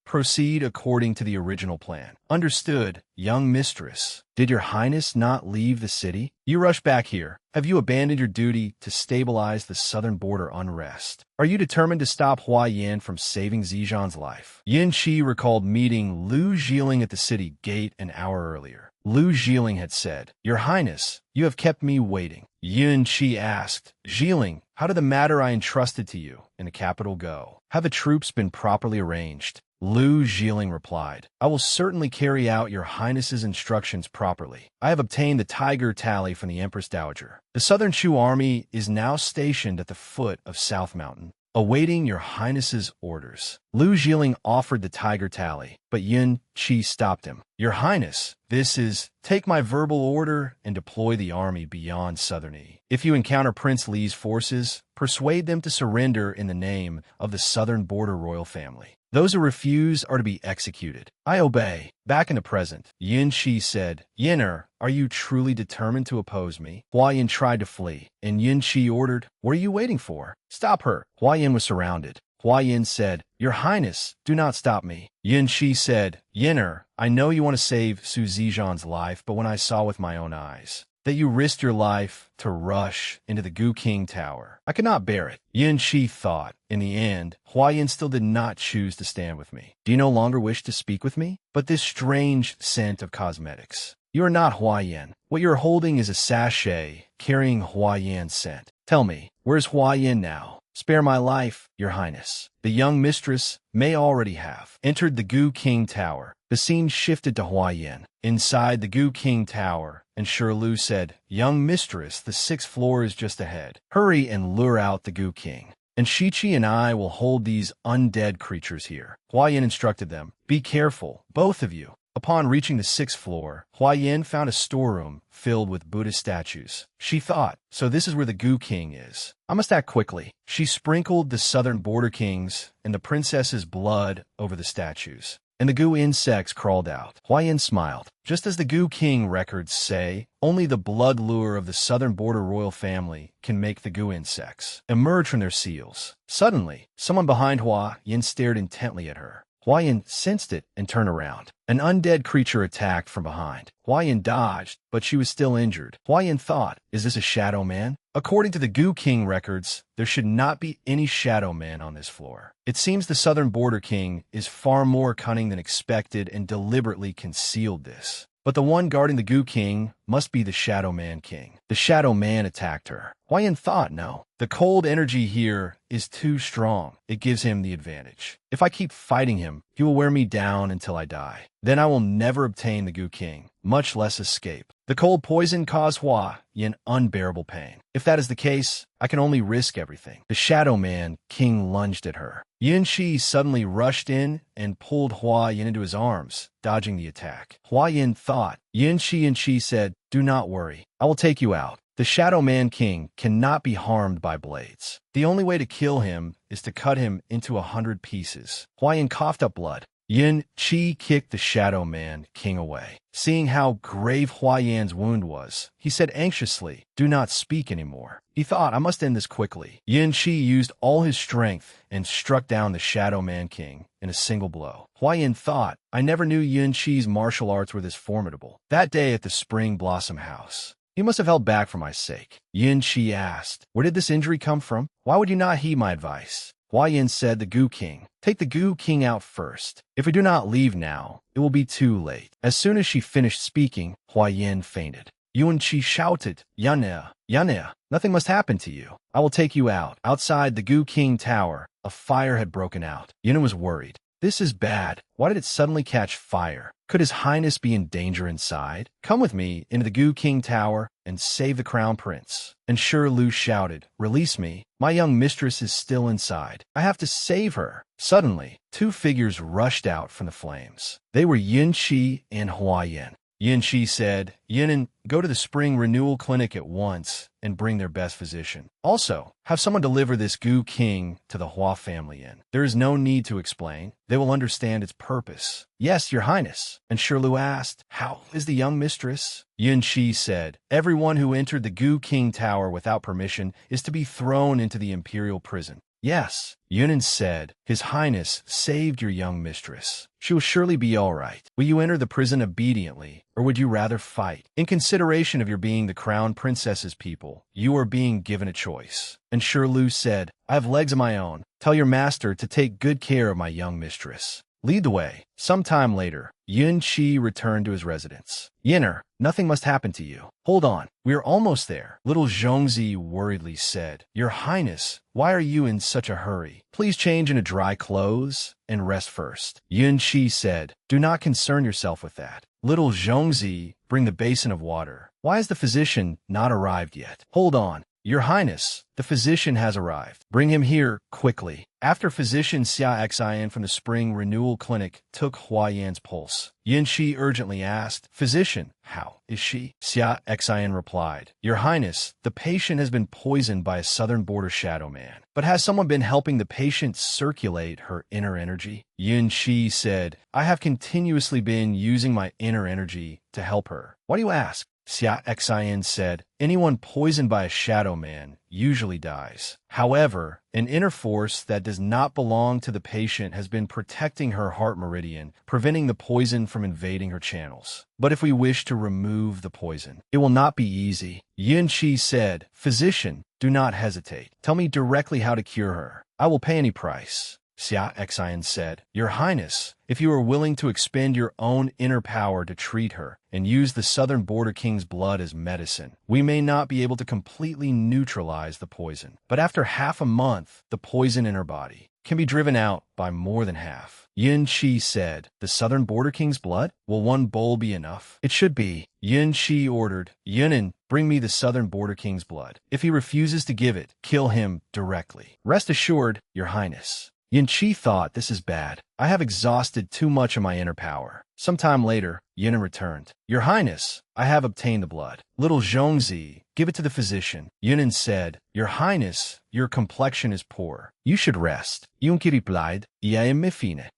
proceed according to the original plan. Understood, young mistress. Did your highness not leave the city? You rush back here. Have you abandoned your duty to stabilize the southern border unrest? Are you determined to stop Hua Yin from saving Zijan's life? Yin Qi recalled meeting Lu Zhiling at the city gate an hour earlier. Lu Zhiling had said, Your Highness, you have kept me waiting. Yin Qi asked, Zhiling, how did the matter I entrusted to you in the capital go? Have the troops been properly arranged? Lu Zhiling replied, I will certainly carry out your highness's instructions properly. I have obtained the tiger tally from the Empress Dowager. The Southern Shu army is now stationed at the foot of South Mountain, awaiting your highness's orders. Lu Zhiling offered the tiger tally, but Yin Qi stopped him. Your highness, this is, take my verbal order and deploy the army beyond Southern E. If you encounter Prince Li's forces, persuade them to surrender in the name of the southern border royal family. Those who refuse are to be executed. I obey. Back in the present, Yin Qi said, Yinner, are you truly determined to oppose me? Hua Yin tried to flee, and Yin Qi ordered, What are you waiting for? Stop her. Hua Yin was surrounded. Hua Yin said, Your Highness, do not stop me. Yin Qi said, Yinner, I know you want to save Su Zijan's life, but when I saw with my own eyes that you risked your life to rush into the Goo King Tower, I could not bear it. Yin Qi thought, in the end, Hua Yin still did not choose to stand with me. Do you no longer wish to speak with me? But this strange scent of cosmetics. You are not Hua Yin. What you're holding is a sachet carrying Hua Yin's scent. Tell me, where's Hua Yin now? Spare my life, your highness. The young mistress may already have entered the Goo King Tower. The scene shifted to Hua Yin. Inside the Goo King Tower, and Lu said, Young mistress, the 6th floor is just ahead. Hurry and lure out the Goo King. And Shichi and I will hold these undead creatures here. Hua Yin instructed them, Be careful, both of you. Upon reaching the 6th floor, Hua Yin found a storeroom filled with Buddhist statues. She thought, so this is where the Goo King is. I must act quickly. She sprinkled the southern border king's and the princess's blood over the statues, and the goo insects crawled out. Hua Yin smiled. Just as the Goo King records say, only the blood lure of the southern border royal family can make the goo insects emerge from their seals. Suddenly, someone behind Hua Yin stared intently at her. Hua Yin sensed it and turned around. An undead creature attacked from behind. Hua Yin dodged, but she was still injured. Hua Yin thought, is this a shadow man? According to the Gu King records, there should not be any shadow man on this floor. It seems the Southern Border King is far more cunning than expected and deliberately concealed this. But the one guarding the Gu King must be the Shadow Man King. The Shadow Man attacked her. Hua Yin thought, no. The cold energy here is too strong. It gives him the advantage. If I keep fighting him, he will wear me down until I die. Then I will never obtain the Gu King, much less escape. The cold poison caused Hua Yin unbearable pain. If that is the case, I can only risk everything. The Shadow Man King lunged at her. Yin Shi suddenly rushed in and pulled Hua Yin into his arms, dodging the attack. Hua Yin thought. Yin Shi said, do not worry. I will take you out. The Shadow Man King cannot be harmed by blades. The only way to kill him is to cut him into 100 pieces. Hua Yin coughed up blood. Yin Chi kicked the Shadow Man King away. Seeing how grave Hua Yan's wound was, he said anxiously, do not speak anymore. He thought, I must end this quickly. Yin Chi used all his strength and struck down the Shadow Man King in a single blow. Hua Yin thought, I never knew Yin Chi's martial arts were this formidable. That day at the Spring Blossom House, he must have held back for my sake. Yin Chi asked, where did this injury come from? Why would you not heed my advice? Hua Yin said, the Gu King. Take the Gu King out first. If we do not leave now, it will be too late. As soon as she finished speaking, Hua Yin fainted. Yuan Chi shouted, Yanea, Yanea, nothing must happen to you. I will take you out. Outside the Gu King tower, a fire had broken out. Yin was worried. This is bad. Why did it suddenly catch fire? Could His Highness be in danger inside? Come with me into the Gu King tower and save the Crown Prince. And Shi Lu shouted, release me. My young mistress is still inside. I have to save her. Suddenly, two figures rushed out from the flames. They were Yin Shi and Hua Yin. Yin Shi said, Yin, go to the Spring Renewal Clinic at once and bring their best physician. Also, have someone deliver this Gu King to the Hua family inn. There is no need to explain. They will understand its purpose. Yes, Your Highness. And Shi Lu asked, how is the young mistress? Yin Shi said, everyone who entered the Gu King tower without permission is to be thrown into the imperial prison. Yes, Yunin said, His Highness saved your young mistress. She will surely be all right. Will you enter the prison obediently, or would you rather fight? In consideration of your being the Crown Princess's people, you are being given a choice. And Shi Lu said, I have legs of my own. Tell your master to take good care of my young mistress. Lead the way. Sometime later, Yun Chi returned to his residence. Yinner, nothing must happen to you. Hold on, we are almost there. Little Zhongzi worriedly said, Your Highness, why are you in such a hurry? Please change into dry clothes and rest first. Yun Chi said, Do not concern yourself with that. Little Zhongzi, bring the basin of water. Why has the physician not arrived yet? Hold on. Your Highness, the physician has arrived. Bring him here, quickly. After physician Xia Xian from the Spring Renewal Clinic took Hua Yan's pulse, Yin Shi urgently asked, Physician, how is she? Xia Xian replied, Your Highness, the patient has been poisoned by a southern border shadow man. But has someone been helping the patient circulate her inner energy? Yin Shi said, I have continuously been using my inner energy to help her. Why do you ask? Xia Xian said, Anyone poisoned by a shadow man usually dies. However, an inner force that does not belong to the patient has been protecting her heart meridian, preventing the poison from invading her channels. But if we wish to remove the poison, it will not be easy. Yin Shi said, Physician, do not hesitate. Tell me directly how to cure her. I will pay any price. Xia Xian said, Your Highness, if you are willing to expend your own inner power to treat her and use the Southern Border King's blood as medicine, we may not be able to completely neutralize the poison. But after half a month, the poison in her body can be driven out by more than half. Yin Shi said, The Southern Border King's blood? Will one bowl be enough? It should be. Yin Shi ordered, Yunin, bring me the Southern Border King's blood. If he refuses to give it, kill him directly. Rest assured, Your Highness. Yin Chi thought, this is bad. I have exhausted too much of my inner power. Sometime later, Yunin returned. Your Highness, I have obtained the blood. Little Zhongzi, give it to the physician. Yunin said, Your Highness, your complexion is poor. You should rest. Yunqi replied,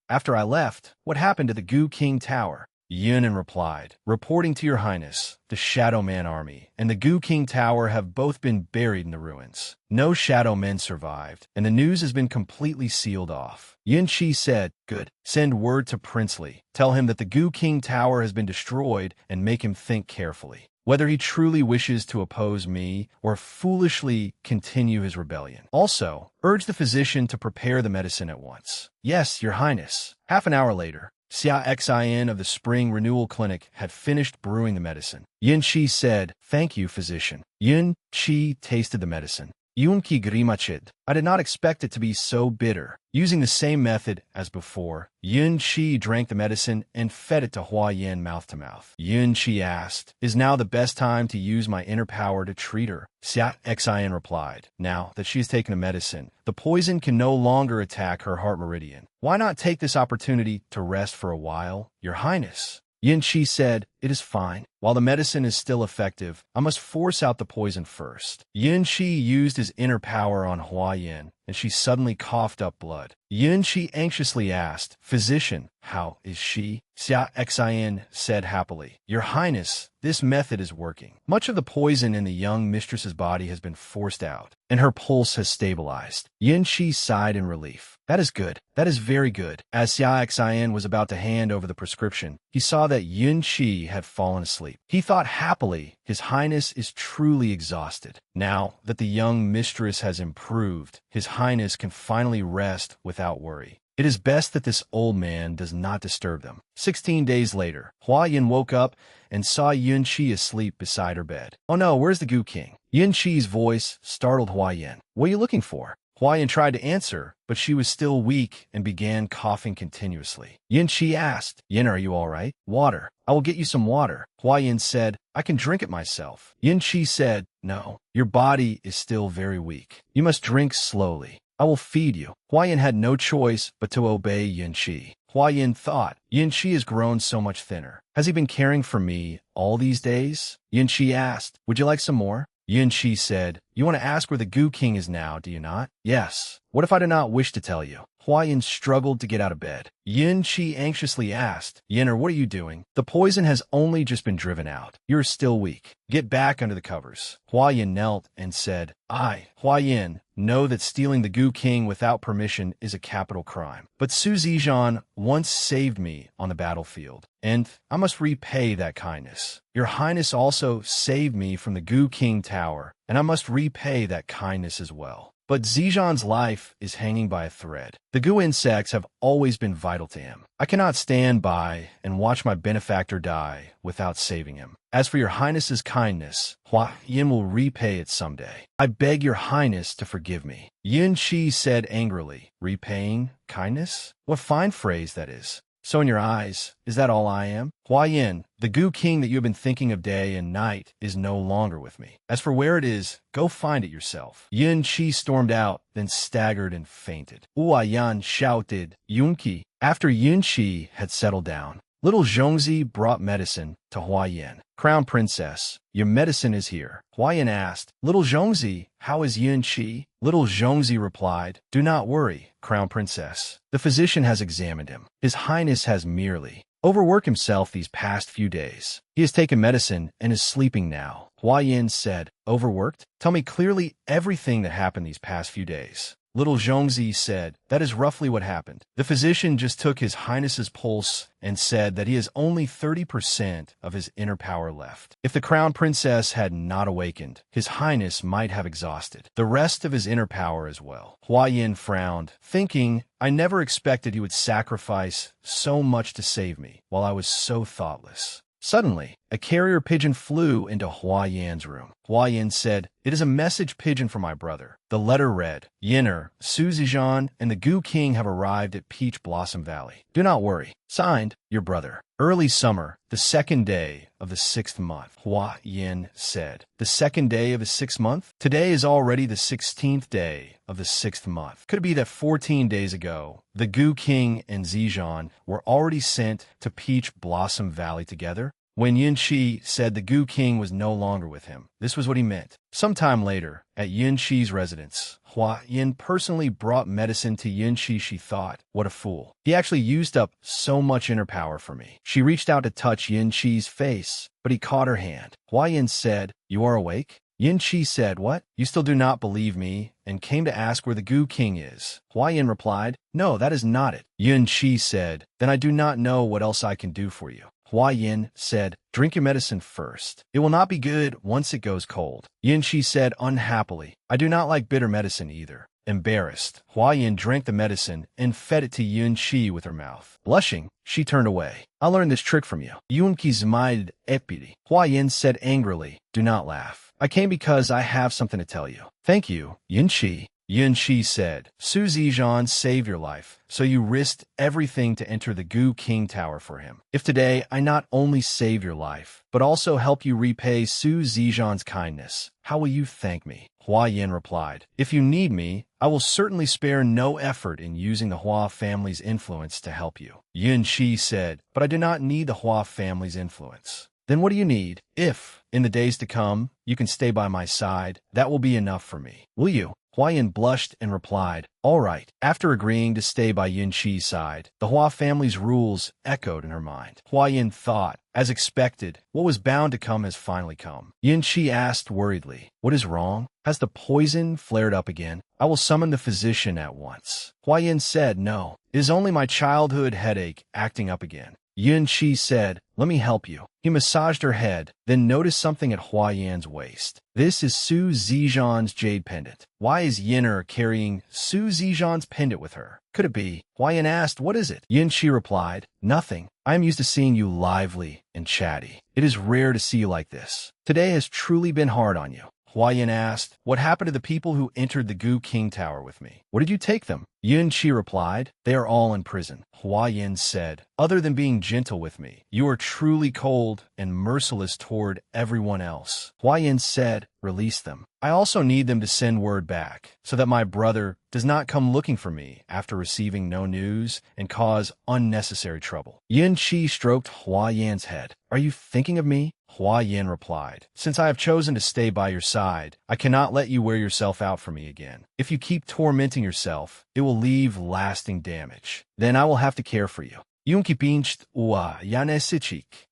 After I left, what happened to the Gu King Tower? Yunin replied, reporting to your highness, the Shadow Man army and the Gu King Tower have both been buried in the ruins. No Shadow Men survived, and the news has been completely sealed off. Yin Shi said, good. Send word to Princely. Tell him that the Gu King Tower has been destroyed and make him think carefully whether he truly wishes to oppose me or foolishly continue his rebellion. Also, urge the physician to prepare the medicine at once. Yes, your highness. Half an hour later, Xia Xin of the Spring Renewal Clinic had finished brewing the medicine. Yin Shi said, thank you, physician. Yin Shi tasted the medicine. Yunki Grimachid. I did not expect it to be so bitter. Using the same method as before, Yun Shi drank the medicine and fed it to Hua Yin mouth to mouth. Yun Shi asked, is now the best time to use my inner power to treat her? Xia Xin replied, now that she has taken the medicine, the poison can no longer attack her heart meridian. Why not take this opportunity to rest for a while? Your Highness. Yin Shi said, it is fine. While the medicine is still effective, I must force out the poison first. Yin Shi used his inner power on Hua Yin, and she suddenly coughed up blood. Yin Shi anxiously asked, physician, how is she? Xia Xin said happily, your highness, this method is working. Much of the poison in the young mistress's body has been forced out, and her pulse has stabilized. Yin Shi sighed in relief. That is good. That is very good. As Xia Xin was about to hand over the prescription, he saw that Yin Shi had fallen asleep. He thought happily, his highness is truly exhausted. Now that the young mistress has improved, his highness can finally rest without worry. It is best that this old man does not disturb them. 16 days later, Hua Yin woke up and saw Yun Shi asleep beside her bed. Oh no, where's the Gu King? Yin Shi's voice startled Hua Yin. What are you looking for? Hua Yin tried to answer, but she was still weak and began coughing continuously. Yin Shi asked, Yin, are you all right? Water. I will get you some water. Hua Yin said, I can drink it myself. Yin Shi said, no, your body is still very weak. You must drink slowly. I will feed you. Hua Yin had no choice but to obey Yin Shi. Hua Yin thought, Yin Shi has grown so much thinner. Has he been caring for me all these days? Yin Shi asked, would you like some more? Yin Shi said, you want to ask where the Gu King is now, do you not? Yes. What if I do not wish to tell you? Hua Yin struggled to get out of bed. Yin Shi anxiously asked, Yinner, what are you doing? The poison has only just been driven out. You're still weak. Get back under the covers. Hua Yin knelt and said, I, Hua Yin, know that stealing the Gu King without permission is a capital crime. But Su Zijian once saved me on the battlefield, and I must repay that kindness. Your Highness also saved me from the Gu King Tower, and I must repay that kindness as well. But Zijian's life is hanging by a thread. The Gu insects have always been vital to him. I cannot stand by and watch my benefactor die without saving him. As for your Highness's kindness, Hua Yin will repay it someday. I beg your Highness to forgive me. Yin Shi said angrily, repaying kindness? What fine phrase that is. So in your eyes, is that all I am? Hua Yin, the Gu King that you have been thinking of day and night is no longer with me. As for where it is, go find it yourself. Yin Shi stormed out, then staggered and fainted. Hua Yan shouted, Yunqi. After Yin Shi had settled down, little Zhongzi brought medicine to Hua Yin. Crown Princess, your medicine is here. Hua Yin asked, little Zhongzi, how is Yin Shi? Little Zhongzi replied, do not worry, Crown Princess. The physician has examined him. His Highness has merely overworked himself these past few days. He has taken medicine and is sleeping now. Hua Yin said, overworked? Tell me clearly everything that happened these past few days. Little Zhongzi said, that is roughly what happened. The physician just took his Highness's pulse and said that he has only 30% of his inner power left. If the Crown Princess had not awakened, his Highness might have exhausted the rest of his inner power as well. Hua Yin frowned, thinking, I never expected he would sacrifice so much to save me while I was so thoughtless. Suddenly, a carrier pigeon flew into Hua Yan's room. Hua Yan said, it is a message pigeon for my brother. The letter read, Yinner, Su Zijian, and the Gu King have arrived at Peach Blossom Valley. Do not worry. Signed, your brother. Early summer, the 2nd day of the 6th month. Hua Yin said, the 2nd day of the 6th month? Today is already the 16th day of the 6th month. Could it be that 14 days ago, the Gu King and Zijian were already sent to Peach Blossom Valley together? When Yin Shi said the Gu King was no longer with him, this was what he meant. Sometime later, at Yin Shi's residence, Hua Yin personally brought medicine to Yin Shi. She thought, what a fool. He actually used up so much inner power for me. She reached out to touch Yin Shi's face, but he caught her hand. Hua Yin said, you are awake? Yin Shi said, what? You still do not believe me, and came to ask where the Gu King is. Hua Yin replied, no, that is not it. Yin Shi said, then I do not know what else I can do for you. Hua Yin said, drink your medicine first. It will not be good once it goes cold. Yin Shi said unhappily, I do not like bitter medicine either. Embarrassed, Hua Yin drank the medicine and fed it to Yin Shi with her mouth. Blushing, she turned away. I learned this trick from you. Yun ki zmaid epidi. Hua Yin said angrily, do not laugh. I came because I have something to tell you. Thank you, Yin Shi. Yin Shi said, Su Zijian saved your life, so you risked everything to enter the Gu King Tower for him. If today I not only save your life, but also help you repay Su Zijian's kindness, how will you thank me? Hua Yin replied, if you need me, I will certainly spare no effort in using the Hua family's influence to help you. Yin Shi said, but I do not need the Hua family's influence. Then what do you need? If, in the days to come, you can stay by my side, that will be enough for me. Will you? Hua Yin blushed and replied, all right. After agreeing to stay by Yin Shi's side, the Hua family's rules echoed in her mind. Hua Yin thought, as expected, what was bound to come has finally come. Yin Shi asked worriedly, what is wrong? Has the poison flared up again? I will summon the physician at once. Hua Yin said, no, it is only my childhood headache acting up again. Yin Shi said, let me help you. He massaged her head, then noticed something at Hua Yan's waist. This is Su Zijian's jade pendant. Why is Yin'er carrying Su Zijian's pendant with her? Could it be? Hua Yan asked, what is it? Yin Shi replied, nothing. I am used to seeing you lively and chatty. It is rare to see you like this. Today has truly been hard on you. Hua Yin asked, what happened to the people who entered the Gu King Tower with me? Where did you take them? Yin Shi replied, they are all in prison. Hua Yin said, other than being gentle with me, you are truly cold and merciless toward everyone else. Hua Yin said, release them. I also need them to send word back, so that my brother does not come looking for me after receiving no news and cause unnecessary trouble. Yin Shi stroked Hua Yan's head. Are you thinking of me? Hua Yin replied, since I have chosen to stay by your side, I cannot let you wear yourself out for me again. If you keep tormenting yourself, it will leave lasting damage. Then I will have to care for you.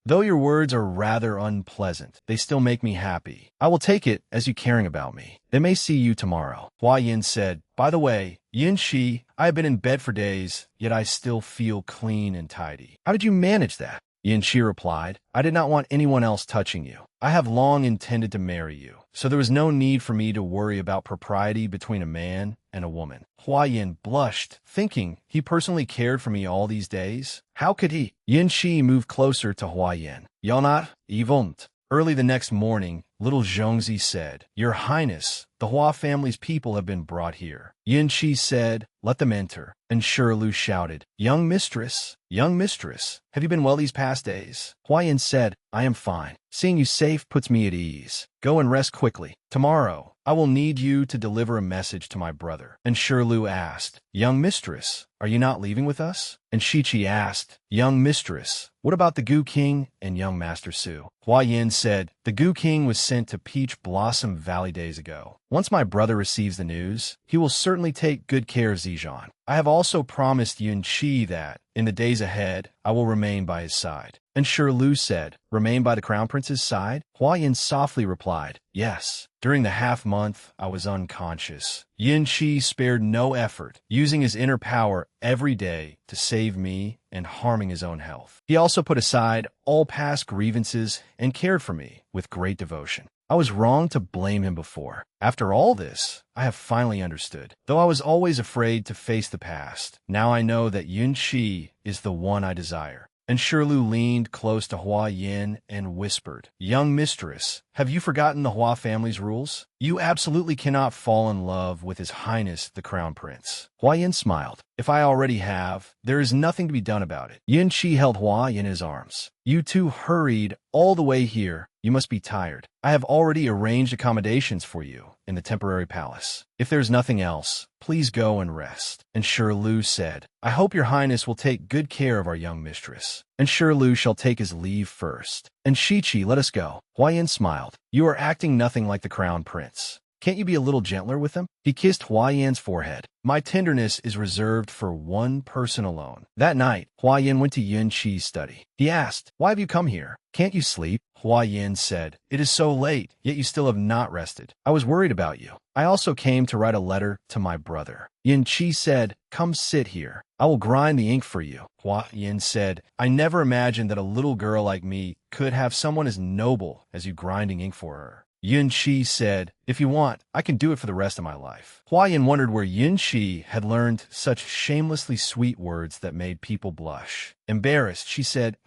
Though your words are rather unpleasant, they still make me happy. I will take it as you caring about me. They may see you tomorrow. Hua Yin said, by the way, Yin Shi, I have been in bed for days, yet I still feel clean and tidy. How did you manage that? Yin Shi replied, I did not want anyone else touching you. I have long intended to marry you, so there was no need for me to worry about propriety between a man and a woman. Hua Yin blushed, thinking he personally cared for me all these days. How could he? Yin Shi moved closer to Hua Yin. Yonat, Yvont. Early the next morning, little Zhongzi said, Your Highness, the Hua family's people have been brought here. Yin Shi said, let them enter. And Shirlu shouted, young mistress, have you been well these past days? Hua Yin said, I am fine. Seeing you safe puts me at ease. Go and rest quickly. Tomorrow, I will need you to deliver a message to my brother. And Shirlu asked, young mistress, are you not leaving with us? And Shichi asked, young mistress, what about the Gu King and young Master Su? Hua Yin said, the Gu King was sent to Peach Blossom Valley days ago. Once my brother receives the news, he will certainly take good care of Zijian. I have also promised Yin Shi that, in the days ahead, I will remain by his side. And Shirlu said, remain by the Crown Prince's side? Hua Yin softly replied, yes. During the half-month, I was unconscious. Yin Shi spared no effort, using his inner power every day to save me and harming his own health. He also put aside all past grievances and cared for me with great devotion. I was wrong to blame him before. After all this, I have finally understood. Though I was always afraid to face the past, now I know that Yin Shi is the one I desire. And Shirlu leaned close to Hua Yin and whispered, young mistress, have you forgotten the Hua family's rules? You absolutely cannot fall in love with His Highness the Crown Prince. Hua Yin smiled. If I already have, there is nothing to be done about it. Yin Shi held Hua Yin in his arms. You two hurried all the way here. You must be tired. I have already arranged accommodations for you in the temporary palace. If there's nothing else, please go and rest. And Shirlu said, I hope your highness will take good care of our young mistress. and Shirlu shall take his leave first. And Shichi, let us go. Huayan smiled. You are acting nothing like the crown prince. Can't you be a little gentler with him? He kissed Huayan's forehead. My tenderness is reserved for one person alone. That night, Huayan went to Yun Qi's study. He asked, why have you come here? Can't you sleep? Huayan said, it is so late, yet you still have not rested. I was worried about you. I also came to write a letter to my brother. Yun Qi said, come sit here. I will grind the ink for you. Huayan said, I never imagined that a little girl like me could have someone as noble as you grinding ink for her. Yun Qi said, if you want, I can do it for the rest of my life. Huayan wondered where Yun Qi had learned such shamelessly sweet words that made people blush. Embarrassed, she said,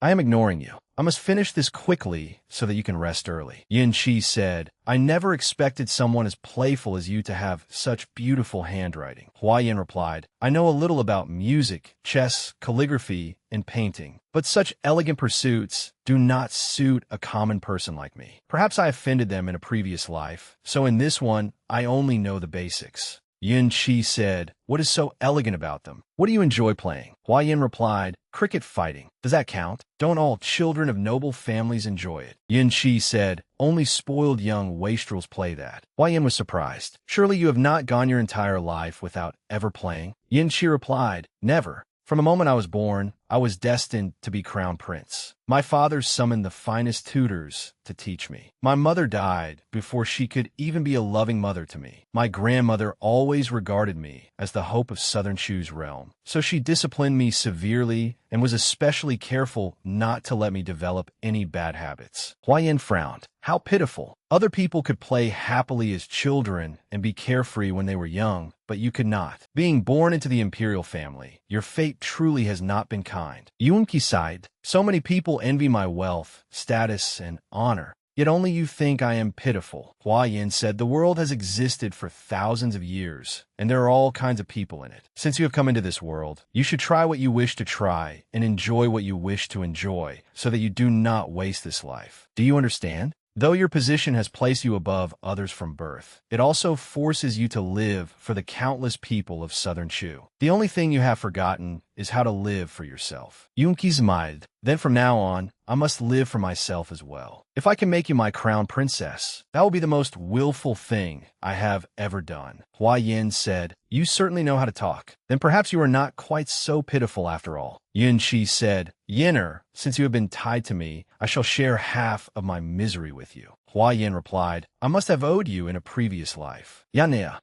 I am ignoring you. I must finish this quickly so that you can rest early. Yun Qi said, I never expected someone as playful as you to have such beautiful handwriting. Huayan replied, I know a little about music, chess, calligraphy, and painting, but such elegant pursuits do not suit a common person like me. Perhaps I offended them in a previous life, so in this one, I only know the basics. Yun Qi said, what is so elegant about them? What do you enjoy playing? Huayan replied, cricket fighting. Does that count? Don't all children of noble families enjoy it? Yun Qi said, only spoiled young wastrels play that. Huayan was surprised. Surely you have not gone your entire life without ever playing? Yun Qi replied, never. From the moment I was born, I was destined to be crown prince. My father summoned the finest tutors to teach me. My mother died before she could even be a loving mother to me. My grandmother always regarded me as the hope of Southern Chu's realm, so she disciplined me severely and was especially careful not to let me develop any bad habits. Huayan frowned. How pitiful. Other people could play happily as children and be carefree when they were young, but you could not. Being born into the imperial family, your fate truly has not been kind. Yun Qi sighed. So many people envy my wealth, status, and honor. Yet only you think I am pitiful. Huayan said, the world has existed for thousands of years, and there are all kinds of people in it. Since you have come into this world, you should try what you wish to try and enjoy what you wish to enjoy, so that you do not waste this life. Do you understand? Though your position has placed you above others from birth, it also forces you to live for the countless people of Southern Chu. The only thing you have forgotten is how to live for yourself. Yun Qi smiled. Then from now on, I must live for myself as well. If I can make you my crown princess, that will be the most willful thing I have ever done. Huayan said, you certainly know how to talk. Then perhaps you are not quite so pitiful after all. Yun Qi said, Yinner, since you have been tied to me, I shall share half of my misery with you. Huayan replied, I must have owed you in a previous life. Yanea.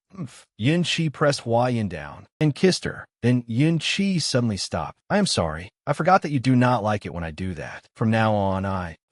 Yun Qi pressed Huayan down and kissed her. Then Yun Qi suddenly stopped. I am sorry. I forgot that you do not like it when I do that. From now on,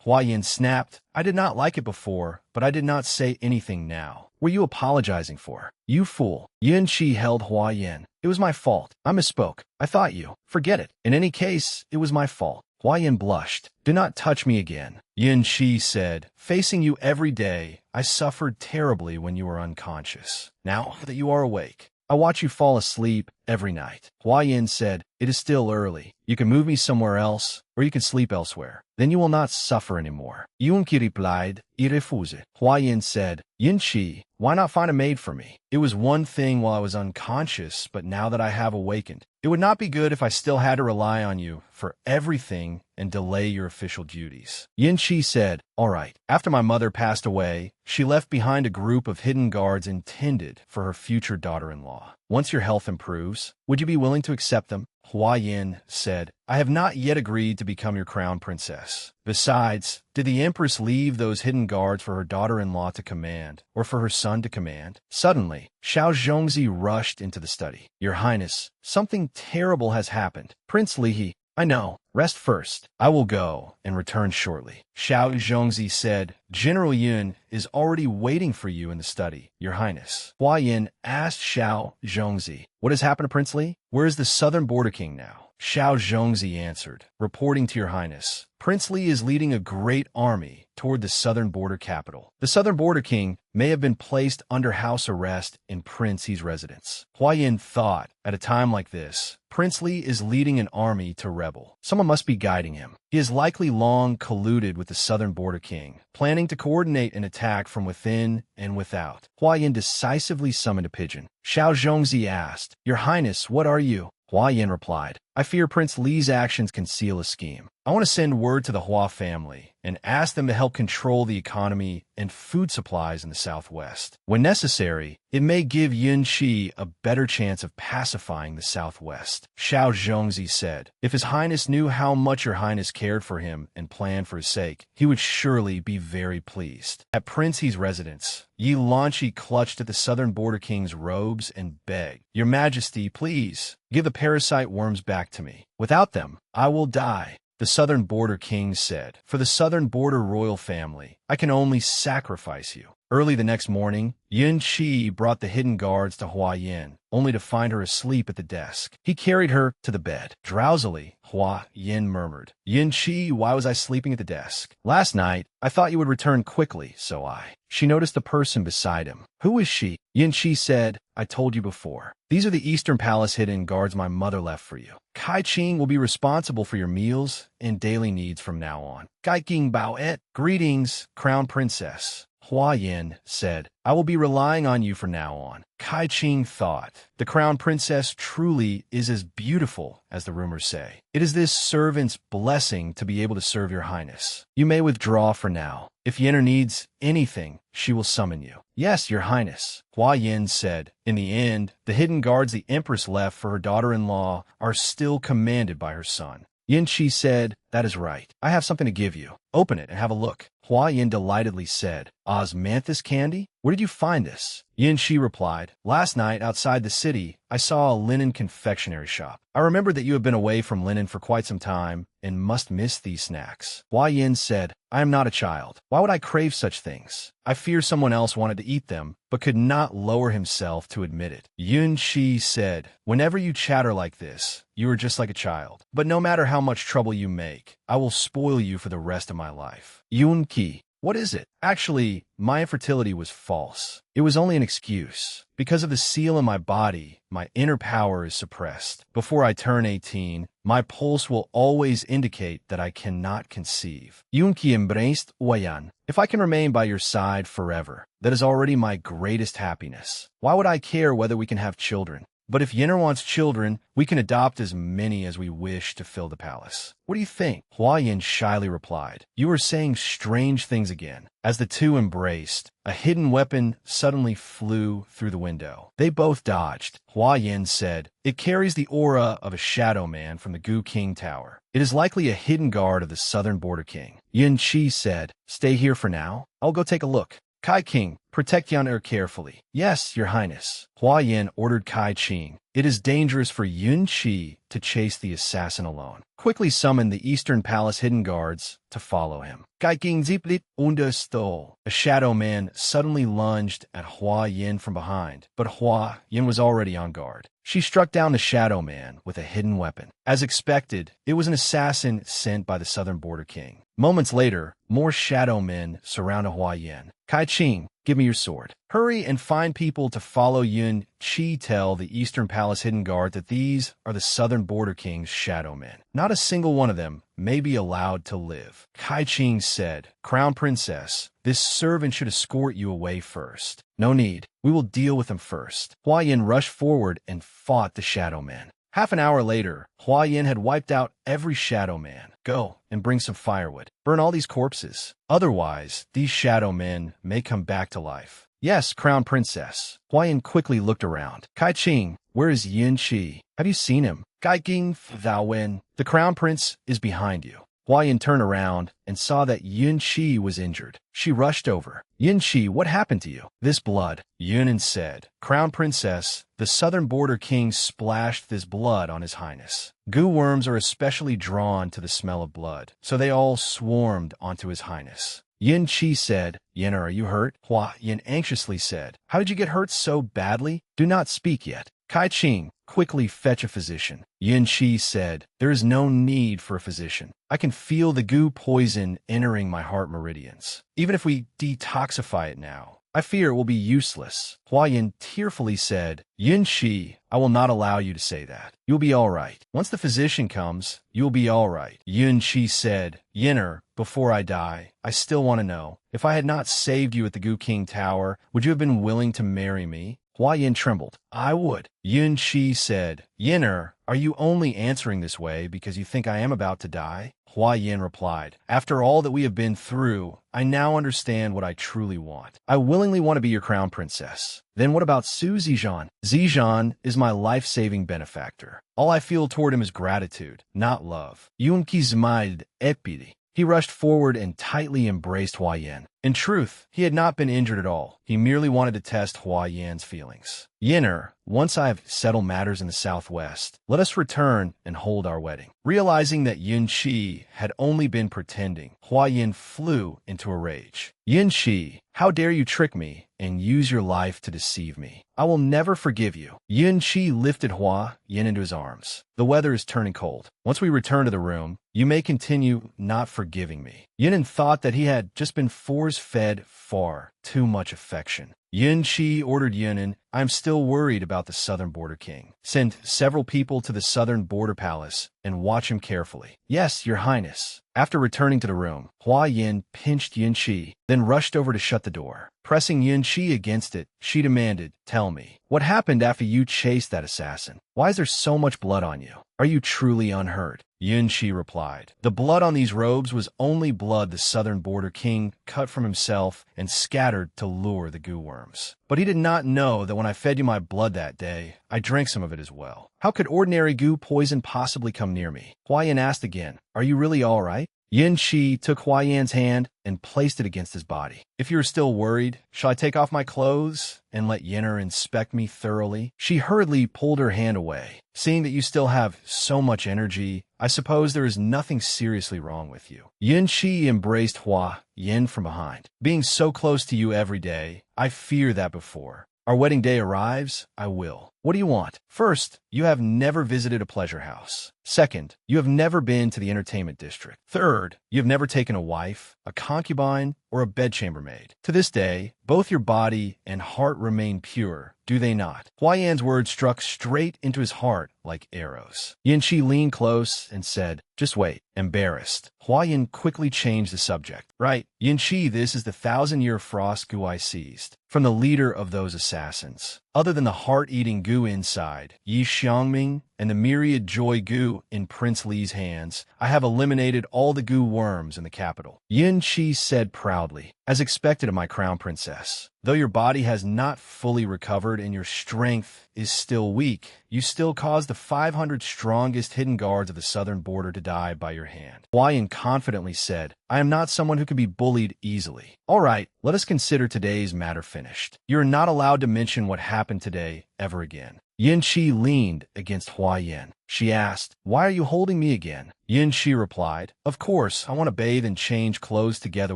Huayan snapped. I did not like it before, but I did not say anything now. Were you apologizing for? You fool. Yun Qi held Huayan. It was my fault. I misspoke. I thought you. Forget it. In any case, it was my fault. Huayan blushed. Do not touch me again. Yun Qi said, facing you every day, I suffered terribly when you were unconscious. Now that you are awake, I watch you fall asleep every night. Huayan said, it is still early. You can move me somewhere else, or you can sleep elsewhere. Then you will not suffer anymore. Yun Qi replied, I refuse. Huayan said, Yun Qi, why not find a maid for me? It was one thing while I was unconscious, but now that I have awakened, it would not be good if I still had to rely on you for everything and delay your official duties. Yun Qi said, all right. After my mother passed away, she left behind a group of hidden guards intended for her future daughter-in-law. Once your health improves, would you be willing to accept them? Huayan said, I have not yet agreed to become your crown princess. Besides, did the empress leave those hidden guards for her daughter-in-law to command, or for her son to command? Suddenly, Xiao Zhongzi rushed into the study. Your Highness, something terrible has happened. Prince Lihe, I know. Rest first. I will go and return shortly. Xiao Zhongzi said, General Yun is already waiting for you in the study, Your Highness. Huayan asked Xiao Zhongzi, what has happened to Prince Li? Where is the southern border king now? Xiao Zhongzi answered, reporting to Your Highness, Prince Li is leading a great army toward the southern border capital. The southern border king may have been placed under house arrest in Prince Li's residence. Huayan thought, at a time like this, Prince Li is leading an army to rebel. Someone must be guiding him. He has likely long colluded with the southern border king, planning to coordinate an attack from within and without. Huayan decisively summoned a pigeon. Xiao Zhongzi asked, Your Highness, what are you? Huayan replied, I fear Prince Li's actions conceal a scheme. I want to send word to the Hua family and ask them to help control the economy and food supplies in the southwest. When necessary, it may give Yun Qi a better chance of pacifying the southwest. Xiao Zhongzi said, if His Highness knew how much Your Highness cared for him and planned for his sake, he would surely be very pleased. At Prince He's residence, Yi Lanqi clutched at the southern border king's robes and begged, Your Majesty, please, give the parasite worms back to me. Without them, I will die. The southern border king said, for the southern border royal family, I can only sacrifice you. Early the next morning, Yun Qi brought the hidden guards to Hua Yin, only to find her asleep at the desk. He carried her to the bed. Drowsily, Hua Yin murmured, Yun Qi, why was I sleeping at the desk? Last night, I thought you would return quickly, so I. She noticed the person beside him. Who is she? Yun Qi said, I told you before. These are the Eastern Palace hidden guards my mother left for you. Kai Qing will be responsible for your meals and daily needs from now on. Kai King Bao Et, greetings, Crown Princess. Hua Yin said, I will be relying on you from now on. Kai Qing thought, the Crown Princess truly is as beautiful as the rumors say. It is this servant's blessing to be able to serve Your Highness. You may withdraw for now. If Yenner needs anything, she will summon you. Yes, Your Highness, Hua Yin said. In the end, the hidden guards the Empress left for her daughter-in-law are still commanded by her son. Yin Qi said, that is right. I have something to give you. Open it and have a look. Hua Yin delightedly said, Osmanthus candy? Where did you find this? Yin Qi replied, last night outside the city, I saw a linen confectionery shop. I remember that you have been away from linen for quite some time and must miss these snacks. Hua Yin said, I am not a child. Why would I crave such things? I fear someone else wanted to eat them, but could not lower himself to admit it. Yun Qi said, whenever you chatter like this, you are just like a child. But no matter how much trouble you make, I will spoil you for the rest of my life. Yun Qi, what is it? Actually, my infertility was false. It was only an excuse. Because of the seal in my body, my inner power is suppressed. Before I turn 18, my pulse will always indicate that I cannot conceive. Yun Qi embraced Wayan. If I can remain by your side forever, that is already my greatest happiness. Why would I care whether we can have children? But if Yenner wants children, we can adopt as many as we wish to fill the palace. What do you think? Hua Yin shyly replied, you are saying strange things again. As the two embraced, a hidden weapon suddenly flew through the window. They both dodged. Hua Yin said, it carries the aura of a shadow man from the Gu King Tower. It is likely a hidden guard of the southern border king. Yin Qi said, stay here for now. I'll go take a look. Kai King, protect Yan carefully. Yes, Your Highness. Hua Yin ordered Kai Qing. It is dangerous for Yun Qi to chase the assassin alone. Quickly summon the Eastern Palace hidden guards to follow him. Kai King Ziplit Unda stole. A shadow man suddenly lunged at Hua Yin from behind, but Hua Yin was already on guard. She struck down the shadow man with a hidden weapon. As expected, it was an assassin sent by the southern border king. Moments later, more shadow men surrounded Hua Yin. Kai Qing, give me your sword. Hurry and find people to follow Yun Qi. Tell the Eastern Palace hidden guard that these are the southern border king's shadow men. Not a single one of them may be allowed to live. Kai Qing said, Crown Princess, this servant should escort you away first. No need. We will deal with them first. Hua Yin rushed forward and fought the shadow men. Half an hour later, Hua Yin had wiped out every shadow man. Go and bring some firewood. Burn all these corpses. Otherwise, these shadow men may come back to life. Yes, Crown Princess. Hua Yin quickly looked around. Kai Qing, where is Yin Qi? Have you seen him? Kai King Thou Wen, the Crown Prince is behind you. Hua Yin turned around and saw that Yun Qi was injured. She rushed over. Yin Qi, what happened to you? This blood. Yunin said, Crown Princess, the southern border king splashed this blood on His Highness. Goo worms are especially drawn to the smell of blood, so they all swarmed onto His Highness. Yin Qi said, Yenner, are you hurt? Hua Yin anxiously said, how did you get hurt so badly? Do not speak yet. Kai Qing, quickly fetch a physician. Yin Qi said, there is no need for a physician. I can feel the goo poison entering my heart meridians. Even if we detoxify it now, I fear it will be useless. Hua Yin tearfully said, Yin Qi, I will not allow you to say that. You'll be all right. Once the physician comes, you'll be all right. Yin Qi said, Yenner, before I die, I still want to know, if I had not saved you at the Gu King Tower, would you have been willing to marry me? Hua Yin trembled. I would. Yun Shi said, Yinner, are you only answering this way because you think I am about to die? Hua Yin replied, After all that we have been through, I now understand what I truly want. I willingly want to be your crown princess. Then what about Su Zijan? Zijan is my life-saving benefactor. All I feel toward him is gratitude, not love. Yun ki smiled epidi. He rushed forward and tightly embraced Hua Yin. In truth, he had not been injured at all. He merely wanted to test Hua Yin's feelings. Yinner, once I have settled matters in the southwest, let us return and hold our wedding. Realizing that Yun Shi had only been pretending, Hua Yin flew into a rage. Yun Shi, how dare you trick me and use your life to deceive me? I will never forgive you. Yun Shi lifted Hua Yin into his arms. The weather is turning cold. Once we return to the room, you may continue not forgiving me. Yin thought that he had just been force-fed far too much affection. Yun Shi ordered Yunin, I am still worried about the southern border king. Send several people to the southern border palace and watch him carefully. Yes, your highness. After returning to the room, Hua Yin pinched Yun Shi, then rushed over to shut the door. Pressing Yun Shi against it, she demanded, Tell me, what happened after you chased that assassin? Why is there so much blood on you? Are you truly unhurt? Yun Shi replied, The blood on these robes was only blood the southern border king cut from himself and scattered to lure the goo worms. But he did not know that when I fed you my blood that day, I drank some of it as well. How could ordinary goo poison possibly come near me? Hua Yin asked again, Are you really all right? Yun Shi took Hua Yan's hand and placed it against his body. If you are still worried, shall I take off my clothes and let Yinner inspect me thoroughly? She hurriedly pulled her hand away. Seeing that you still have so much energy, I suppose there is nothing seriously wrong with you. Yun Shi embraced Hua Yin from behind. Being so close to you every day, I fear that before our wedding day arrives, I will. What do you want? First, you have never visited a pleasure house. Second, you have never been to the entertainment district. Third, you have never taken a wife, a concubine, or a bedchamber maid. To this day, both your body and heart remain pure, do they not? Hua Yan's words struck straight into his heart like arrows. Yin Shi leaned close and said, Just wait. Embarrassed, Hua Yin quickly changed the subject. Right, Yin Shi, this is the 1,000-year frost goo I seized from the leader of those assassins. Other than the heart-eating goo inside, Yi Xiangming, and the myriad joy goo in Prince Li's hands, I have eliminated all the goo worms in the capital. Yin Shi said proudly, As expected of my crown princess. Though your body has not fully recovered and your strength is still weak, you still caused the 500 strongest hidden guards of the southern border to die by your hand. Hua Yin confidently said, I am not someone who can be bullied easily. All right, let us consider today's matter finished. You are not allowed to mention what happened today ever again. Yin Shi leaned against Hua Yin. She asked, Why are you holding me again? Yin Shi replied, Of course, I want to bathe and change clothes together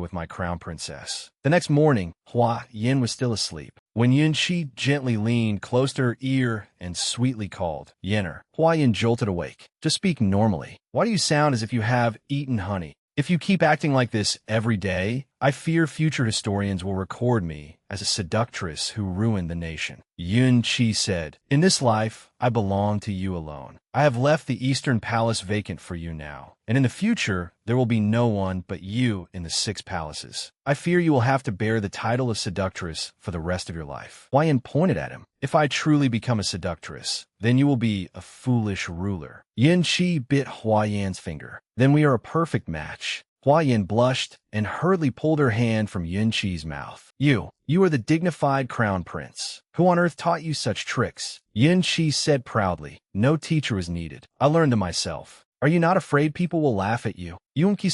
with my crown princess. The next morning, Hua Yin was still asleep. When Yin Shi gently leaned close to her ear and sweetly called, Yinner, Hua Yin jolted awake. Just speak normally. Why do you sound as if you have eaten honey? If you keep acting like this every day, I fear future historians will record me as a seductress who ruined the nation. Yun Chi said, In this life, I belong to you alone. I have left the Eastern Palace vacant for you now, and in the future, there will be no one but you in the 6 palaces. I fear you will have to bear the title of seductress for the rest of your life. Hua Yin pointed at him. If I truly become a seductress, then you will be a foolish ruler. Yin Chi bit Hua Yan's finger. Then we are a perfect match. Hua Yin blushed and hurriedly pulled her hand from Yin Chi's mouth. You are the dignified crown prince. Who on earth taught you such tricks? Yin Chi said proudly. No teacher was needed. I learned them myself. Are you not afraid people will laugh at you? Yunki,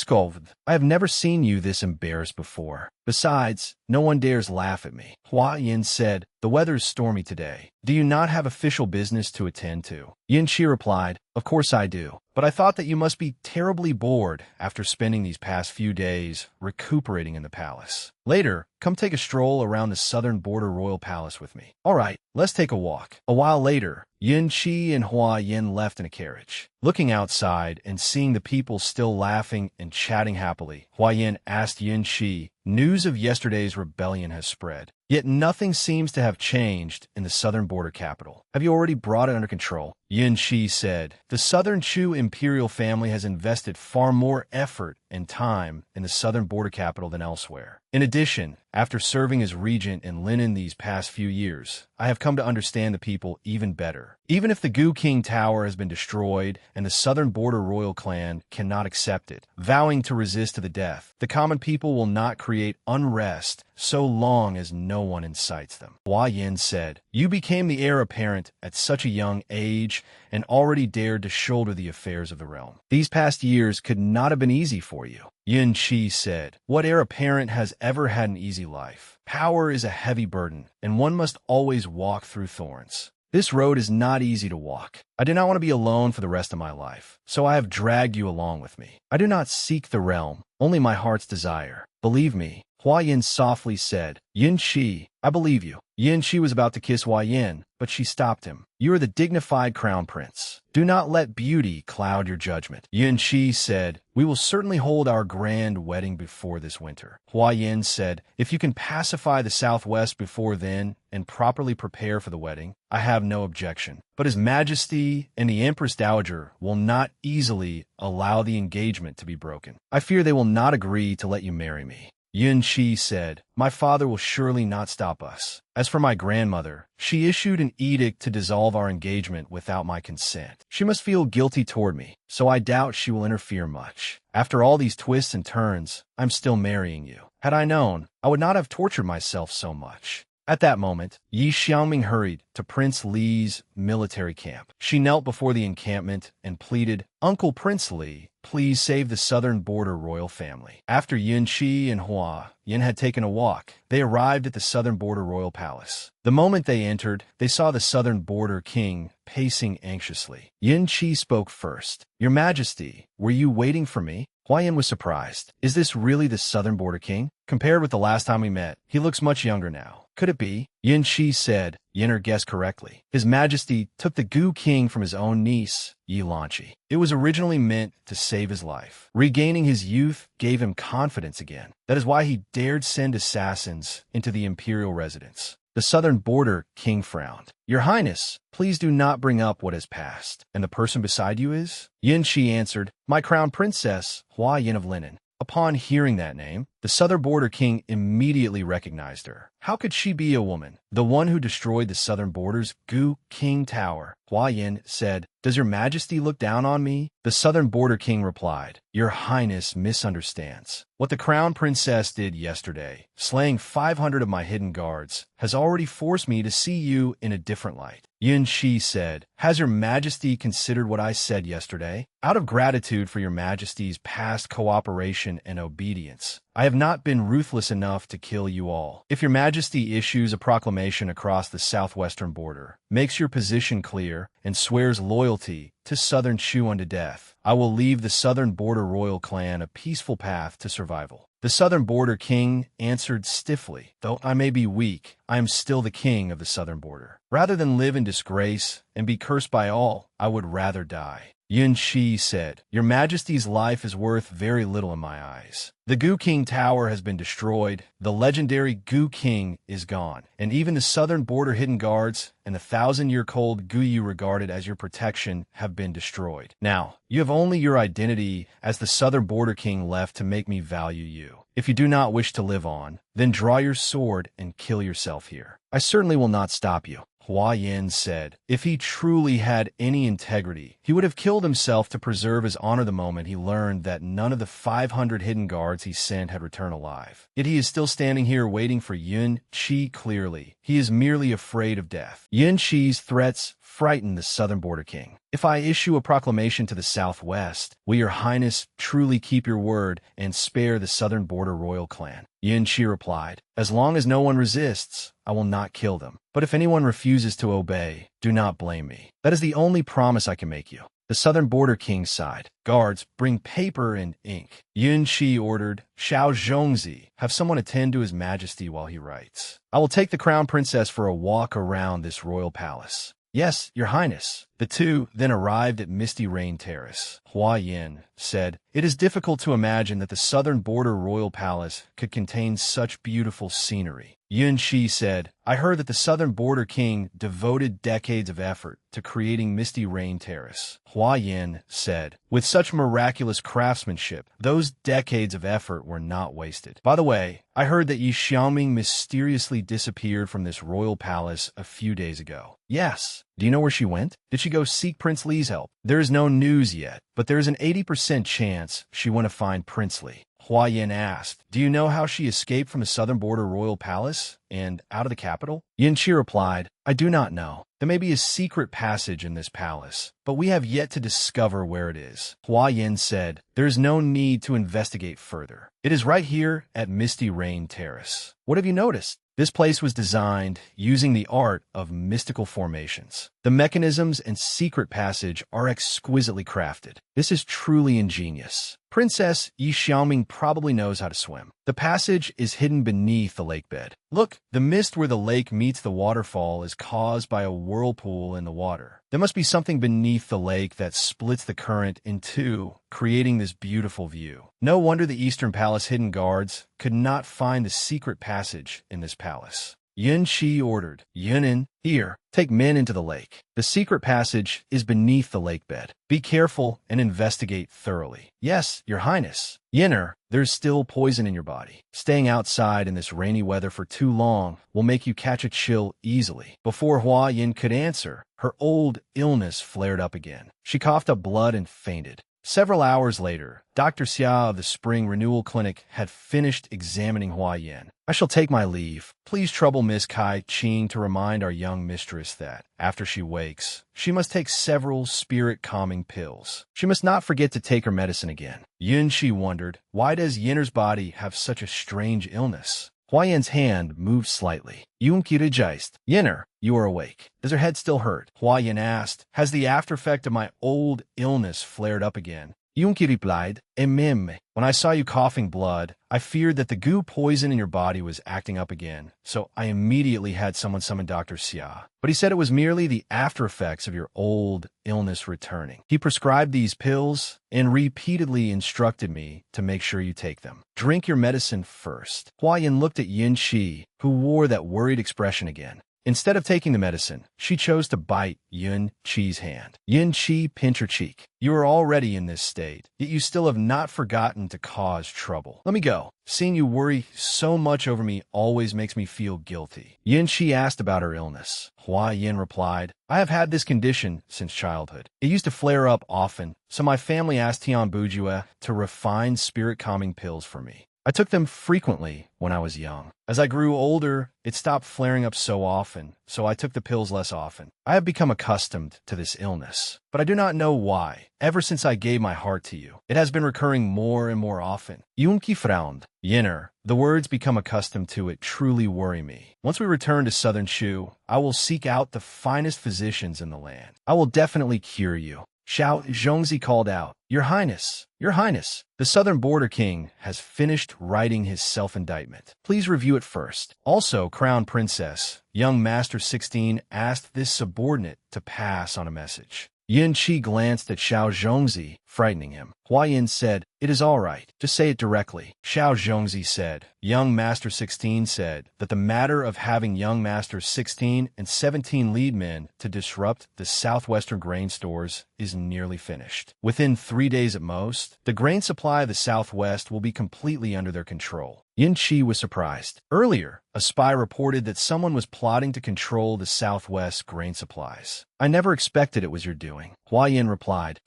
I have never seen you this embarrassed before. Besides, no one dares laugh at me. Hua Yin said, The weather is stormy today. Do you not have official business to attend to? Yin Chi replied, Of course I do. But I thought that you must be terribly bored after spending these past few days recuperating in the palace. Later, come take a stroll around the southern border royal palace with me. All right, let's take a walk. A while later, Yin Chi and Hua Yin left in a carriage. Looking outside and seeing the people still laughing and chatting happily, Hua Yin asked Yin Chi, News of yesterday's rebellion has spread. Yet nothing seems to have changed in the southern border capital. Have you already brought it under control? Yin Shi said, the southern Chu imperial family has invested far more effort and time in the southern border capital than elsewhere. In addition, after serving as regent in Linen these past few years, I have come to understand the people even better. Even if the Gu King Tower has been destroyed and the southern border royal clan cannot accept it, vowing to resist to the death, the common people will not create unrest so long as no one incites them. Hua Yin said, you became the heir apparent at such a young age and already dared to shoulder the affairs of the realm. These past years could not have been easy for you. Yin Qi said, what heir apparent has ever had an easy life? Power is a heavy burden, and one must always walk through thorns. This road is not easy to walk. I do not want to be alone for the rest of my life, so I have dragged you along with me. I do not seek the realm, only my heart's desire. Believe me, Hua Yin softly said. Yin Qi, I believe you. Yin Qi was about to kiss Hua Yin, but she stopped him. You are the dignified crown prince. Do not let beauty cloud your judgment. Yin Qi said, we will certainly hold our grand wedding before this winter. Hua Yin said, if you can pacify the southwest before then and properly prepare for the wedding, I have no objection. But His Majesty and the Empress Dowager will not easily allow the engagement to be broken. I fear they will not agree to let you marry me. Yin Qi said, my father will surely not stop us. As for my grandmother, she issued an edict to dissolve our engagement without my consent. She must feel guilty toward me, so I doubt she will interfere much. After all these twists and turns, I'm still marrying you. Had I known, I would not have tortured myself so much. At that moment, Yi Xiaoming hurried to Prince Li's military camp. She knelt before the encampment and pleaded, Uncle Prince Li, please save the southern border royal family. After Yin Qi and Hua Yin had taken a walk, they arrived at the southern border royal palace. The moment they entered, they saw the southern border king pacing anxiously. Yin Qi spoke first. Your Majesty, were you waiting for me? Hua Yin was surprised. Is this really the southern border king? Compared with the last time we met, he looks much younger now. Could it be? Yin Qi said. Yinner guessed correctly. His Majesty took the Gu King from his own niece, Yi Lanqi. It was originally meant to save his life. Regaining his youth gave him confidence again. That is why he dared send assassins into the imperial residence. The southern border king frowned. Your Highness, please do not bring up what has passed. And the person beside you is? Yin Qi answered, my crown princess, Hua Yin of Linen. Upon hearing that name, the southern border king immediately recognized her. How could she be a woman? The one who destroyed the southern border's Gu King Tower. Hua Yin said, does your Majesty look down on me? The southern border king replied, your Highness misunderstands. What the crown princess did yesterday, slaying 500 of my hidden guards, has already forced me to see you in a different light. Yin Qi said, has your Majesty considered what I said yesterday? Out of gratitude for your Majesty's past cooperation and obedience, I have not been ruthless enough to kill you all. If your Majesty issues a proclamation across the southwestern border, makes your position clear, and swears loyalty to southern Chu unto death, I will leave the southern border royal clan a peaceful path to survival. The southern border king answered stiffly, though I may be weak, I am still the king of the southern border. Rather than live in disgrace and be cursed by all, I would rather die. Yin Qi said, your Majesty's life is worth very little in my eyes. The Gu King Tower has been destroyed, the legendary Gu King is gone, and even the southern border hidden guards and the 1,000-year-old Gu you regarded as your protection have been destroyed. Now, you have only your identity as the southern border king left to make me value you. If you do not wish to live on, then draw your sword and kill yourself here. I certainly will not stop you. Hua Yin said, if he truly had any integrity, he would have killed himself to preserve his honor the moment he learned that none of the 500 hidden guards he sent had returned alive. Yet he is still standing here waiting for Yin Qi clearly. He is merely afraid of death. Yin Qi's threats frightened the southern border king. If I issue a proclamation to the southwest, will your Highness truly keep your word and spare the southern border royal clan? Yin Qi replied, as long as no one resists, I will not kill them. But if anyone refuses to obey, do not blame me. That is the only promise I can make you. The southern border king sighed. Guards, bring paper and ink. Yin Qi ordered, Xiao Zhongzi, have someone attend to his Majesty while he writes. I will take the crown princess for a walk around this royal palace. Yes, your Highness. The two then arrived at Misty Rain Terrace. Hua Yin said, "It is difficult to imagine that the southern border royal palace could contain such beautiful scenery." Yun Shi said, "I heard that the southern border king devoted decades of effort to creating Misty Rain Terrace." Hua Yin said, "With such miraculous craftsmanship, those decades of effort were not wasted. By the way, I heard that Yi Xiaoming mysteriously disappeared from this royal palace a few days ago." "Yes. Do you know where she went? Did she go seek Prince Li's help?" "There is no news yet, but there is an 80% chance she went to find Prince Li." Hua Yin asked, "Do you know how she escaped from the southern border royal palace and out of the capital?" Yin Qi replied, "I do not know. There may be a secret passage in this palace, but we have yet to discover where it is." Hua Yin said, "There is no need to investigate further. It is right here at Misty Rain Terrace." "What have you noticed?" This place was designed using the art of mystical formations. The mechanisms and secret passage are exquisitely crafted. This is truly ingenious. Princess Yi Xiaoming probably knows how to swim. The passage is hidden beneath the lake bed. Look, the mist where the lake meets the waterfall is caused by a whirlpool in the water. There must be something beneath the lake that splits the current in two, creating this beautiful view. No wonder the Eastern Palace hidden guards could not find the secret passage in this palace. Yun Shi ordered, "Yunin, here, take men into the lake. The secret passage is beneath the lake bed. Be careful and investigate thoroughly." "Yes, Your Highness." "Yinner, there's still poison in your body. Staying outside in this rainy weather for too long will make you catch a chill easily." Before Hua Yin could answer, her old illness flared up again. She coughed up blood and fainted. Several hours later, Dr. Xia of the Spring Renewal Clinic had finished examining Hua Yin. "I shall take my leave. Please trouble Miss Kai Qing to remind our young mistress that, after she wakes, she must take several spirit-calming pills. She must not forget to take her medicine again." Yun Shi wondered, why does Yinner's body have such a strange illness? Hua Yin's hand moved slightly. "Yun Qi rejoiced. Yinner, you are awake. Does her head still hurt?" Hua Yin asked, "Has the aftereffect of my old illness flared up again?" Yun Qi replied, "Emim. When I saw you coughing blood, I feared that the goo poison in your body was acting up again, so I immediately had someone summon Dr. Xia. But he said it was merely the after effects of your old illness returning. He prescribed these pills and repeatedly instructed me to make sure you take them. Drink your medicine first." Hua Yin looked at Yin Shi, who wore that worried expression again. Instead of taking the medicine, she chose to bite Yun Qi's hand. Yin Qi pinched her cheek. "You are already in this state, yet you still have not forgotten to cause trouble. Let me go. Seeing you worry so much over me always makes me feel guilty." Yin Qi asked about her illness. Hua Yin replied, "I have had this condition since childhood. It used to flare up often, so my family asked Tian Bujue to refine spirit-calming pills for me. I took them frequently when I was young. As I grew older, it stopped flaring up so often, so I took the pills less often. I have become accustomed to this illness, but I do not know why. Ever since I gave my heart to you, it has been recurring more and more often." Yun Qi frowned. "Yinner, the words become accustomed to it truly worry me. Once we return to Southern Shu, I will seek out the finest physicians in the land. I will definitely cure you." Xiao Zhongzi called out, "Your Highness, Your Highness, the Southern Border King has finished writing his self-indictment. Please review it first." Also, Crown Princess, young Master 16 asked this subordinate to pass on a message. Yin Qi glanced at Xiao Zhongzi, frightening him. Hua Yin said, "It is all right. Just say it directly." Xiao Zhongzi said, "Young Master 16 said that the matter of having young Masters 16 and 17 lead men to disrupt the southwestern grain stores is nearly finished. Within 3 days at most, the grain supply of the southwest will be completely under their control." Yin Qi was surprised. Earlier, a spy reported that someone was plotting to control the southwest grain supplies. "I never expected it was your doing." Hua Yin replied,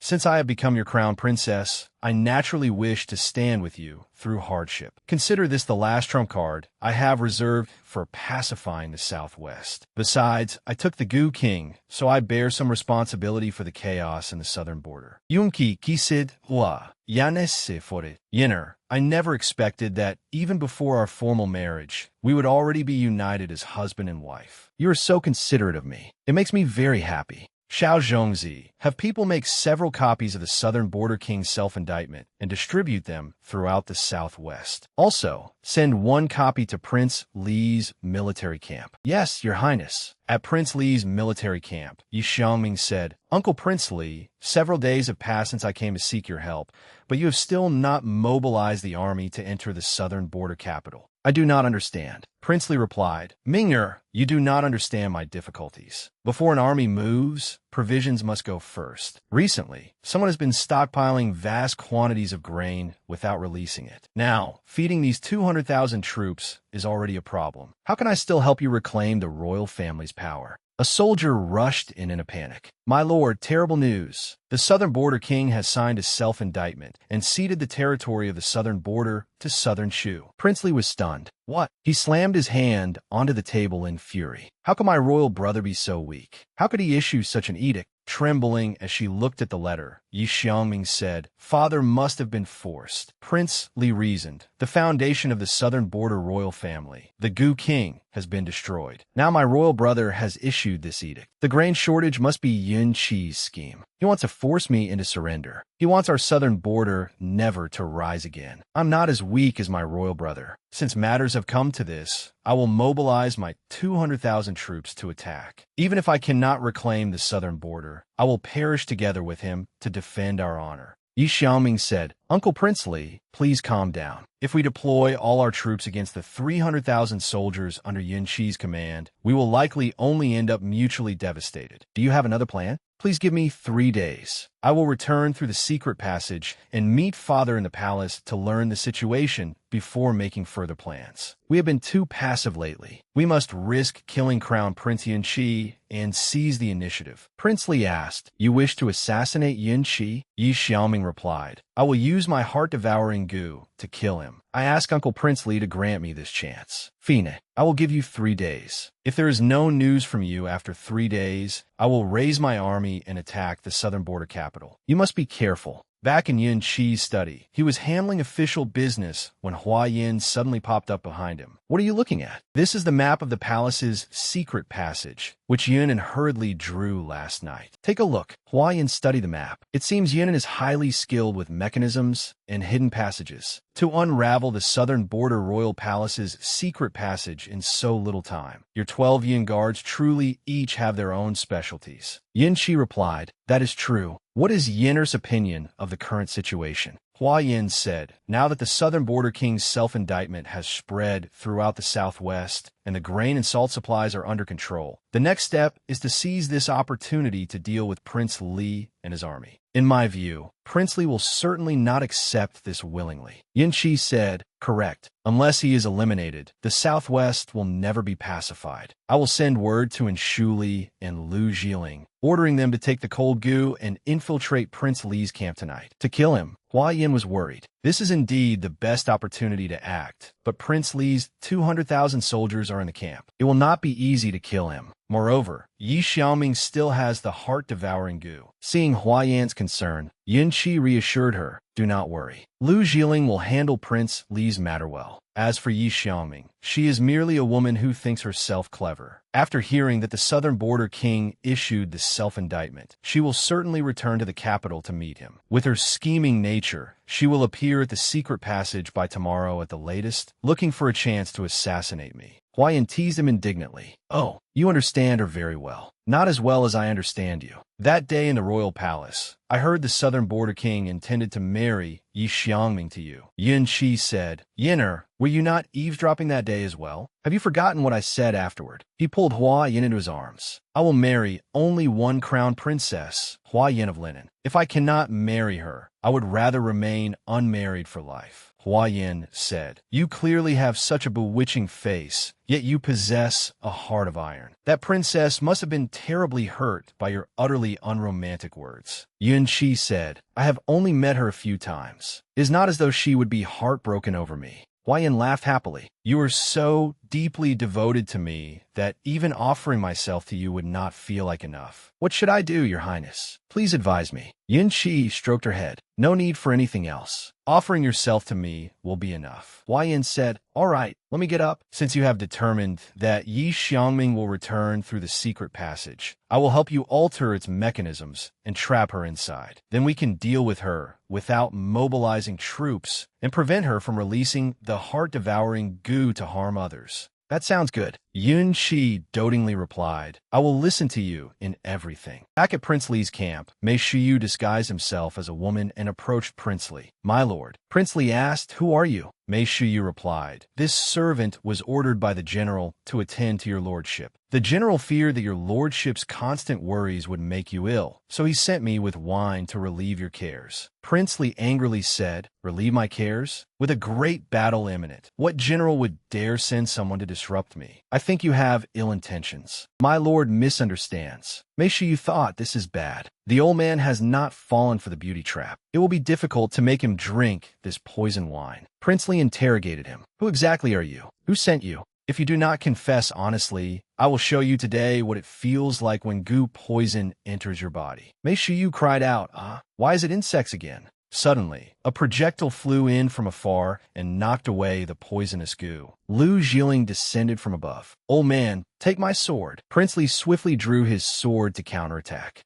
"Since I have become your crown princess, I naturally wish to stand with you through hardship. Consider this the last trump card I have reserved for pacifying the Southwest. Besides, I took the Gu King, so I bear some responsibility for the chaos in the southern border. Yunki kisid hua, yanese for it. Yinner, I never expected that, even before our formal marriage, we would already be united as husband and wife. You are so considerate of me. It makes me very happy." Xiao Zhongzi, have people make several copies of the Southern Border King's self-indictment and distribute them throughout the Southwest. Also, send one copy to Prince Li's military camp. Yes, Your Highness. At Prince Li's military camp, Yi Xiangming said, Uncle Prince Li, several days have passed since I came to seek your help, but you have still not mobilized the army to enter the southern border capital. I do not understand. Prince Li replied, Ming'er, you do not understand my difficulties. Before an army moves, provisions must go first. Recently, someone has been stockpiling vast quantities of grain without releasing it. Now, feeding these 200,000 troops is already a problem. How can I still help you reclaim the royal family's power? A soldier rushed in a panic. My lord, terrible news. The southern border king has signed a self-indictment and ceded the territory of the southern border to southern Shu. Prince Li was stunned. What? He slammed his hand onto the table in fury. How could my royal brother be so weak? How could he issue such an edict? Trembling as she looked at the letter, Yi Xiangming said, Father must have been forced. Prince Li reasoned. The foundation of the southern border royal family, the Gu king, has been destroyed. Now my royal brother has issued this edict. The grain shortage must be Yun Qi's scheme. He wants to force me into surrender. He wants our southern border never to rise again. I'm not as weak as my royal brother. Since matters have come to this, I will mobilize my 200,000 troops to attack. Even if I cannot reclaim the southern border, I will perish together with him to defend our honor. Yi Xiaoming said, Uncle Prince Li, please calm down. If we deploy all our troops against the 300,000 soldiers under Yun Qi's command, we will likely only end up mutually devastated. Do you have another plan? Please give me 3 days. I will return through the secret passage and meet Father in the palace to learn the situation before making further plans. We have been too passive lately. We must risk killing Crown Prince Yun Qi and seize the initiative. Prince Li asked, You wish to assassinate Yun Qi? Yi Xiaoming replied, I will use my heart-devouring goo to kill him. I ask Uncle Prince Li to grant me this chance. Fine, I will give you 3 days. If there is no news from you after 3 days, I will raise my army and attack the southern border capital. You must be careful. Back in Yun Qi's study, he was handling official business when Hua Yin suddenly popped up behind him. What are you looking at? This is the map of the palace's secret passage, which Yin hurriedly drew last night. Take a look. Hua Yin studied the map. It seems Yin is highly skilled with mechanisms and hidden passages to unravel the southern border royal palace's secret passage in so little time. Your 12 Yin guards truly each have their own specialties. Yin Qi replied, That is true. What is Yin's opinion of the current situation? Hua Yin said, Now that the southern border king's self-indictment has spread throughout the southwest and the grain and salt supplies are under control, the next step is to seize this opportunity to deal with Prince Li and his army. In my view, Prince Li will certainly not accept this willingly. Yin Qi said, Correct. Unless he is eliminated, the southwest will never be pacified. I will send word to Inshu Li and Lu Jiling, ordering them to take the cold goo and infiltrate Prince Li's camp tonight. To kill him, Hua Yin was worried. This is indeed the best opportunity to act, but Prince Li's 200,000 soldiers are in the camp. It will not be easy to kill him. Moreover, Yi Xiaoming still has the heart-devouring goo. Seeing Hua Yan's concern, Yin Qi reassured her, Do not worry. Lu Jiling will handle Prince Li's matter well. As for Yi Xiaoming, she is merely a woman who thinks herself clever. After hearing that the southern border king issued the self-indictment, she will certainly return to the capital to meet him. With her scheming nature, she will appear at the secret passage by tomorrow at the latest, looking for a chance to assassinate me. Hua Yin teased him indignantly. Oh, you understand her very well. Not as well as I understand you. That day in the royal palace, I heard the southern border king intended to marry Yi Xiaoming to you. Yin Qi said, Yin'er, were you not eavesdropping that day as well? Have you forgotten what I said afterward? He pulled Hua Yin into his arms. I will marry only one crown princess, Hua Yin of Linen. If I cannot marry her, I would rather remain unmarried for life. Hua Yin said, You clearly have such a bewitching face, yet you possess a heart of iron. That princess must have been terribly hurt by your utterly unromantic words. Yin Qi said, I have only met her a few times. It is not as though she would be heartbroken over me. Hua Yin laughed happily. You are so deeply devoted to me that even offering myself to you would not feel like enough. What should I do, Your Highness? Please advise me. Yin Qi stroked her head. No need for anything else. Offering yourself to me will be enough. Hua Yin said, all right, let me get up. Since you have determined that Yi Xiangming will return through the secret passage, I will help you alter its mechanisms and trap her inside. Then we can deal with her without mobilizing troops and prevent her from releasing the heart-devouring goo to harm others. That sounds good. Yun Shi dotingly replied, I will listen to you in everything. Back at Prince Li's camp, Mei Shiyu disguised himself as a woman and approached Prince Li. My lord. Prince Li asked, who are you? Mei Shiyu replied, this servant was ordered by the general to attend to your lordship. The general feared that your lordship's constant worries would make you ill, so he sent me with wine to relieve your cares. Prince Li angrily said, relieve my cares? With a great battle imminent, what general would dare send someone to disrupt me? I think you have ill intentions. My lord misunderstands. Mei Shiyu thought this is bad. The old man has not fallen for the beauty trap. It will be difficult to make him drink this poison wine. Prince Li interrogated him. Who exactly are you? Who sent you? If you do not confess honestly, I will show you today what it feels like when goo poison enters your body. Mei Shiyu cried out, why is it insects again? Suddenly, a projectile flew in from afar and knocked away the poisonous goo. Lu Jiling descended from above. Old man, take my sword. Prince Li swiftly drew his sword to counterattack.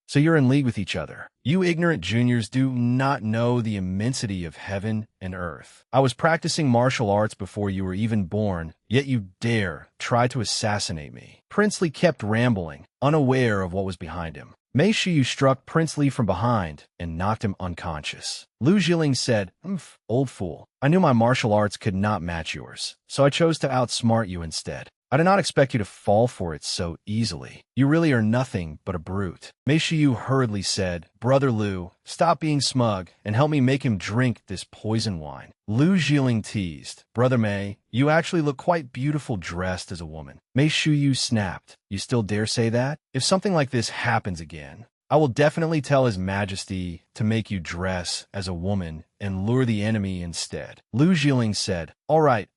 So you're in league with each other. You ignorant juniors do not know the immensity of heaven and earth. I was practicing martial arts before you were even born, yet you dare try to assassinate me. Prince Li kept rambling, unaware of what was behind him. Mei Shiyu struck Prince Li from behind and knocked him unconscious. Lu Jiling said, old fool, I knew my martial arts could not match yours, so I chose to outsmart you instead. I did not expect you to fall for it so easily. You really are nothing but a brute. Mei Shiyu hurriedly said, Brother Lu, stop being smug and help me make him drink this poison wine. Lu Jiling teased, Brother Mei, you actually look quite beautiful dressed as a woman. Mei Shiyu snapped, you still dare say that? If something like this happens again, I will definitely tell His Majesty to make you dress as a woman and lure the enemy instead. Lu Jiling said, all right,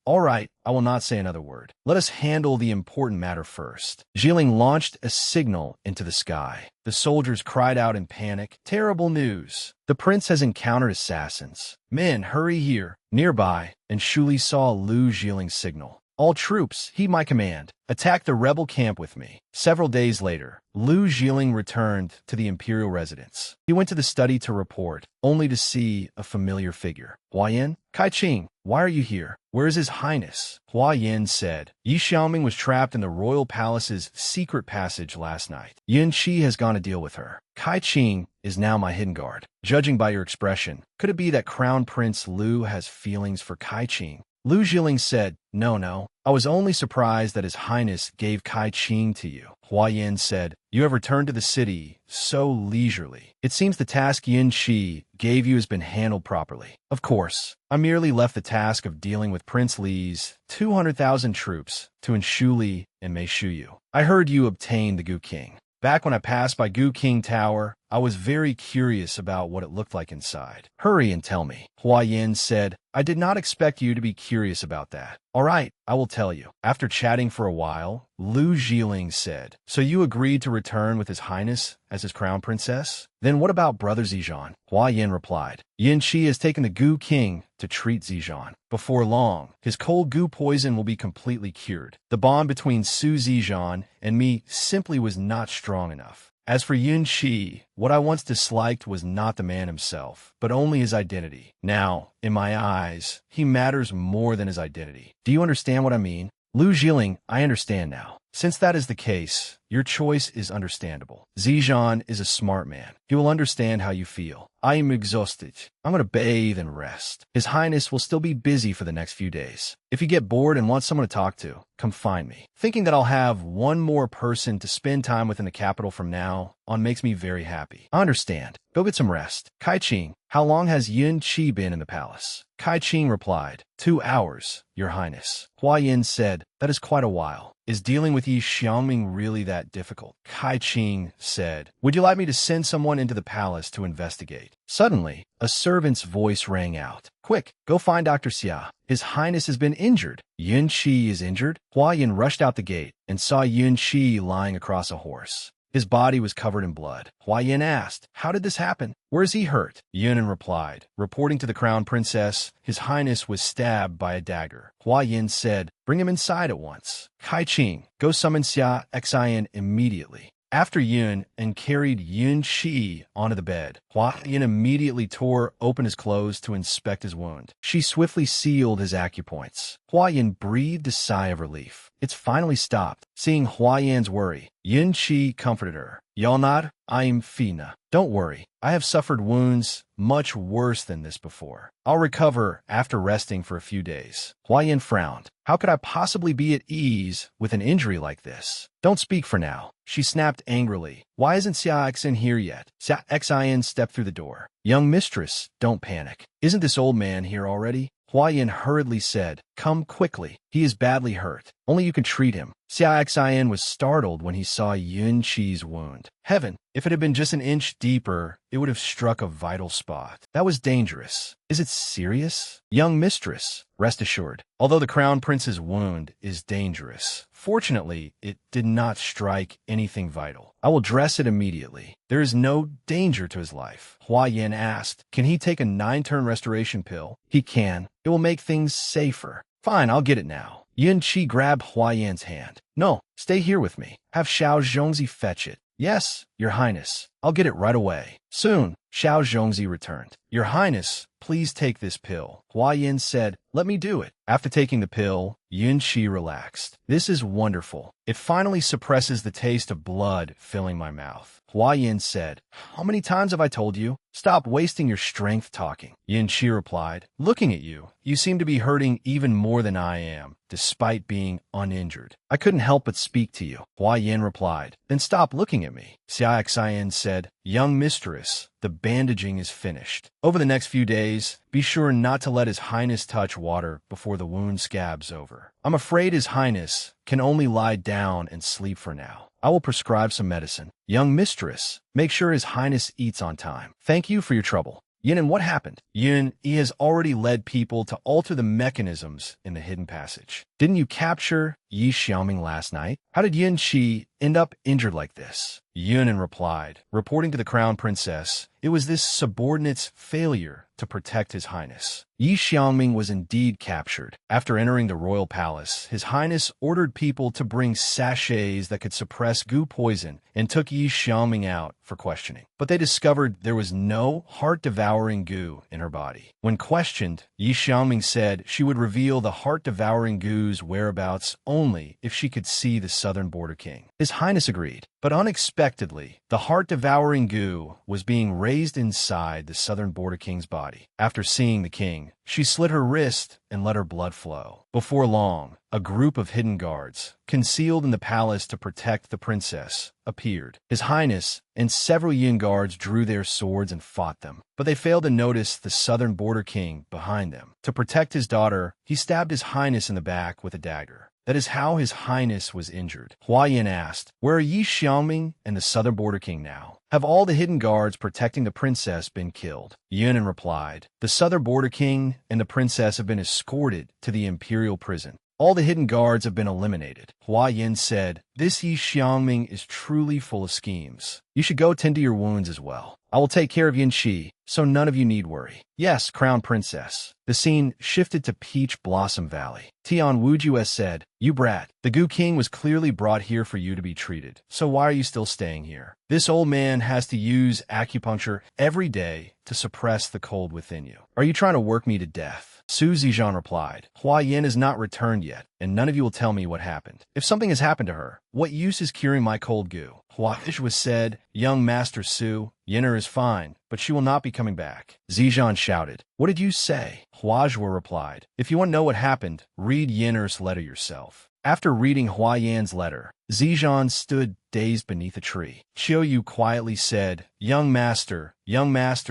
I will not say another word. Let us handle the important matter first. Jiling launched a signal into the sky. The soldiers cried out in panic, terrible news. The prince has encountered assassins. Men, hurry here. Nearby, and Shuli saw Lu Jiling's signal. All troops, heed my command. Attack the rebel camp with me. Several days later, Lu Jiling returned to the imperial residence. He went to the study to report, only to see a familiar figure. Hua Yin? Kai Qing, why are you here? Where is His Highness? Hua Yin said, Yi Xiaoming was trapped in the royal palace's secret passage last night. Yin Qi has gone to deal with her. Kai Qing is now my hidden guard. Judging by your expression, could it be that Crown Prince Lu has feelings for Kai Qing? Lu Jiling said, No. I was only surprised that His Highness gave Kai Qing to you. Hua Yin said, You have returned to the city so leisurely. It seems the task Yin Qi gave you has been handled properly. Of course, I merely left the task of dealing with Prince Li's 200,000 troops to Enshu Li and Mei Shiyu. I heard you obtained the Gu King. Back when I passed by Gu King Tower, I was very curious about what it looked like inside. Hurry and tell me. Hua Yin said, I did not expect you to be curious about that. All right, I will tell you. After chatting for a while, Lu Jiling said, So you agreed to return with His Highness as his crown princess? Then what about Brother Zijan? Hua Yin replied, Yin Qi has taken the Gu King to treat Zijan. Before long, his cold goo poison will be completely cured. The bond between Su Zijan and me simply was not strong enough. As for Yin Qi, what I once disliked was not the man himself, but only his identity. Now, in my eyes, he matters more than his identity. Do you understand what I mean? Lu Jiling, I understand now. Since that is the case, your choice is understandable. Zijan is a smart man. He will understand how you feel. I am exhausted. I'm going to bathe and rest. His Highness will still be busy for the next few days. If you get bored and want someone to talk to, come find me. Thinking that I'll have one more person to spend time with in the capital from now on makes me very happy. I understand. Go get some rest. Kai Qing, how long has Yin Qi been in the palace? Kai Qing replied, 2 hours, Your Highness. Hua Yin said, That is quite a while. Is dealing with Yi Xiaoming really that difficult? Kai Qing said, Would you like me to send someone into the palace to investigate? Suddenly, a servant's voice rang out. Quick, go find Dr. Xia. His Highness has been injured. Yin Qi is injured? Hua Yin rushed out the gate and saw Yin Qi lying across a horse. His body was covered in blood. Hua Yin asked, "How did this happen? Where is he hurt?" Yunan replied, reporting to the crown princess, "His highness was stabbed by a dagger." Hua Yin said, "Bring him inside at once. Kai Qing, go summon Xia Xian immediately." After Yun and carried Yun Shi onto the bed, Hua Yin immediately tore open his clothes to inspect his wound. She swiftly sealed his acupoints. Hua Yin breathed a sigh of relief. It's finally stopped. Seeing Hua Yan's worry, Yun Shi comforted her. "Yalnad, I'm Fina. Don't worry. I have suffered wounds much worse than this before. I'll recover after resting for a few days." Hua Yin frowned. "How could I possibly be at ease with an injury like this? Don't speak for now." She snapped angrily. "Why isn't Xia Xin here yet?" Xia Xian stepped through the door. "Young mistress, don't panic. Isn't this old man here already?" Hua Yin hurriedly said, "Come quickly. He is badly hurt. Only you can treat him." Xia Xian was startled when he saw Yun Chi's wound. Heaven, if it had been just an inch deeper, it would have struck a vital spot. That was dangerous. "Is it serious?" "Young mistress, rest assured. Although the crown prince's wound is dangerous, fortunately, it did not strike anything vital. I will dress it immediately. There is no danger to his life." Hua Yin asked, "Can he take a 9-turn restoration pill?" "He can. It will make things safer." "Fine, I'll get it now." Yun Qi grabbed Hua Yan's hand. "No, stay here with me. Have Xiao Zhongzi fetch it." "Yes, Your Highness. I'll get it right away." Soon, Xiao Zhongzi returned. "Your Highness, please take this pill." Hua Yin said, "Let me do it." After taking the pill, Yun Qi relaxed. "This is wonderful. It finally suppresses the taste of blood filling my mouth." Hua Yin said, "How many times have I told you? Stop wasting your strength talking." Yun Qi replied, "Looking at you, you seem to be hurting even more than I am, despite being uninjured. I couldn't help but speak to you." Hua Yin replied, "Then stop looking at me." Xia Xian said, "Young mistress, the bandaging is finished. Over the next few days, be sure not to let His Highness touch water before the wound scabs over. I'm afraid His Highness can only lie down and sleep for now. I will prescribe some medicine. Young mistress, make sure His Highness eats on time. Thank you for your trouble." Yin, and what happened? Yin, he has already led people to alter the mechanisms in the hidden passage. Didn't you capture Yi Xiaoming last night? How did Yin Qi end up injured like this? Yunan replied, reporting to the crown princess, "It was this subordinate's failure to protect His Highness." Yi Xiaoming was indeed captured. After entering the royal palace, His Highness ordered people to bring sachets that could suppress goo poison and took Yi Xiaoming out for questioning. But they discovered there was no heart-devouring goo in her body. When questioned, Yi Xiaoming said she would reveal the heart-devouring goo's whereabouts only if she could see the southern border king. His Highness agreed, but unexpectedly, the heart-devouring goo was being raised inside the southern border king's body. After seeing the king, she slit her wrist and let her blood flow. Before long, a group of hidden guards, concealed in the palace to protect the princess, appeared. His Highness and several Yin guards drew their swords and fought them, but they failed to notice the southern border king behind them. To protect his daughter, he stabbed His Highness in the back with a dagger. That is how His Highness was injured. Hua Yin asked, "Where are Yi Xiaoming and the southern border king now? Have all the hidden guards protecting the princess been killed?" Yunan replied, "The southern border king and the princess have been escorted to the imperial prison. All the hidden guards have been eliminated." Hua Yin said, "This Yi Xiaoming is truly full of schemes. You should go tend to your wounds as well. I will take care of Yin Qi, so none of you need worry." "Yes, Crown Princess." The scene shifted to Peach Blossom Valley. Tian Wuju has said, "You brat, the Goo King was clearly brought here for you to be treated. So why are you still staying here? This old man has to use acupuncture every day to suppress the cold within you. Are you trying to work me to death?" Su Zijian replied, "Hua Yin has not returned yet, and none of you will tell me what happened. If something has happened to her, what use is curing my cold goo?" Hua Zhua said, "Young Master Su, Yinner is fine, but she will not be coming back." Zijian shouted, "What did you say?" Hua Zhua replied, "If you want to know what happened, read Yinner's letter yourself." After reading Hua Yan's letter, Zijian stood dazed beneath a tree. Qiu Yu quietly said, Young Master,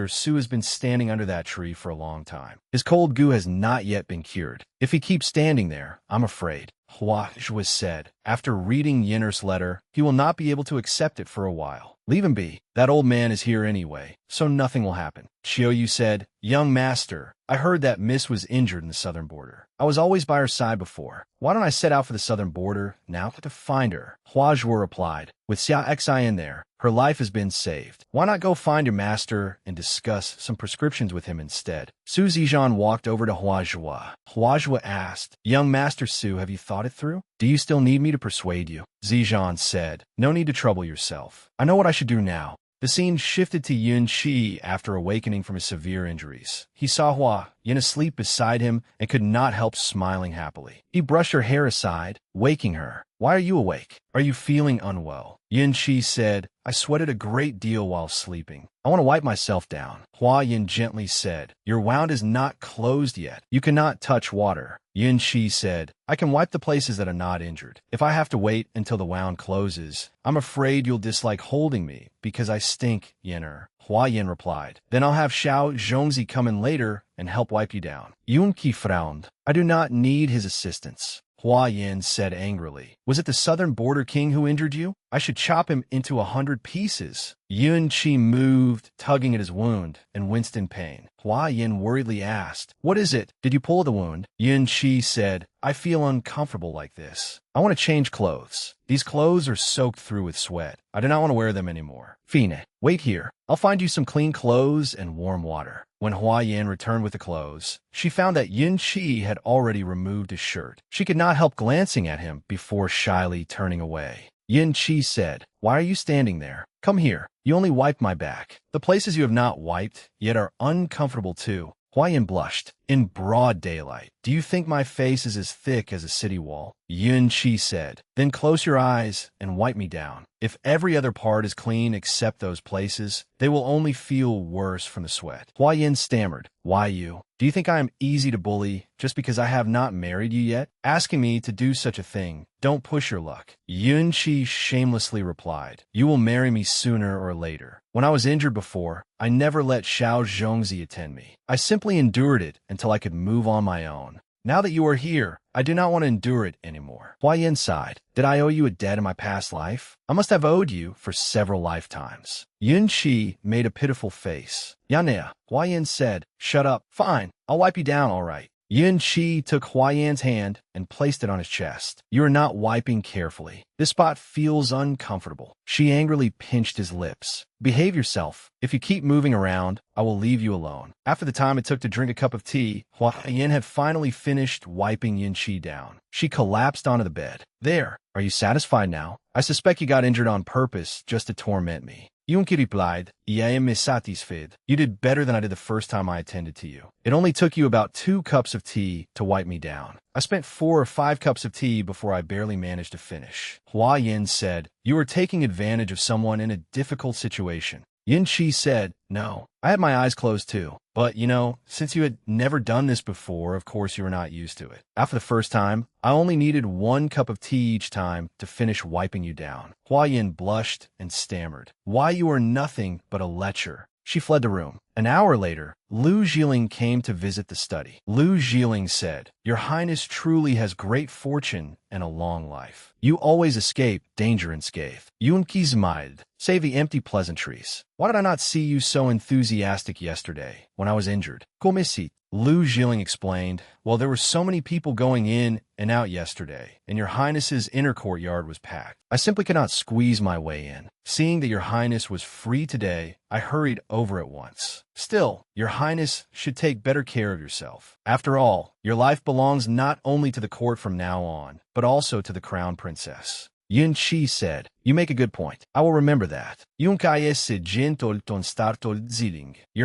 Su has been standing under that tree for a long time. His cold goo has not yet been cured. If he keeps standing there, I'm afraid." Hua Zhua said, After reading Yinner's letter, he will not be able to accept it for a while. Leave him be. That old man is here anyway, so nothing will happen. Chiyoyu said, Young master, I heard that Miss was injured in the southern border. I was always by her side before. Why don't I set out for the southern border now to find her? Huazhua replied, with Xia Xi in there, her life has been saved. Why not go find your master and discuss some prescriptions with him instead? Su Zijian walked over to Huazhua. Huazhua asked, Young master Su, have you thought it through? Do you still need me to persuade you? Zijian said, No need to trouble yourself. I know what I should do now. The scene shifted to Yun Qi after awakening from his severe injuries. He saw Hua Yin asleep beside him and could not help smiling happily. He brushed her hair aside, waking her. Why are you awake? Are you feeling unwell? Yun Qi said, I sweated a great deal while sleeping. I want to wipe myself down. Hua Yin gently said, Your wound is not closed yet. You cannot touch water. Yun Qi said, I can wipe the places that are not injured. If I have to wait until the wound closes, I'm afraid you'll dislike holding me because I stink, Yinner. Hua Yin replied, Then I'll have Xiao Zhongzi come in later and help wipe you down. Yun Qi frowned. I do not need his assistance. Hua Yin said angrily, Was it the southern border king who injured you? I should chop him into 100 pieces. Yun Qi moved, tugging at his wound, and winced in pain. Hua Yin worriedly asked, What is it? Did you pull the wound? Yun Qi said, I feel uncomfortable like this. I want to change clothes. These clothes are soaked through with sweat. I do not want to wear them anymore. Fine, wait here. I'll find you some clean clothes and warm water. When Hua Yin returned with the clothes, she found that Yun Qi had already removed his shirt. She could not help glancing at him before shyly turning away. Yun Qi said, Why are you standing there? Come here. You only wiped my back. The places you have not wiped, yet are uncomfortable too. Hua Yin blushed. In broad daylight. Do you think my face is as thick as a city wall? Yun Qi said. Then close your eyes and wipe me down. If every other part is clean except those places, they will only feel worse from the sweat. Hua Yin stammered. Why you? Do you think I am easy to bully just because I have not married you yet? Asking me to do such a thing. Don't push your luck. Yun Qi shamelessly replied. You will marry me sooner or later. When I was injured before, I never let Xiao Zhongzi attend me. I simply endured it until I could move on my own. Now that you are here, I do not want to endure it anymore. Hua Yin sighed. Did I owe you a debt in my past life? I must have owed you for several lifetimes. Yun Qi made a pitiful face. Yanea, Hua Yin said. Shut up. Fine, I'll wipe you down all right. Yun Qi took Hua Yan's hand and placed it on his chest. You are not wiping carefully. This spot feels uncomfortable. She angrily pinched his lips. Behave yourself. If you keep moving around, I will leave you alone. After the time it took to drink a cup of tea, Hua Yin had finally finished wiping Yun Qi down. She collapsed onto the bed. There. Are you satisfied now? I suspect you got injured on purpose just to torment me. Yun Qi replied, I am satisfied. You did better than I did the first time I attended to you. It only took you about 2 cups of tea to wipe me down. I spent 4 or 5 cups of tea before I barely managed to finish. Hua Yin said, You are taking advantage of someone in a difficult situation. Yun Qi said, No, I had my eyes closed too. But, since you had never done this before, of course you were not used to it. After the first time, I only needed 1 cup of tea each time to finish wiping you down. Hua Yin blushed and stammered. Why, you are nothing but a lecher. She fled the room. An hour later, Lu Jiling came to visit the study. Lu Jiling said, Your Highness truly has great fortune and a long life. You always escape danger unscathed. Yun Qi smiled. Save the empty pleasantries. Why did I not see you so enthusiastic yesterday when I was injured? Comme ici. Lu Jiling explained, Well, there were so many people going in and out yesterday, and your Highness's inner courtyard was packed. I simply could not squeeze my way in. Seeing that your Highness was free today, I hurried over at once. Still, your Highness should take better care of yourself. After all, your life belongs not only to the court from now on, but also to the crown princess. Yun Qi said, You make a good point. I will remember that. Your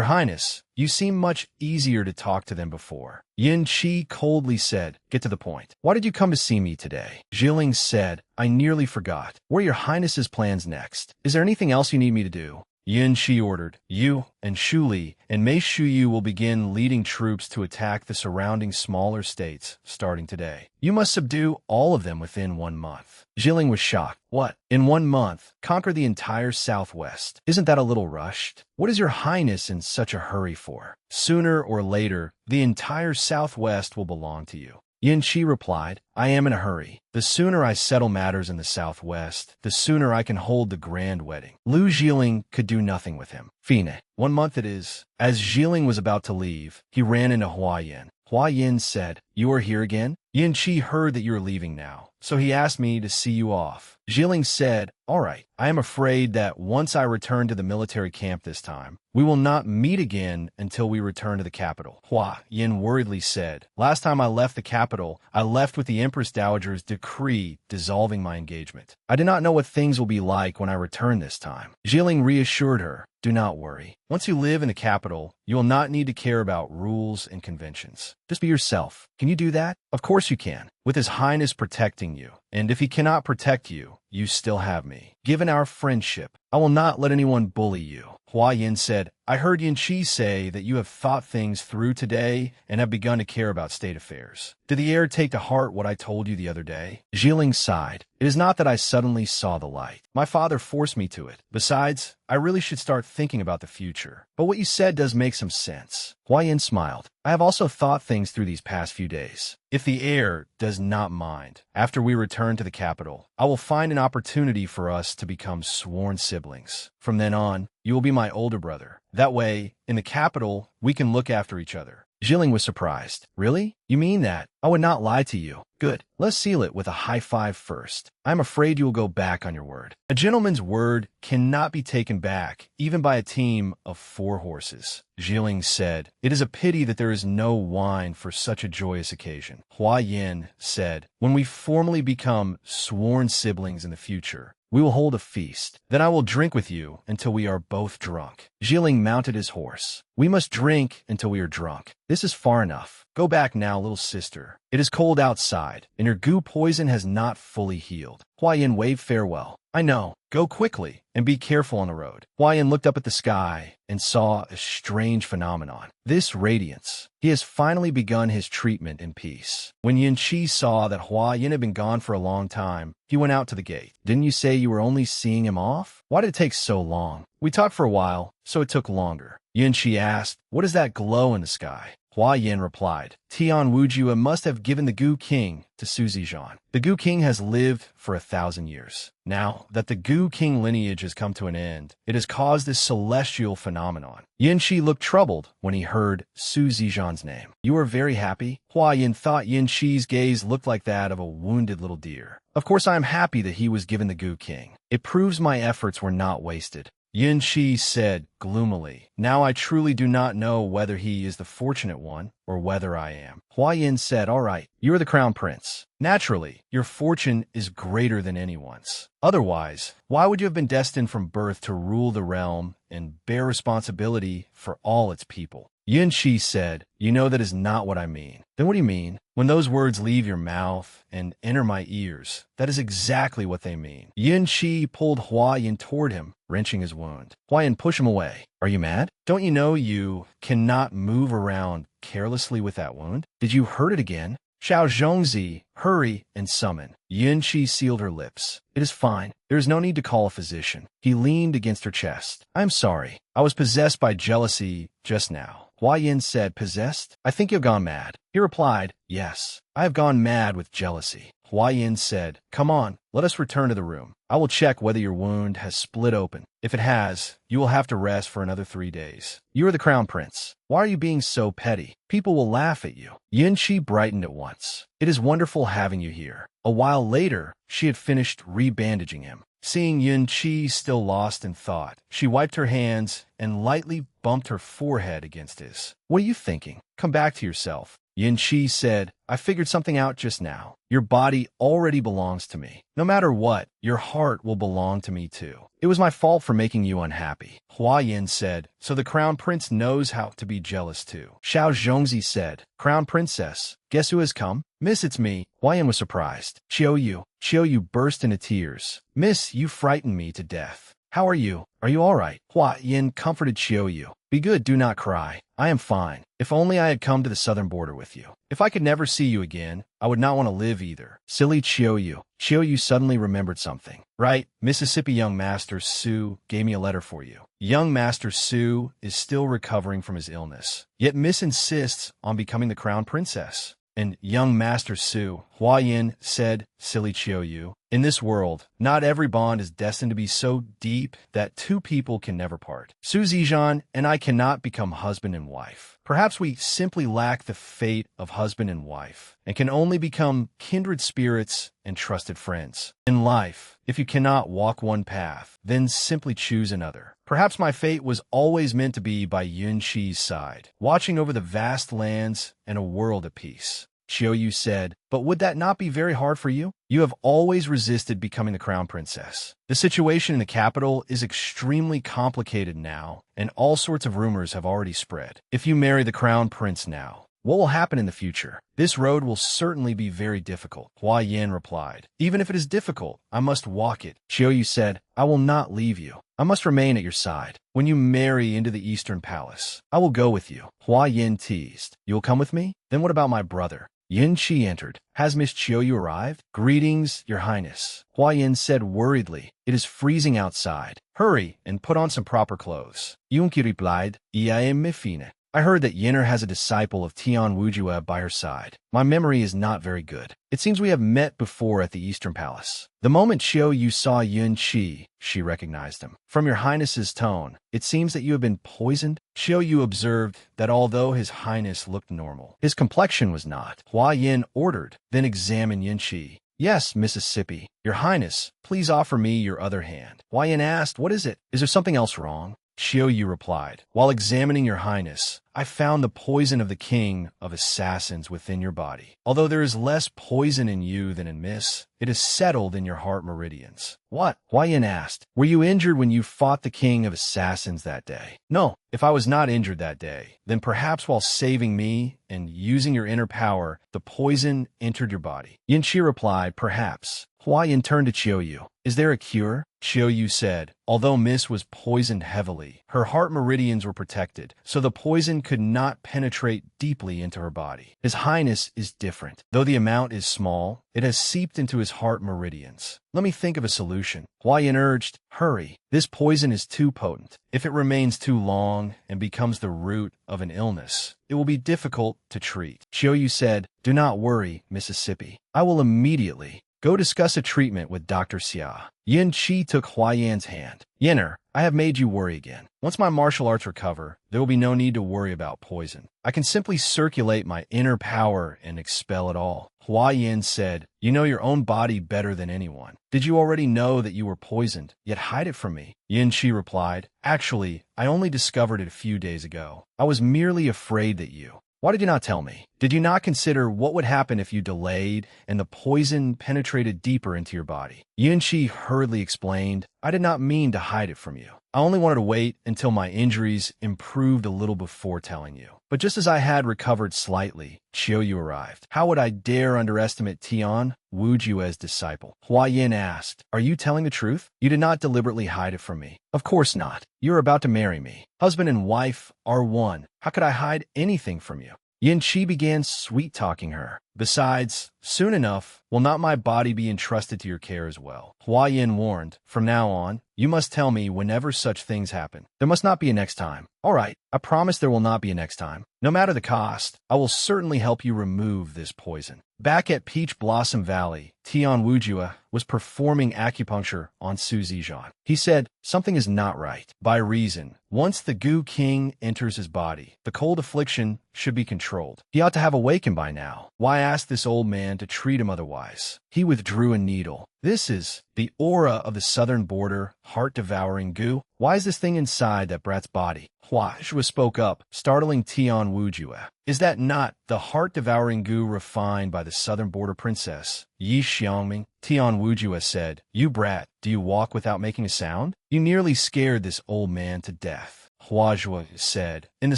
Highness, you seem much easier to talk to than before. Yun Qi coldly said, Get to the point. Why did you come to see me today? Jiling said, I nearly forgot. What are your Highness's plans next? Is there anything else you need me to do? Yun Qi ordered, You and Shu Li and Mei Shuyu will begin leading troops to attack the surrounding smaller states starting today. You must subdue all of them within 1 month. Jiling was shocked. What? In 1 month? Conquer the entire Southwest? Isn't that a little rushed? What is your Highness in such a hurry for? Sooner or later, the entire Southwest will belong to you. Yin Qi replied, I am in a hurry. The sooner I settle matters in the southwest, the sooner I can hold the grand wedding. Lu Zhiling could do nothing with him. Fine. 1 month it is. As Zhiling was about to leave, he ran into Hua Yin. Hua Yin said, You are here again? Yin Qi heard that you are leaving now, so he asked me to see you off. Zhiling said, All right, I am afraid that once I return to the military camp this time, we will not meet again until we return to the capital. Hua Yin worriedly said, Last time I left the capital, I left with the Empress Dowager's decree dissolving my engagement. I do not know what things will be like when I return this time. Zhiling reassured her, Do not worry. Once you live in the capital, you will not need to care about rules and conventions. Just be yourself. Can you do that? Of course you can, with His Highness protecting you. And if he cannot protect you, you still have me. Given our friendship, I will not let anyone bully you. Hua Yin said, I heard Yin Qi say that you have thought things through today and have begun to care about state affairs. Did the heir take to heart what I told you the other day? Zhiling sighed. It is not that I suddenly saw the light. My father forced me to it. Besides, I really should start thinking about the future. But what you said does make some sense. Hua Yin smiled. I have also thought things through these past few days. If the heir does not mind, after we return to the capital, I will find an opportunity for us to become sworn siblings. From then on, you will be my older brother. That way, in the capital, we can look after each other. Zhiling was surprised. Really? You mean that? I would not lie to you. Good. Let's seal it with a high five first. I'm afraid you will go back on your word. A gentleman's word cannot be taken back, even by a team of 4 horses. Zhiling said, It is a pity that there is no wine for such a joyous occasion. Hua Yin said, When we formally become sworn siblings in the future, we will hold a feast. Then I will drink with you until we are both drunk. Zhiling mounted his horse. We must drink until we are drunk. This is far enough. Go back now, little sister. It is cold outside, and your goo poison has not fully healed. Hua Yin waved farewell. I know. Go quickly, and be careful on the road. Hua Yin looked up at the sky and saw a strange phenomenon. This radiance. He has finally begun his treatment in peace. When Yin Qi saw that Hua Yin had been gone for a long time, he went out to the gate. Didn't you say you were only seeing him off? Why did it take so long? We talked for a while, so it took longer. Yin Qi asked, What is that glow in the sky? Hua Yin replied, Tian Wujua must have given the Gu King to Su Zizhan. The Gu King has lived for 1,000 years. Now that the Gu King lineage has come to an end, it has caused this celestial phenomenon. Yin Qi looked troubled when he heard Su Zizhan's name. You are very happy? Hua Yin thought Yin Qi's gaze looked like that of a wounded little deer. Of course I am happy that he was given the Gu King. It proves my efforts were not wasted. Yin Qi said gloomily, Now I truly do not know whether he is the fortunate one or whether I am. Hua Yin said, All right, you are the crown prince. Naturally, your fortune is greater than anyone's. Otherwise, why would you have been destined from birth to rule the realm and bear responsibility for all its people? Yin Qi said, You know that is not what I mean. Then what do you mean? When those words leave your mouth and enter my ears, that is exactly what they mean. Yin Qi pulled Hua Yin toward him, wrenching his wound. Hua Yin pushed him away. Are you mad? Don't you know you cannot move around carelessly with that wound? Did you hurt it again? Xiao Zhongzi, hurry and summon. Yin Qi sealed her lips. It is fine. There is no need to call a physician. He leaned against her chest. I am sorry. I was possessed by jealousy just now. Hua Yin said, Possessed? I think you have gone mad. He replied, Yes, I have gone mad with jealousy. Hua Yin said, Come on, let us return to the room. I will check whether your wound has split open. If it has, you will have to rest for another 3 days. You are the crown prince. Why are you being so petty? People will laugh at you. Yin Qi brightened at once. It is wonderful having you here. A while later, she had finished rebandaging him. Seeing Yin Qi still lost in thought, she wiped her hands and lightly bumped her forehead against his. What are you thinking? Come back to yourself. Yin Qi said, I figured something out just now. Your body already belongs to me. No matter what, your heart will belong to me too. It was my fault for making you unhappy. Hua Yin said, So the crown prince knows how to be jealous too. Xiao Zhongzi said, Crown princess, guess who has come? Miss, it's me. Hua Yin was surprised. Qiu Yu burst into tears. Miss, you frightened me to death. How are you? Are you all right? Hua Yin comforted Qiu Yu. Be good, do not cry. I am fine. If only I had come to the southern border with you. If I could never see you again, I would not want to live either. Silly Qiu Yu. Qiu Yu suddenly remembered something. Right, Mississippi young Master Su gave me a letter for you. Young Master Su is still recovering from his illness. Yet Miss insists on becoming the crown princess. and young Master Su, Hua Yin said, silly Chiao Yu. In this world, not every bond is destined to be so deep that two people can never part. Su Zijian and I cannot become husband and wife. Perhaps we simply lack the fate of husband and wife, and can only become kindred spirits and trusted friends. In life, if you cannot walk one path, then simply choose another. Perhaps my fate was always meant to be by Yun Shi's side, watching over the vast lands and a world at peace. Chiao Yu said, but would that not be very hard for you? You have always resisted becoming the crown princess. The situation in the capital is extremely complicated now, and all sorts of rumors have already spread. If you marry the crown prince now, what will happen in the future? This road will certainly be very difficult, Hua Yin replied. Even if it is difficult, I must walk it. Chiao Yu said, I will not leave you. I must remain at your side. When you marry into the Eastern Palace, I will go with you. Hua Yin teased. You will come with me? Then what about my brother? Yin Qi entered. Has Miss Chiao Yu arrived? Greetings, Your Highness. Hua Yin said worriedly. It is freezing outside. Hurry and put on some proper clothes. Yun Qi replied, I am Mifine. I heard that Yinner has a disciple of Tian Wujue by her side. My memory is not very good. It seems we have met before at the Eastern Palace. The moment Chiao Yu saw Yun Qi, she recognized him. From Your Highness's tone, it seems that you have been poisoned. Chiao Yu observed that although His Highness looked normal, his complexion was not. Hua Yin ordered, then examined Yun Qi. Yes, Mississippi. Your Highness, please offer me your other hand. Hua Yin asked, what is it? Is there something else wrong? Chiao Yu replied, while examining Your Highness, I found the poison of the king of assassins within your body. Although there is less poison in you than in Miss, it is settled in your heart meridians. What? Hua Yin asked. Were you injured when you fought the king of assassins that day? No. If I was not injured that day, then perhaps while saving me and using your inner power, the poison entered your body. Yin Qi replied, perhaps. Hua Yin turned to Chiao Yu. Is there a cure? Chiao Yu said, although Miss was poisoned heavily, her heart meridians were protected, so the poison could not penetrate deeply into her body. His Highness is different. Though the amount is small, it has seeped into his heart meridians. Let me think of a solution. Hua Yin urged, hurry. This poison is too potent. If it remains too long and becomes the root of an illness, it will be difficult to treat. Chiao Yu said, do not worry, Mississippi. I will immediately go discuss a treatment with Dr. Xia. Yin Qi took Hua Yan's hand. Yinner, I have made you worry again. Once my martial arts recover, there will be no need to worry about poison. I can simply circulate my inner power and expel it all. Hua Yin said, you know your own body better than anyone. Did you already know that you were poisoned, yet hide it from me? Yin Qi replied, actually, I only discovered it a few days ago. I was merely afraid that you... Why did you not tell me? Did you not consider what would happen if you delayed and the poison penetrated deeper into your body? Yin Qi hurriedly explained, I did not mean to hide it from you. I only wanted to wait until my injuries improved a little before telling you. But just as I had recovered slightly, Chiao Yu arrived. How would I dare underestimate Tian Wujue's disciple? Hua Yin asked, are you telling the truth? You did not deliberately hide it from me. Of course not. You are about to marry me. Husband and wife are one. How could I hide anything from you? Yin Qi began sweet-talking her. Besides, soon enough, will not my body be entrusted to your care as well? Hua Yin warned, from now on, you must tell me whenever such things happen. There must not be a next time. All right, I promise there will not be a next time. No matter the cost, I will certainly help you remove this poison. Back at Peach Blossom Valley, Tian Wujue was performing acupuncture on Su Zijian. He said, something is not right. By reason, once the Gu King enters his body, the cold affliction should be controlled. He ought to have awakened by now. Why ask this old man to treat him otherwise? He withdrew a needle. This is the aura of the southern border, heart-devouring Gu. Why is this thing inside that brat's body? Hua Zhuo spoke up, startling Tian Wujue. Is that not the heart-devouring Gu refined by the southern border princess, Yi Xiangming? Tian Wujue said, you brat, do you walk without making a sound? You nearly scared this old man to death. Hua Zhuo said, in the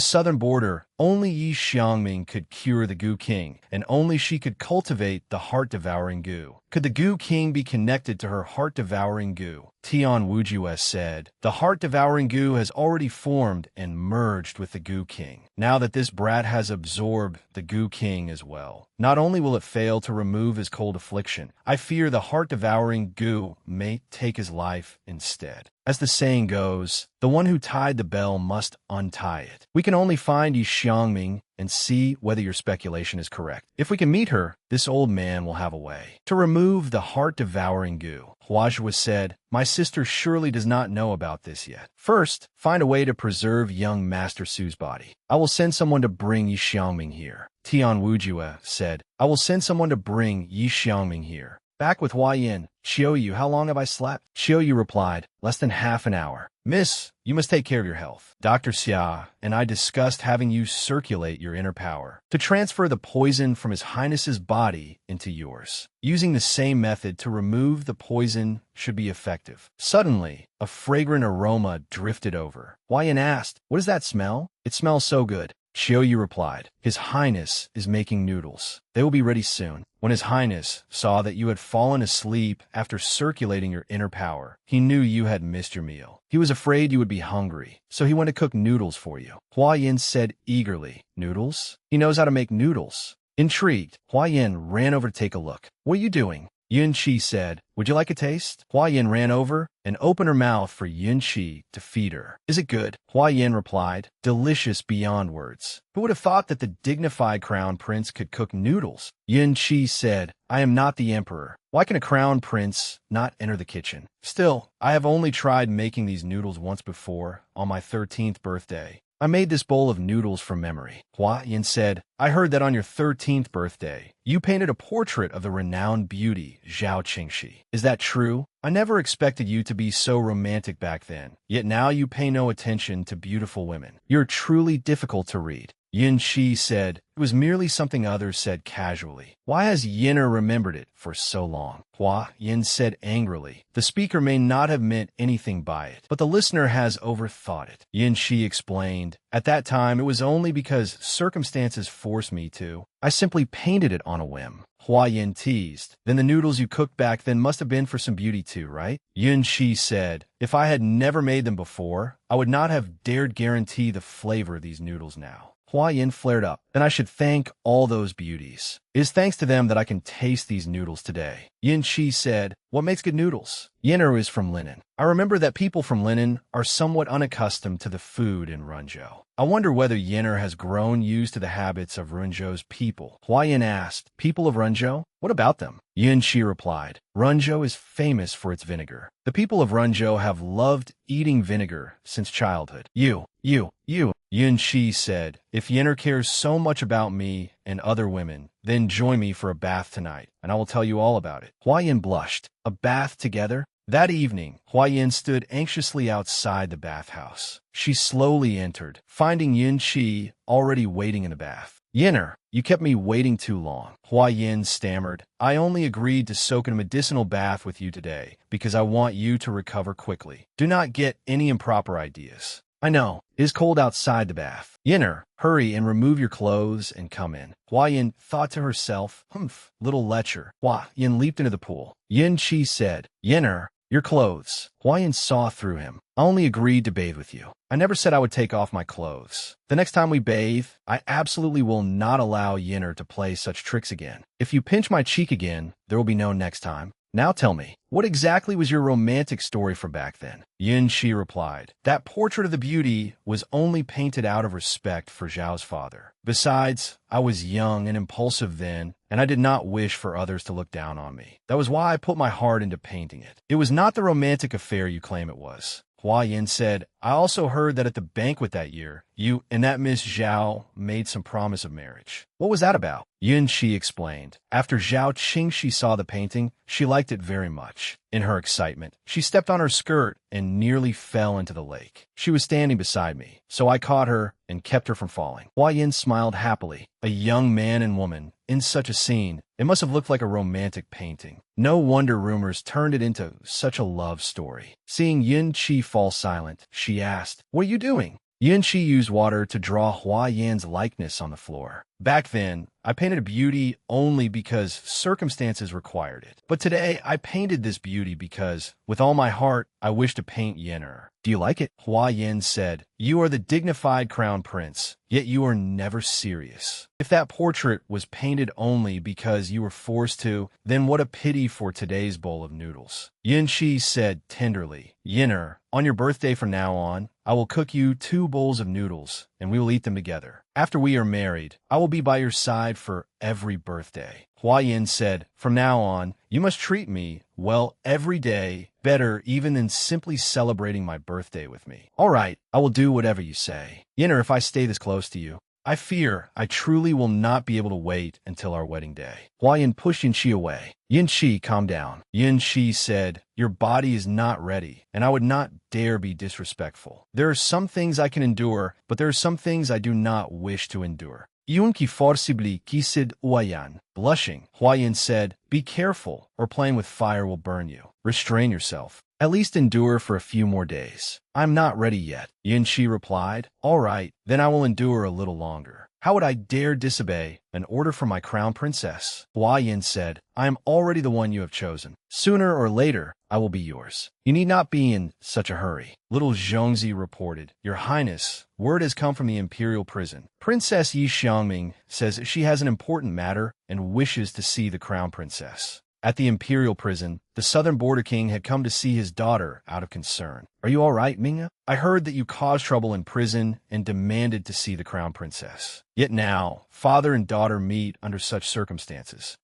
southern border, only Yi Xiangming could cure the Gu King, and only she could cultivate the heart-devouring Gu. Could the Gu King be connected to her heart-devouring Gu? Tian Wujue said, the heart-devouring Gu has already formed and merged with the Gu King. Now that this brat has absorbed the Gu King as well, not only will it fail to remove his cold affliction, I fear the heart-devouring Gu may take his life instead. As the saying goes, the one who tied the bell must untie it. We can only find Yi Xiangming and see whether your speculation is correct. If we can meet her, this old man will have a way to remove the heart-devouring goo. Huajua said, my sister surely does not know about this yet. First, find a way to preserve young Master Su's body. I will send someone to bring Yi Xiangming here. Tian Wujue said, I will send someone to bring Yi Xiangming here. Back with Hua Yin. Xiaoyu, how long have I slept? Xiaoyu replied, less than half an hour. Miss, you must take care of your health. Dr. Xia and I discussed having you circulate your inner power to transfer the poison from His Highness's body into yours. Using the same method to remove the poison should be effective. Suddenly, a fragrant aroma drifted over. Hua Yin asked, what does that smell? It smells so good. Xiaoyu replied, His Highness is making noodles. They will be ready soon. When His Highness saw that you had fallen asleep after circulating your inner power, he knew you had missed your meal. He was afraid you would be hungry, so he went to cook noodles for you. Hua Yin said eagerly, Noodles? He knows how to make noodles. Intrigued, Hua Yin ran over to take a look. What are you doing? Yun Qi said, would you like a taste? Hua Yin ran over and opened her mouth for Yun Qi to feed her. Is it good? Hua Yin replied, delicious beyond words. Who would have thought that the dignified crown prince could cook noodles? Yun Qi said, I am not the emperor. Why can a crown prince not enter the kitchen? Still, I have only tried making these noodles once before, on my 13th birthday. I made this bowl of noodles from memory. Hua Yin said, I heard that on your 13th birthday, you painted a portrait of the renowned beauty, Zhao Qingxi. Is that true? I never expected you to be so romantic back then, yet now you pay no attention to beautiful women. You're truly difficult to read. Yin Qi said, it was merely something others said casually. Why has Yinner remembered it for so long? Hua Yin said angrily, the speaker may not have meant anything by it, but the listener has overthought it. Yin Qi explained, at that time it was only because circumstances forced me to. I simply painted it on a whim. Hua Yin teased, then the noodles you cooked back then must have been for some beauty too, right? Yin Qi said, if I had never made them before, I would not have dared guarantee the flavor of these noodles now. Hua Yin flared up. Then I should thank all those beauties. It is thanks to them that I can taste these noodles today. Yin Qi said, what makes good noodles? Yinner is from Linen. I remember that people from Linen are somewhat unaccustomed to the food in Runzhou. I wonder whether Yinner has grown used to the habits of Runzhou's people. Hua Yin asked, people of Runzhou? What about them? Yin Qi replied, Runzhou is famous for its vinegar. The people of Runzhou have loved eating vinegar since childhood. You. Yin Qi said, if Yinner cares so much about me and other women, then join me for a bath tonight, and I will tell you all about it. Hua Yin blushed. A bath together? That evening, Hua Yin stood anxiously outside the bathhouse. She slowly entered, finding Yin Qi already waiting in the bath. Yinner, you kept me waiting too long. Hua Yin stammered, I only agreed to soak in a medicinal bath with you today because I want you to recover quickly. Do not get any improper ideas. I know, it is cold outside the bath. Yinner, hurry and remove your clothes and come in. Hua Yin thought to herself, humph, little lecher. Hua Yin leaped into the pool. Yin Qi said, Yinner, your clothes. Hua Yin saw through him. I only agreed to bathe with you. I never said I would take off my clothes. The next time we bathe, I absolutely will not allow Yinner to play such tricks again. If you pinch my cheek again, there will be no next time. Now tell me, what exactly was your romantic story from back then? Yin Qi replied, that portrait of the beauty was only painted out of respect for Zhao's father. Besides, I was young and impulsive then, and I did not wish for others to look down on me. That was why I put my heart into painting it. It was not the romantic affair you claim it was. Hua Yin said, I also heard that at the banquet that year, you and that Miss Zhao made some promise of marriage. What was that about? Yin Qi explained. After Zhao Qingxi saw the painting, she liked it very much. In her excitement, she stepped on her skirt and nearly fell into the lake. She was standing beside me, so I caught her and kept her from falling. Hua Yin smiled happily. A young man and woman, in such a scene, it must have looked like a romantic painting. No wonder rumors turned it into such a love story. Seeing Yin Qi fall silent, she asked, what are you doing? Yin Qi used water to draw Hua Yin's likeness on the floor. Back then, I painted beauty only because circumstances required it. But today, I painted this beauty because, with all my heart, I wish to paint Yinner. Do you like it? Hua Yin said, you are the dignified crown prince, yet you are never serious. If that portrait was painted only because you were forced to, then what a pity for today's bowl of noodles. Yin Qi said tenderly, Yinner, On your birthday from now on, I will cook you 2 bowls of noodles, and we will eat them together. After we are married, I will be by your side for every birthday. Hua Yin said, from now on, you must treat me, well, every day, better even than simply celebrating my birthday with me. All right, I will do whatever you say. Yinner, if I stay this close to you, I fear I truly will not be able to wait until our wedding day. Hua Yin pushed Yin Qi away. Yin Qi, calm down. Yin Qi said, your body is not ready, and I would not dare be disrespectful. There are some things I can endure, but there are some things I do not wish to endure. Yun qui forcibly quisid Huayan. Blushing, Hua Yin said, be careful, or playing with fire will burn you. Restrain yourself. At least endure for a few more days. I'm not ready yet. Yin Qi replied, all right, then I will endure a little longer. How would I dare disobey an order from my crown princess? Hua Yin said, I am already the one you have chosen. Sooner or later, I will be yours. You need not be in such a hurry. Little Zhongzi reported, Your Highness, word has come from the imperial prison. Princess Yi Xiangming says she has an important matter and wishes to see the crown princess. At the imperial prison, the southern border king had come to see his daughter out of concern. Are you all right, Mingya? I heard that you caused trouble in prison and demanded to see the crown princess. Yet now, father and daughter meet under such circumstances.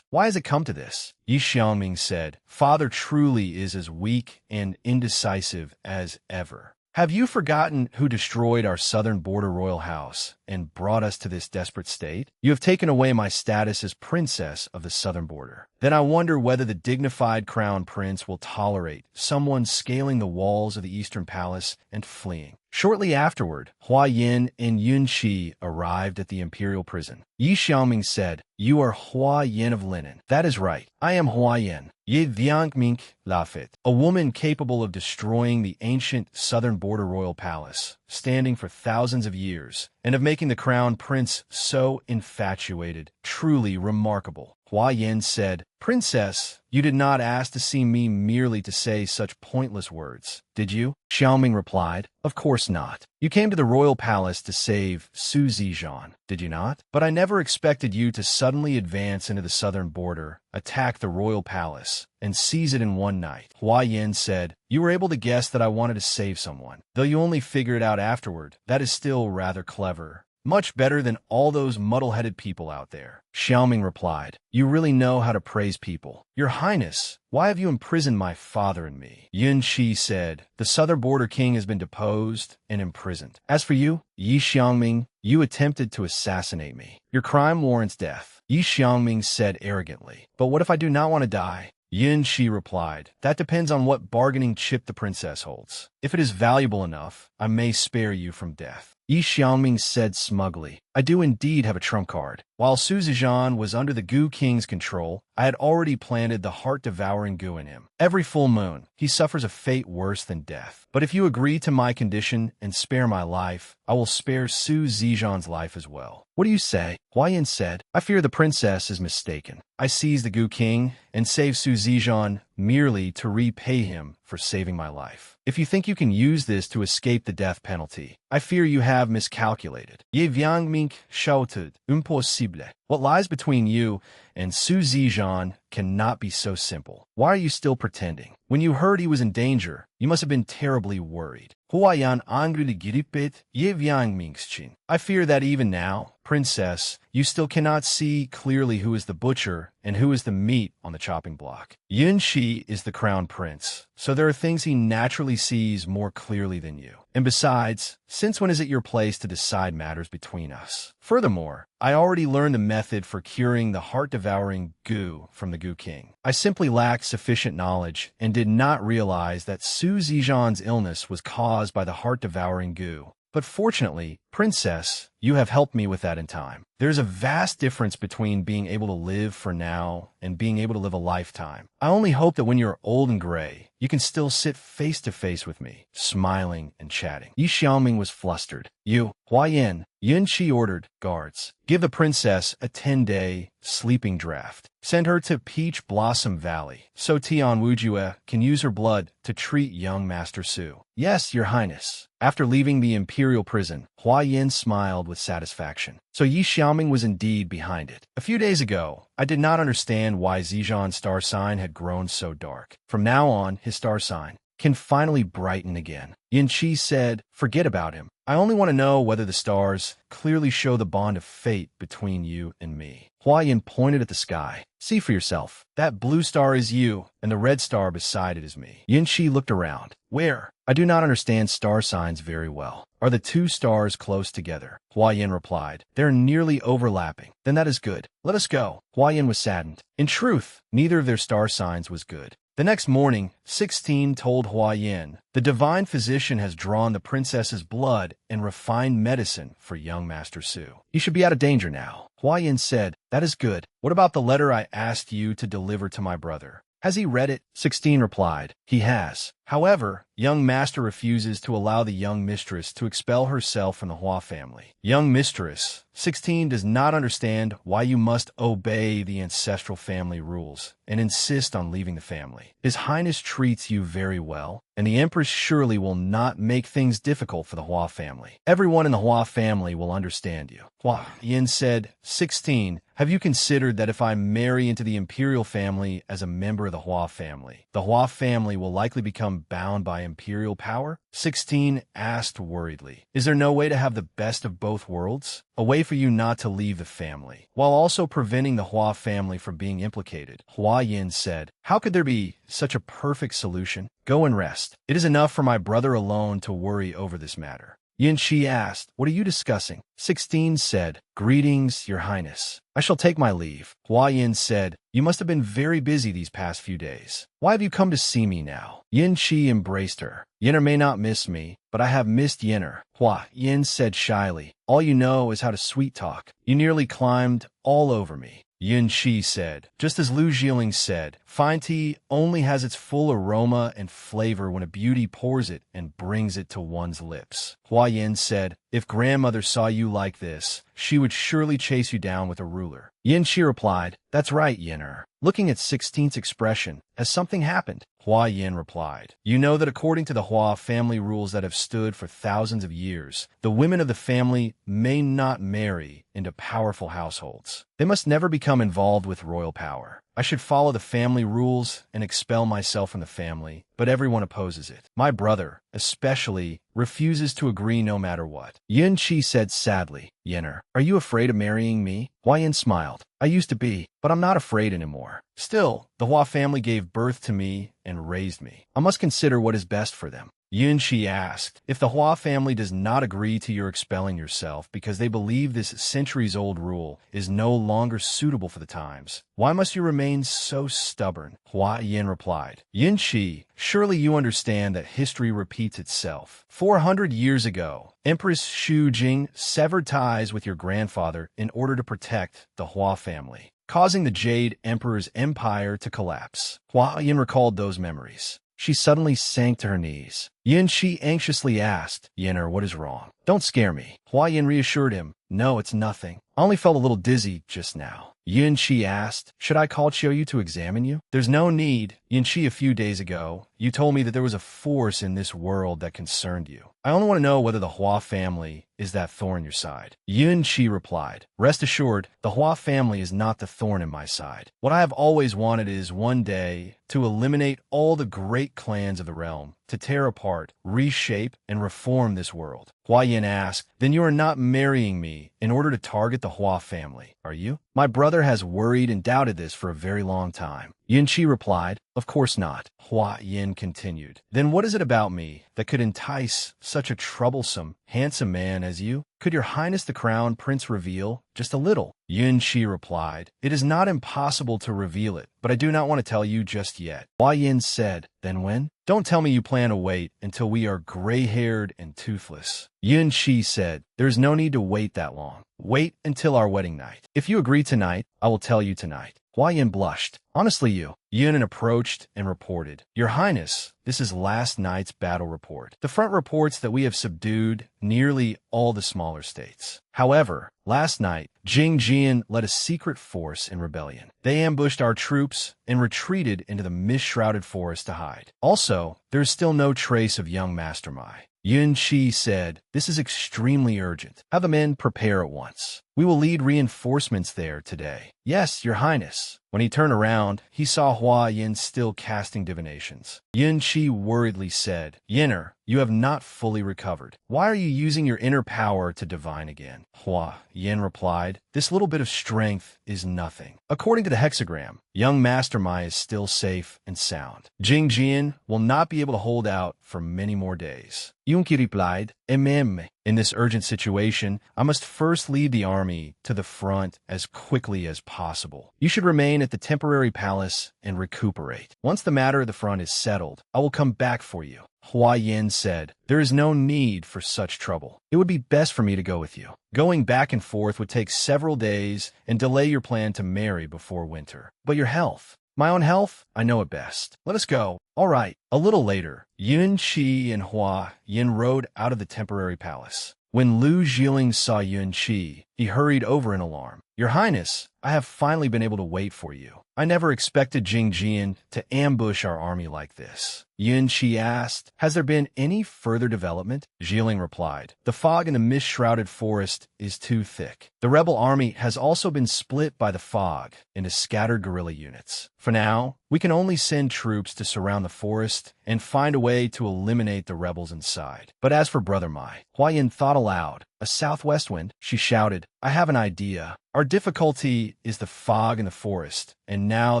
Why has it come to this? Yi Xiangming said, Father truly is as weak and indecisive as ever. Have you forgotten who destroyed our southern border royal house and brought us to this desperate state? You have taken away my status as princess of the southern border. Then I wonder whether the dignified crown prince will tolerate someone scaling the walls of the eastern palace and fleeing. Shortly afterward, Hua Yin and Yun Qi arrived at the imperial prison. Yi Xiaoming said, You are Hua Yin of linen. That is right. I am Hua Yin. Ye Viangming Lafit, a woman capable of destroying the ancient southern border royal palace, standing for thousands of years, and of making the crown prince so infatuated. Truly remarkable. Hua Yin said, Princess, you did not ask to see me merely to say such pointless words, did you? Xiaoming replied, Of course not. You came to the royal palace to save Su Zizhan, did you not? But I never expected you to suddenly advance into the southern border, attack the royal palace, and seize it in one night. Hua Yin said, You were able to guess that I wanted to save someone. Though you only figured it out afterward, that is still rather clever. Much better than all those muddle-headed people out there. Xiaoming replied, You really know how to praise people. Your Highness, why have you imprisoned my father and me? Yun Qi said, The southern border king has been deposed and imprisoned. As for you, Yi Xiangming, you attempted to assassinate me. Your crime warrants death. Yi Xiangming said arrogantly, But what if I do not want to die? Yin Qi replied, That depends on what bargaining chip the princess holds. If it is valuable enough, I may spare you from death. Yi Xiaoming said smugly, I do indeed have a trump card. While Su Zizhan was under the Gu King's control, I had already planted the heart-devouring Gu in him. Every full moon, he suffers a fate worse than death. But if you agree to my condition and spare my life, I will spare Su Zizhan's life as well. What do you say? Hua Yin said, I fear the princess is mistaken. I seized the Gu King and saved Su Zizhan merely to repay him for saving my life. If you think you can use this to escape the death penalty, I fear you have miscalculated. Ye Viangming shouted, Impossible. What lies between you and Su Zizhan cannot be so simple. Why are you still pretending? When you heard he was in danger, you must have been terribly worried. Huayan angrily gripet Ye Viangmingschin. I fear that even now, Princess, you still cannot see clearly who is the butcher and who is the meat on the chopping block. Yun Qi is the crown prince, so there are things he naturally sees more clearly than you. And besides, since when is it your place to decide matters between us? Furthermore, I already learned the method for curing the heart-devouring Gu from the Gu King. I simply lacked sufficient knowledge and did not realize that Su Zizhan's illness was caused by the heart-devouring Gu. But fortunately, Princess, you have helped me with that in time. There's a vast difference between being able to live for now and being able to live a lifetime. I only hope that when you're old and gray, you can still sit face to face with me, smiling and chatting. Yi Xiaoming was flustered. You, Hua Yin, Yun Qi ordered, guards, give the princess a 10-day sleeping draft. Send her to Peach Blossom Valley, so Tian Wujue can use her blood to treat young Master Su. Yes, Your Highness. After leaving the imperial prison, Hua Yin smiled with satisfaction. So Yi Xiaoming was indeed behind it. A few days ago, I did not understand why Zizhan's star sign had grown so dark. From now on, his star sign, can finally brighten again. Yin Qi said, "Forget about him. I only want to know whether the stars clearly show the bond of fate between you and me." Hua Yin pointed at the sky. "See for yourself. That blue star is you, and the red star beside it is me." Yin Qi looked around. "Where? I do not understand star signs very well. Are the two stars close together?" Hua Yin replied, "They're nearly overlapping." "Then that is good. Let us go." Hua Yin was saddened. In truth, neither of their star signs was good. The next morning, 16 told Hua Yin, "The divine physician has drawn the princess's blood and refined medicine for young Master Su. You should be out of danger now." Hua Yin said, "That is good. What about the letter I asked you to deliver to my brother? Has he read it?" 16 replied, "He has. However, young master refuses to allow the young mistress to expel herself from the Hua family." Young mistress, 16 does not understand why you must obey the ancestral family rules and insist on leaving the family. His Highness treats you very well, and the Empress surely will not make things difficult for the Hua family. Everyone in the Hua family will understand you. Hua Yin said, 16, have you considered that if I marry into the imperial family as a member of the Hua family, the Hua family will likely become bound by imperial power? 16 asked worriedly, "Is there no way to have the best of both worlds? A way for you not to leave the family, while also preventing the Hua family from being implicated?" Hua Yin said, "How could there be such a perfect solution? Go and rest. It is enough for my brother alone to worry over this matter." Yin Qi asked, "What are you discussing?" 16 said, "Greetings, Your Highness. I shall take my leave." Hua Yin said, "You must have been very busy these past few days. Why have you come to see me now?" Yin Qi embraced her. "Yenner may not miss me, but I have missed Yenner." Hua Yin said shyly, "All you know is how to sweet talk. You nearly climbed all over me." Yin Qi said, "Just as Lu Jieling said, fine tea only has its full aroma and flavor when a beauty pours it and brings it to one's lips." Hua Yin said, "If grandmother saw you like this, she would surely chase you down with a ruler." Yin Qi replied, "That's right, Yenner." Looking at 16's expression, has something happened? Hua Yin replied, "You know that according to the Hua family rules that have stood for thousands of years, the women of the family may not marry into powerful households. They must never become involved with royal power. I should follow the family rules and expel myself from the family, but everyone opposes it. My brother, especially, refuses to agree no matter what." Yin Qi said sadly, "Yenner, are you afraid of marrying me?" Hua Yin smiled. "I used to be, but I'm not afraid anymore. Still, the Hua family gave birth to me and raised me. I must consider what is best for them." Yin Qi asked, "If the Hua family does not agree to your expelling yourself because they believe this centuries-old rule is no longer suitable for the times, why must you remain so stubborn?" Hua Yin replied, "Yin Qi, surely you understand that history repeats itself. 400 years ago, Empress Shu Jing severed ties with your grandfather in order to protect the Hua family, causing the Jade Emperor's empire to collapse." Hua Yin recalled those memories. She suddenly sank to her knees. Yin Qi anxiously asked, "Yenner, what is wrong? Don't scare me." Hua Yin reassured him, "No, it's nothing. I only felt a little dizzy just now." Yin Qi asked, "Should I call Qiu to examine you?" "There's no need. Yin Qi, a few days ago, you told me that there was a force in this world that concerned you. I only want to know whether the Hua family is that thorn in your side." Yin Qi replied, "Rest assured, the Hua family is not the thorn in my side. What I have always wanted is one day to eliminate all the great clans of the realm, to tear apart, reshape, and reform this world." Hua Yin asked, "Then you are not marrying me in order to target the Hua family, are you?" "My brother has worried and doubted this for a very long time." Yin Qi replied, "Of course not." Hua Yin continued, "Then what is it about me that could entice such a troublesome, handsome man as you? Could your Highness the Crown Prince reveal just a little?" Yin Qi replied, "It is not impossible to reveal it, but I do not want to tell you just yet." Hua Yin said, "Then when?" "Don't tell me you plan to wait until we are gray-haired and toothless." Yin Qi said, "There is no need to wait that long. Wait until our wedding night. If you agree tonight, I will tell you tonight." Hua Yin blushed. "Honestly, you." Yin approached and reported, "Your Highness, this is last night's battle report. The front reports that we have subdued nearly all the smaller states. However, last night, Jing Jian led a secret force in rebellion. They ambushed our troops and retreated into the mist-shrouded forest to hide. Also, there is still no trace of young Master Mai." Yin Qi said, This is extremely urgent. Have the men prepare at once. We will lead reinforcements there today. Yes, Your Highness. When he turned around, he saw Hua Yin still casting divinations. Yun Qi worriedly said, Yinner, you have not fully recovered. Why are you using your inner power to divine again? Hua Yin replied, this little bit of strength is nothing. According to the hexagram, young Master Mai is still safe and sound. Jing Jian will not be able to hold out for many more days. Yunqi replied, in this urgent situation, I must first lead the army to the front as quickly as possible. You should remain at the temporary palace and recuperate. Once the matter of the front is settled, I will come back for you. Hua Yin said, there is no need for such trouble. It would be best for me to go with you. Going back and forth would take several days and delay your plan to marry before winter. But your health. My own health? I know it best. Let us go. All right. A little later, Yun Qi and Hua Yin rode out of the temporary palace. When Lu Jieling saw Yun Qi, he hurried over in alarm. Your Highness, I have finally been able to wait for you. I never expected Jing Jian to ambush our army like this. Yun Qi asked, has there been any further development? Jieling replied, the fog in the mist-shrouded forest is too thick. The rebel army has also been split by the fog into scattered guerrilla units. For now, we can only send troops to surround the forest and find a way to eliminate the rebels inside. But as for Brother Mai, Hua Yin thought aloud. A southwest wind? She shouted. I have an idea. Our difficulty is the fog in the forest, and now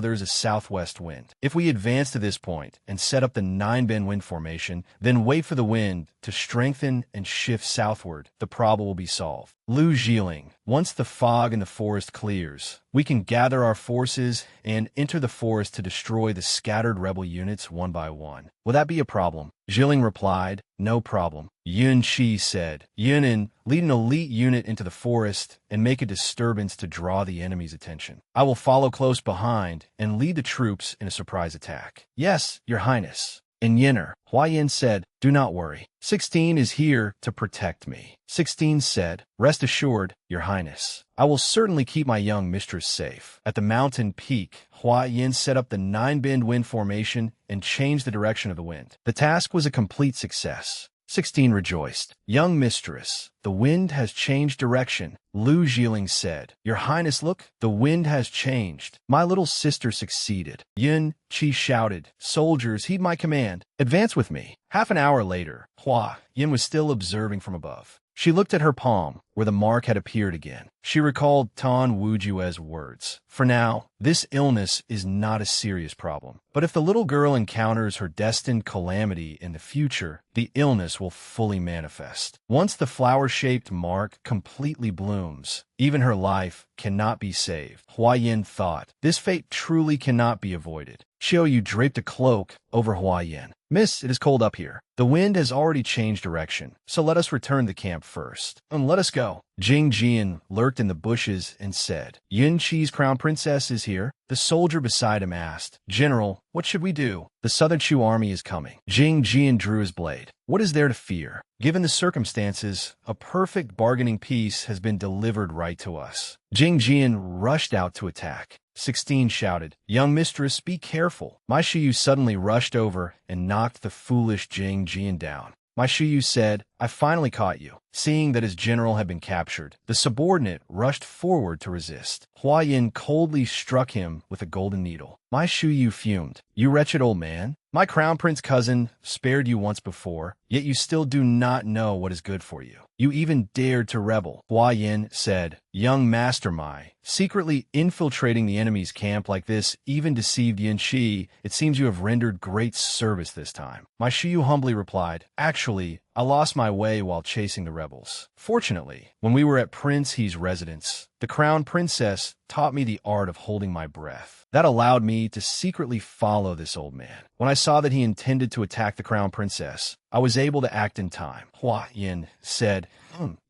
there's a southwest wind. If we advance to this point and set up the 9-bend wind formation, then wait for the wind to strengthen and shift southward, the problem will be solved. Lu Jieling, once the fog in the forest clears, we can gather our forces and enter the forest to destroy the scattered rebel units one by one. Will that be a problem? Jieling replied, no problem. Yun Qi said, Yunin, lead an elite unit into the forest and make a disturbance to draw the enemy's attention. I will follow close behind and lead the troops in a surprise attack. Yes, Your Highness. In Yinner, Hua Yin said, do not worry. 16 is here to protect me. 16 said, rest assured, Your Highness. I will certainly keep my young mistress safe. At the mountain peak, Hua Yin set up the 9-bend wind formation and changed the direction of the wind. The task was a complete success. 16 rejoiced. Young mistress, the wind has changed direction. Lu Jieling said, Your Highness, look, the wind has changed. My little sister succeeded. Yun Qi shouted, soldiers, heed my command. Advance with me. Half an hour later, Hua Yin was still observing from above. She looked at her palm, where the mark had appeared again. She recalled Tan Wujue's words. For now, this illness is not a serious problem. But if the little girl encounters her destined calamity in the future, the illness will fully manifest. Once the flower-shaped mark completely blooms, even her life cannot be saved. Hua Yin thought, this fate truly cannot be avoided. Xiao Yu draped a cloak over Hua Yin. Miss, it is cold up here. The wind has already changed direction, so let us return to camp first. And let us go. Jing Jian lurked in the bushes and said, Yun Qi's crown princess is here. The soldier beside him asked, General, what should we do? The Southern Chu army is coming. Jing Jian drew his blade. What is there to fear? Given the circumstances, a perfect bargaining peace has been delivered right to us. Jing Jian rushed out to attack. 16 shouted, Young mistress, be careful. My Shiyu suddenly rushed over and knocked the foolish Jing Jian down. My Shiyu said, I finally caught you. Seeing that his general had been captured, the subordinate rushed forward to resist. Hua Yin coldly struck him with a golden needle. My Shiyu fumed. You wretched old man. My crown prince cousin spared you once before, yet you still do not know what is good for you. You even dared to rebel. Hua Yin said, Young Master Mai, secretly infiltrating the enemy's camp like this even deceived Yin Qi. It seems you have rendered great service this time. My Shiyu humbly replied, Actually, I lost my way while chasing the rebels. Fortunately, when we were at Prince He's residence, the crown princess taught me the art of holding my breath. That allowed me to secretly follow this old man. When I saw that he intended to attack the crown princess, I was able to act in time. Hua Yin said,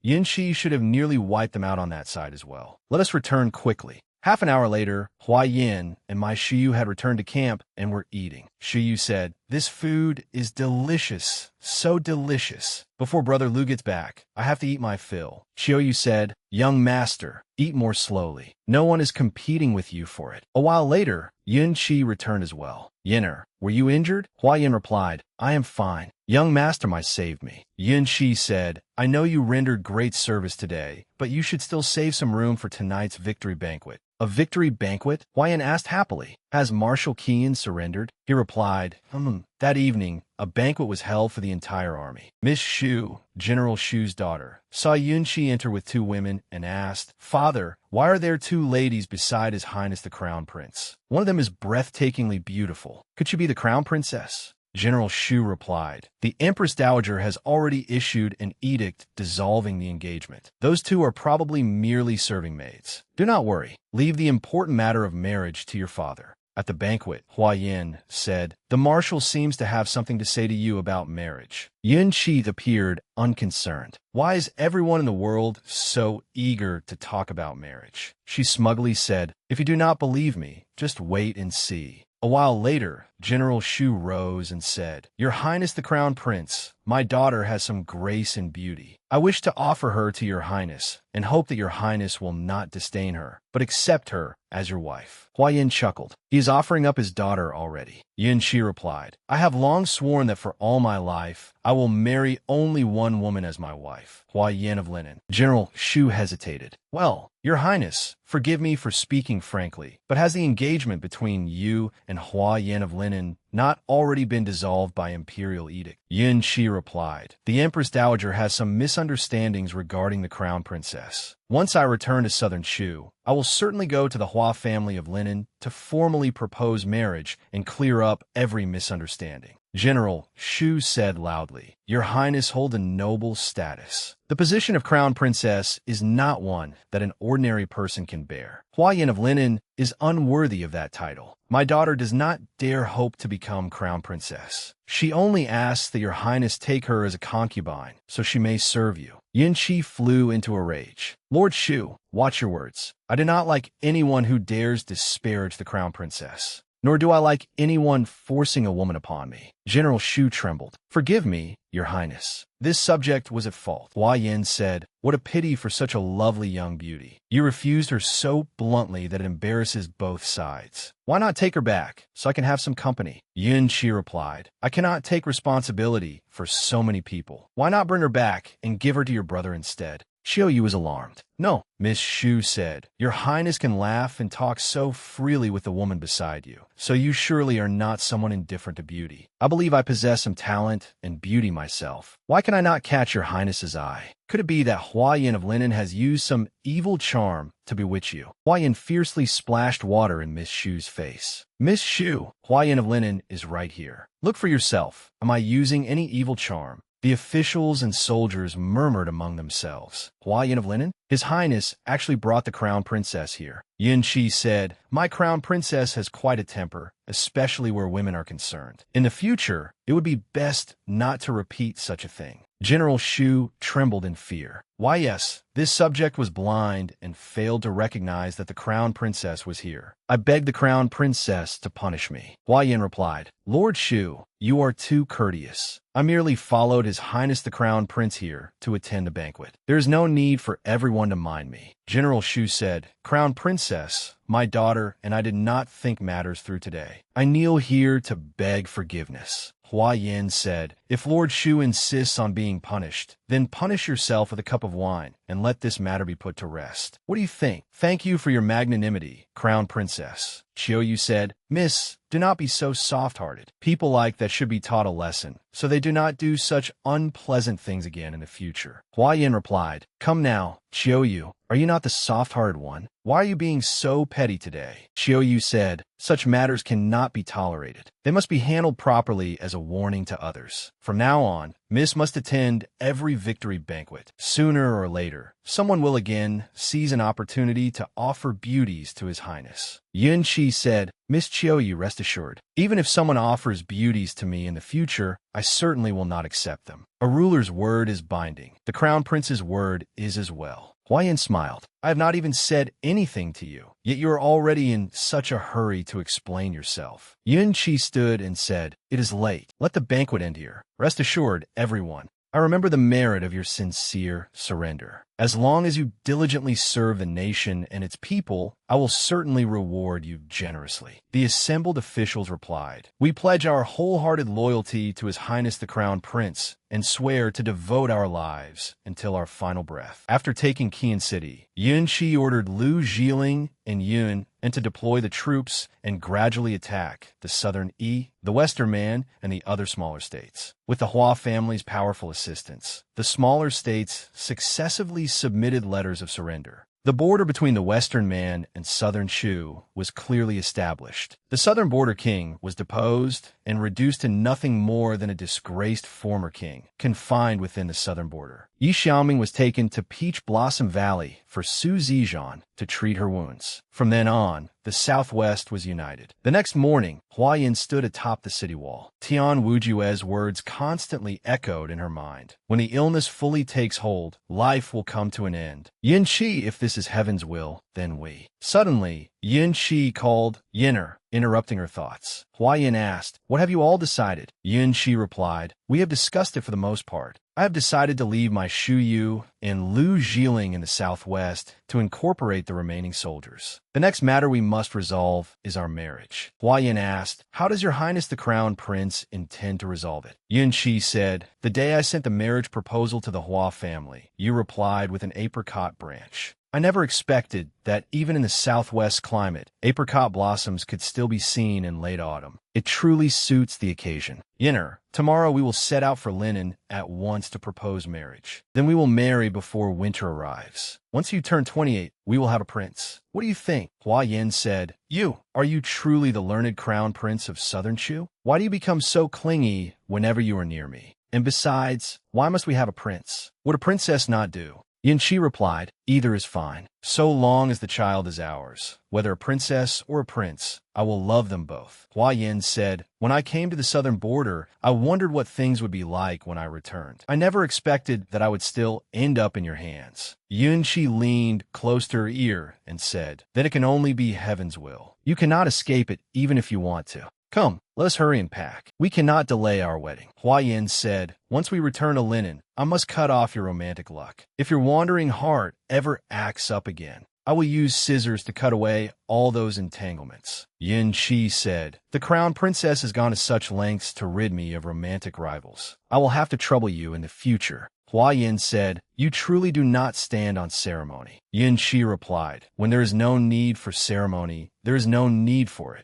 Yin Qi should have nearly wiped them out on that side as well. Let us return quickly. Half an hour later, Hua Yin and my Shiyu had returned to camp and were eating. Shiyu said, "This food is delicious, so delicious. Before Brother Lu gets back, I have to eat my fill." Chiyoyu said, "Young master, eat more slowly. No one is competing with you for it." A while later, Yun Qi returned as well. "Yinner, were you injured?" Hua Yin replied, "I am fine. Young mastermind saved me." Yun Qi said, "I know you rendered great service today, but you should still save some room for tonight's victory banquet." "A victory banquet?" Hua Yin asked happily. "Has Marshal Qian surrendered?" He replied, That evening, a banquet was held for the entire army. Miss Shu, General Shu's daughter, saw Yun Qi enter with two women and asked, "Father, why are there two ladies beside His Highness the Crown Prince? One of them is breathtakingly beautiful. Could she be the Crown Princess?" General Shu replied, "The Empress Dowager has already issued an edict dissolving the engagement. Those two are probably merely serving maids. Do not worry. Leave the important matter of marriage to your father." At the banquet, Hua Yin said, "The marshal seems to have something to say to you about marriage." Yun Qi appeared unconcerned. "Why is everyone in the world so eager to talk about marriage?" She smugly said, "If you do not believe me, just wait and see." A while later, General Shu rose and said, "Your Highness the Crown Prince, my daughter has some grace and beauty. I wish to offer her to your Highness, and hope that your Highness will not disdain her, but accept her as your wife." Hua Yin chuckled. "He is offering up his daughter already." Yun Qi replied, "I have long sworn that for all my life, I will marry only one woman as my wife." Hua Yin of Linen. General Shu hesitated. "Well, your Highness, forgive me for speaking frankly, but has the engagement between you and Hua Yin of Linen not already been dissolved by imperial edict?" Yun Qi replied, "The Empress Dowager has some misunderstandings regarding the Crown Princess. Once I return to Southern Shu, I will certainly go to the Hua family of Linen to formally propose marriage and clear up every misunderstanding." General Shu said loudly, "Your Highness hold a noble status. The position of Crown Princess is not one that an ordinary person can bear. Hua Yin of Linen is unworthy of that title. My daughter does not dare hope to become Crown Princess. She only asks that your Highness take her as a concubine, so she may serve you." Yun Qi flew into a rage. "Lord Shu, watch your words. I do not like anyone who dares disparage the Crown Princess. Nor do I like anyone forcing a woman upon me." General Shu trembled. "Forgive me, your Highness. This subject was at fault." Hua Yin said, "What a pity for such a lovely young beauty. You refused her so bluntly that it embarrasses both sides. Why not take her back, so I can have some company?" Yun Qi replied, "I cannot take responsibility for so many people. Why not bring her back and give her to your brother instead?" Chiyoyu was alarmed. "No," Miss Shu said, "Your Highness can laugh and talk so freely with the woman beside you, so you surely are not someone indifferent to beauty. I believe I possess some talent and beauty myself. Why can I not catch your Highness's eye? Could it be that Hua Yin of Linen has used some evil charm to bewitch you?" Hua Yin fiercely splashed water in Miss Shu's face. "Miss Shu, Hua Yin of Linen is right here. Look for yourself. Am I using any evil charm?" The officials and soldiers murmured among themselves. "Hua Yin of Linen? His Highness actually brought the Crown Princess here." Yun Qi said, "My Crown Princess has quite a temper, especially where women are concerned. In the future, it would be best not to repeat such a thing." General Shu trembled in fear. "Why yes, this subject was blind and failed to recognize that the Crown Princess was here. I beg the Crown Princess to punish me." Hua Yin replied, "Lord Shu, you are too courteous. I merely followed His Highness the Crown Prince here to attend the banquet. There is no need for everyone to mind me." General Shu said, "Crown Princess, my daughter, and I did not think matters through today. I kneel here to beg forgiveness." Hua Yin said, "If Lord Shu insists on being punished, then punish yourself with a cup of wine, and let this matter be put to rest. What do you think?" "Thank you for your magnanimity, Crown Princess." Chiyoyu said, "Miss, do not be so soft-hearted. People like that should be taught a lesson, so they do not do such unpleasant things again in the future." Hua Yin replied, "Come now, Chiyoyu, are you not the soft-hearted one? Why are you being so petty today?" Chiyoyu said, "Such matters cannot be tolerated. They must be handled properly as a warning to others. From now on, Miss must attend every victory banquet. Sooner or later, someone will again seize an opportunity to offer beauties to His Highness." Yun Qi said, "Miss Chiyoyu, rest assured, even if someone offers beauties to me in the future, I certainly will not accept them. A ruler's word is binding. The Crown Prince's word is as well." Hua Yin smiled. I have not even said anything to you, yet you are already in such a hurry to explain yourself. Yun Qi stood and said, It is late. Let the banquet end here. Rest assured, everyone, I remember the merit of your sincere surrender. As long as you diligently serve the nation and its people, I will certainly reward you generously. The assembled officials replied, We pledge our wholehearted loyalty to His Highness the Crown Prince and swear to devote our lives until our final breath. After taking Qian City, Yun Qi ordered Lu Jiling and Yun to deploy the troops and gradually attack the southern Yi, the western Man, and the other smaller states. With the Hua family's powerful assistance, the smaller states successively submitted letters of surrender. The border between the western Man and southern Shu was clearly established. The southern border king was deposed and reduced to nothing more than a disgraced former king, confined within the southern border. Yi Xiaoming was taken to Peach Blossom Valley for Su Zijian to treat her wounds. From then on, the southwest was united. The next morning, Hua Yin stood atop the city wall. Tian Wujue's words constantly echoed in her mind. When the illness fully takes hold, life will come to an end. Yin Qi, if this is heaven's will, then we. Suddenly, Yin Qi called Yinner, interrupting her thoughts. Hua Yin asked, What have you all decided? Yin Qi replied, We have discussed it for the most part. I have decided to leave my Shu Yu and Lu Jiling in the southwest to incorporate the remaining soldiers. The next matter we must resolve is our marriage. Hua Yin asked, How does your Highness the Crown Prince intend to resolve it? Yin Qi said, The day I sent the marriage proposal to the Hua family, you replied with an apricot branch. I never expected that even in the southwest climate, apricot blossoms could still be seen in late autumn. It truly suits the occasion. Yinner, tomorrow we will set out for Linen at once to propose marriage. Then we will marry before winter arrives. Once you turn 28, we will have a prince. What do you think? Hua Yin said, Are you truly the learned crown prince of southern Shu? Why do you become so clingy whenever you are near me? And besides, why must we have a prince? Would a princess not do? Yin Qi replied, Either is fine, so long as the child is ours. Whether a princess or a prince, I will love them both. Hua Yin said, When I came to the southern border, I wondered what things would be like when I returned. I never expected that I would still end up in your hands. Yun Qi leaned close to her ear and said, Then it can only be heaven's will. You cannot escape it even if you want to. Come, let us hurry and pack. We cannot delay our wedding. Hua Yin said, Once we return to Linen, I must cut off your romantic luck. If your wandering heart ever acts up again, I will use scissors to cut away all those entanglements. Yin Qi said, The crown princess has gone to such lengths to rid me of romantic rivals. I will have to trouble you in the future. Hua Yin said, You truly do not stand on ceremony. Yin Qi replied, When there is no need for ceremony, there is no need for it.